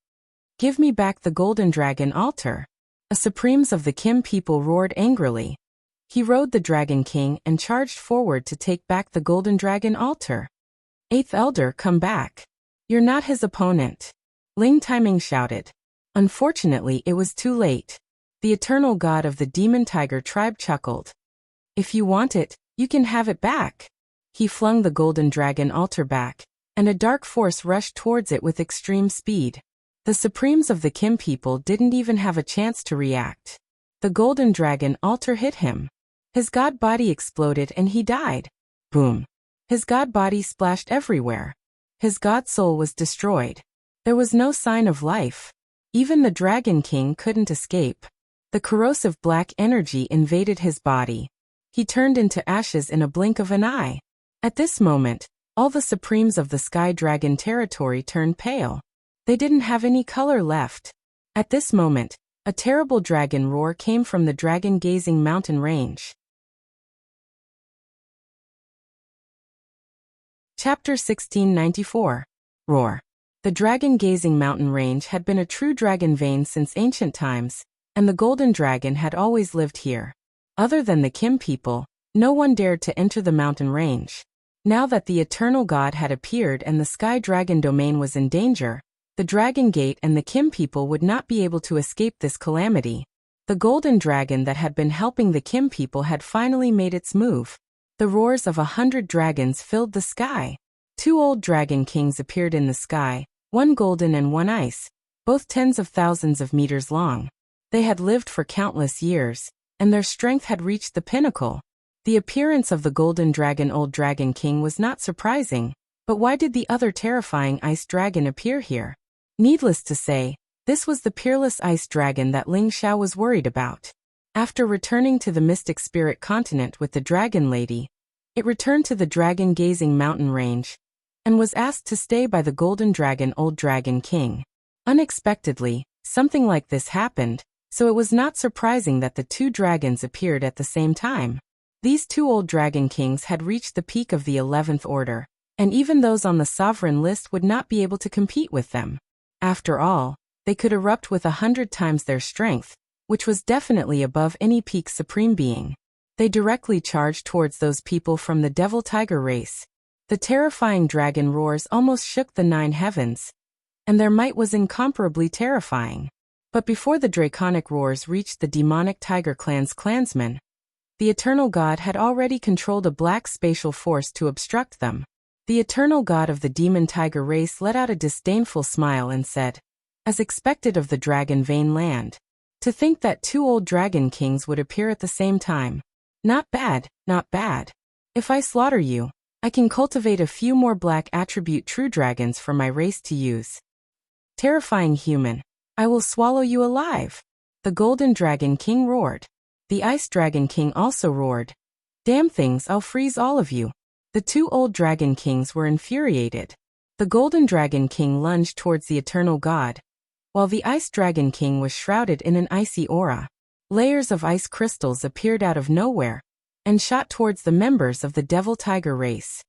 Give me back the golden dragon altar. A Supremes of the Kim people roared angrily. He rode the Dragon King and charged forward to take back the golden dragon altar. Eighth Elder, come back. You're not his opponent. Ling Taiming shouted. Unfortunately, it was too late. The eternal god of the demon tiger tribe chuckled. If you want it, you can have it back. He flung the golden dragon altar back, and a dark force rushed towards it with extreme speed. The supremes of the Kim people didn't even have a chance to react. The golden dragon altar hit him. His god body exploded and he died. Boom. His god body splashed everywhere. His god soul was destroyed. There was no sign of life. Even the Dragon King couldn't escape. The corrosive black energy invaded his body. He turned into ashes in a blink of an eye. At this moment, all the supremes of the Sky Dragon territory turned pale. They didn't have any color left. At this moment, a terrible dragon roar came from the dragon-gazing mountain range. Chapter 1694. Roar. The dragon-gazing mountain range had been a true dragon vein since ancient times, and the golden dragon had always lived here. Other than the Kim people, no one dared to enter the mountain range. Now that the eternal god had appeared and the Sky Dragon domain was in danger, the Dragon Gate and the Kim people would not be able to escape this calamity. The golden dragon that had been helping the Kim people had finally made its move. The roars of 100 dragons filled the sky. 2 old dragon kings appeared in the sky, one golden and one ice, both tens of thousands of meters long. They had lived for countless years, and their strength had reached the pinnacle. The appearance of the golden dragon old dragon king was not surprising, but why did the other terrifying ice dragon appear here? Needless to say, this was the peerless ice dragon that Ling Xiao was worried about. After returning to the mystic spirit continent with the dragon lady, it returned to the dragon-gazing mountain range, and was asked to stay by the golden dragon old dragon king. Unexpectedly, something like this happened, so it was not surprising that the 2 dragons appeared at the same time. These 2 old dragon kings had reached the peak of the 11th order, and even those on the sovereign list would not be able to compete with them. After all, they could erupt with 100 times their strength, which was definitely above any peak supreme being. They directly charged towards those people from the Devil Tiger race. The terrifying dragon roars almost shook the 9 heavens, and their might was incomparably terrifying. But before the draconic roars reached the demonic Tiger clan's clansmen, the Eternal God had already controlled a black spatial force to obstruct them. The Eternal God of the Demon Tiger race let out a disdainful smile and said, as expected of the Dragon Vein land, to think that 2 old dragon kings would appear at the same time. Not bad, not bad. If I slaughter you, I can cultivate a few more black attribute true dragons for my race to use. Terrifying human, I will swallow you alive. The Golden Dragon King roared. The Ice Dragon King also roared. Damn things, I'll freeze all of you. The 2 old dragon kings were infuriated. The Golden Dragon King lunged towards the Eternal God, while the Ice Dragon King was shrouded in an icy aura. Layers of ice crystals appeared out of nowhere, and shot towards the members of the Devil Tiger race.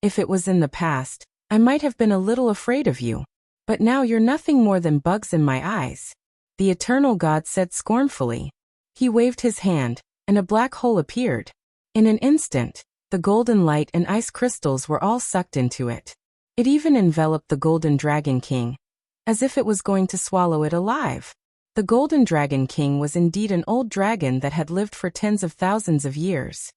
If it was in the past, I might have been a little afraid of you, but now you're nothing more than bugs in my eyes. The Eternal God said scornfully. He waved his hand, and a black hole appeared. In an instant, the golden light and ice crystals were all sucked into it. It even enveloped the Golden Dragon King, as if it was going to swallow it alive. The Golden Dragon King was indeed an old dragon that had lived for tens of thousands of years.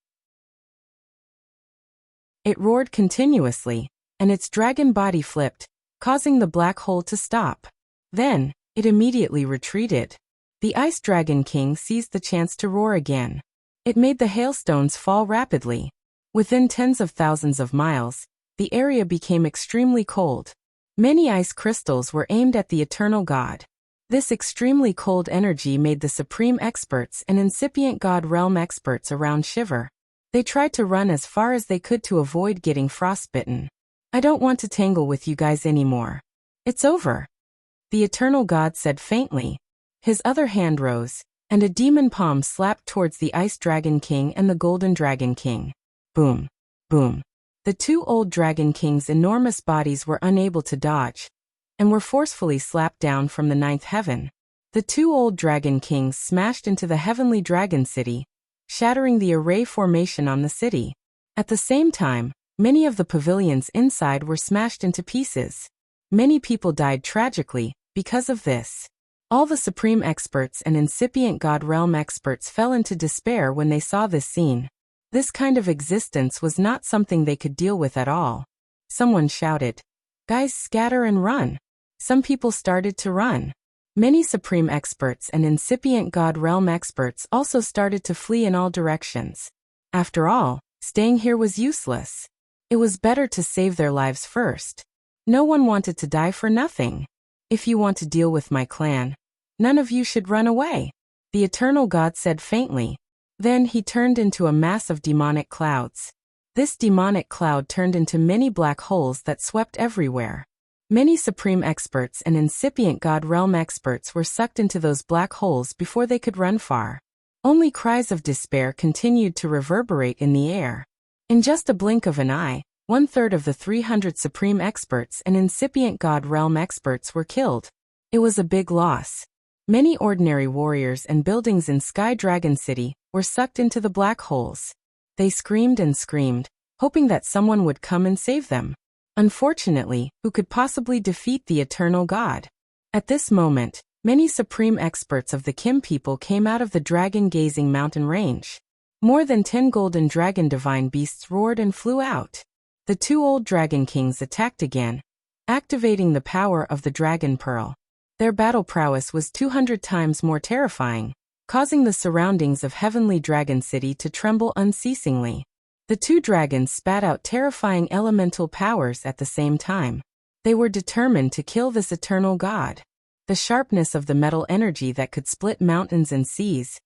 It roared continuously, and its dragon body flipped, causing the black hole to stop. Then, it immediately retreated. The Ice Dragon King seized the chance to roar again. It made the hailstones fall rapidly. Within tens of thousands of miles, the area became extremely cold. Many ice crystals were aimed at the Eternal God. This extremely cold energy made the supreme experts and incipient God realm experts around shiver. They tried to run as far as they could to avoid getting frostbitten. I don't want to tangle with you guys anymore. It's over. The Eternal God said faintly. His other hand rose, and a demon palm slapped towards the Ice Dragon King and the Golden Dragon King. Boom. Boom. The 2 old dragon kings' enormous bodies were unable to dodge, and were forcefully slapped down from the 9th heaven. The 2 old dragon kings smashed into the heavenly dragon city, shattering the array formation on the city. At the same time, many of the pavilions inside were smashed into pieces. Many people died tragically because of this. All the supreme experts and incipient God realm experts fell into despair when they saw this scene. This kind of existence was not something they could deal with at all. Someone shouted, "Guys, scatter and run." Some people started to run. Many supreme experts and incipient God realm experts also started to flee in all directions. After all, staying here was useless. It was better to save their lives first. No one wanted to die for nothing. "If you want to deal with my clan, none of you should run away," the eternal God said faintly. Then he turned into a mass of demonic clouds. This demonic cloud turned into many black holes that swept everywhere. Many supreme experts and incipient God realm experts were sucked into those black holes before they could run far. Only cries of despair continued to reverberate in the air. In just a blink of an eye, 1/3 of the 300 supreme experts and incipient God realm experts were killed. It was a big loss. Many ordinary warriors and buildings in Sky Dragon City were sucked into the black holes. They screamed and screamed, hoping that someone would come and save them. Unfortunately, who could possibly defeat the eternal God? At this moment, many supreme experts of the Kim people came out of the dragon-gazing mountain range. More than 10 golden dragon divine beasts roared and flew out. The 2 old dragon kings attacked again, activating the power of the dragon pearl. Their battle prowess was 200 times more terrifying, causing the surroundings of Heavenly Dragon City to tremble unceasingly. The 2 dragons spat out terrifying elemental powers at the same time. They were determined to kill this eternal God. The sharpness of the metal energy that could split mountains and seas,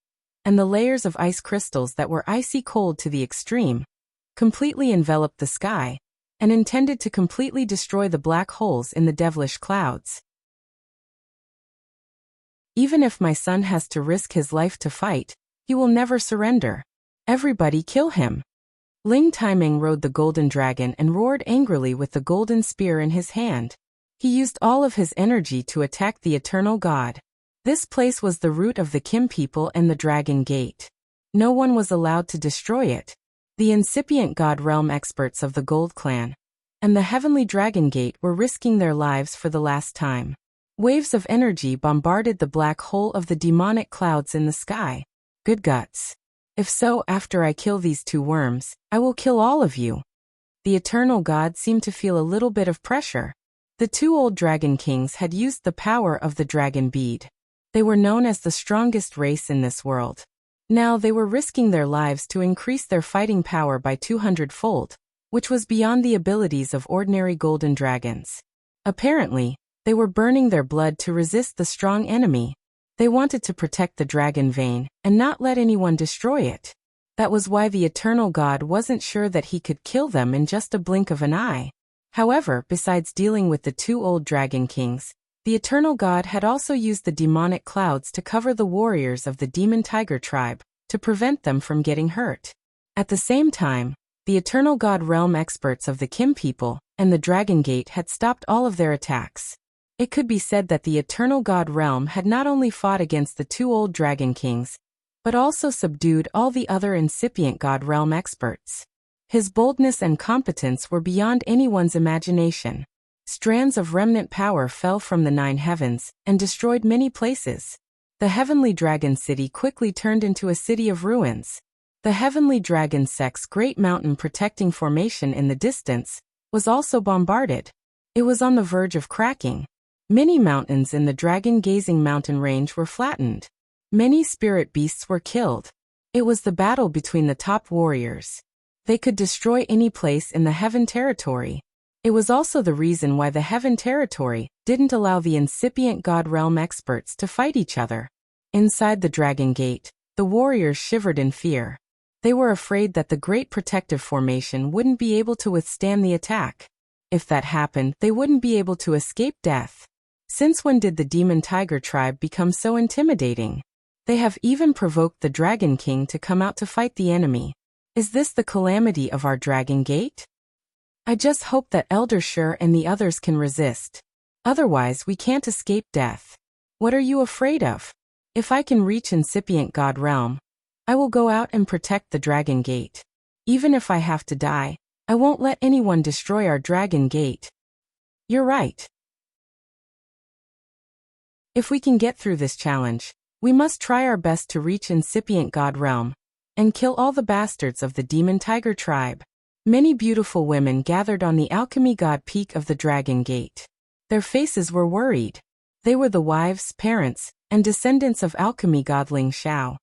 and the layers of ice crystals that were icy cold to the extreme, completely enveloped the sky, and intended to completely destroy the black holes in the devilish clouds. "Even if my son has to risk his life to fight, he will never surrender. Everybody kill him." Ling Taiming rode the golden dragon and roared angrily with the golden spear in his hand. He used all of his energy to attack the eternal God. This place was the root of the Kim people and the Dragon Gate. No one was allowed to destroy it. The incipient God realm experts of the Gold Clan and the Heavenly Dragon Gate were risking their lives for the last time. Waves of energy bombarded the black hole of the demonic clouds in the sky. "Good guts. If so, after I kill these 2 worms, I will kill all of you." The eternal God seemed to feel a little bit of pressure. The 2 old dragon kings had used the power of the dragon bead. They were known as the strongest race in this world. Now they were risking their lives to increase their fighting power by 200-fold, which was beyond the abilities of ordinary golden dragons. Apparently, they were burning their blood to resist the strong enemy. They wanted to protect the dragon vein and not let anyone destroy it. That was why the eternal God wasn't sure that he could kill them in just a blink of an eye. However, besides dealing with the 2 old dragon kings, the eternal God had also used the demonic clouds to cover the warriors of the demon tiger tribe, to prevent them from getting hurt. At the same time, the eternal God realm experts of the Kim people and the Dragon Gate had stopped all of their attacks. It could be said that the eternal God realm had not only fought against the 2 old dragon kings, but also subdued all the other incipient God realm experts. His boldness and competence were beyond anyone's imagination. Strands of remnant power fell from the 9 heavens and destroyed many places. The Heavenly Dragon City quickly turned into a city of ruins. The Heavenly Dragon Sect's great mountain protecting formation in the distance was also bombarded. It was on the verge of cracking. Many mountains in the dragon-gazing mountain range were flattened. Many spirit beasts were killed. It was the battle between the top warriors. They could destroy any place in the Heaven Territory. It was also the reason why the Heaven Territory didn't allow the incipient God realm experts to fight each other. Inside the Dragon Gate, the warriors shivered in fear. They were afraid that the Great Protective Formation wouldn't be able to withstand the attack. If that happened, they wouldn't be able to escape death. Since when did the Demon Tiger tribe become so intimidating? They have even provoked the Dragon King to come out to fight the enemy. Is this the calamity of our Dragon Gate? I just hope that Elder Shur and the others can resist. Otherwise, we can't escape death. What are you afraid of? If I can reach incipient God realm, I will go out and protect the Dragon Gate. Even if I have to die, I won't let anyone destroy our Dragon Gate. You're right. If we can get through this challenge, we must try our best to reach incipient God realm. and kill all the bastards of the demon tiger tribe. Many beautiful women gathered on the alchemy god peak of the Dragon Gate. Their faces were worried. They were the wives, parents, and descendants of alchemy god Ling Xiao.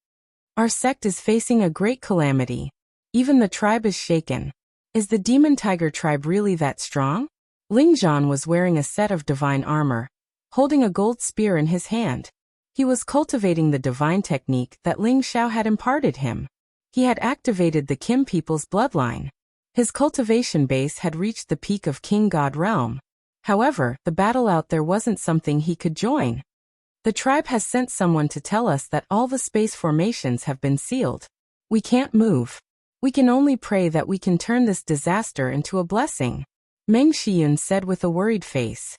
Our sect is facing a great calamity. Even the tribe is shaken. Is the demon tiger tribe really that strong? Ling Zhan was wearing a set of divine armor, holding a gold spear in his hand. He was cultivating the divine technique that Ling Xiao had imparted him. He had activated the Kim people's bloodline. His cultivation base had reached the peak of King God realm. However, the battle out there wasn't something he could join. The tribe has sent someone to tell us that all the space formations have been sealed. We can't move. We can only pray that we can turn this disaster into a blessing. Meng Xiyun said with a worried face.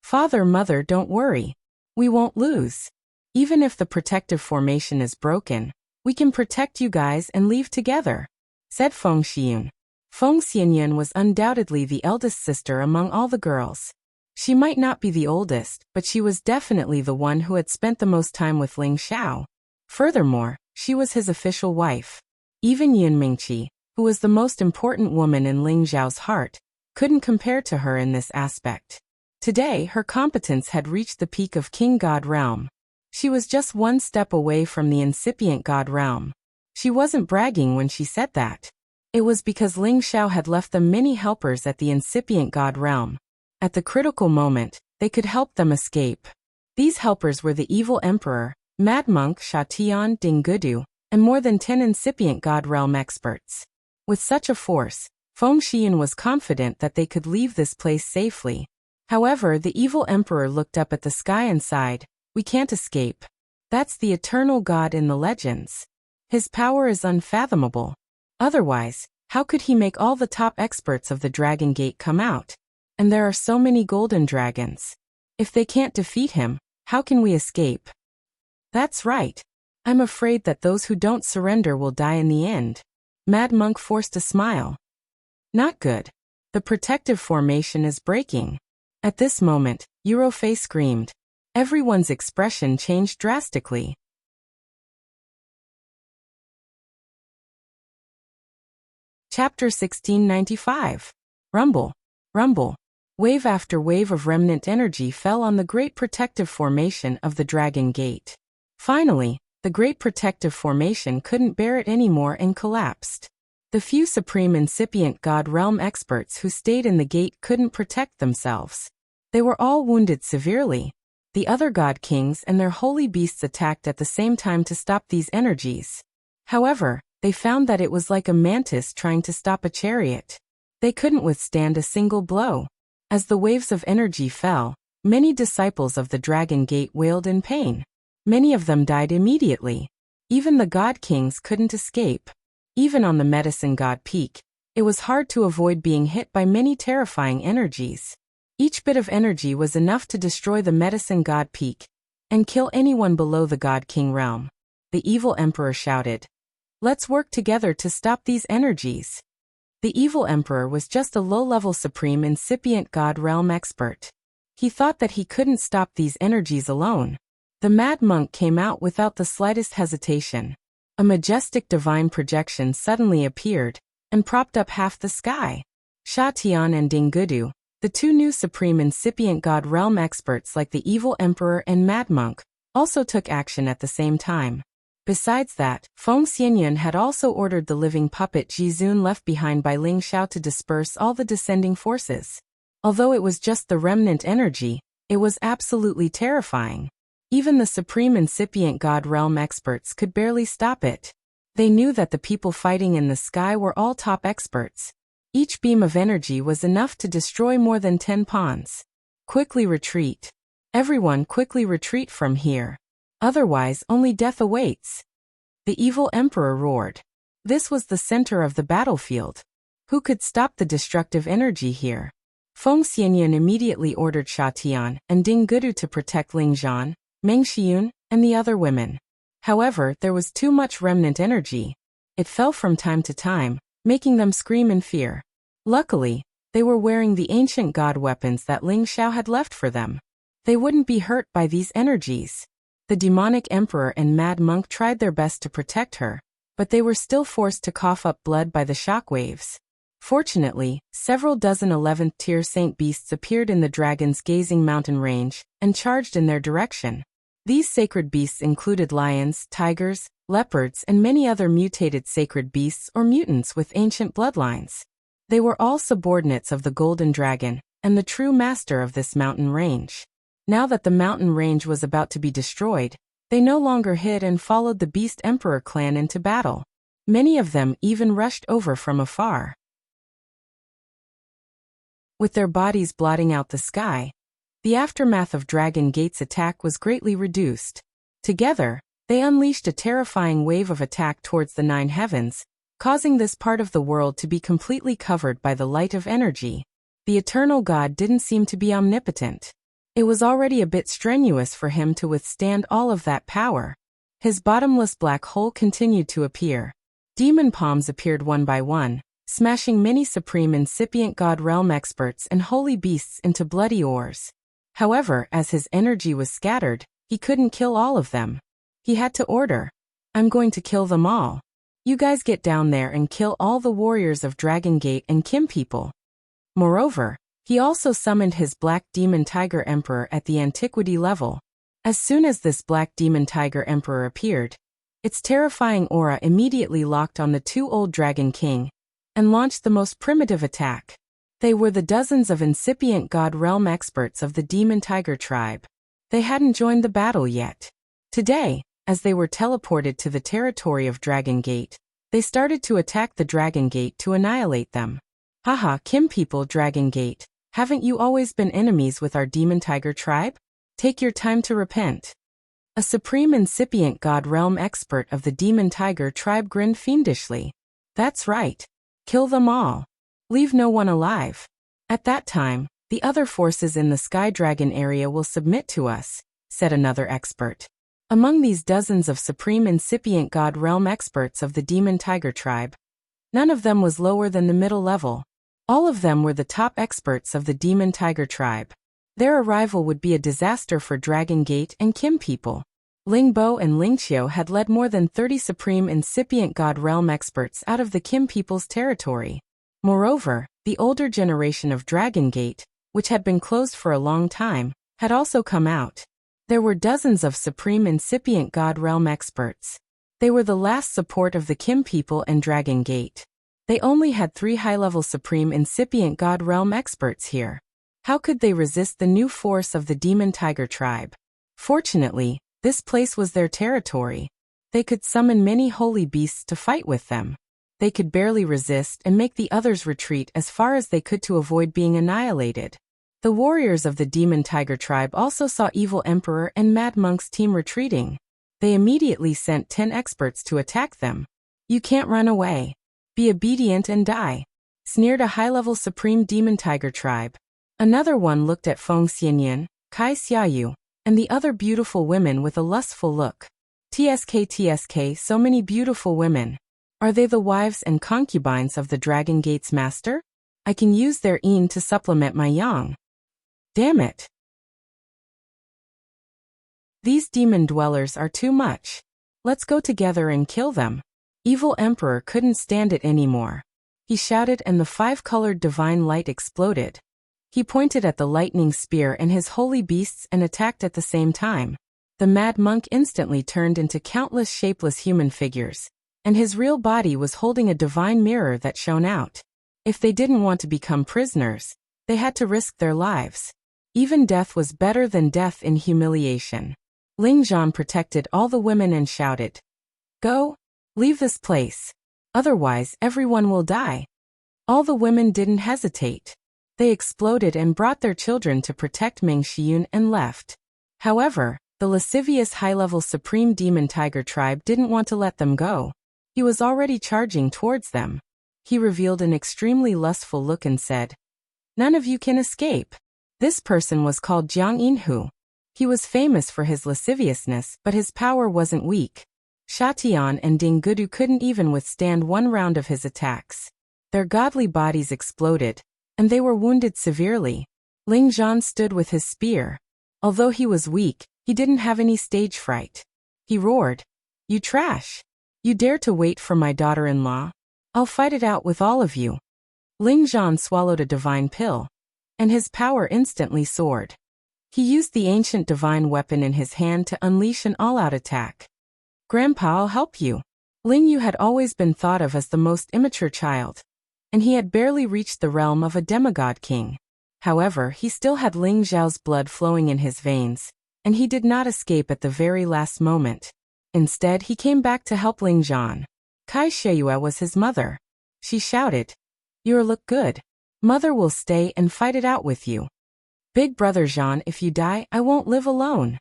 Father, mother, don't worry. We won't lose. Even if the protective formation is broken, we can protect you guys and leave together, said Feng Xiyun. Feng Xianyun was undoubtedly the eldest sister among all the girls. She might not be the oldest, but she was definitely the one who had spent the most time with Ling Xiao. Furthermore, she was his official wife. Even Yun Mingqi, who was the most important woman in Ling Xiao's heart, couldn't compare to her in this aspect. Today, her competence had reached the peak of King God realm. She was just one step away from the incipient God realm. She wasn't bragging when she said that. It was because Ling Xiao had left them many helpers at the incipient God realm. At the critical moment, they could help them escape. These helpers were the evil emperor, Mad Monk Sha Tian Ding Gudu, and more than 10 incipient God realm experts. With such a force, Feng Xiyun was confident that they could leave this place safely. However, the evil emperor looked up at the sky and sighed, "We can't escape. That's the eternal God in the legends. His power is unfathomable. Otherwise, how could he make all the top experts of the Dragon Gate come out? And there are so many golden dragons. If they can't defeat him, how can we escape?" That's right. I'm afraid that those who don't surrender will die in the end. Mad Monk forced a smile. Not good. The protective formation is breaking. At this moment, Eurofei screamed. Everyone's expression changed drastically. Chapter 1695. Rumble. Rumble. Wave after wave of remnant energy fell on the great protective formation of the Dragon Gate. Finally, the great protective formation couldn't bear it anymore and collapsed. The few supreme incipient God realm experts who stayed in the gate couldn't protect themselves. They were all wounded severely. The other God Kings and their holy beasts attacked at the same time to stop these energies. However, they found that it was like a mantis trying to stop a chariot. They couldn't withstand a single blow. As the waves of energy fell, many disciples of the Dragon Gate wailed in pain. Many of them died immediately. Even the God Kings couldn't escape. Even on the Medicine God Peak, it was hard to avoid being hit by many terrifying energies. Each bit of energy was enough to destroy the Medicine God Peak and kill anyone below the God King realm. The evil emperor shouted, "Let's work together to stop these energies." The evil emperor was just a low-level supreme incipient God realm expert. He thought that he couldn't stop these energies alone. The Mad Monk came out without the slightest hesitation. A majestic divine projection suddenly appeared and propped up half the sky. Sha Tian and Ding Gudu, the two new supreme incipient God realm experts like the evil emperor and Mad Monk, also took action at the same time. Besides that, Feng Xianyun had also ordered the living puppet Jizun left behind by Ling Xiao to disperse all the descending forces. Although it was just the remnant energy, it was absolutely terrifying. Even the supreme incipient God realm experts could barely stop it. They knew that the people fighting in the sky were all top experts. Each beam of energy was enough to destroy more than 10 pawns. Quickly retreat. Everyone quickly retreat from here. Otherwise, only death awaits. The evil emperor roared. This was the center of the battlefield. Who could stop the destructive energy here? Feng Xianyun immediately ordered Sha Tian and Ding Gudu to protect Ling Zhan, Meng Xiyun, and the other women. However, there was too much remnant energy. It fell from time to time, making them scream in fear. Luckily, they were wearing the ancient god weapons that Ling Xiao had left for them. They wouldn't be hurt by these energies. The demonic emperor and Mad Monk tried their best to protect her, but they were still forced to cough up blood by the shock waves. Fortunately, several dozen 11th-tier saint beasts appeared in the dragon's gazing mountain range and charged in their direction. These sacred beasts included lions, tigers, leopards, and many other mutated sacred beasts or mutants with ancient bloodlines. They were all subordinates of the Golden Dragon and the true master of this mountain range. Now that the mountain range was about to be destroyed, they no longer hid and followed the Beast Emperor clan into battle. Many of them even rushed over from afar. With their bodies blotting out the sky, the aftermath of Dragon Gate's attack was greatly reduced. Together, they unleashed a terrifying wave of attack towards the 9 heavens, causing this part of the world to be completely covered by the light of energy. The eternal god didn't seem to be omnipotent. It was already a bit strenuous for him to withstand all of that power. His bottomless black hole continued to appear. Demon palms appeared one by one, smashing many supreme incipient god realm experts and holy beasts into bloody ores. However, as his energy was scattered, he couldn't kill all of them. He had to order, "I'm going to kill them all. You guys get down there and kill all the warriors of Dragon Gate and Kim people." Moreover, he also summoned his Black Demon Tiger Emperor at the antiquity level. As soon as this Black Demon Tiger Emperor appeared, its terrifying aura immediately locked on the 2 old Dragon King and launched the most primitive attack. They were the dozens of incipient god realm experts of the Demon Tiger tribe. They hadn't joined the battle yet. Today, as they were teleported to the territory of Dragon Gate, they started to attack the Dragon Gate to annihilate them. "Haha, Kim people, Dragon Gate, haven't you always been enemies with our Demon Tiger tribe? Take your time to repent." A supreme incipient god realm expert of the Demon Tiger tribe grinned fiendishly. "That's right. Kill them all. Leave no one alive. At that time, the other forces in the Sky Dragon area will submit to us," said another expert. Among these dozens of supreme incipient god realm experts of the Demon Tiger tribe, none of them was lower than the middle level. All of them were the top experts of the Demon Tiger tribe. Their arrival would be a disaster for Dragon Gate and Kim people. Ling Bo and Ling Qiu had led more than 30 supreme incipient god realm experts out of the Kim people's territory. Moreover, the older generation of Dragon Gate, which had been closed for a long time, had also come out. There were dozens of supreme incipient god realm experts. They were the last support of the Kim people and Dragon Gate. They only had 3 high-level supreme incipient god realm experts here. How could they resist the new force of the Demon Tiger tribe? Fortunately, this place was their territory. They could summon many holy beasts to fight with them. They could barely resist and make the others retreat as far as they could to avoid being annihilated. The warriors of the Demon Tiger tribe also saw Evil Emperor and Mad Monk's team retreating. They immediately sent 10 experts to attack them. "You can't run away. Be obedient and die," sneered a high-level Supreme Demon Tiger tribe. Another one looked at Feng Xianyan, Kai Xiaoyu, and the other beautiful women with a lustful look. TSK, so many beautiful women. Are they the wives and concubines of the Dragon Gate's master? I can use their yin to supplement my yang. Damn it. These demon dwellers are too much. Let's go together and kill them. Evil Emperor couldn't stand it anymore. He shouted and the 5-colored divine light exploded. He pointed at the lightning spear and his holy beasts and attacked at the same time. The Mad Monk instantly turned into countless shapeless human figures, and his real body was holding a divine mirror that shone out. If they didn't want to become prisoners, they had to risk their lives. Even death was better than death in humiliation. Ling Zhan protected all the women and shouted, "Go! Leave this place. Otherwise everyone will die." All the women didn't hesitate. They exploded and brought their children to protect Meng Xiyun and left. However, the lascivious high-level Supreme Demon Tiger tribe didn't want to let them go. He was already charging towards them. He revealed an extremely lustful look and said, "None of you can escape." This person was called Jiang Yinhu. He was famous for his lasciviousness, but his power wasn't weak. Sha Tian and Ding Gudu couldn't even withstand one round of his attacks. Their godly bodies exploded, and they were wounded severely. Ling Zhan stood with his spear. Although he was weak, he didn't have any stage fright. He roared, "You trash! You dare to wait for my daughter-in-law? I'll fight it out with all of you. Ling Zhan swallowed a divine pill, and his power instantly soared. He used the ancient divine weapon in his hand to unleash an all-out attack. Grandpa, I'll help you. Ling Yu had always been thought of as the most immature child, and he had barely reached the realm of a demigod king. However, he still had Ling Zhao's blood flowing in his veins, and he did not escape at the very last moment. Instead, he came back to help Ling Zhan. Kai Sheyue was his mother. She shouted, "You look good. Mother will stay and fight it out with you. Big brother Zhan, if you die, I won't live alone."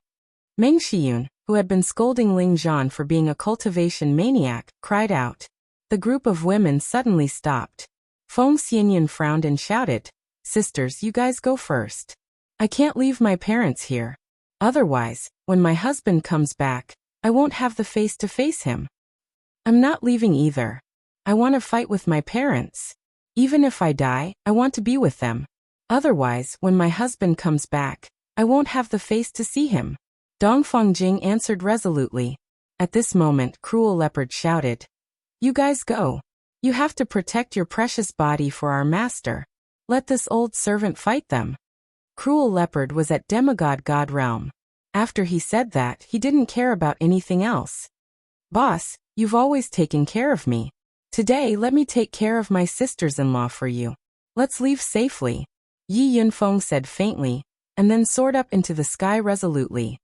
Meng Xiyun, who had been scolding Ling Zhan for being a cultivation maniac, cried out. The group of women suddenly stopped. Feng Xianyan frowned and shouted, "Sisters, you guys go first. I can't leave my parents here. Otherwise, when my husband comes back, I won't have the face to face him. I'm not leaving either. I want to fight with my parents. Even if I die, I want to be with them. Otherwise, when my husband comes back, I won't have the face to see him." Dong Fongjing answered resolutely. At this moment, Cruel Leopard shouted, "You guys go. You have to protect your precious body for our master. Let this old servant fight them." Cruel Leopard was at demigod god realm. After he said that, he didn't care about anything else. "Boss, you've always taken care of me. Today let me take care of my sisters-in-law for you. Let's leave safely," Yi Yunfeng said faintly, and then soared up into the sky resolutely.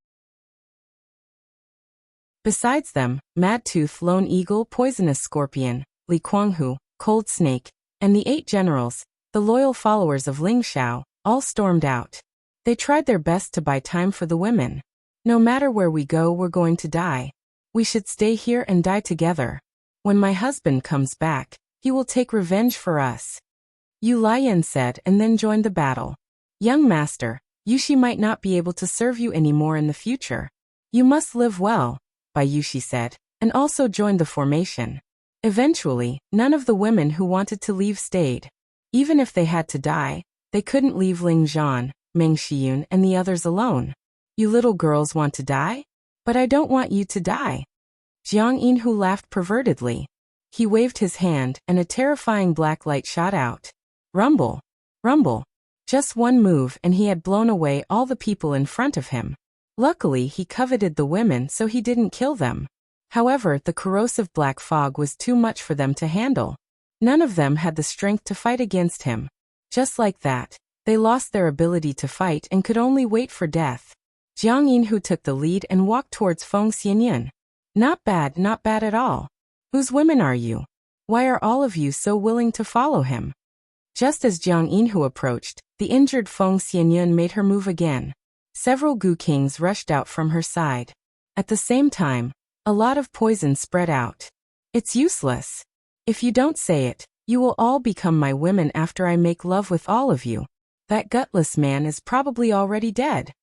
Besides them, Mad-Tooth, Lone Eagle, Poisonous Scorpion, Li Kuanghu, Cold Snake, and the 8 generals, the loyal followers of Ling Xiao, all stormed out. They tried their best to buy time for the women. "No matter where we go, we're going to die. We should stay here and die together. When my husband comes back, he will take revenge for us," Yu Lian said, and then joined the battle. "Young master, Yushi might not be able to serve you anymore in the future. You must live well," Bai Yushi said, and also joined the formation. Eventually, none of the women who wanted to leave stayed. Even if they had to die, they couldn't leave Ling Zhan, Meng Xiyun, and the others alone. "You little girls want to die? But I don't want you to die." Jiang Yinhu laughed pervertedly. He waved his hand, and a terrifying black light shot out. Rumble! Rumble! Just one move and he had blown away all the people in front of him. Luckily, he coveted the women, so he didn't kill them. However, the corrosive black fog was too much for them to handle. None of them had the strength to fight against him. Just like that, they lost their ability to fight and could only wait for death. Jiang Yinhu took the lead and walked towards Feng Xianyan. Not bad at all. Whose women are you? Why are all of you so willing to follow him?" Just as Jiang Yinhu approached, the injured Feng Xianyan made her move again. Several Gu Kings rushed out from her side. At the same time, a lot of poison spread out. "It's useless. If you don't say it, you will all become my women after I make love with all of you. That gutless man is probably already dead,"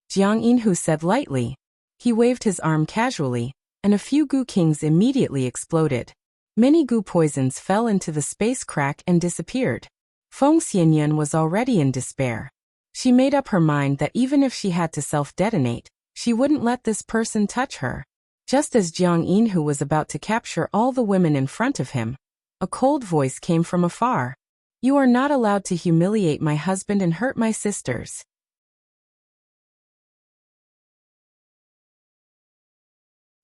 Jiang Yinhu said lightly. He waved his arm casually, and a few Gu Kings immediately exploded. Many Gu poisons fell into the space crack and disappeared. Feng Xianyan was already in despair. She made up her mind that even if she had to self-detonate, she wouldn't let this person touch her. Just as Jiang Yinhu was about to capture all the women in front of him, a cold voice came from afar. "You are not allowed to humiliate my husband and hurt my sisters."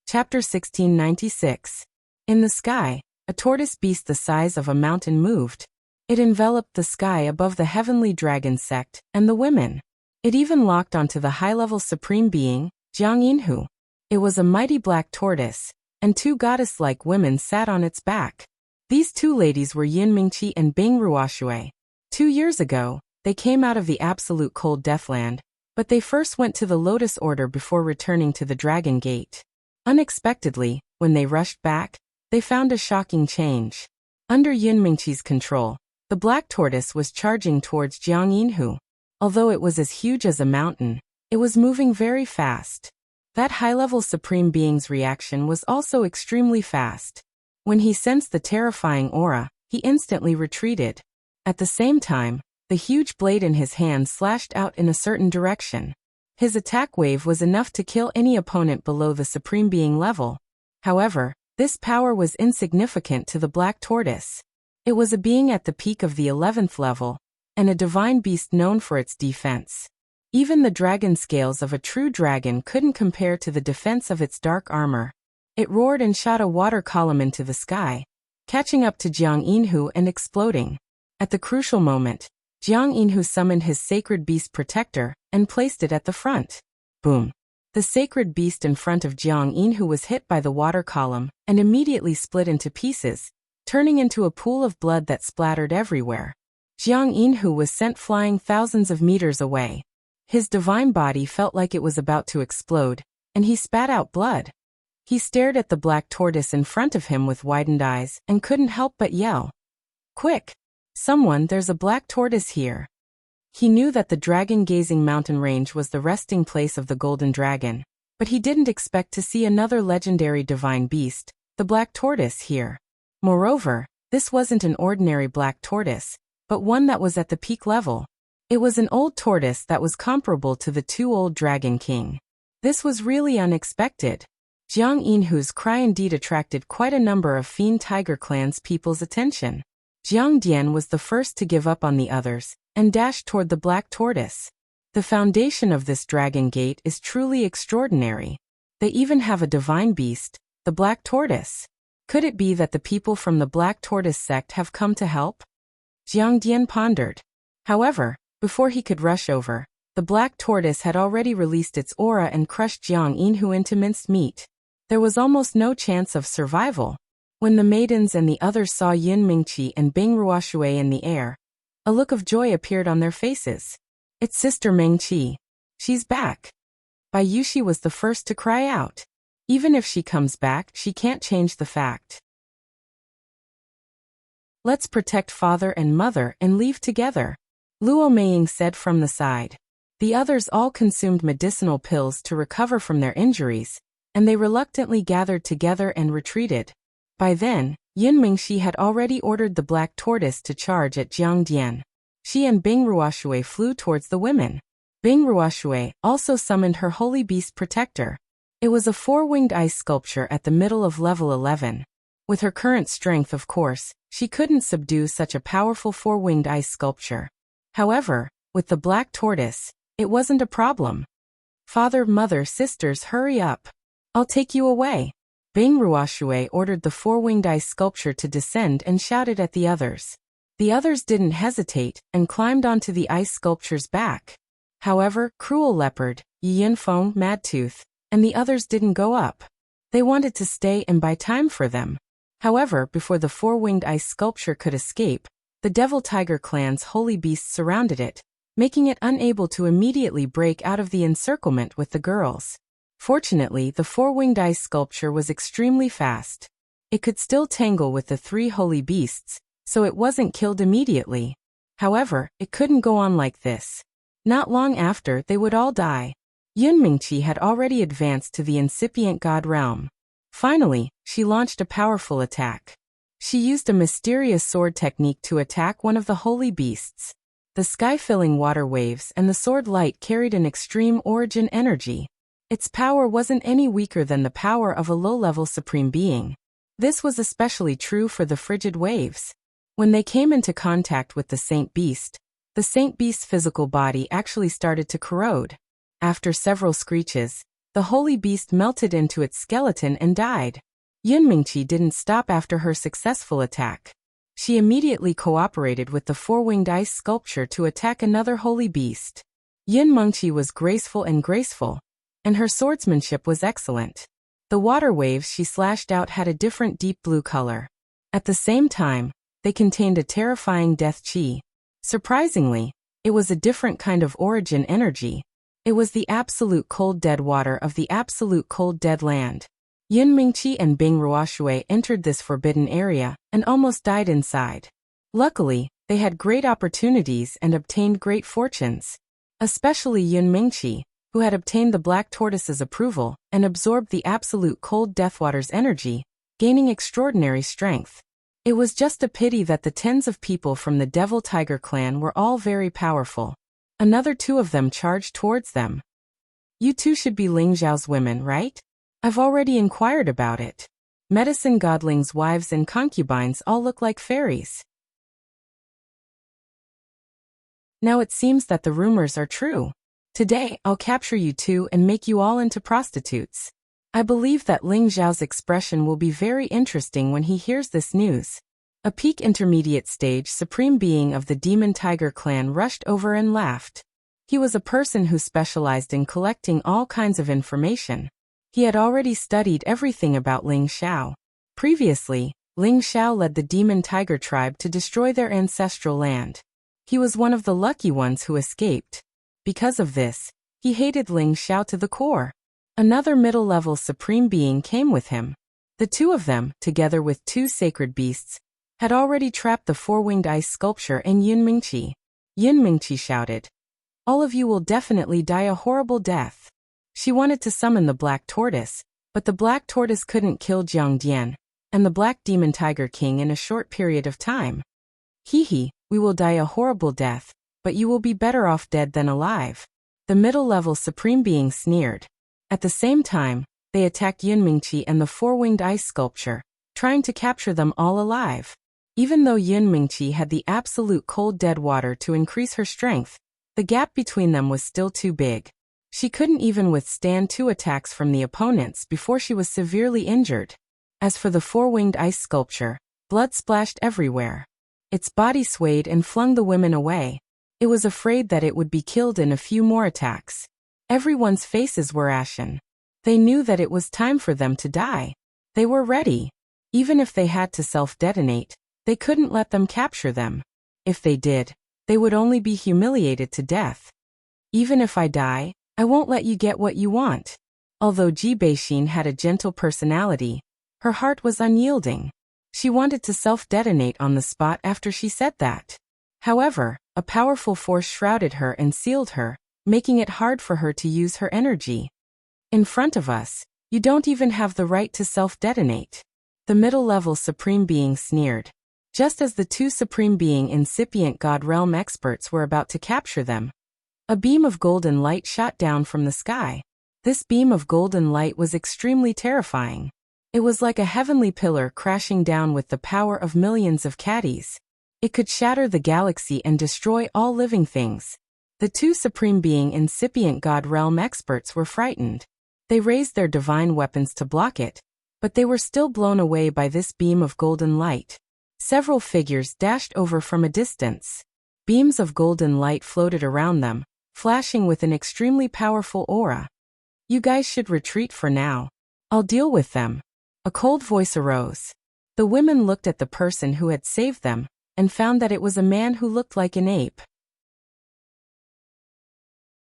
Chapter 1696. In the sky, a tortoise beast the size of a mountain moved. It enveloped the sky above the heavenly dragon sect and the women. It even locked onto the high-level supreme being, Jiang Yinhu. It was a mighty black tortoise, and 2 goddess-like women sat on its back. These 2 ladies were Yin Mingqi and Bing Ruoshui. 2 years ago, they came out of the absolute cold deathland, but they first went to the Lotus Order before returning to the Dragon Gate. Unexpectedly, when they rushed back, they found a shocking change. Under Yin Mingqi's control, the black tortoise was charging towards Jiang Yinhu. Although it was as huge as a mountain, it was moving very fast. That high-level supreme being's reaction was also extremely fast. When he sensed the terrifying aura, he instantly retreated. At the same time, the huge blade in his hand slashed out in a certain direction. His attack wave was enough to kill any opponent below the supreme being level. However, This power was insignificant to the black tortoise. It was a being at the peak of the 11th level, and a divine beast known for its defense. Even the dragon scales of a true dragon couldn't compare to the defense of its dark armor. It roared and shot a water column into the sky, catching up to Jiang Yinhu and exploding. At the crucial moment, Jiang Yinhu summoned his sacred beast protector and placed it at the front. Boom! The sacred beast in front of Jiang Yinhu was hit by the water column and immediately split into pieces, turning into a pool of blood that splattered everywhere. Jiang Yinhu was sent flying thousands of meters away. His divine body felt like it was about to explode, and he spat out blood. He stared at the black tortoise in front of him with widened eyes and couldn't help but yell, "Quick! Someone, there's a black tortoise here!" He knew that the dragon-gazing mountain range was the resting place of the golden dragon, but he didn't expect to see another legendary divine beast, the black tortoise, here. Moreover, this wasn't an ordinary black tortoise, but one that was at the peak level. It was an old tortoise that was comparable to the two old Dragon King. This was really unexpected. Jiang Yinhu's cry indeed attracted quite a number of Fiend Tiger Clan's people's attention. Jiang Dian was the first to give up on the others and dashed toward the black tortoise. The foundation of this dragon gate is truly extraordinary. They even have a divine beast, the black tortoise. Could it be that the people from the black tortoise sect have come to help? Jiang Dian pondered. However, before he could rush over, the black tortoise had already released its aura and crushed Jiang Yinhu into minced meat. There was almost no chance of survival. When the maidens and the others saw Yun Mingqi and Bing Ruoshui in the air, a look of joy appeared on their faces. "It's Sister Mingqi. She's back." Bai Yushi was the first to cry out. Even if she comes back, she can't change the fact. "Let's protect father and mother and leave together," Luo Meiying said from the side. The others all consumed medicinal pills to recover from their injuries, and they reluctantly gathered together and retreated. By then, Yun Mingxi had already ordered the black tortoise to charge at Jiang Dian. She and Bing Ruoshui flew towards the women. Bing Ruoshui also summoned her holy beast protector. It was a four-winged ice sculpture at the middle of level 11. With her current strength, of course, she couldn't subdue such a powerful four-winged ice sculpture. However, with the black tortoise, it wasn't a problem. "Father, mother, sisters, hurry up. I'll take you away." Bing Ruoshui ordered the four-winged ice sculpture to descend and shouted at the others. The others didn't hesitate and climbed onto the ice sculpture's back. However, Cruel Leopard, Yi Yinfeng, Madtooth, and the others didn't go up. They wanted to stay and buy time for them. However, before the four-winged ice sculpture could escape, the Devil Tiger Clan's holy beasts surrounded it, making it unable to immediately break out of the encirclement with the girls. Fortunately, the four-winged ice sculpture was extremely fast. It could still tangle with the three holy beasts, so it wasn't killed immediately. However, it couldn't go on like this. Not long after, they would all die. Yun Mingqi had already advanced to the incipient god realm. Finally, she launched a powerful attack. She used a mysterious sword technique to attack one of the holy beasts. The sky-filling water waves and the sword light carried an extreme origin energy. Its power wasn't any weaker than the power of a low-level supreme being. This was especially true for the frigid waves. When they came into contact with the Saint Beast, the Saint Beast's physical body actually started to corrode. After several screeches, the holy beast melted into its skeleton and died. Yun Mingqi didn't stop after her successful attack. She immediately cooperated with the four-winged ice sculpture to attack another holy beast. Yun Mingqi was graceful, and her swordsmanship was excellent. The water waves she slashed out had a different deep blue color. At the same time, they contained a terrifying death chi. Surprisingly, it was a different kind of origin energy. It was the absolute cold dead water of the absolute cold dead land. Yun Mingqi and Bing Ruoshui entered this forbidden area and almost died inside. Luckily, they had great opportunities and obtained great fortunes. Especially Yun Mingqi, who had obtained the black tortoise's approval and absorbed the absolute cold deathwater's energy, gaining extraordinary strength. It was just a pity that the tens of people from the Devil Tiger Clan were all very powerful. Another two of them charged towards them. "You two should be Ling Zhao's women, right? I've already inquired about it." Medicine godlings' wives and concubines all look like fairies. Now it seems that the rumors are true. Today, I'll capture you two and make you all into prostitutes. I believe that Ling Xiao's expression will be very interesting when he hears this news. A peak intermediate stage supreme being of the Demon Tiger clan rushed over and laughed. He was a person who specialized in collecting all kinds of information. He had already studied everything about Ling Xiao. Previously, Ling Xiao led the Demon Tiger tribe to destroy their ancestral land. He was one of the lucky ones who escaped. Because of this, he hated Ling Xiao to the core. Another middle-level supreme being came with him. The two of them, together with two sacred beasts, had already trapped the four-winged ice sculpture in Yun Mingqi. Yun Mingqi shouted, "All of you will definitely die a horrible death." She wanted to summon the Black Tortoise, but the Black Tortoise couldn't kill Jiang Dian and the Black Demon Tiger King in a short period of time. "Hee, we will die a horrible death, but you will be better off dead than alive," the middle-level supreme being sneered. At the same time, they attacked Yun Mingqi and the four-winged ice sculpture, trying to capture them all alive. Even though Yun Mingqi had the absolute cold dead water to increase her strength, the gap between them was still too big. She couldn't even withstand 2 attacks from the opponents before she was severely injured. As for the four-winged ice sculpture, blood splashed everywhere. Its body swayed and flung the women away. It was afraid that it would be killed in a few more attacks. Everyone's faces were ashen. They knew that it was time for them to die. They were ready. Even if they had to self-detonate, they couldn't let them capture them. If they did, they would only be humiliated to death. "Even if I die, I won't let you get what you want." Although Ji Beixin had a gentle personality, her heart was unyielding. She wanted to self-detonate on the spot after she said that. However, a powerful force shrouded her and sealed her, making it hard for her to use her energy. "In front of us, you don't even have the right to self-detonate," the middle-level supreme being sneered. Just as the two supreme being incipient God realm experts were about to capture them, a beam of golden light shot down from the sky. This beam of golden light was extremely terrifying. It was like a heavenly pillar crashing down with the power of millions of caddies. It could shatter the galaxy and destroy all living things. The two supreme being incipient God realm experts were frightened. They raised their divine weapons to block it, but they were still blown away by this beam of golden light. Several figures dashed over from a distance. Beams of golden light floated around them, flashing with an extremely powerful aura. "You guys should retreat for now. I'll deal with them." A cold voice arose. The women looked at the person who had saved them, and found that it was a man who looked like an ape.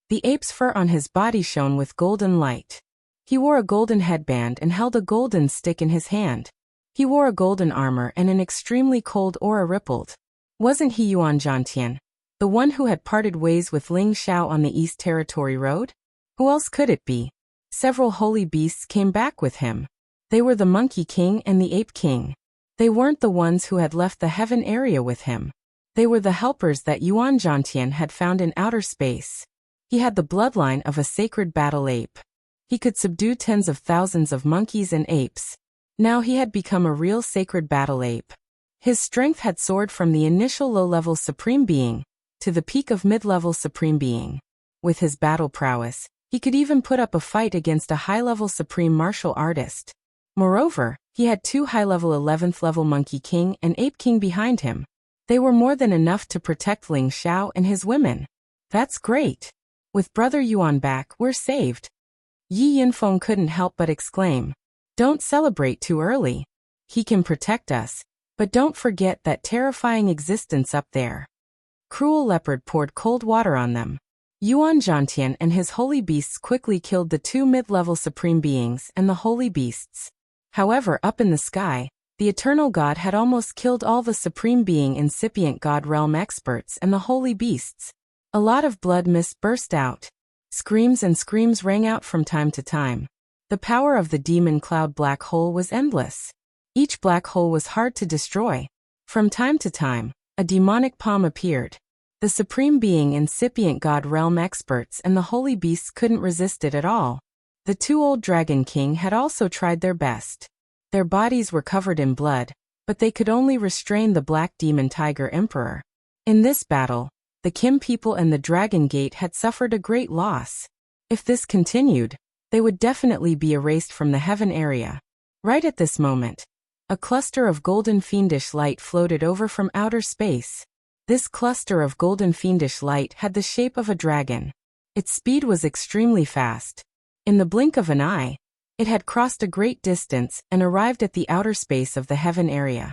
The ape's fur on his body shone with golden light. He wore a golden headband and held a golden stick in his hand. He wore a golden armor and an extremely cold aura rippled. Wasn't he Yuan Zhantian, the one who had parted ways with Ling Xiao on the East Territory Road? Who else could it be? Several holy beasts came back with him. They were the Monkey King and the Ape King. They weren't the ones who had left the heaven area with him. They were the helpers that Yuan Zhantian had found in outer space. He had the bloodline of a sacred battle ape. He could subdue tens of thousands of monkeys and apes. Now he had become a real sacred battle ape. His strength had soared from the initial low-level supreme being to the peak of mid-level supreme being. With his battle prowess, he could even put up a fight against a high-level supreme martial artist. Moreover, he had 2 high-level 11th-level Monkey King and Ape King behind him. They were more than enough to protect Ling Xiao and his women. That's great. With Brother Yuan back, we're saved. Yi Yinfeng couldn't help but exclaim. Don't celebrate too early. He can protect us, but don't forget that terrifying existence up there. Cruel Leopard poured cold water on them. Yuan Zhantian and his holy beasts quickly killed the 2 mid-level supreme beings and the holy beasts. However, up in the sky, the eternal god had almost killed all the supreme being incipient god realm experts and the holy beasts. A lot of blood mist burst out. Screams and screams rang out from time to time. The power of the demon cloud black hole was endless. Each black hole was hard to destroy. From time to time, a demonic palm appeared. The supreme being incipient god realm experts and the holy beasts couldn't resist it at all. The 2 old Dragon King had also tried their best. Their bodies were covered in blood, but they could only restrain the Black Demon Tiger Emperor. In this battle, the Kim people and the Dragon Gate had suffered a great loss. If this continued, they would definitely be erased from the heaven area. Right at this moment, a cluster of golden fiendish light floated over from outer space. This cluster of golden fiendish light had the shape of a dragon. Its speed was extremely fast. In the blink of an eye, it had crossed a great distance and arrived at the outer space of the heaven area.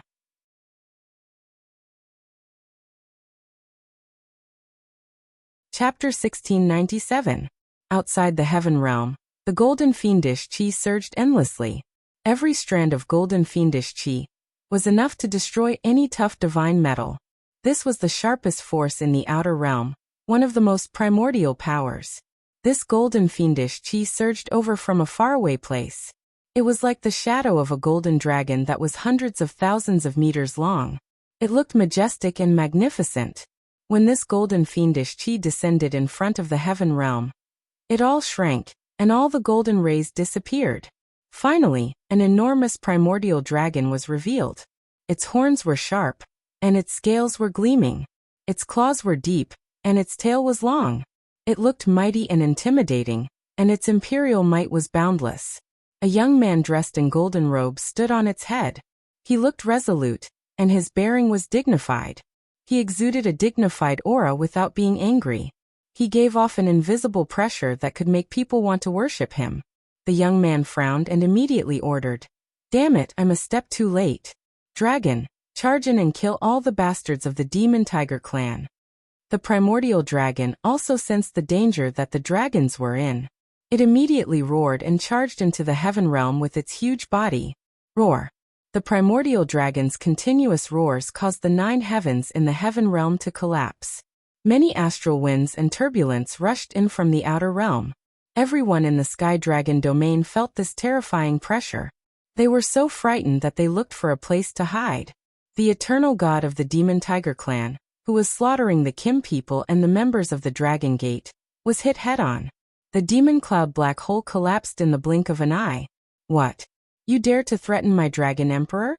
Chapter 1697. Outside the heaven realm, the golden fiendish chi surged endlessly. Every strand of golden fiendish chi was enough to destroy any tough divine metal. This was the sharpest force in the outer realm, one of the most primordial powers. This golden fiendish chi surged over from a faraway place. It was like the shadow of a golden dragon that was hundreds of thousands of meters long. It looked majestic and magnificent. When this golden fiendish chi descended in front of the heaven realm, it all shrank, and all the golden rays disappeared. Finally, an enormous primordial dragon was revealed. Its horns were sharp, and its scales were gleaming. Its claws were deep, and its tail was long. It looked mighty and intimidating, and its imperial might was boundless. A young man dressed in golden robes stood on its head. He looked resolute, and his bearing was dignified. He exuded a dignified aura without being angry. He gave off an invisible pressure that could make people want to worship him. The young man frowned and immediately ordered, "Damn it, I'm a step too late. Dragon, charge in and kill all the bastards of the Demon Tiger clan." The primordial dragon also sensed the danger that the dragons were in. It immediately roared and charged into the heaven realm with its huge body. Roar. The primordial dragon's continuous roars caused the 9 heavens in the heaven realm to collapse. Many astral winds and turbulence rushed in from the outer realm. Everyone in the Sky Dragon domain felt this terrifying pressure. They were so frightened that they looked for a place to hide. The eternal god of the Demon Tiger clan, who was slaughtering the Kim people and the members of the Dragon Gate, was hit head-on. The demon cloud black hole collapsed in the blink of an eye. "What? You dare to threaten my Dragon Emperor?"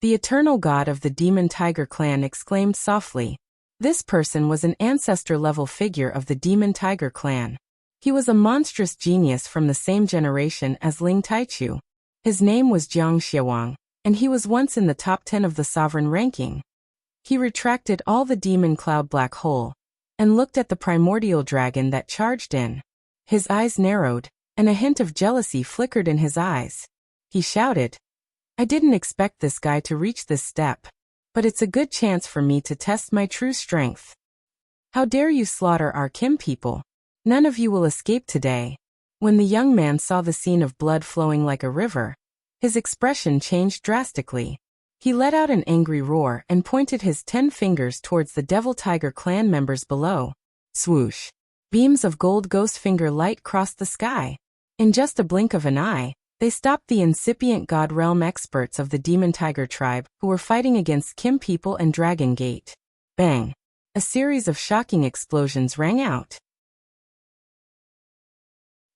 The eternal god of the Demon Tiger clan exclaimed softly. This person was an ancestor-level figure of the Demon Tiger clan. He was a monstrous genius from the same generation as Ling Taichu. His name was Jiang Xiawang, and he was once in the top 10 of the sovereign ranking. He retracted all the demon cloud black hole and looked at the primordial dragon that charged in. His eyes narrowed, and a hint of jealousy flickered in his eyes. He shouted, "I didn't expect this guy to reach this step, but it's a good chance for me to test my true strength. How dare you slaughter our Kim people? None of you will escape today." When the young man saw the scene of blood flowing like a river, his expression changed drastically. He let out an angry roar and pointed his 10 fingers towards the Devil Tiger clan members below. Swoosh! Beams of gold ghost finger light crossed the sky. In just a blink of an eye, they stopped the incipient God Realm experts of the Demon Tiger tribe who were fighting against Kim people and Dragon Gate. Bang! A series of shocking explosions rang out.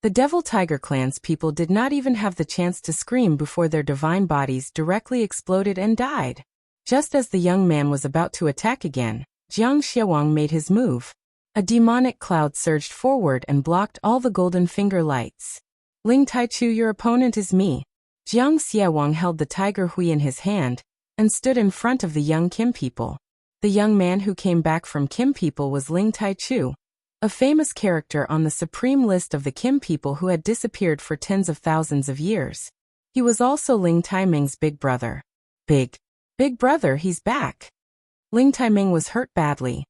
The Devil Tiger clan's people did not even have the chance to scream before their divine bodies directly exploded and died. Just as the young man was about to attack again, Jiang Xiawang made his move. A demonic cloud surged forward and blocked all the golden finger lights. "Ling Taichu, your opponent is me." Jiang Xiawang held the tiger hui in his hand and stood in front of the young Kim people. The young man who came back from Kim people was Ling Taichu, a famous character on the supreme list of the Kim people who had disappeared for tens of thousands of years. He was also Ling Taiming's big brother. Big brother, he's back. Ling Taiming was hurt badly.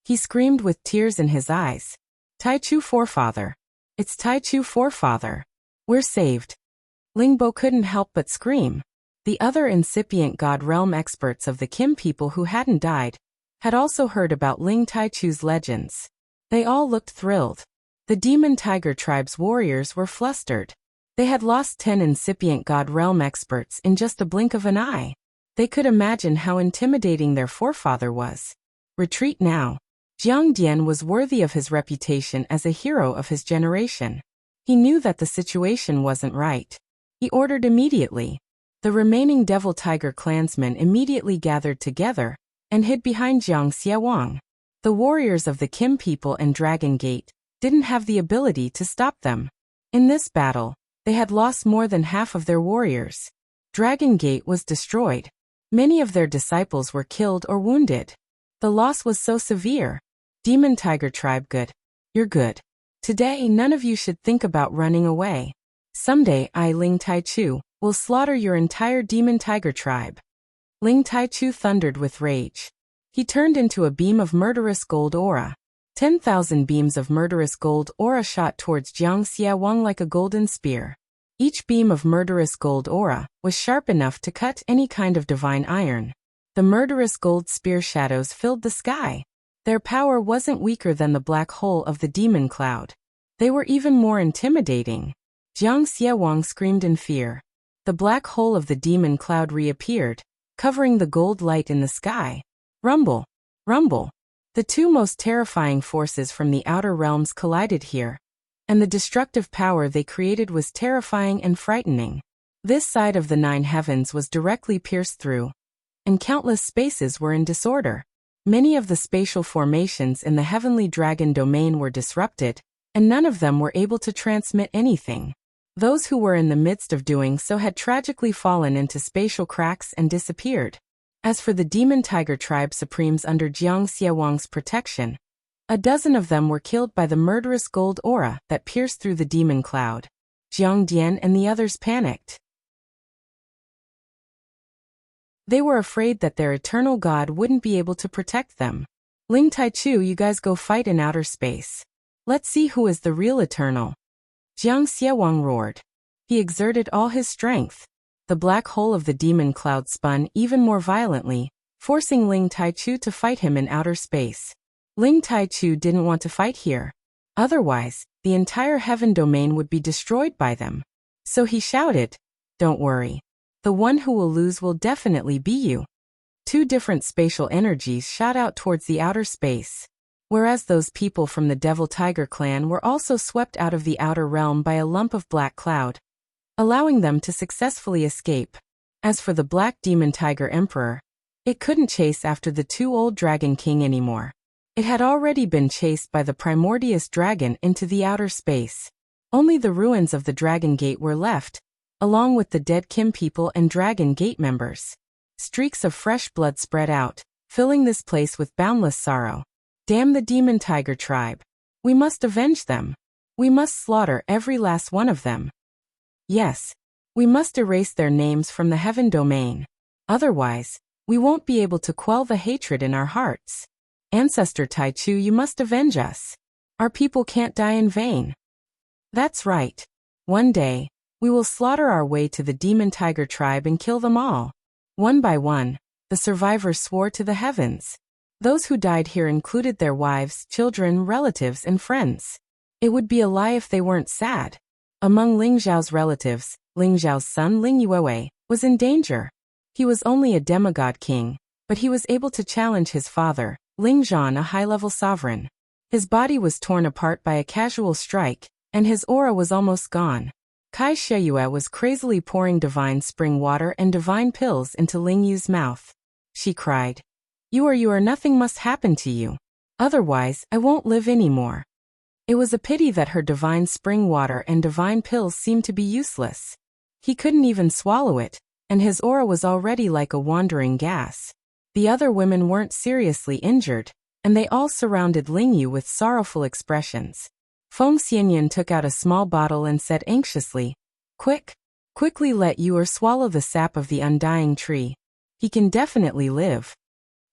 He screamed with tears in his eyes. "Taichu forefather. It's Taichu forefather. We're saved." Lingbo couldn't help but scream. The other incipient God Realm experts of the Kim people who hadn't died had also heard about Ling Taichu's legends. They all looked thrilled. The Demon Tiger tribe's warriors were flustered. They had lost 10 incipient God Realm experts in just a blink of an eye. They could imagine how intimidating their forefather was. Retreat now. Jiang Dian was worthy of his reputation as a hero of his generation. He knew that the situation wasn't right. He ordered immediately. The remaining Devil Tiger clansmen immediately gathered together and hid behind Jiang Xiaowang. The warriors of the Kim people and Dragon Gate didn't have the ability to stop them. In this battle, they had lost more than half of their warriors. Dragon Gate was destroyed. Many of their disciples were killed or wounded. The loss was so severe. Demon Tiger tribe, good. You're good. Today none of you should think about running away. Someday I, Ling Taichu, will slaughter your entire Demon Tiger tribe. Ling Taichu thundered with rage. He turned into a beam of murderous gold aura. 10,000 beams of murderous gold aura shot towards Jiang Xiaowang like a golden spear. Each beam of murderous gold aura was sharp enough to cut any kind of divine iron. The murderous gold spear shadows filled the sky. Their power wasn't weaker than the black hole of the demon cloud. They were even more intimidating. Jiang Xiaowang screamed in fear. The black hole of the demon cloud reappeared, covering the gold light in the sky. Rumble! Rumble! The two most terrifying forces from the outer realms collided here, and the destructive power they created was terrifying and frightening. This side of the 9 heavens was directly pierced through, and countless spaces were in disorder. Many of the spatial formations in the heavenly dragon domain were disrupted, and none of them were able to transmit anything. Those who were in the midst of doing so had tragically fallen into spatial cracks and disappeared. As for the Demon Tiger tribe supremes under Jiang Xiaowang's protection, a dozen of them were killed by the murderous gold aura that pierced through the demon cloud. Jiang Dian and the others panicked. They were afraid that their eternal god wouldn't be able to protect them. Ling Taichu, you guys go fight in outer space. Let's see who is the real eternal. Jiang Xiaowang roared. He exerted all his strength. The black hole of the demon cloud spun even more violently, forcing Ling Taichu to fight him in outer space. Ling Taichu didn't want to fight here. Otherwise, the entire heaven domain would be destroyed by them. So he shouted, "Don't worry. The one who will lose will definitely be you." 2 different spatial energies shot out towards the outer space. Whereas those people from the Devil Tiger clan were also swept out of the outer realm by a lump of black cloud, allowing them to successfully escape. As for the Black Demon Tiger Emperor, it couldn't chase after the 2 old Dragon King anymore. It had already been chased by the Primordius Dragon into the outer space. Only the ruins of the Dragon Gate were left, along with the dead Kim people and Dragon Gate members. Streaks of fresh blood spread out, filling this place with boundless sorrow. Damn the Demon Tiger tribe. We must avenge them. We must slaughter every last one of them. Yes, we must erase their names from the heaven domain. Otherwise, we won't be able to quell the hatred in our hearts. Ancestor Taichu, you must avenge us. Our people can't die in vain. That's right. One day, we will slaughter our way to the Demon Tiger tribe and kill them all. One by one, the survivors swore to the heavens. Those who died here included their wives, children, relatives, and friends. It would be a lie if they weren't sad. Among Ling Zhao's relatives, Ling Zhao's son Ling Yuewei was in danger. He was only a demigod king, but he was able to challenge his father, Ling Zhan, a high-level sovereign. His body was torn apart by a casual strike, and his aura was almost gone. Kai Sheyue was crazily pouring divine spring water and divine pills into Ling Yu's mouth. She cried, You are nothing must happen to you. Otherwise, I won't live anymore." It was a pity that her divine spring water and divine pills seemed to be useless. He couldn't even swallow it, and his aura was already like a wandering gas. The other women weren't seriously injured, and they all surrounded Ling Yu with sorrowful expressions. Feng Xianyan took out a small bottle and said anxiously, Quickly let Yu swallow the sap of the undying tree. He can definitely live."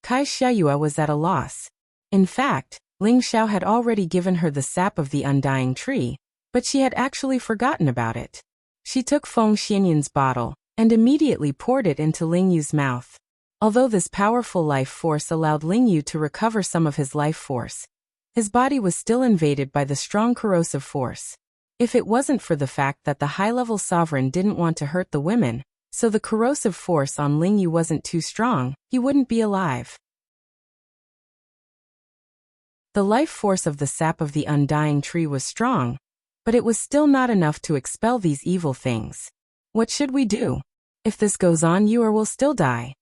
Kai Sheyue was at a loss. In fact, Ling Xiao had already given her the sap of the undying tree, but she had actually forgotten about it. She took Feng Xianyan's bottle and immediately poured it into Ling Yu's mouth. Although this powerful life force allowed Ling Yu to recover some of his life force, his body was still invaded by the strong corrosive force. If it wasn't for the fact that the high-level sovereign didn't want to hurt the women, so the corrosive force on Ling Yu wasn't too strong, he wouldn't be alive. The life force of the sap of the undying tree was strong, but it was still not enough to expel these evil things. "What should we do?" If this goes on, you will still die.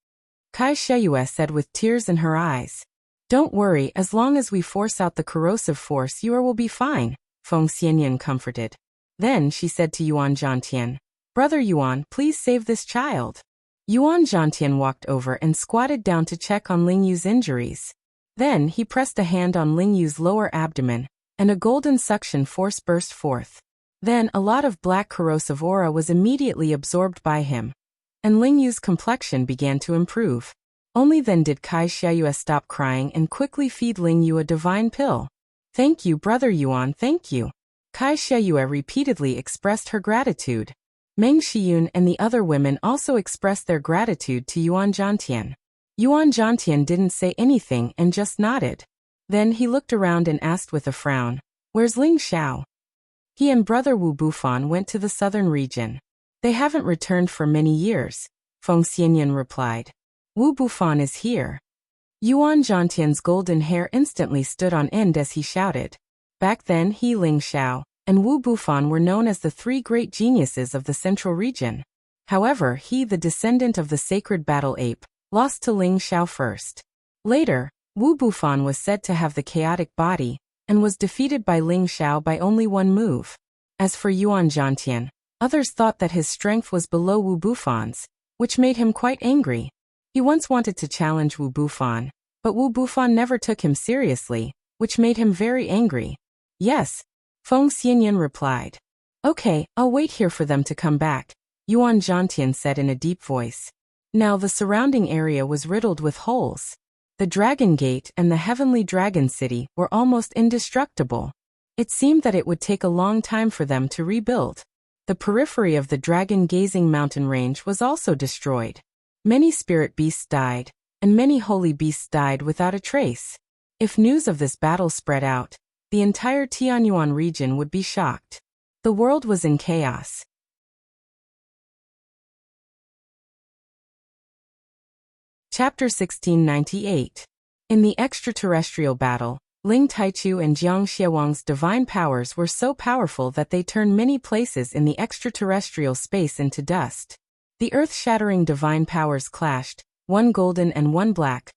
Kai Sheyue said with tears in her eyes. Don't worry, as long as we force out the corrosive force, you will be fine, Feng Xianyan comforted. Then she said to Yuan Zhantian, Brother Yuan, please save this child. Yuan Zhantian walked over and squatted down to check on Ling Yu's injuries. Then he pressed a hand on Ling Yu's lower abdomen, and a golden suction force burst forth. Then a lot of black corrosive aura was immediately absorbed by him, and Ling Yu's complexion began to improve. Only then did Kai Sheyue stop crying and quickly feed Ling Yu a divine pill. Thank you, Brother Yuan, thank you. Kai Sheyue repeatedly expressed her gratitude. Meng Shiyun and the other women also expressed their gratitude to Yuan Zhantian. Yuan Zhantian didn't say anything and just nodded. Then he looked around and asked with a frown, Where's Ling Xiao? He and Brother Wu Bufan went to the southern region. They haven't returned for many years, Feng Xianyan replied. Wu Bufan is here. Yuan Zhantian's golden hair instantly stood on end as he shouted. Back then he, Ling Xiao, and Wu Bufan were known as the three great geniuses of the central region. However, he, the descendant of the sacred battle ape, lost to Ling Xiao first. Later, Wu Bufan was said to have the chaotic body, and was defeated by Ling Xiao by only one move. As for Yuan Zhantian, others thought that his strength was below Wu Bufan's, which made him quite angry. He once wanted to challenge Wu Bufan, but Wu Bufan never took him seriously, which made him very angry. Yes, Feng Xianyan replied. Okay, I'll wait here for them to come back, Yuan Zhantian said in a deep voice. Now the surrounding area was riddled with holes. The Dragon Gate and the Heavenly Dragon City were almost indestructible. It seemed that it would take a long time for them to rebuild. The periphery of the dragon-gazing mountain range was also destroyed. Many spirit beasts died, and many holy beasts died without a trace. If news of this battle spread out, the entire Tianyuan region would be shocked. The world was in chaos. Chapter 1698. In the extraterrestrial battle, Ling Taichu and Jiang Xiewang's divine powers were so powerful that they turned many places in the extraterrestrial space into dust. The earth-shattering divine powers clashed, one golden and one black,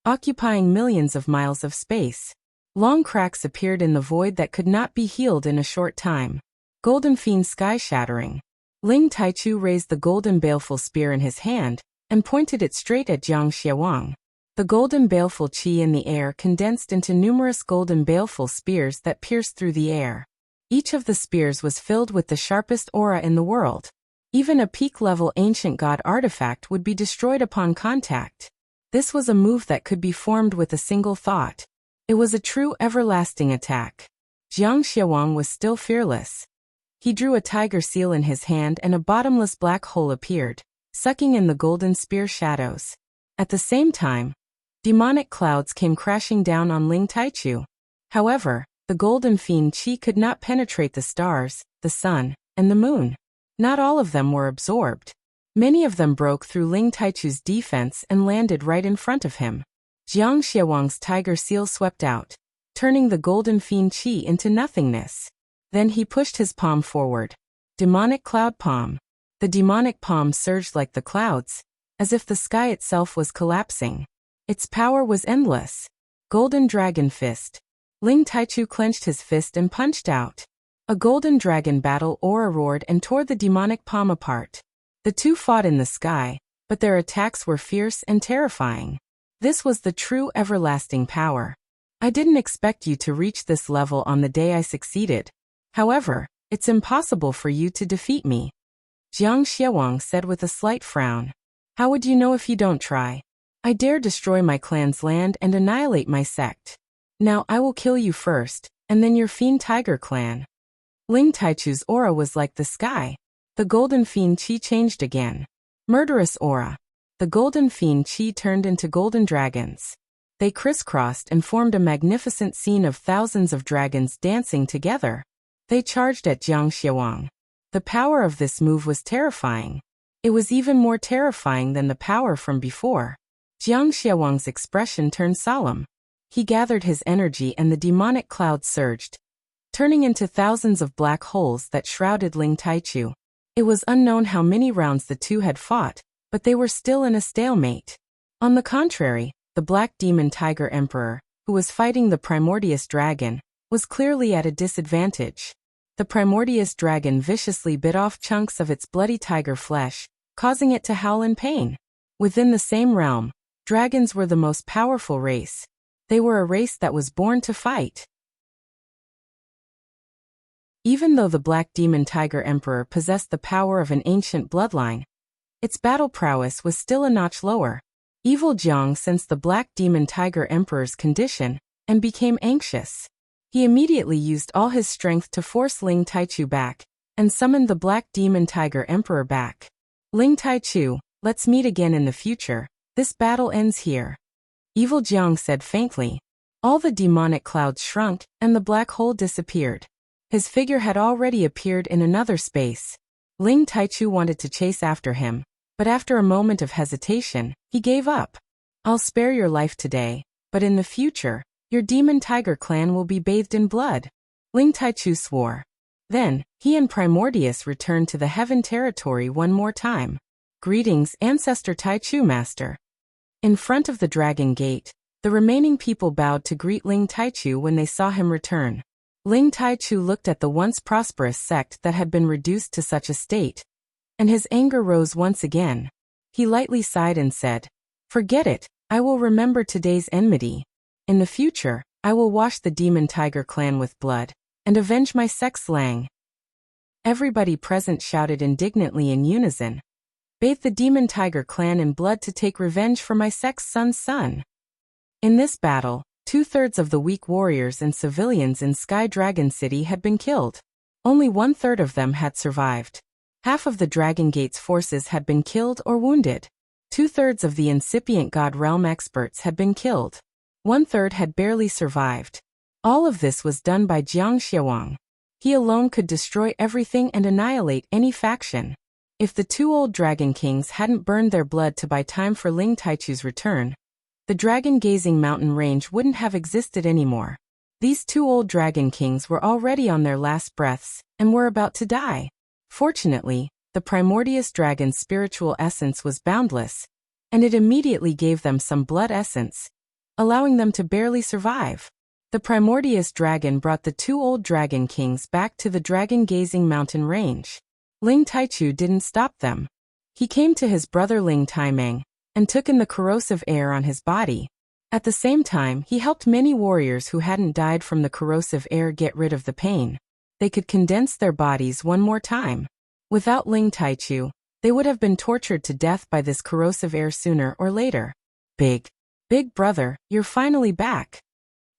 occupying millions of miles of space. Long cracks appeared in the void that could not be healed in a short time. Golden fiend sky-shattering. Ling Taichu raised the golden baleful spear in his hand, and pointed it straight at Jiang Xiewang. The golden baleful qi in the air condensed into numerous golden baleful spears that pierced through the air. Each of the spears was filled with the sharpest aura in the world. Even a peak-level ancient god artifact would be destroyed upon contact. This was a move that could be formed with a single thought. It was a true everlasting attack. Jiang Xiewang was still fearless. He drew a tiger seal in his hand and a bottomless black hole appeared, sucking in the golden spear shadows. At the same time, demonic clouds came crashing down on Ling Taichu. However, the golden fiend qi could not penetrate the stars, the sun, and the moon. Not all of them were absorbed. Many of them broke through Ling Taichu's defense and landed right in front of him. Jiang Xiewang's tiger seal swept out, turning the golden fiend qi into nothingness. Then he pushed his palm forward. Demonic cloud palm. The demonic palm surged like the clouds, as if the sky itself was collapsing. Its power was endless. Golden dragon fist. Ling Taichu clenched his fist and punched out. A golden dragon battle aura roared and tore the demonic palm apart. The two fought in the sky, but their attacks were fierce and terrifying. This was the true everlasting power. I didn't expect you to reach this level on the day I succeeded. However, it's impossible for you to defeat me, Jiang Xiewang said with a slight frown. How would you know if you don't try? I dare destroy my clan's land and annihilate my sect. Now I will kill you first, and then your fiend tiger clan. Ling Taichu's aura was like the sky. The golden fiend qi changed again. Murderous aura. The golden fiend qi turned into golden dragons. They crisscrossed and formed a magnificent scene of thousands of dragons dancing together. They charged at Jiang Xiewang. The power of this move was terrifying. It was even more terrifying than the power from before. Jiang Xiewang's expression turned solemn. He gathered his energy and the demonic cloud surged, turning into thousands of black holes that shrouded Ling Taichu. It was unknown how many rounds the two had fought, but they were still in a stalemate. On the contrary, the Black Demon Tiger Emperor, who was fighting the Primordius Dragon, was clearly at a disadvantage. The Primordius Dragon viciously bit off chunks of its bloody tiger flesh, causing it to howl in pain. Within the same realm, dragons were the most powerful race. They were a race that was born to fight. Even though the Black Demon Tiger Emperor possessed the power of an ancient bloodline, its battle prowess was still a notch lower. Evil Jiang sensed the Black Demon Tiger Emperor's condition and became anxious. He immediately used all his strength to force Ling Taichu back and summoned the Black Demon Tiger Emperor back. Ling Taichu, let's meet again in the future. This battle ends here. Evil Jiang said faintly. All the demonic clouds shrunk and the black hole disappeared. His figure had already appeared in another space. Ling Taichu wanted to chase after him, but after a moment of hesitation, he gave up. I'll spare your life today, but in the future, your demon tiger clan will be bathed in blood. Ling Taichu swore. Then, he and Primordius returned to the Heaven Territory one more time. Greetings, Ancestor Taichu Master. In front of the Dragon Gate, the remaining people bowed to greet Ling Taichu when they saw him return. Ling Taichu looked at the once prosperous sect that had been reduced to such a state, and his anger rose once again. He lightly sighed and said, "Forget it, I will remember today's enmity. In the future, I will wash the Demon Tiger clan with blood, and avenge my sect's Lang." Everybody present shouted indignantly in unison, "Bathe the Demon Tiger clan in blood to take revenge for my sect's son's son." In this battle, 2/3 of the weak warriors and civilians in Sky Dragon City had been killed. Only 1/3 of them had survived. Half of the Dragon Gate's forces had been killed or wounded. 2/3 of the incipient God Realm experts had been killed. 1/3 had barely survived. All of this was done by Jiang Xiaowang. He alone could destroy everything and annihilate any faction. If the two old Dragon Kings hadn't burned their blood to buy time for Ling Taichu's return, the dragon-gazing mountain range wouldn't have existed anymore. These two old Dragon Kings were already on their last breaths and were about to die. Fortunately, the Primordius Dragon's spiritual essence was boundless, and it immediately gave them some blood essence, allowing them to barely survive. The Primordius Dragon brought the two old Dragon Kings back to the dragon-gazing mountain range. Ling Taichu didn't stop them. He came to his brother Ling Taimeng and took in the corrosive air on his body. At the same time, he helped many warriors who hadn't died from the corrosive air get rid of the pain. They could condense their bodies one more time. Without Ling Taichu, they would have been tortured to death by this corrosive air sooner or later. Big brother, you're finally back,"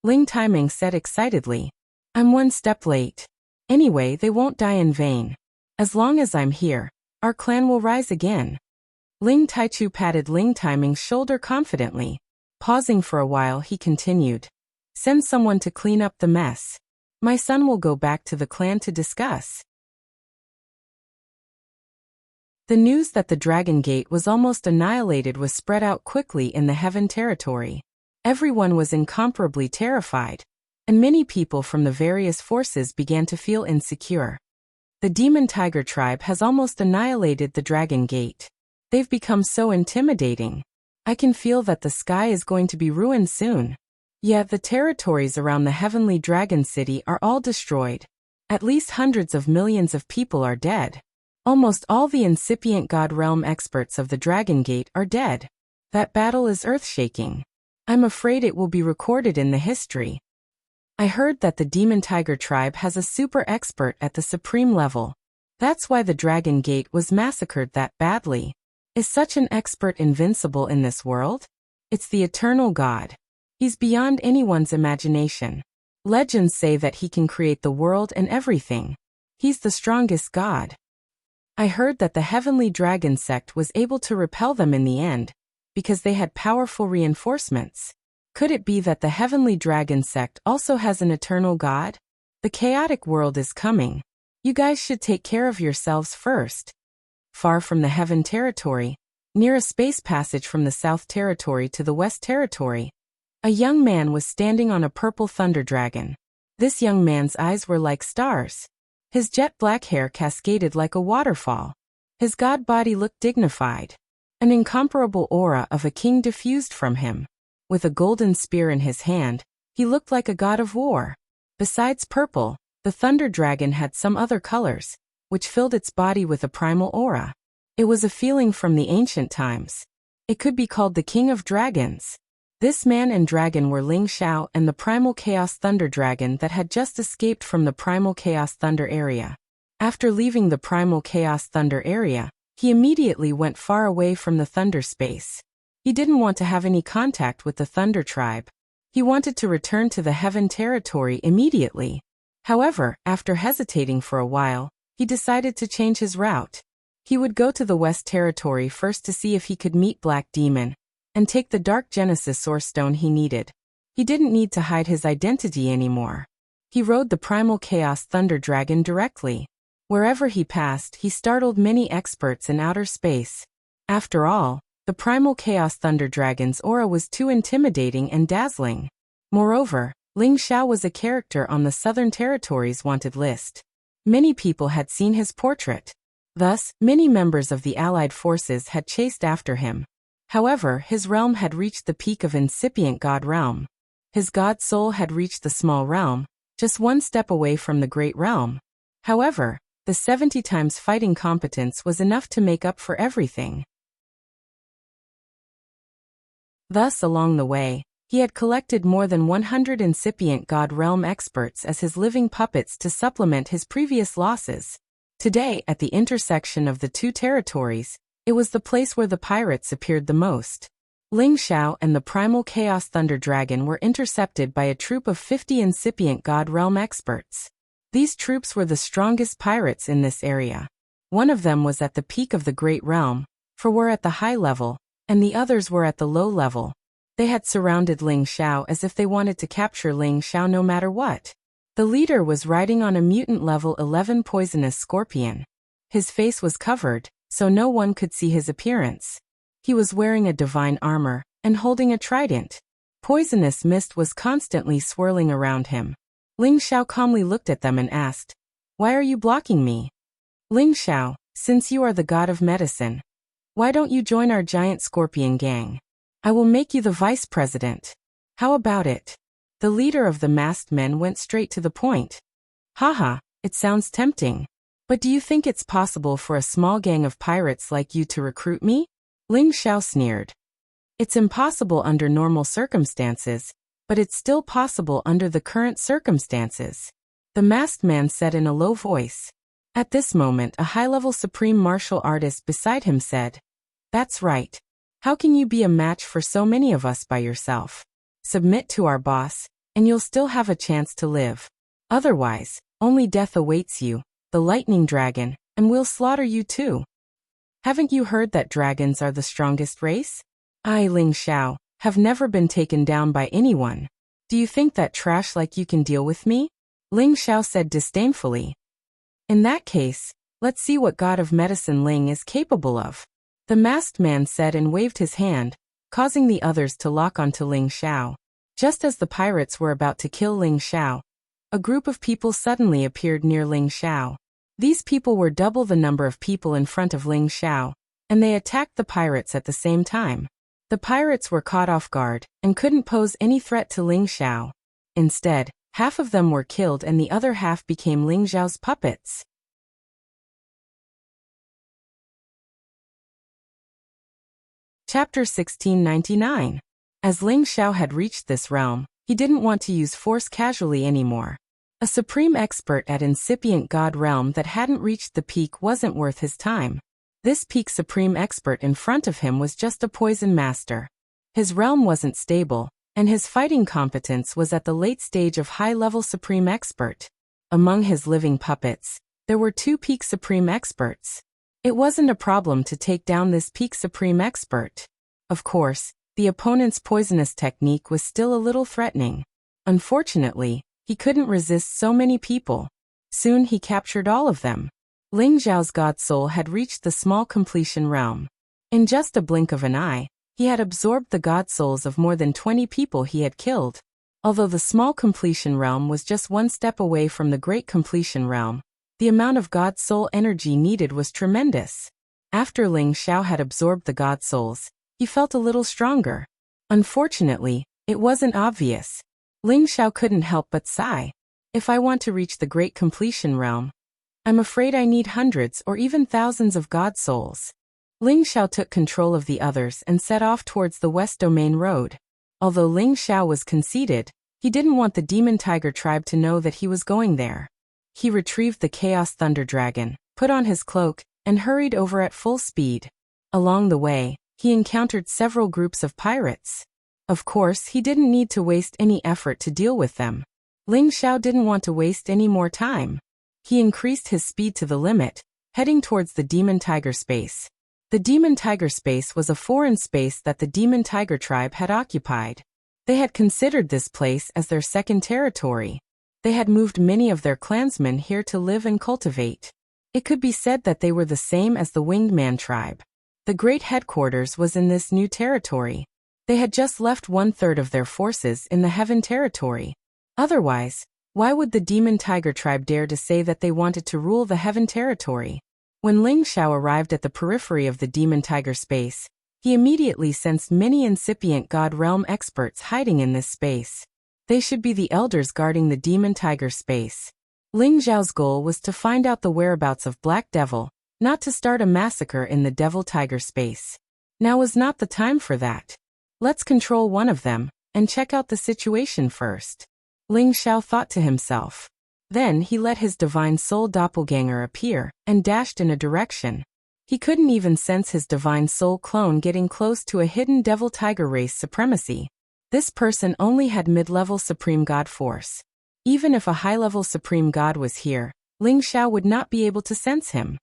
Ling Taimeng said excitedly. "I'm one step late. Anyway, they won't die in vain. As long as I'm here, our clan will rise again." Ling Taichu patted Ling Taimeng's shoulder confidently. Pausing for a while, he continued, "Send someone to clean up the mess. My son will go back to the clan to discuss." The news that the Dragon Gate was almost annihilated was spread out quickly in the Heaven Territory. Everyone was incomparably terrified, and many people from the various forces began to feel insecure. The Demon Tiger tribe has almost annihilated the Dragon Gate. They've become so intimidating. I can feel that the sky is going to be ruined soon. Yet the territories around the Heavenly Dragon City are all destroyed. At least hundreds of millions of people are dead. Almost all the incipient God Realm experts of the Dragon Gate are dead. That battle is earth-shaking. I'm afraid it will be recorded in the history. I heard that the Demon Tiger tribe has a super expert at the supreme level. That's why the Dragon Gate was massacred that badly. Is such an expert invincible in this world? It's the eternal God. He's beyond anyone's imagination. Legends say that he can create the world and everything. He's the strongest God. I heard that the Heavenly Dragon sect was able to repel them in the end, because they had powerful reinforcements. Could it be that the Heavenly Dragon sect also has an eternal God? The chaotic world is coming. You guys should take care of yourselves first. Far from the Heaven Territory, near a space passage from the South Territory to the West Territory, a young man was standing on a purple thunder dragon. This young man's eyes were like stars. His jet-black hair cascaded like a waterfall. His god body looked dignified. An incomparable aura of a king diffused from him. With a golden spear in his hand, he looked like a god of war. Besides purple, the thunder dragon had some other colors, which filled its body with a primal aura. It was a feeling from the ancient times. It could be called the king of dragons. This man and dragon were Ling Xiao and the primal chaos thunder dragon that had just escaped from the primal chaos thunder area. After leaving the primal chaos thunder area, he immediately went far away from the thunder space. He didn't want to have any contact with the thunder tribe. He wanted to return to the heaven territory immediately. However, after hesitating for a while, he decided to change his route. He would go to the west territory first to see if he could meet Black Demon and take the Dark Genesis Source Stone he needed. He didn't need to hide his identity anymore. He rode the primal chaos thunder dragon directly. Wherever he passed, he startled many experts in outer space. After all, the primal chaos thunder dragon's aura was too intimidating and dazzling. Moreover, Ling Xiao was a character on the Southern Territory's wanted list. Many people had seen his portrait. Thus, many members of the Allied forces had chased after him. However, his realm had reached the peak of incipient god realm. His god soul had reached the small realm, just one step away from the great realm. However, the 70 times fighting competence was enough to make up for everything. Thus, along the way, he had collected more than 100 incipient god realm experts as his living puppets to supplement his previous losses. Today, at the intersection of the two territories, it was the place where the pirates appeared the most. Ling Xiao and the primal chaos thunder dragon were intercepted by a troop of 50 incipient god realm experts. These troops were the strongest pirates in this area. One of them was at the peak of the great realm, for were at the high level, and the others were at the low level. They had surrounded Ling Xiao as if they wanted to capture Ling Xiao no matter what. The leader was riding on a mutant level 11 poisonous scorpion. His face was covered, so no one could see his appearance. He was wearing a divine armor and holding a trident. Poisonous mist was constantly swirling around him. Ling Xiao calmly looked at them and asked, "Why are you blocking me?" "Ling Xiao, since you are the god of medicine, why don't you join our giant scorpion gang? I will make you the vice president. How about it?" The leader of the masked men went straight to the point. "Haha, it sounds tempting. But do you think it's possible for a small gang of pirates like you to recruit me?" Ling Xiao sneered. "It's impossible under normal circumstances, but it's still possible under the current circumstances," the masked man said in a low voice. At this moment, a high-level supreme martial artist beside him said, "That's right. How can you be a match for so many of us by yourself? Submit to our boss, and you'll still have a chance to live. Otherwise, only death awaits you, the lightning dragon, and we'll slaughter you too. Haven't you heard that dragons are the strongest race? I, Ling Xiao, have never been taken down by anyone. Do you think that trash like you can deal with me?" Ling Xiao said disdainfully. "In that case, let's see what god of medicine Ling is capable of," the masked man said and waved his hand, causing the others to lock onto Ling Xiao. Just as the pirates were about to kill Ling Xiao, a group of people suddenly appeared near Ling Xiao. These people were double the number of people in front of Ling Xiao, and they attacked the pirates at the same time. The pirates were caught off guard and couldn't pose any threat to Ling Xiao. Instead, half of them were killed and the other half became Ling Xiao's puppets. Chapter 1699. As Ling Xiao had reached this realm, he didn't want to use force casually anymore. A supreme expert at incipient god realm that hadn't reached the peak wasn't worth his time. This peak supreme expert in front of him was just a poison master. His realm wasn't stable, and his fighting competence was at the late stage of high-level supreme expert. Among his living puppets, there were 2 peak supreme experts. It wasn't a problem to take down this peak supreme expert. Of course, the opponent's poisonous technique was still a little threatening. Unfortunately, he couldn't resist so many people. Soon he captured all of them. Ling Xiao's god soul had reached the small completion realm. In just a blink of an eye, he had absorbed the god souls of more than 20 people he had killed. Although the small completion realm was just one step away from the great completion realm, The amount of God soul energy needed was tremendous. After Ling Xiao had absorbed the God souls, he felt a little stronger. Unfortunately, it wasn't obvious. Ling Xiao couldn't help but sigh. If I want to reach the great completion realm, I'm afraid I need hundreds or even thousands of God souls. Ling Xiao took control of the others and set off towards the West Domain Road. Although Ling Xiao was conceited, he didn't want the Demon Tiger tribe to know that he was going there. He retrieved the Chaos Thunder Dragon, put on his cloak, and hurried over at full speed. Along the way, he encountered several groups of pirates. Of course, he didn't need to waste any effort to deal with them. Ling Xiao didn't want to waste any more time. He increased his speed to the limit, heading towards the Demon Tiger space. The Demon Tiger space was a foreign space that the Demon Tiger tribe had occupied. They had considered this place as their second territory. They had moved many of their clansmen here to live and cultivate. It could be said that they were the same as the Winged Man tribe. The great headquarters was in this new territory. They had just left 1/3 of their forces in the Heaven territory. Otherwise, why would the Demon Tiger tribe dare to say that they wanted to rule the Heaven territory? When Ling Xiao arrived at the periphery of the Demon Tiger space, he immediately sensed many incipient God realm experts hiding in this space. They should be the elders guarding the Demon Tiger space. Ling Xiao's goal was to find out the whereabouts of Black Devil, not to start a massacre in the Devil Tiger space. Now was not the time for that. Let's control one of them, and check out the situation first. Ling Xiao thought to himself. Then he let his divine soul doppelganger appear, and dashed in a direction. He couldn't even sense his divine soul clone getting close to a hidden Devil Tiger race supremacy. This person only had mid-level Supreme God force. Even if a high-level Supreme God was here, Ling Xiao would not be able to sense him.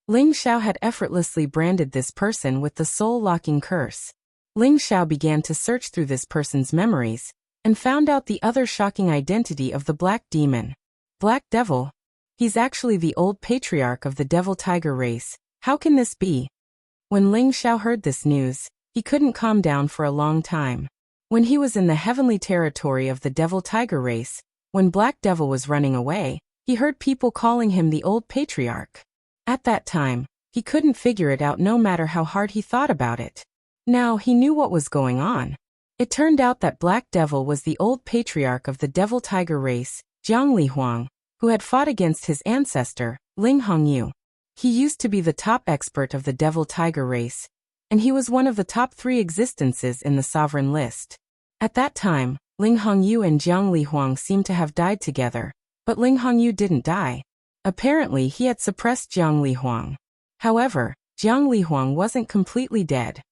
Ling Xiao had effortlessly branded this person with the soul-locking curse. Ling Xiao began to search through this person's memories, and found out the other shocking identity of the Black Demon. Black Devil? He's actually the old patriarch of the Devil Tiger race. How can this be? When Ling Xiao heard this news, he couldn't calm down for a long time. When he was in the heavenly territory of the Devil Tiger race, when Black Devil was running away, he heard people calling him the old patriarch. At that time, he couldn't figure it out no matter how hard he thought about it. Now he knew what was going on. It turned out that Black Devil was the old patriarch of the Devil Tiger race, Jiang Lihuang, who had fought against his ancestor, Ling Hongyu. He used to be the top expert of the Devil Tiger race, and he was one of the top 3 existences in the sovereign list. At that time, Ling Hongyu and Jiang Lihuang seemed to have died together, but Ling Hongyu didn't die. Apparently he had suppressed Jiang Lihuang. However, Jiang Lihuang wasn't completely dead.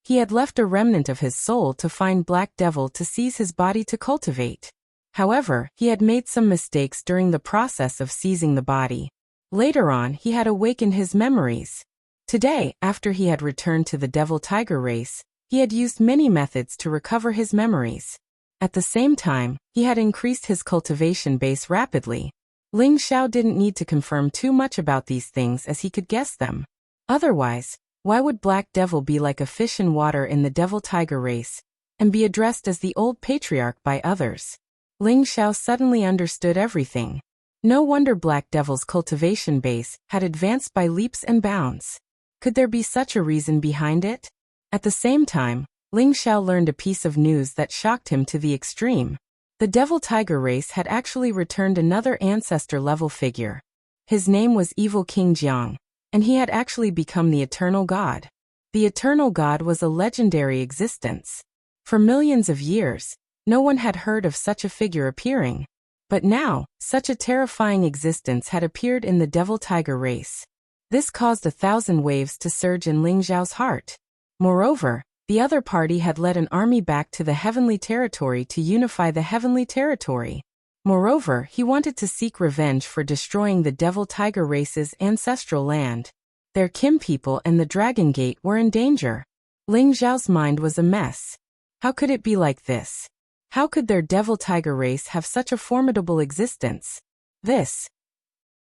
He had left a remnant of his soul to find Black Devil to seize his body to cultivate. However, he had made some mistakes during the process of seizing the body. Later on, he had awakened his memories. Today, after he had returned to the Devil Tiger race, he had used many methods to recover his memories. At the same time, he had increased his cultivation base rapidly. Ling Xiao didn't need to confirm too much about these things as he could guess them. Otherwise, why would Black Devil be like a fish in water in the Devil Tiger race, and be addressed as the old patriarch by others? Ling Xiao suddenly understood everything. No wonder Black Devil's cultivation base had advanced by leaps and bounds. Could there be such a reason behind it? At the same time, Ling Xiao learned a piece of news that shocked him to the extreme. The Devil Tiger race had actually returned another ancestor-level figure. His name was Evil King Jiang, and he had actually become the Eternal God. The Eternal God was a legendary existence. For millions of years, no one had heard of such a figure appearing. But now, such a terrifying existence had appeared in the Devil Tiger race. This caused 1,000 waves to surge in Ling Xiao's heart. Moreover, the other party had led an army back to the heavenly territory to unify the heavenly territory. Moreover, he wanted to seek revenge for destroying the Devil Tiger race's ancestral land. Their Kim people and the Dragon Gate were in danger. Ling Xiao's mind was a mess. How could it be like this? How could their Devil Tiger race have such a formidable existence?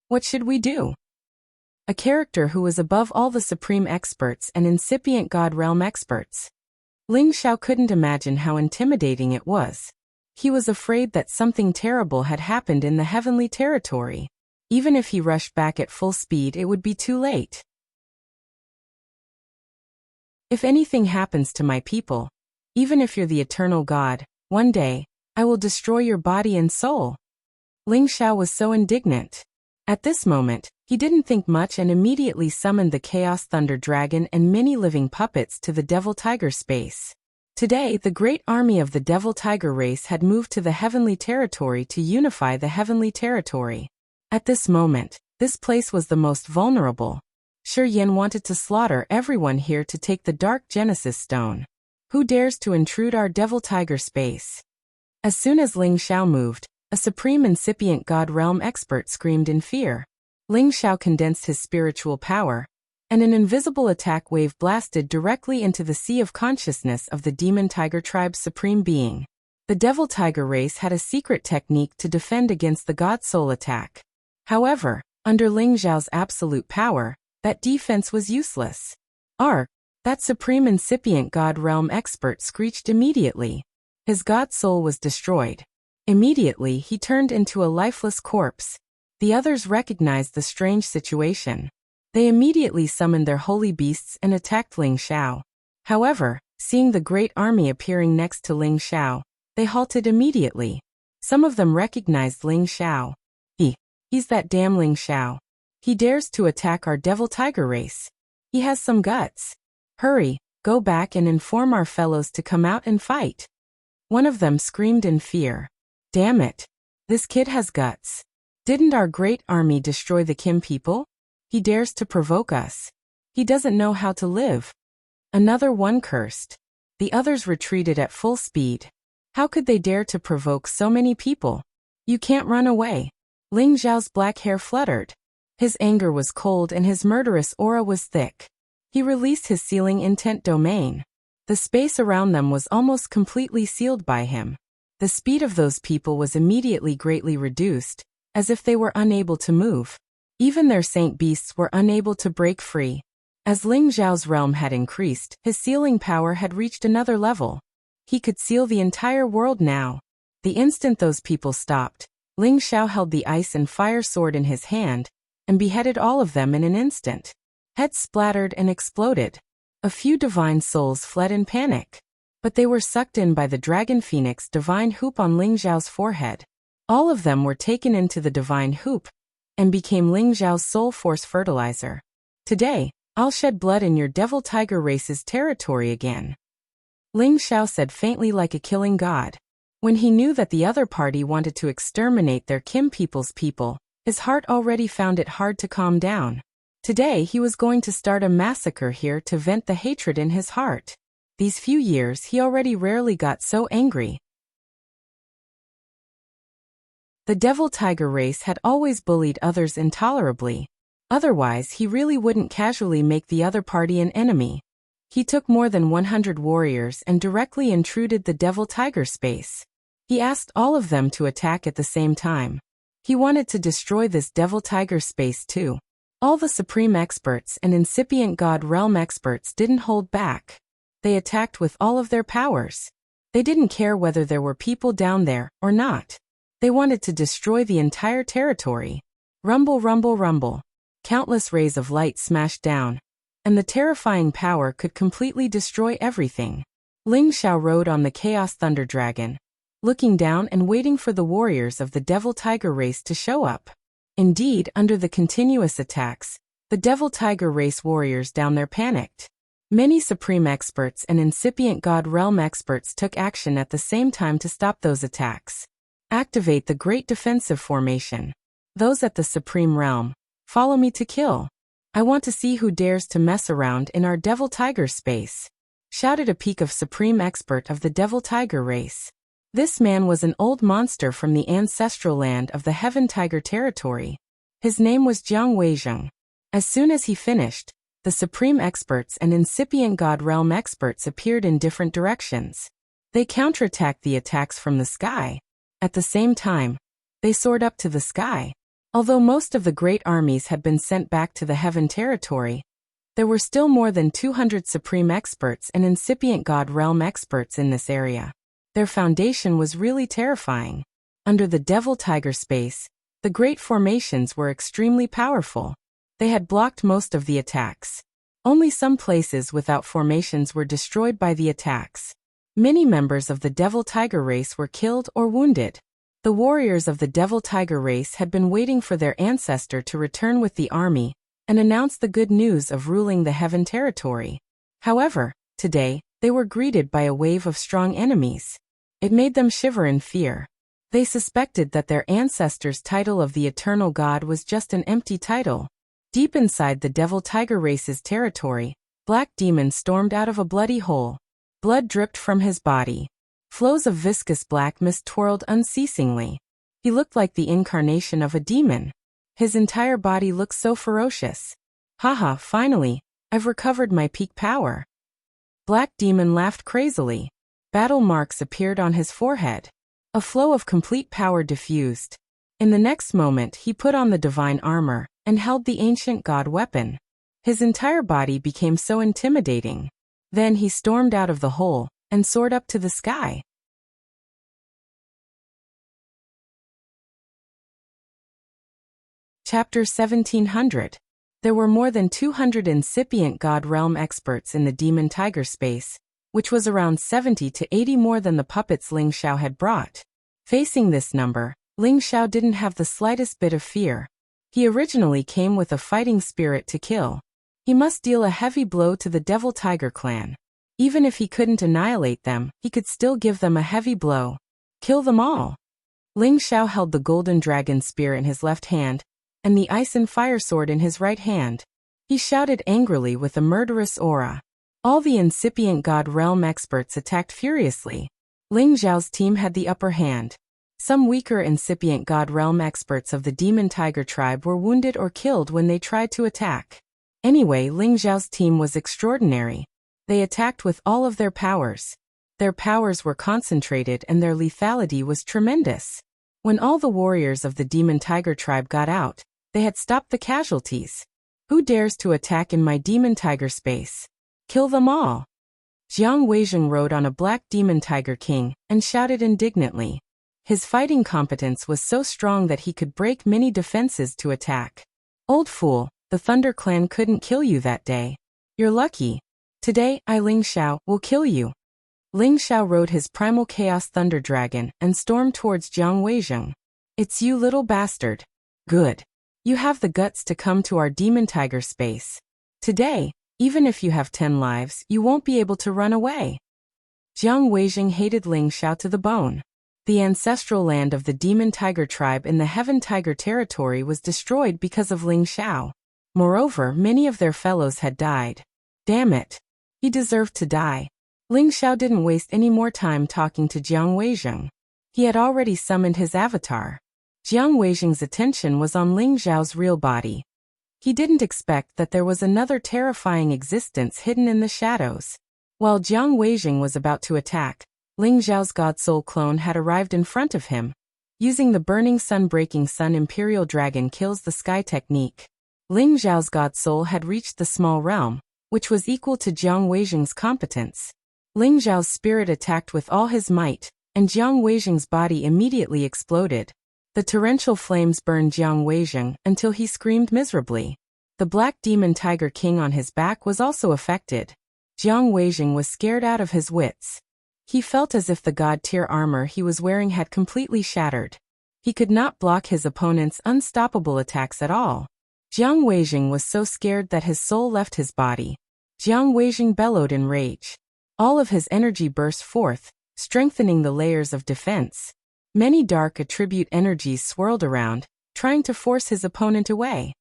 What should we do? A character who was above all the supreme experts and incipient God realm experts. Ling Xiao couldn't imagine how intimidating it was. He was afraid that something terrible had happened in the heavenly territory. Even if he rushed back at full speed, it would be too late. If anything happens to my people, even if you're the eternal God, one day, I will destroy your body and soul. Ling Xiao was so indignant. At this moment, he didn't think much and immediately summoned the Chaos Thunder Dragon and many living puppets to the Devil Tiger space. Today, the great army of the Devil Tiger race had moved to the heavenly territory to unify the heavenly territory. At this moment, this place was the most vulnerable. Shi Yan wanted to slaughter everyone here to take the Dark Genesis Stone. Who dares to intrude our Devil Tiger space? As soon as Ling Xiao moved, a supreme incipient God realm expert screamed in fear. Ling Xiao condensed his spiritual power, and an invisible attack wave blasted directly into the sea of consciousness of the Demon Tiger tribe's supreme being. The Devil Tiger race had a secret technique to defend against the God Soul attack. However, under Ling Xiao's absolute power, that defense was useless. That supreme incipient God realm expert screeched immediately. His God Soul was destroyed. Immediately, he turned into a lifeless corpse. The others recognized the strange situation. They immediately summoned their holy beasts and attacked Ling Xiao. However, seeing the great army appearing next to Ling Xiao, they halted immediately. Some of them recognized Ling Xiao. He's that damn Ling Xiao. He dares to attack our Devil Tiger race. He has some guts. Hurry, go back and inform our fellows to come out and fight. One of them screamed in fear. Damn it. This kid has guts. Didn't our great army destroy the Kim people? He dares to provoke us. He doesn't know how to live. Another one cursed. The others retreated at full speed. How could they dare to provoke so many people? You can't run away. Ling Xiao's black hair fluttered. His anger was cold and his murderous aura was thick. He released his sealing intent domain. The space around them was almost completely sealed by him. The speed of those people was immediately greatly reduced, as if they were unable to move. Even their saint beasts were unable to break free. As Ling Xiao's realm had increased, his sealing power had reached another level. He could seal the entire world now. The instant those people stopped, Ling Xiao held the ice and fire sword in his hand, and beheaded all of them in an instant. Heads splattered and exploded. A few divine souls fled in panic. But they were sucked in by the Dragon Phoenix divine hoop on Ling Xiao's forehead. All of them were taken into the divine hoop, and became Ling Xiao's soul force fertilizer. Today, I'll shed blood in your Devil Tiger race's territory again. Ling Xiao said faintly like a killing god. When he knew that the other party wanted to exterminate their Kim people's people, his heart already found it hard to calm down. Today he was going to start a massacre here to vent the hatred in his heart. These few years he already rarely got so angry. The Devil Tiger race had always bullied others intolerably. Otherwise he really wouldn't casually make the other party an enemy. He took more than 100 warriors and directly intruded the Devil Tiger space. He asked all of them to attack at the same time. He wanted to destroy this Devil Tiger space too. All the supreme experts and incipient God realm experts didn't hold back. They attacked with all of their powers. They didn't care whether there were people down there or not. They wanted to destroy the entire territory. Rumble, rumble, rumble. Countless rays of light smashed down, and the terrifying power could completely destroy everything. Ling Xiao rode on the Chaos Thunder Dragon, looking down and waiting for the warriors of the Devil Tiger race to show up. Indeed, under the continuous attacks, the Devil Tiger race warriors down there panicked. Many supreme experts and incipient God realm experts took action at the same time to stop those attacks. Activate the Great Defensive Formation. Those at the Supreme Realm, follow me to kill. I want to see who dares to mess around in our Devil Tiger space, shouted a peak of supreme expert of the Devil Tiger race. This man was an old monster from the ancestral land of the Heaven Tiger territory. His name was Jiang Weizheng. As soon as he finished, the supreme experts and incipient God realm experts appeared in different directions. They counterattacked the attacks from the sky. At the same time, they soared up to the sky. Although most of the great armies had been sent back to the Heaven territory, there were still more than 200 supreme experts and incipient God realm experts in this area. Their foundation was really terrifying. Under the Devil Tiger space, the Great Formations were extremely powerful. They had blocked most of the attacks. Only some places without formations were destroyed by the attacks. Many members of the Devil Tiger race were killed or wounded. The warriors of the Devil Tiger race had been waiting for their ancestor to return with the army and announce the good news of ruling the Heaven territory. However, today, they were greeted by a wave of strong enemies. It made them shiver in fear. They suspected that their ancestor's title of the Eternal God was just an empty title. Deep inside the Devil Tiger race's territory, Black Demon stormed out of a bloody hole. Blood dripped from his body. Flows of viscous black mist twirled unceasingly. He looked like the incarnation of a demon. His entire body looked so ferocious. Haha, finally, I've recovered my peak power. Black Demon laughed crazily. Battle marks appeared on his forehead. A flow of complete power diffused. In the next moment he put on the divine armor and held the ancient god weapon. His entire body became so intimidating. Then he stormed out of the hole and soared up to the sky. Chapter 1700. There were more than 200 incipient God realm experts in the Demon Tiger space, which was around 70 to 80 more than the puppets Ling Xiao had brought. Facing this number, Ling Xiao didn't have the slightest bit of fear. He originally came with a fighting spirit to kill. He must deal a heavy blow to the Devil Tiger clan. Even if he couldn't annihilate them, he could still give them a heavy blow. Kill them all. Ling Xiao held the golden dragon spear in his left hand, and the ice and fire sword in his right hand. He shouted angrily with a murderous aura. All the incipient God realm experts attacked furiously. Ling Xiao's team had the upper hand. Some weaker incipient God realm experts of the Demon Tiger tribe were wounded or killed when they tried to attack. Anyway, Ling Xiao's team was extraordinary. They attacked with all of their powers. Their powers were concentrated and their lethality was tremendous. When all the warriors of the Demon Tiger tribe got out, they had stopped the casualties. Who dares to attack in my Demon Tiger space? Kill them all. Jiang Weizheng rode on a black Demon Tiger King and shouted indignantly. His fighting competence was so strong that he could break many defenses to attack. Old fool, the Thunder Clan couldn't kill you that day. You're lucky. Today, I Ling Xiao will kill you. Ling Xiao rode his primal chaos thunder dragon and stormed towards Jiang Weizheng. It's you, little bastard. Good. You have the guts to come to our Demon Tiger space. Today, even if you have 10 lives, you won't be able to run away. Jiang Weizheng hated Ling Xiao to the bone. The ancestral land of the Demon Tiger tribe in the Heaven Tiger territory was destroyed because of Ling Xiao. Moreover, many of their fellows had died. Damn it. He deserved to die. Ling Xiao didn't waste any more time talking to Jiang Weizheng. He had already summoned his avatar. Jiang Weizheng's attention was on Ling Xiao's real body. He didn't expect that there was another terrifying existence hidden in the shadows. While Jiang Weizheng was about to attack, Ling Xiao's God Soul clone had arrived in front of him. Using the Burning Sun Breaking Sun Imperial Dragon Kills the Sky technique, Ling Xiao's God Soul had reached the small realm, which was equal to Jiang Weizheng's competence. Ling Xiao's spirit attacked with all his might, and Jiang Weizheng's body immediately exploded. The torrential flames burned Jiang Weizheng until he screamed miserably. The Black Demon Tiger King on his back was also affected. Jiang Weizheng was scared out of his wits. He felt as if the God-tier armor he was wearing had completely shattered. He could not block his opponent's unstoppable attacks at all. Jiang Weizheng was so scared that his soul left his body. Jiang Weizheng bellowed in rage. All of his energy burst forth, strengthening the layers of defense. Many dark attribute energies swirled around, trying to force his opponent away.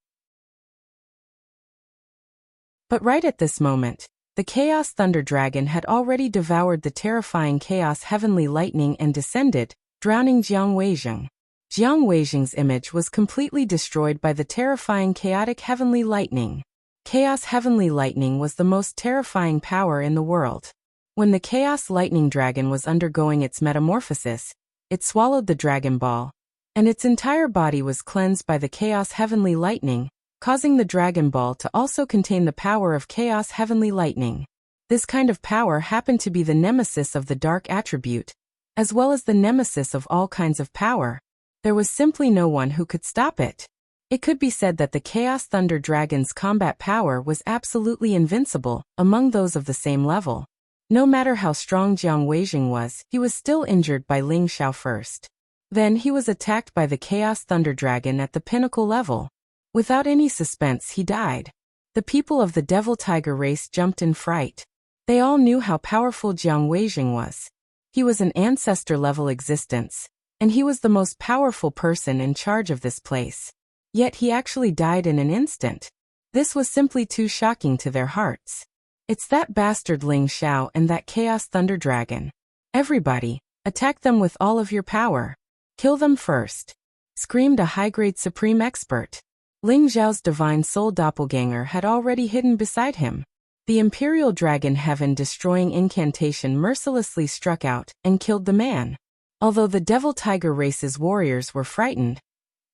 But right at this moment, the Chaos Thunder Dragon had already devoured the terrifying Chaos Heavenly Lightning and descended, drowning Jiang Weizheng. Jiang Weizheng's image was completely destroyed by the terrifying Chaotic Heavenly Lightning. Chaos Heavenly Lightning was the most terrifying power in the world. When the Chaos Lightning Dragon was undergoing its metamorphosis, it swallowed the Dragon Ball, and its entire body was cleansed by the Chaos Heavenly Lightning, causing the Dragon Ball to also contain the power of Chaos Heavenly Lightning. This kind of power happened to be the nemesis of the Dark Attribute, as well as the nemesis of all kinds of power. There was simply no one who could stop it. It could be said that the Chaos Thunder Dragon's combat power was absolutely invincible among those of the same level. No matter how strong Jiang Weijing was, he was still injured by Ling Xiao first. Then he was attacked by the Chaos Thunder Dragon at the pinnacle level. Without any suspense, he died. The people of the Devil Tiger race jumped in fright. They all knew how powerful Jiang Weijing was. He was an ancestor-level existence, and he was the most powerful person in charge of this place. Yet he actually died in an instant. This was simply too shocking to their hearts. It's that bastard Ling Xiao and that Chaos Thunder Dragon. Everybody, attack them with all of your power. Kill them first, screamed a high-grade supreme expert. Ling Xiao's divine soul doppelganger had already hidden beside him. The Imperial Dragon Heaven-destroying incantation mercilessly struck out and killed the man. Although the Devil Tiger race's warriors were frightened,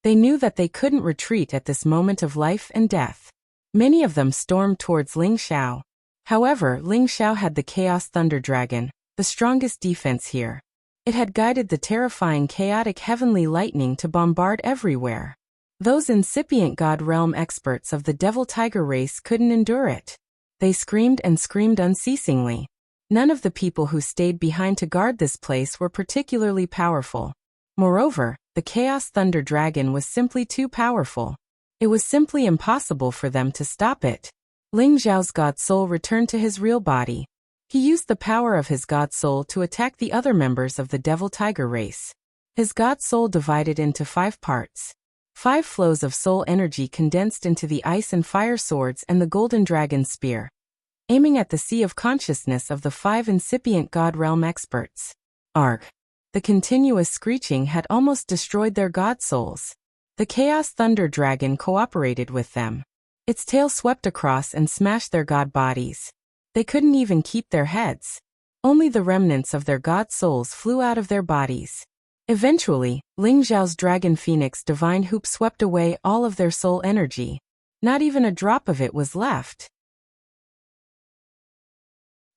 they knew that they couldn't retreat at this moment of life and death. Many of them stormed towards Ling Xiao. However, Ling Xiao had the Chaos Thunder Dragon, the strongest defense here. It had guided the terrifying chaotic heavenly lightning to bombard everywhere. Those incipient God Realm experts of the Devil Tiger race couldn't endure it. They screamed and screamed unceasingly. None of the people who stayed behind to guard this place were particularly powerful. Moreover, the Chaos Thunder Dragon was simply too powerful. It was simply impossible for them to stop it. Ling Xiao's God Soul returned to his real body. He used the power of his God Soul to attack the other members of the Devil Tiger race. His God Soul divided into 5 parts. 5 flows of soul energy condensed into the ice and fire swords and the golden dragon spear, aiming at the sea of consciousness of the 5 incipient God Realm experts. Arg! The continuous screeching had almost destroyed their God Souls. The Chaos Thunder Dragon cooperated with them. Its tail swept across and smashed their God bodies. They couldn't even keep their heads. Only the remnants of their God Souls flew out of their bodies. Eventually, Ling Xiao's Dragon Phoenix Divine Hoop swept away all of their soul energy. Not even a drop of it was left.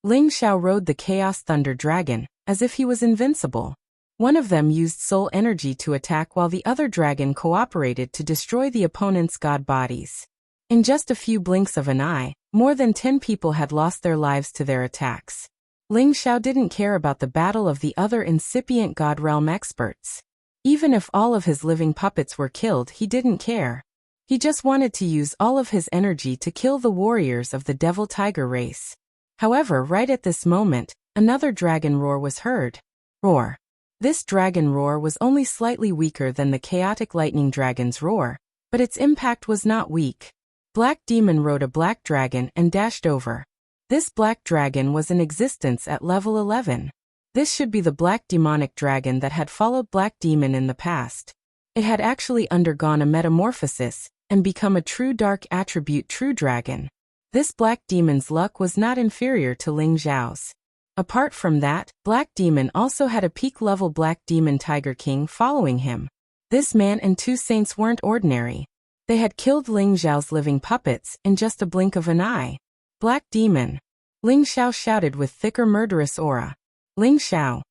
Ling Xiao rode the Chaos Thunder Dragon, as if he was invincible. One of them used soul energy to attack while the other dragon cooperated to destroy the opponent's god bodies. In just a few blinks of an eye, more than 10 people had lost their lives to their attacks. Ling Xiao didn't care about the battle of the other incipient God Realm experts. Even if all of his living puppets were killed, he didn't care. He just wanted to use all of his energy to kill the warriors of the Devil Tiger race. However, right at this moment, another dragon roar was heard. Roar. This dragon roar was only slightly weaker than the chaotic lightning dragon's roar, but its impact was not weak. Black Demon rode a black dragon and dashed over. This black dragon was in existence at level 11. This should be the black demonic dragon that had followed Black Demon in the past. It had actually undergone a metamorphosis and become a true dark attribute true dragon. This Black Demon's luck was not inferior to Ling Xiao's. Apart from that, Black Demon also had a peak-level Black Demon Tiger King following him. This man and 2 saints weren't ordinary. They had killed Ling Xiao's living puppets in just a blink of an eye. Black Demon. Ling Xiao shouted with thicker murderous aura. Ling Xiao.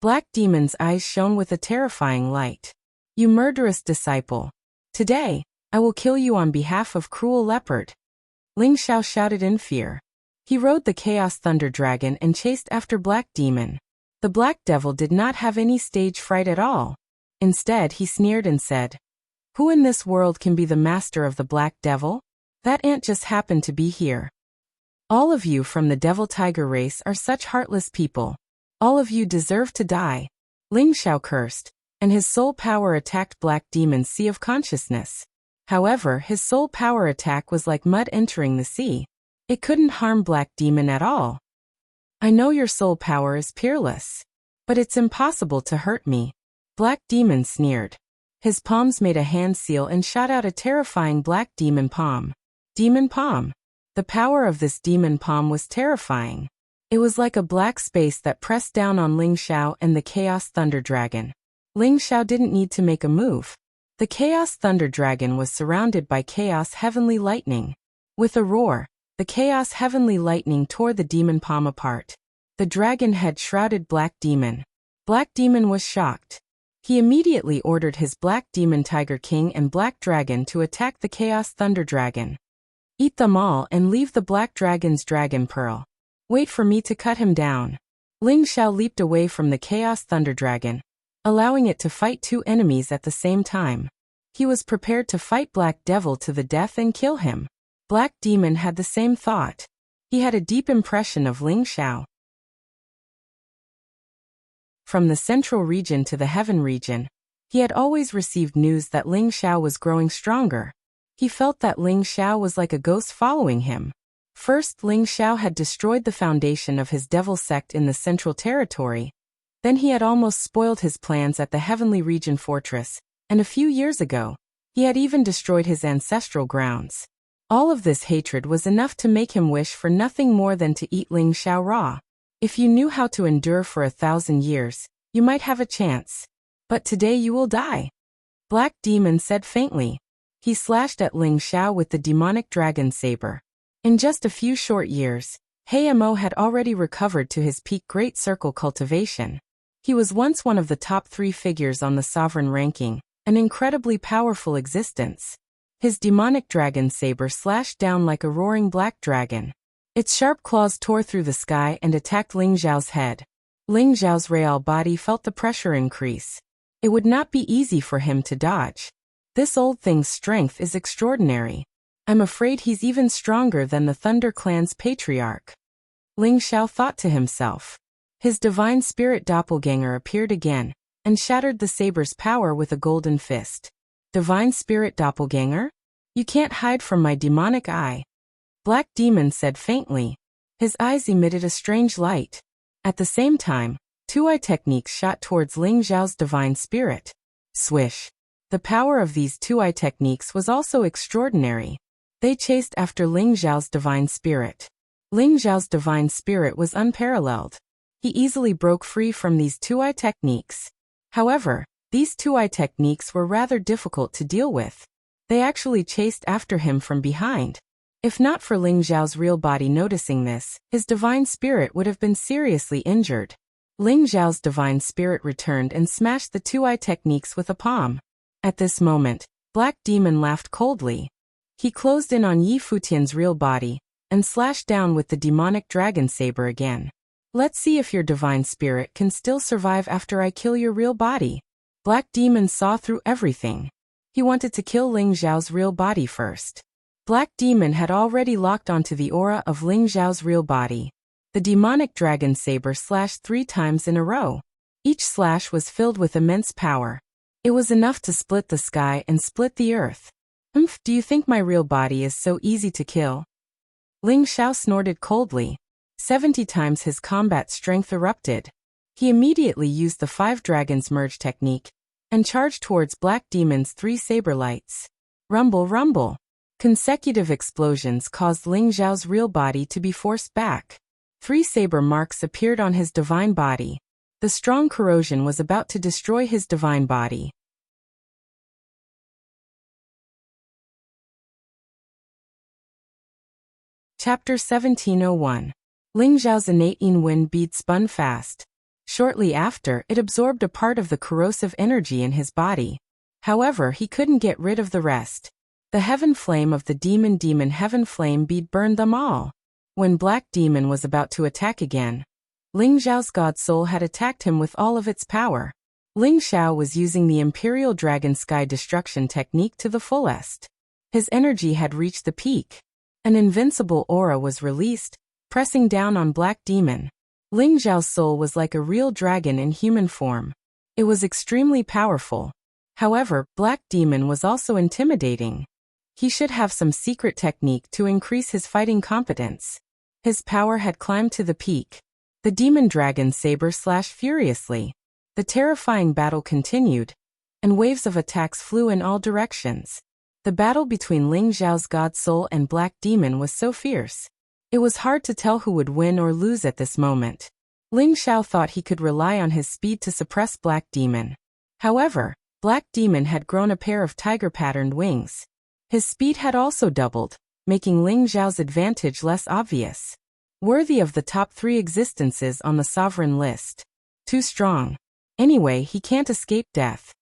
Black Demon's eyes shone with a terrifying light. You murderous disciple. Today, I will kill you on behalf of Cruel Leopard. Ling Xiao shouted in fear. He rode the Chaos Thunder Dragon and chased after Black Demon. The Black Devil did not have any stage fright at all. Instead, he sneered and said, "Who in this world can be the master of the Black Devil? That ant just happened to be here. All of you from the Devil Tiger race are such heartless people. All of you deserve to die." Ling Xiao cursed, and his soul power attacked Black Demon's sea of consciousness. However, his soul power attack was like mud entering the sea. It couldn't harm Black Demon at all. "I know your soul power is peerless, but it's impossible to hurt me." Black Demon sneered. His palms made a hand seal and shot out a terrifying Black Demon Palm. Demon Palm. The power of this Demon Palm was terrifying. It was like a black space that pressed down on Ling Xiao and the Chaos Thunder Dragon. Ling Xiao didn't need to make a move. The Chaos Thunder Dragon was surrounded by Chaos Heavenly Lightning. With a roar, the Chaos Heavenly Lightning tore the Demon Palm apart. The dragon head shrouded Black Demon. Black Demon was shocked. He immediately ordered his Black Demon Tiger King and Black Dragon to attack the Chaos Thunder Dragon. Eat them all and leave the Black Dragon's Dragon Pearl. Wait for me to cut him down. Ling Xiao leaped away from the Chaos Thunder Dragon, allowing it to fight two enemies at the same time. He was prepared to fight Black Devil to the death and kill him. Black Demon had the same thought. He had a deep impression of Ling Xiao. From the central region to the heaven region, he had always received news that Ling Xiao was growing stronger. He felt that Ling Xiao was like a ghost following him. First, Ling Xiao had destroyed the foundation of his devil sect in the central territory. Then he had almost spoiled his plans at the heavenly region fortress, and a few years ago, he had even destroyed his ancestral grounds. All of this hatred was enough to make him wish for nothing more than to eat Ling Xiao raw. If you knew how to endure for 1,000 years, you might have a chance. But today you will die. Black Demon said faintly. He slashed at Ling Xiao with the demonic dragon saber. In just a few short years, Mo had already recovered to his peak Great Circle cultivation. He was once one of the top 3 figures on the sovereign ranking, an incredibly powerful existence. His demonic dragon saber slashed down like a roaring black dragon. Its sharp claws tore through the sky and attacked Ling Xiao's head. Ling Xiao's real body felt the pressure increase. It would not be easy for him to dodge. This old thing's strength is extraordinary. I'm afraid he's even stronger than the Thunder Clan's patriarch. Ling Xiao thought to himself. His divine spirit doppelganger appeared again, and shattered the saber's power with a golden fist. Divine spirit doppelganger? You can't hide from my demonic eye. Black Demon said faintly. His eyes emitted a strange light. At the same time, 2-eye techniques shot towards Ling Xiao's divine spirit. Swish. The power of these 2-eye techniques was also extraordinary. They chased after Ling Xiao's divine spirit. Ling Xiao's divine spirit was unparalleled. He easily broke free from these 2-eye techniques. However, these 2-eye techniques were rather difficult to deal with. They actually chased after him from behind. If not for Ling Xiao's real body noticing this, his divine spirit would have been seriously injured. Ling Xiao's divine spirit returned and smashed the 2-eye techniques with a palm. At this moment, Black Demon laughed coldly. He closed in on Yi Futian's real body, and slashed down with the demonic dragon saber again. Let's see if your divine spirit can still survive after I kill your real body. Black Demon saw through everything. He wanted to kill Ling Xiao's real body first. Black Demon had already locked onto the aura of Ling Xiao's real body. The demonic dragon saber slashed 3 times in a row. Each slash was filled with immense power. It was enough to split the sky and split the earth. Do you think my real body is so easy to kill? Ling Xiao snorted coldly. 70 times his combat strength erupted. He immediately used the 5 dragons merge technique, and charged towards Black Demon's 3 saber lights. Rumble, rumble. Consecutive explosions caused Ling Xiao's real body to be forced back. 3 saber marks appeared on his divine body. The strong corrosion was about to destroy his divine body. Chapter 1701. Ling Xiao's innate yin wind bead spun fast. Shortly after, it absorbed a part of the corrosive energy in his body. However, he couldn't get rid of the rest. The heaven flame of the demon heaven flame bead burned them all. When Black Demon was about to attack again, Ling Xiao's god soul had attacked him with all of its power. Ling Xiao was using the Imperial Dragon Sky Destruction technique to the fullest. His energy had reached the peak. An invincible aura was released, pressing down on Black Demon. Ling Xiao's soul was like a real dragon in human form. It was extremely powerful. However, Black Demon was also intimidating. He should have some secret technique to increase his fighting competence. His power had climbed to the peak. The demon dragon saber slashed furiously. The terrifying battle continued, and waves of attacks flew in all directions. The battle between Ling Xiao's god soul and Black Demon was so fierce. It was hard to tell who would win or lose at this moment. Ling Xiao thought he could rely on his speed to suppress Black Demon. However, Black Demon had grown a pair of tiger-patterned wings. His speed had also doubled, making Ling Xiao's advantage less obvious. Worthy of the top 3 existences on the sovereign list. Too strong. Anyway, he can't escape death.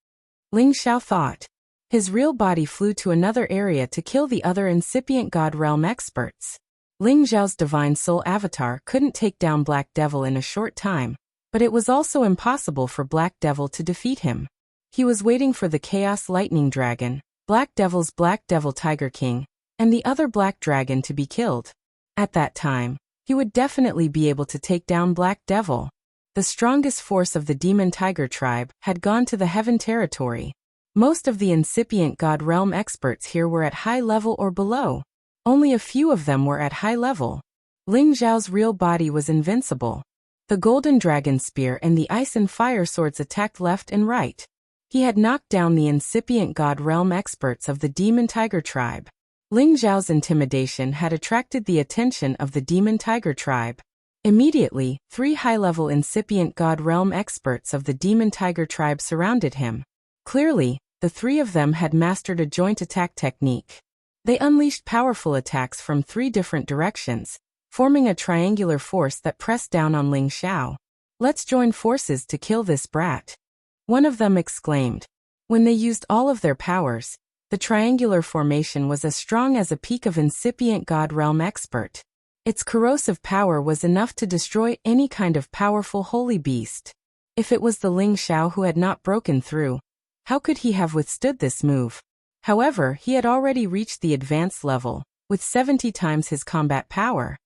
Ling Xiao thought. His real body flew to another area to kill the other incipient God Realm experts. Ling Xiao's divine soul avatar couldn't take down Black Devil in a short time, but it was also impossible for Black Devil to defeat him. He was waiting for the Chaos Lightning Dragon, Black Devil's Black Devil Tiger King, and the other Black Dragon to be killed. At that time, he would definitely be able to take down Black Devil. The strongest force of the Demon Tiger tribe had gone to the Heaven territory. Most of the incipient God Realm experts here were at high level or below. Only a few of them were at high level. Ling Xiao's real body was invincible. The Golden Dragon Spear and the Ice and Fire Swords attacked left and right. He had knocked down the incipient God Realm experts of the Demon Tiger tribe. Ling Xiao's intimidation had attracted the attention of the Demon Tiger tribe. Immediately, 3 high-level incipient God Realm experts of the Demon Tiger tribe surrounded him. Clearly, the 3 of them had mastered a joint attack technique. They unleashed powerful attacks from 3 different directions, forming a triangular force that pressed down on Ling Xiao. "Let's join forces to kill this brat," one of them exclaimed. When they used all of their powers, the triangular formation was as strong as a peak of incipient God Realm expert. Its corrosive power was enough to destroy any kind of powerful holy beast. If it was the Ling Xiao who had not broken through, how could he have withstood this move? However, he had already reached the advanced level, with 70 times his combat power.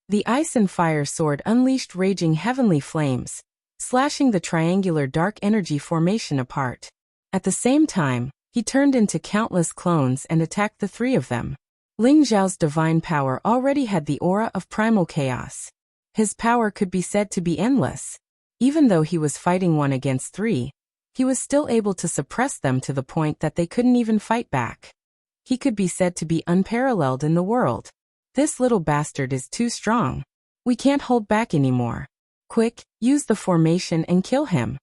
The Ice and Fire Sword unleashed raging heavenly flames, slashing the triangular dark energy formation apart. At the same time, he turned into countless clones and attacked the 3 of them. Ling Xiao's divine power already had the aura of primal chaos. His power could be said to be endless. Even though he was fighting 1 against 3, he was still able to suppress them to the point that they couldn't even fight back. He could be said to be unparalleled in the world. "This little bastard is too strong. We can't hold back anymore. Quick, use the formation and kill him."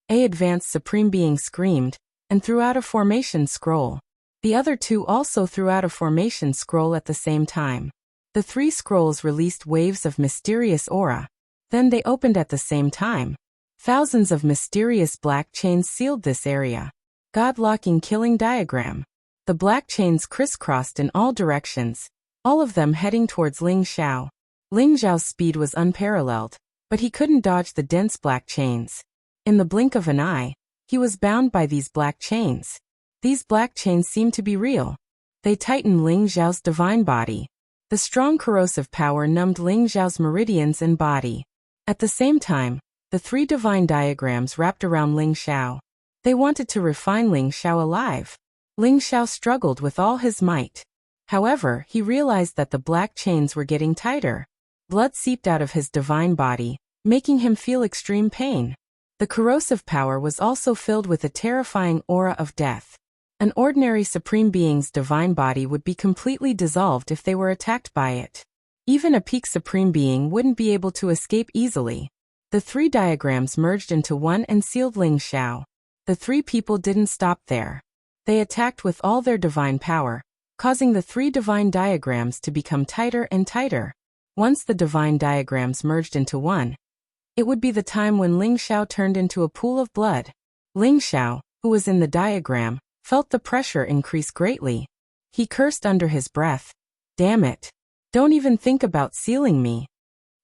A advanced Supreme Being screamed, and threw out a formation scroll. The other 2 also threw out a formation scroll at the same time. The 3 scrolls released waves of mysterious aura. Then they opened at the same time. Thousands of mysterious black chains sealed this area. God-locking killing diagram. The black chains crisscrossed in all directions, all of them heading towards Ling Xiao. Ling Xiao's speed was unparalleled, but he couldn't dodge the dense black chains. In the blink of an eye, he was bound by these black chains. These black chains seemed to be real. They tightened Ling Xiao's divine body. The strong corrosive power numbed Ling Xiao's meridians and body. At the same time, the 3 divine diagrams wrapped around Ling Xiao. They wanted to refine Ling Xiao alive. Ling Xiao struggled with all his might. However, he realized that the black chains were getting tighter. Blood seeped out of his divine body, making him feel extreme pain. The corrosive power was also filled with a terrifying aura of death. An ordinary Supreme Being's divine body would be completely dissolved if they were attacked by it. Even a peak Supreme Being wouldn't be able to escape easily. The 3 diagrams merged into one and sealed Ling Xiao. The 3 people didn't stop there. They attacked with all their divine power, causing the 3 divine diagrams to become tighter and tighter. Once the divine diagrams merged into one, it would be the time when Ling Xiao turned into a pool of blood. Ling Xiao, who was in the diagram, felt the pressure increase greatly. He cursed under his breath. "Damn it. Don't even think about sealing me."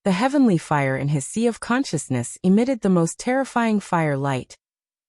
The heavenly fire in his sea of consciousness emitted the most terrifying fire light,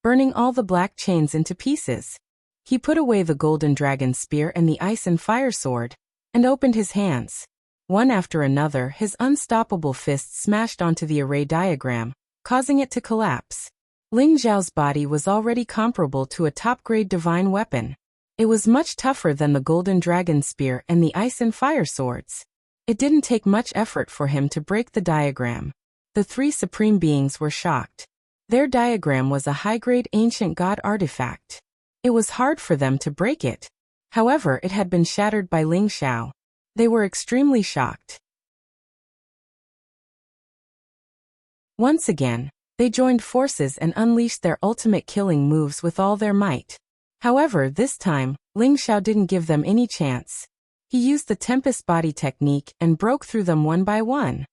burning all the black chains into pieces. He put away the golden dragon spear and the ice and fire sword, and opened his hands. One after another, his unstoppable fists smashed onto the array diagram, causing it to collapse. Ling Xiao's body was already comparable to a top-grade divine weapon. It was much tougher than the golden dragon spear and the ice and fire swords. It didn't take much effort for him to break the diagram. The 3 Supreme Beings were shocked. Their diagram was a high-grade ancient god artifact. It was hard for them to break it. However, it had been shattered by Ling Xiao. They were extremely shocked. Once again, they joined forces and unleashed their ultimate killing moves with all their might. However, this time, Ling Xiao didn't give them any chance. He used the Tempest Body technique and broke through them one by one.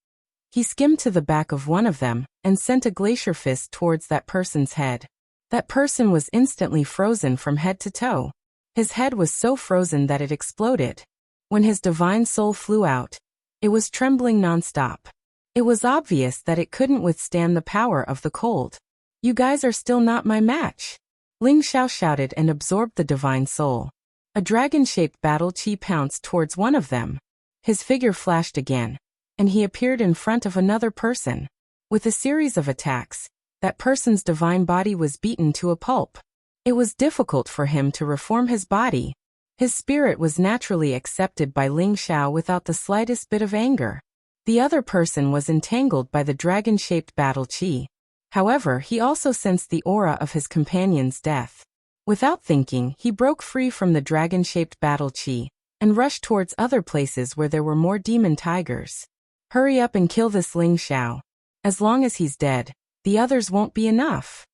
He skimmed to the back of one of them and sent a glacier fist towards that person's head. That person was instantly frozen from head to toe. His head was so frozen that it exploded. When his divine soul flew out, it was trembling nonstop. It was obvious that it couldn't withstand the power of the cold. "You guys are still not my match," Ling Xiao shouted and absorbed the divine soul. A dragon-shaped battle chi pounced towards one of them. His figure flashed again, and he appeared in front of another person. With a series of attacks, that person's divine body was beaten to a pulp. It was difficult for him to reform his body. His spirit was naturally accepted by Ling Xiao without the slightest bit of anger. The other person was entangled by the dragon-shaped battle chi. However, he also sensed the aura of his companion's death. Without thinking, he broke free from the dragon-shaped battle chi and rushed towards other places where there were more demon tigers. "Hurry up and kill this Ling Xiao. As long as he's dead, the others won't be enough,"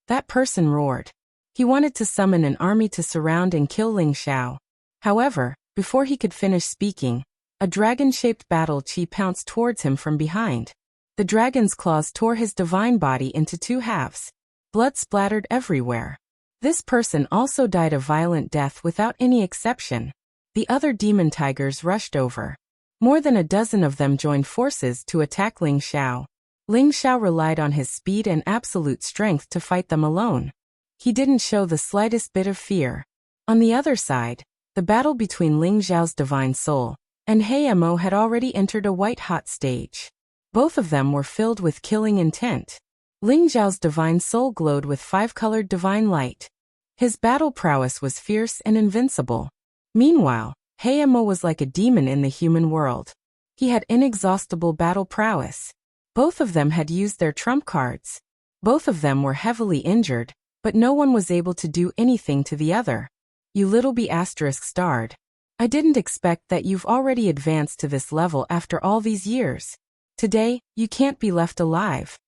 that person roared. He wanted to summon an army to surround and kill Ling Xiao. However, before he could finish speaking, a dragon-shaped battle chi pounced towards him from behind. The dragon's claws tore his divine body into two halves. Blood splattered everywhere. This person also died a violent death without any exception. The other demon tigers rushed over. More than a dozen of them joined forces to attack Ling Xiao. Ling Xiao relied on his speed and absolute strength to fight them alone. He didn't show the slightest bit of fear. On the other side, the battle between Ling Xiao's divine soul and Mo had already entered a white-hot stage. Both of them were filled with killing intent. Ling Xiao's divine soul glowed with five-colored divine light. His battle prowess was fierce and invincible. Meanwhile, Mo was like a demon in the human world. He had inexhaustible battle prowess. Both of them had used their trump cards. Both of them were heavily injured, but no one was able to do anything to the other. "You little b*****, I didn't expect that you've already advanced to this level after all these years. Today, you can't be left alive,"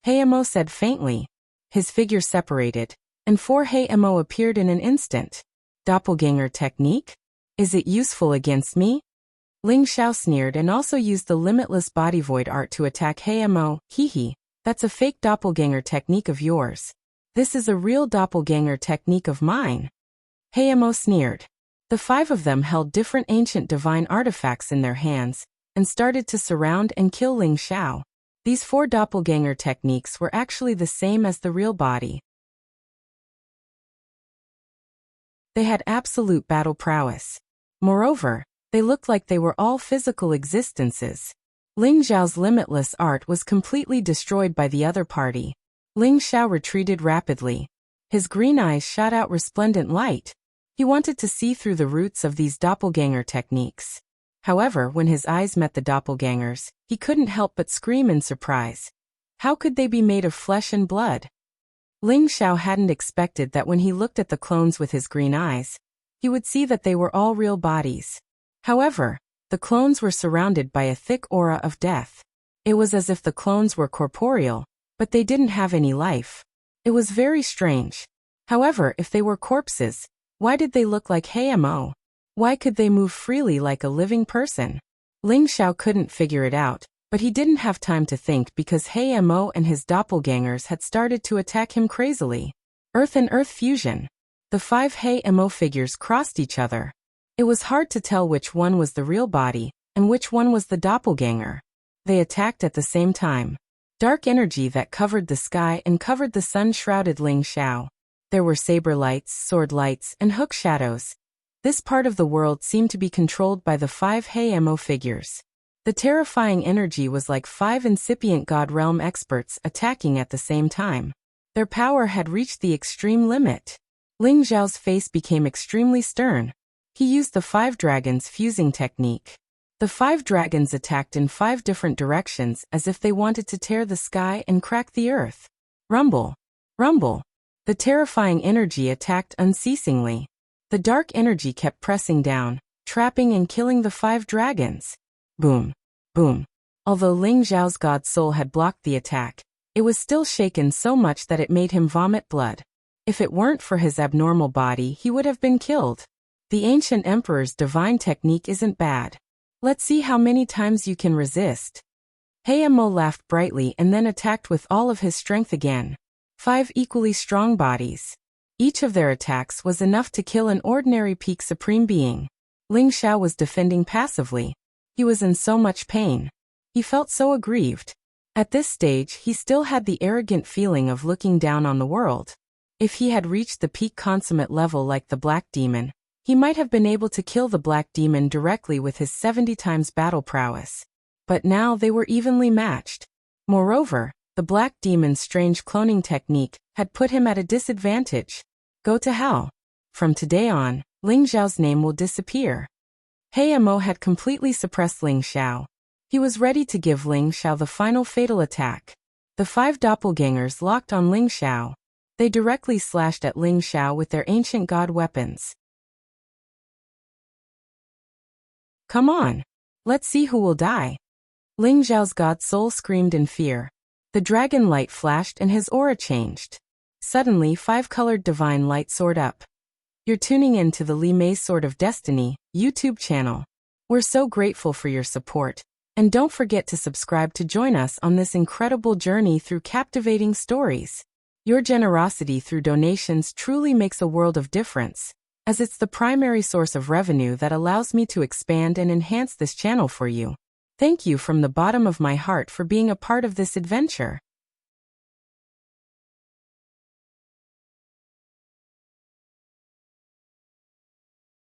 Mo said faintly. His figure separated, and four Mo appeared in an instant. "Doppelganger technique? Is it useful against me?" Ling Xiao sneered and also used the limitless body void art to attack Mo. "Hee, that's a fake doppelganger technique of yours. This is a real doppelganger technique of mine." Mo sneered. The five of them held different ancient divine artifacts in their hands and started to surround and kill Ling Xiao. These four doppelganger techniques were actually the same as the real body. They had absolute battle prowess. Moreover, they looked like they were all physical existences. Ling Xiao's limitless art was completely destroyed by the other party. Ling Xiao retreated rapidly. His green eyes shot out resplendent light. He wanted to see through the roots of these doppelganger techniques. However, when his eyes met the doppelgangers, he couldn't help but scream in surprise. How could they be made of flesh and blood? Ling Xiao hadn't expected that when he looked at the clones with his green eyes, he would see that they were all real bodies. However, the clones were surrounded by a thick aura of death. It was as if the clones were corporeal, but they didn't have any life. It was very strange. However, if they were corpses, why did they look like Mo? Why could they move freely like a living person? Ling Xiao couldn't figure it out, but he didn't have time to think because Mo and his doppelgangers had started to attack him crazily. Earth and Earth fusion. The five Mo figures crossed each other. It was hard to tell which one was the real body and which one was the doppelganger. They attacked at the same time. Dark energy that covered the sky and covered the sun shrouded Ling Xiao. There were saber lights, sword lights, and hook shadows. This part of the world seemed to be controlled by the five Mo figures. The terrifying energy was like five incipient God realm experts attacking at the same time. Their power had reached the extreme limit. Ling Xiao's face became extremely stern. He used the five dragons fusing technique. The five dragons attacked in five different directions as if they wanted to tear the sky and crack the earth. Rumble! Rumble! The terrifying energy attacked unceasingly. The dark energy kept pressing down, trapping and killing the five dragons. Boom! Boom! Although Ling Xiao's god soul had blocked the attack, it was still shaken so much that it made him vomit blood. If it weren't for his abnormal body, he would have been killed. The ancient emperor's divine technique isn't bad. Let's see how many times you can resist. Mo laughed brightly and then attacked with all of his strength again. 5 equally strong bodies. Each of their attacks was enough to kill an ordinary peak supreme being. Ling Xiao was defending passively. He was in so much pain. He felt so aggrieved. At this stage, he still had the arrogant feeling of looking down on the world. If he had reached the peak consummate level like the Black Demon, he might have been able to kill the Black Demon directly with his 70 times battle prowess. But now they were evenly matched. Moreover, the Black Demon's strange cloning technique had put him at a disadvantage. Go to hell. From today on, Ling Xiao's name will disappear. Mo had completely suppressed Ling Xiao. He was ready to give Ling Xiao the final fatal attack. The 5 doppelgangers locked on Ling Xiao. They directly slashed at Ling Xiao with their ancient god weapons. Come on. Let's see who will die. Ling Xiao's god soul screamed in fear. The dragon light flashed and his aura changed. Suddenly 5-colored divine light soared up. You're tuning in to the Li Mei's Sword of Destiny YouTube channel. We're so grateful for your support. And don't forget to subscribe to join us on this incredible journey through captivating stories. Your generosity through donations truly makes a world of difference, as it's the primary source of revenue that allows me to expand and enhance this channel for you. Thank you from the bottom of my heart for being a part of this adventure.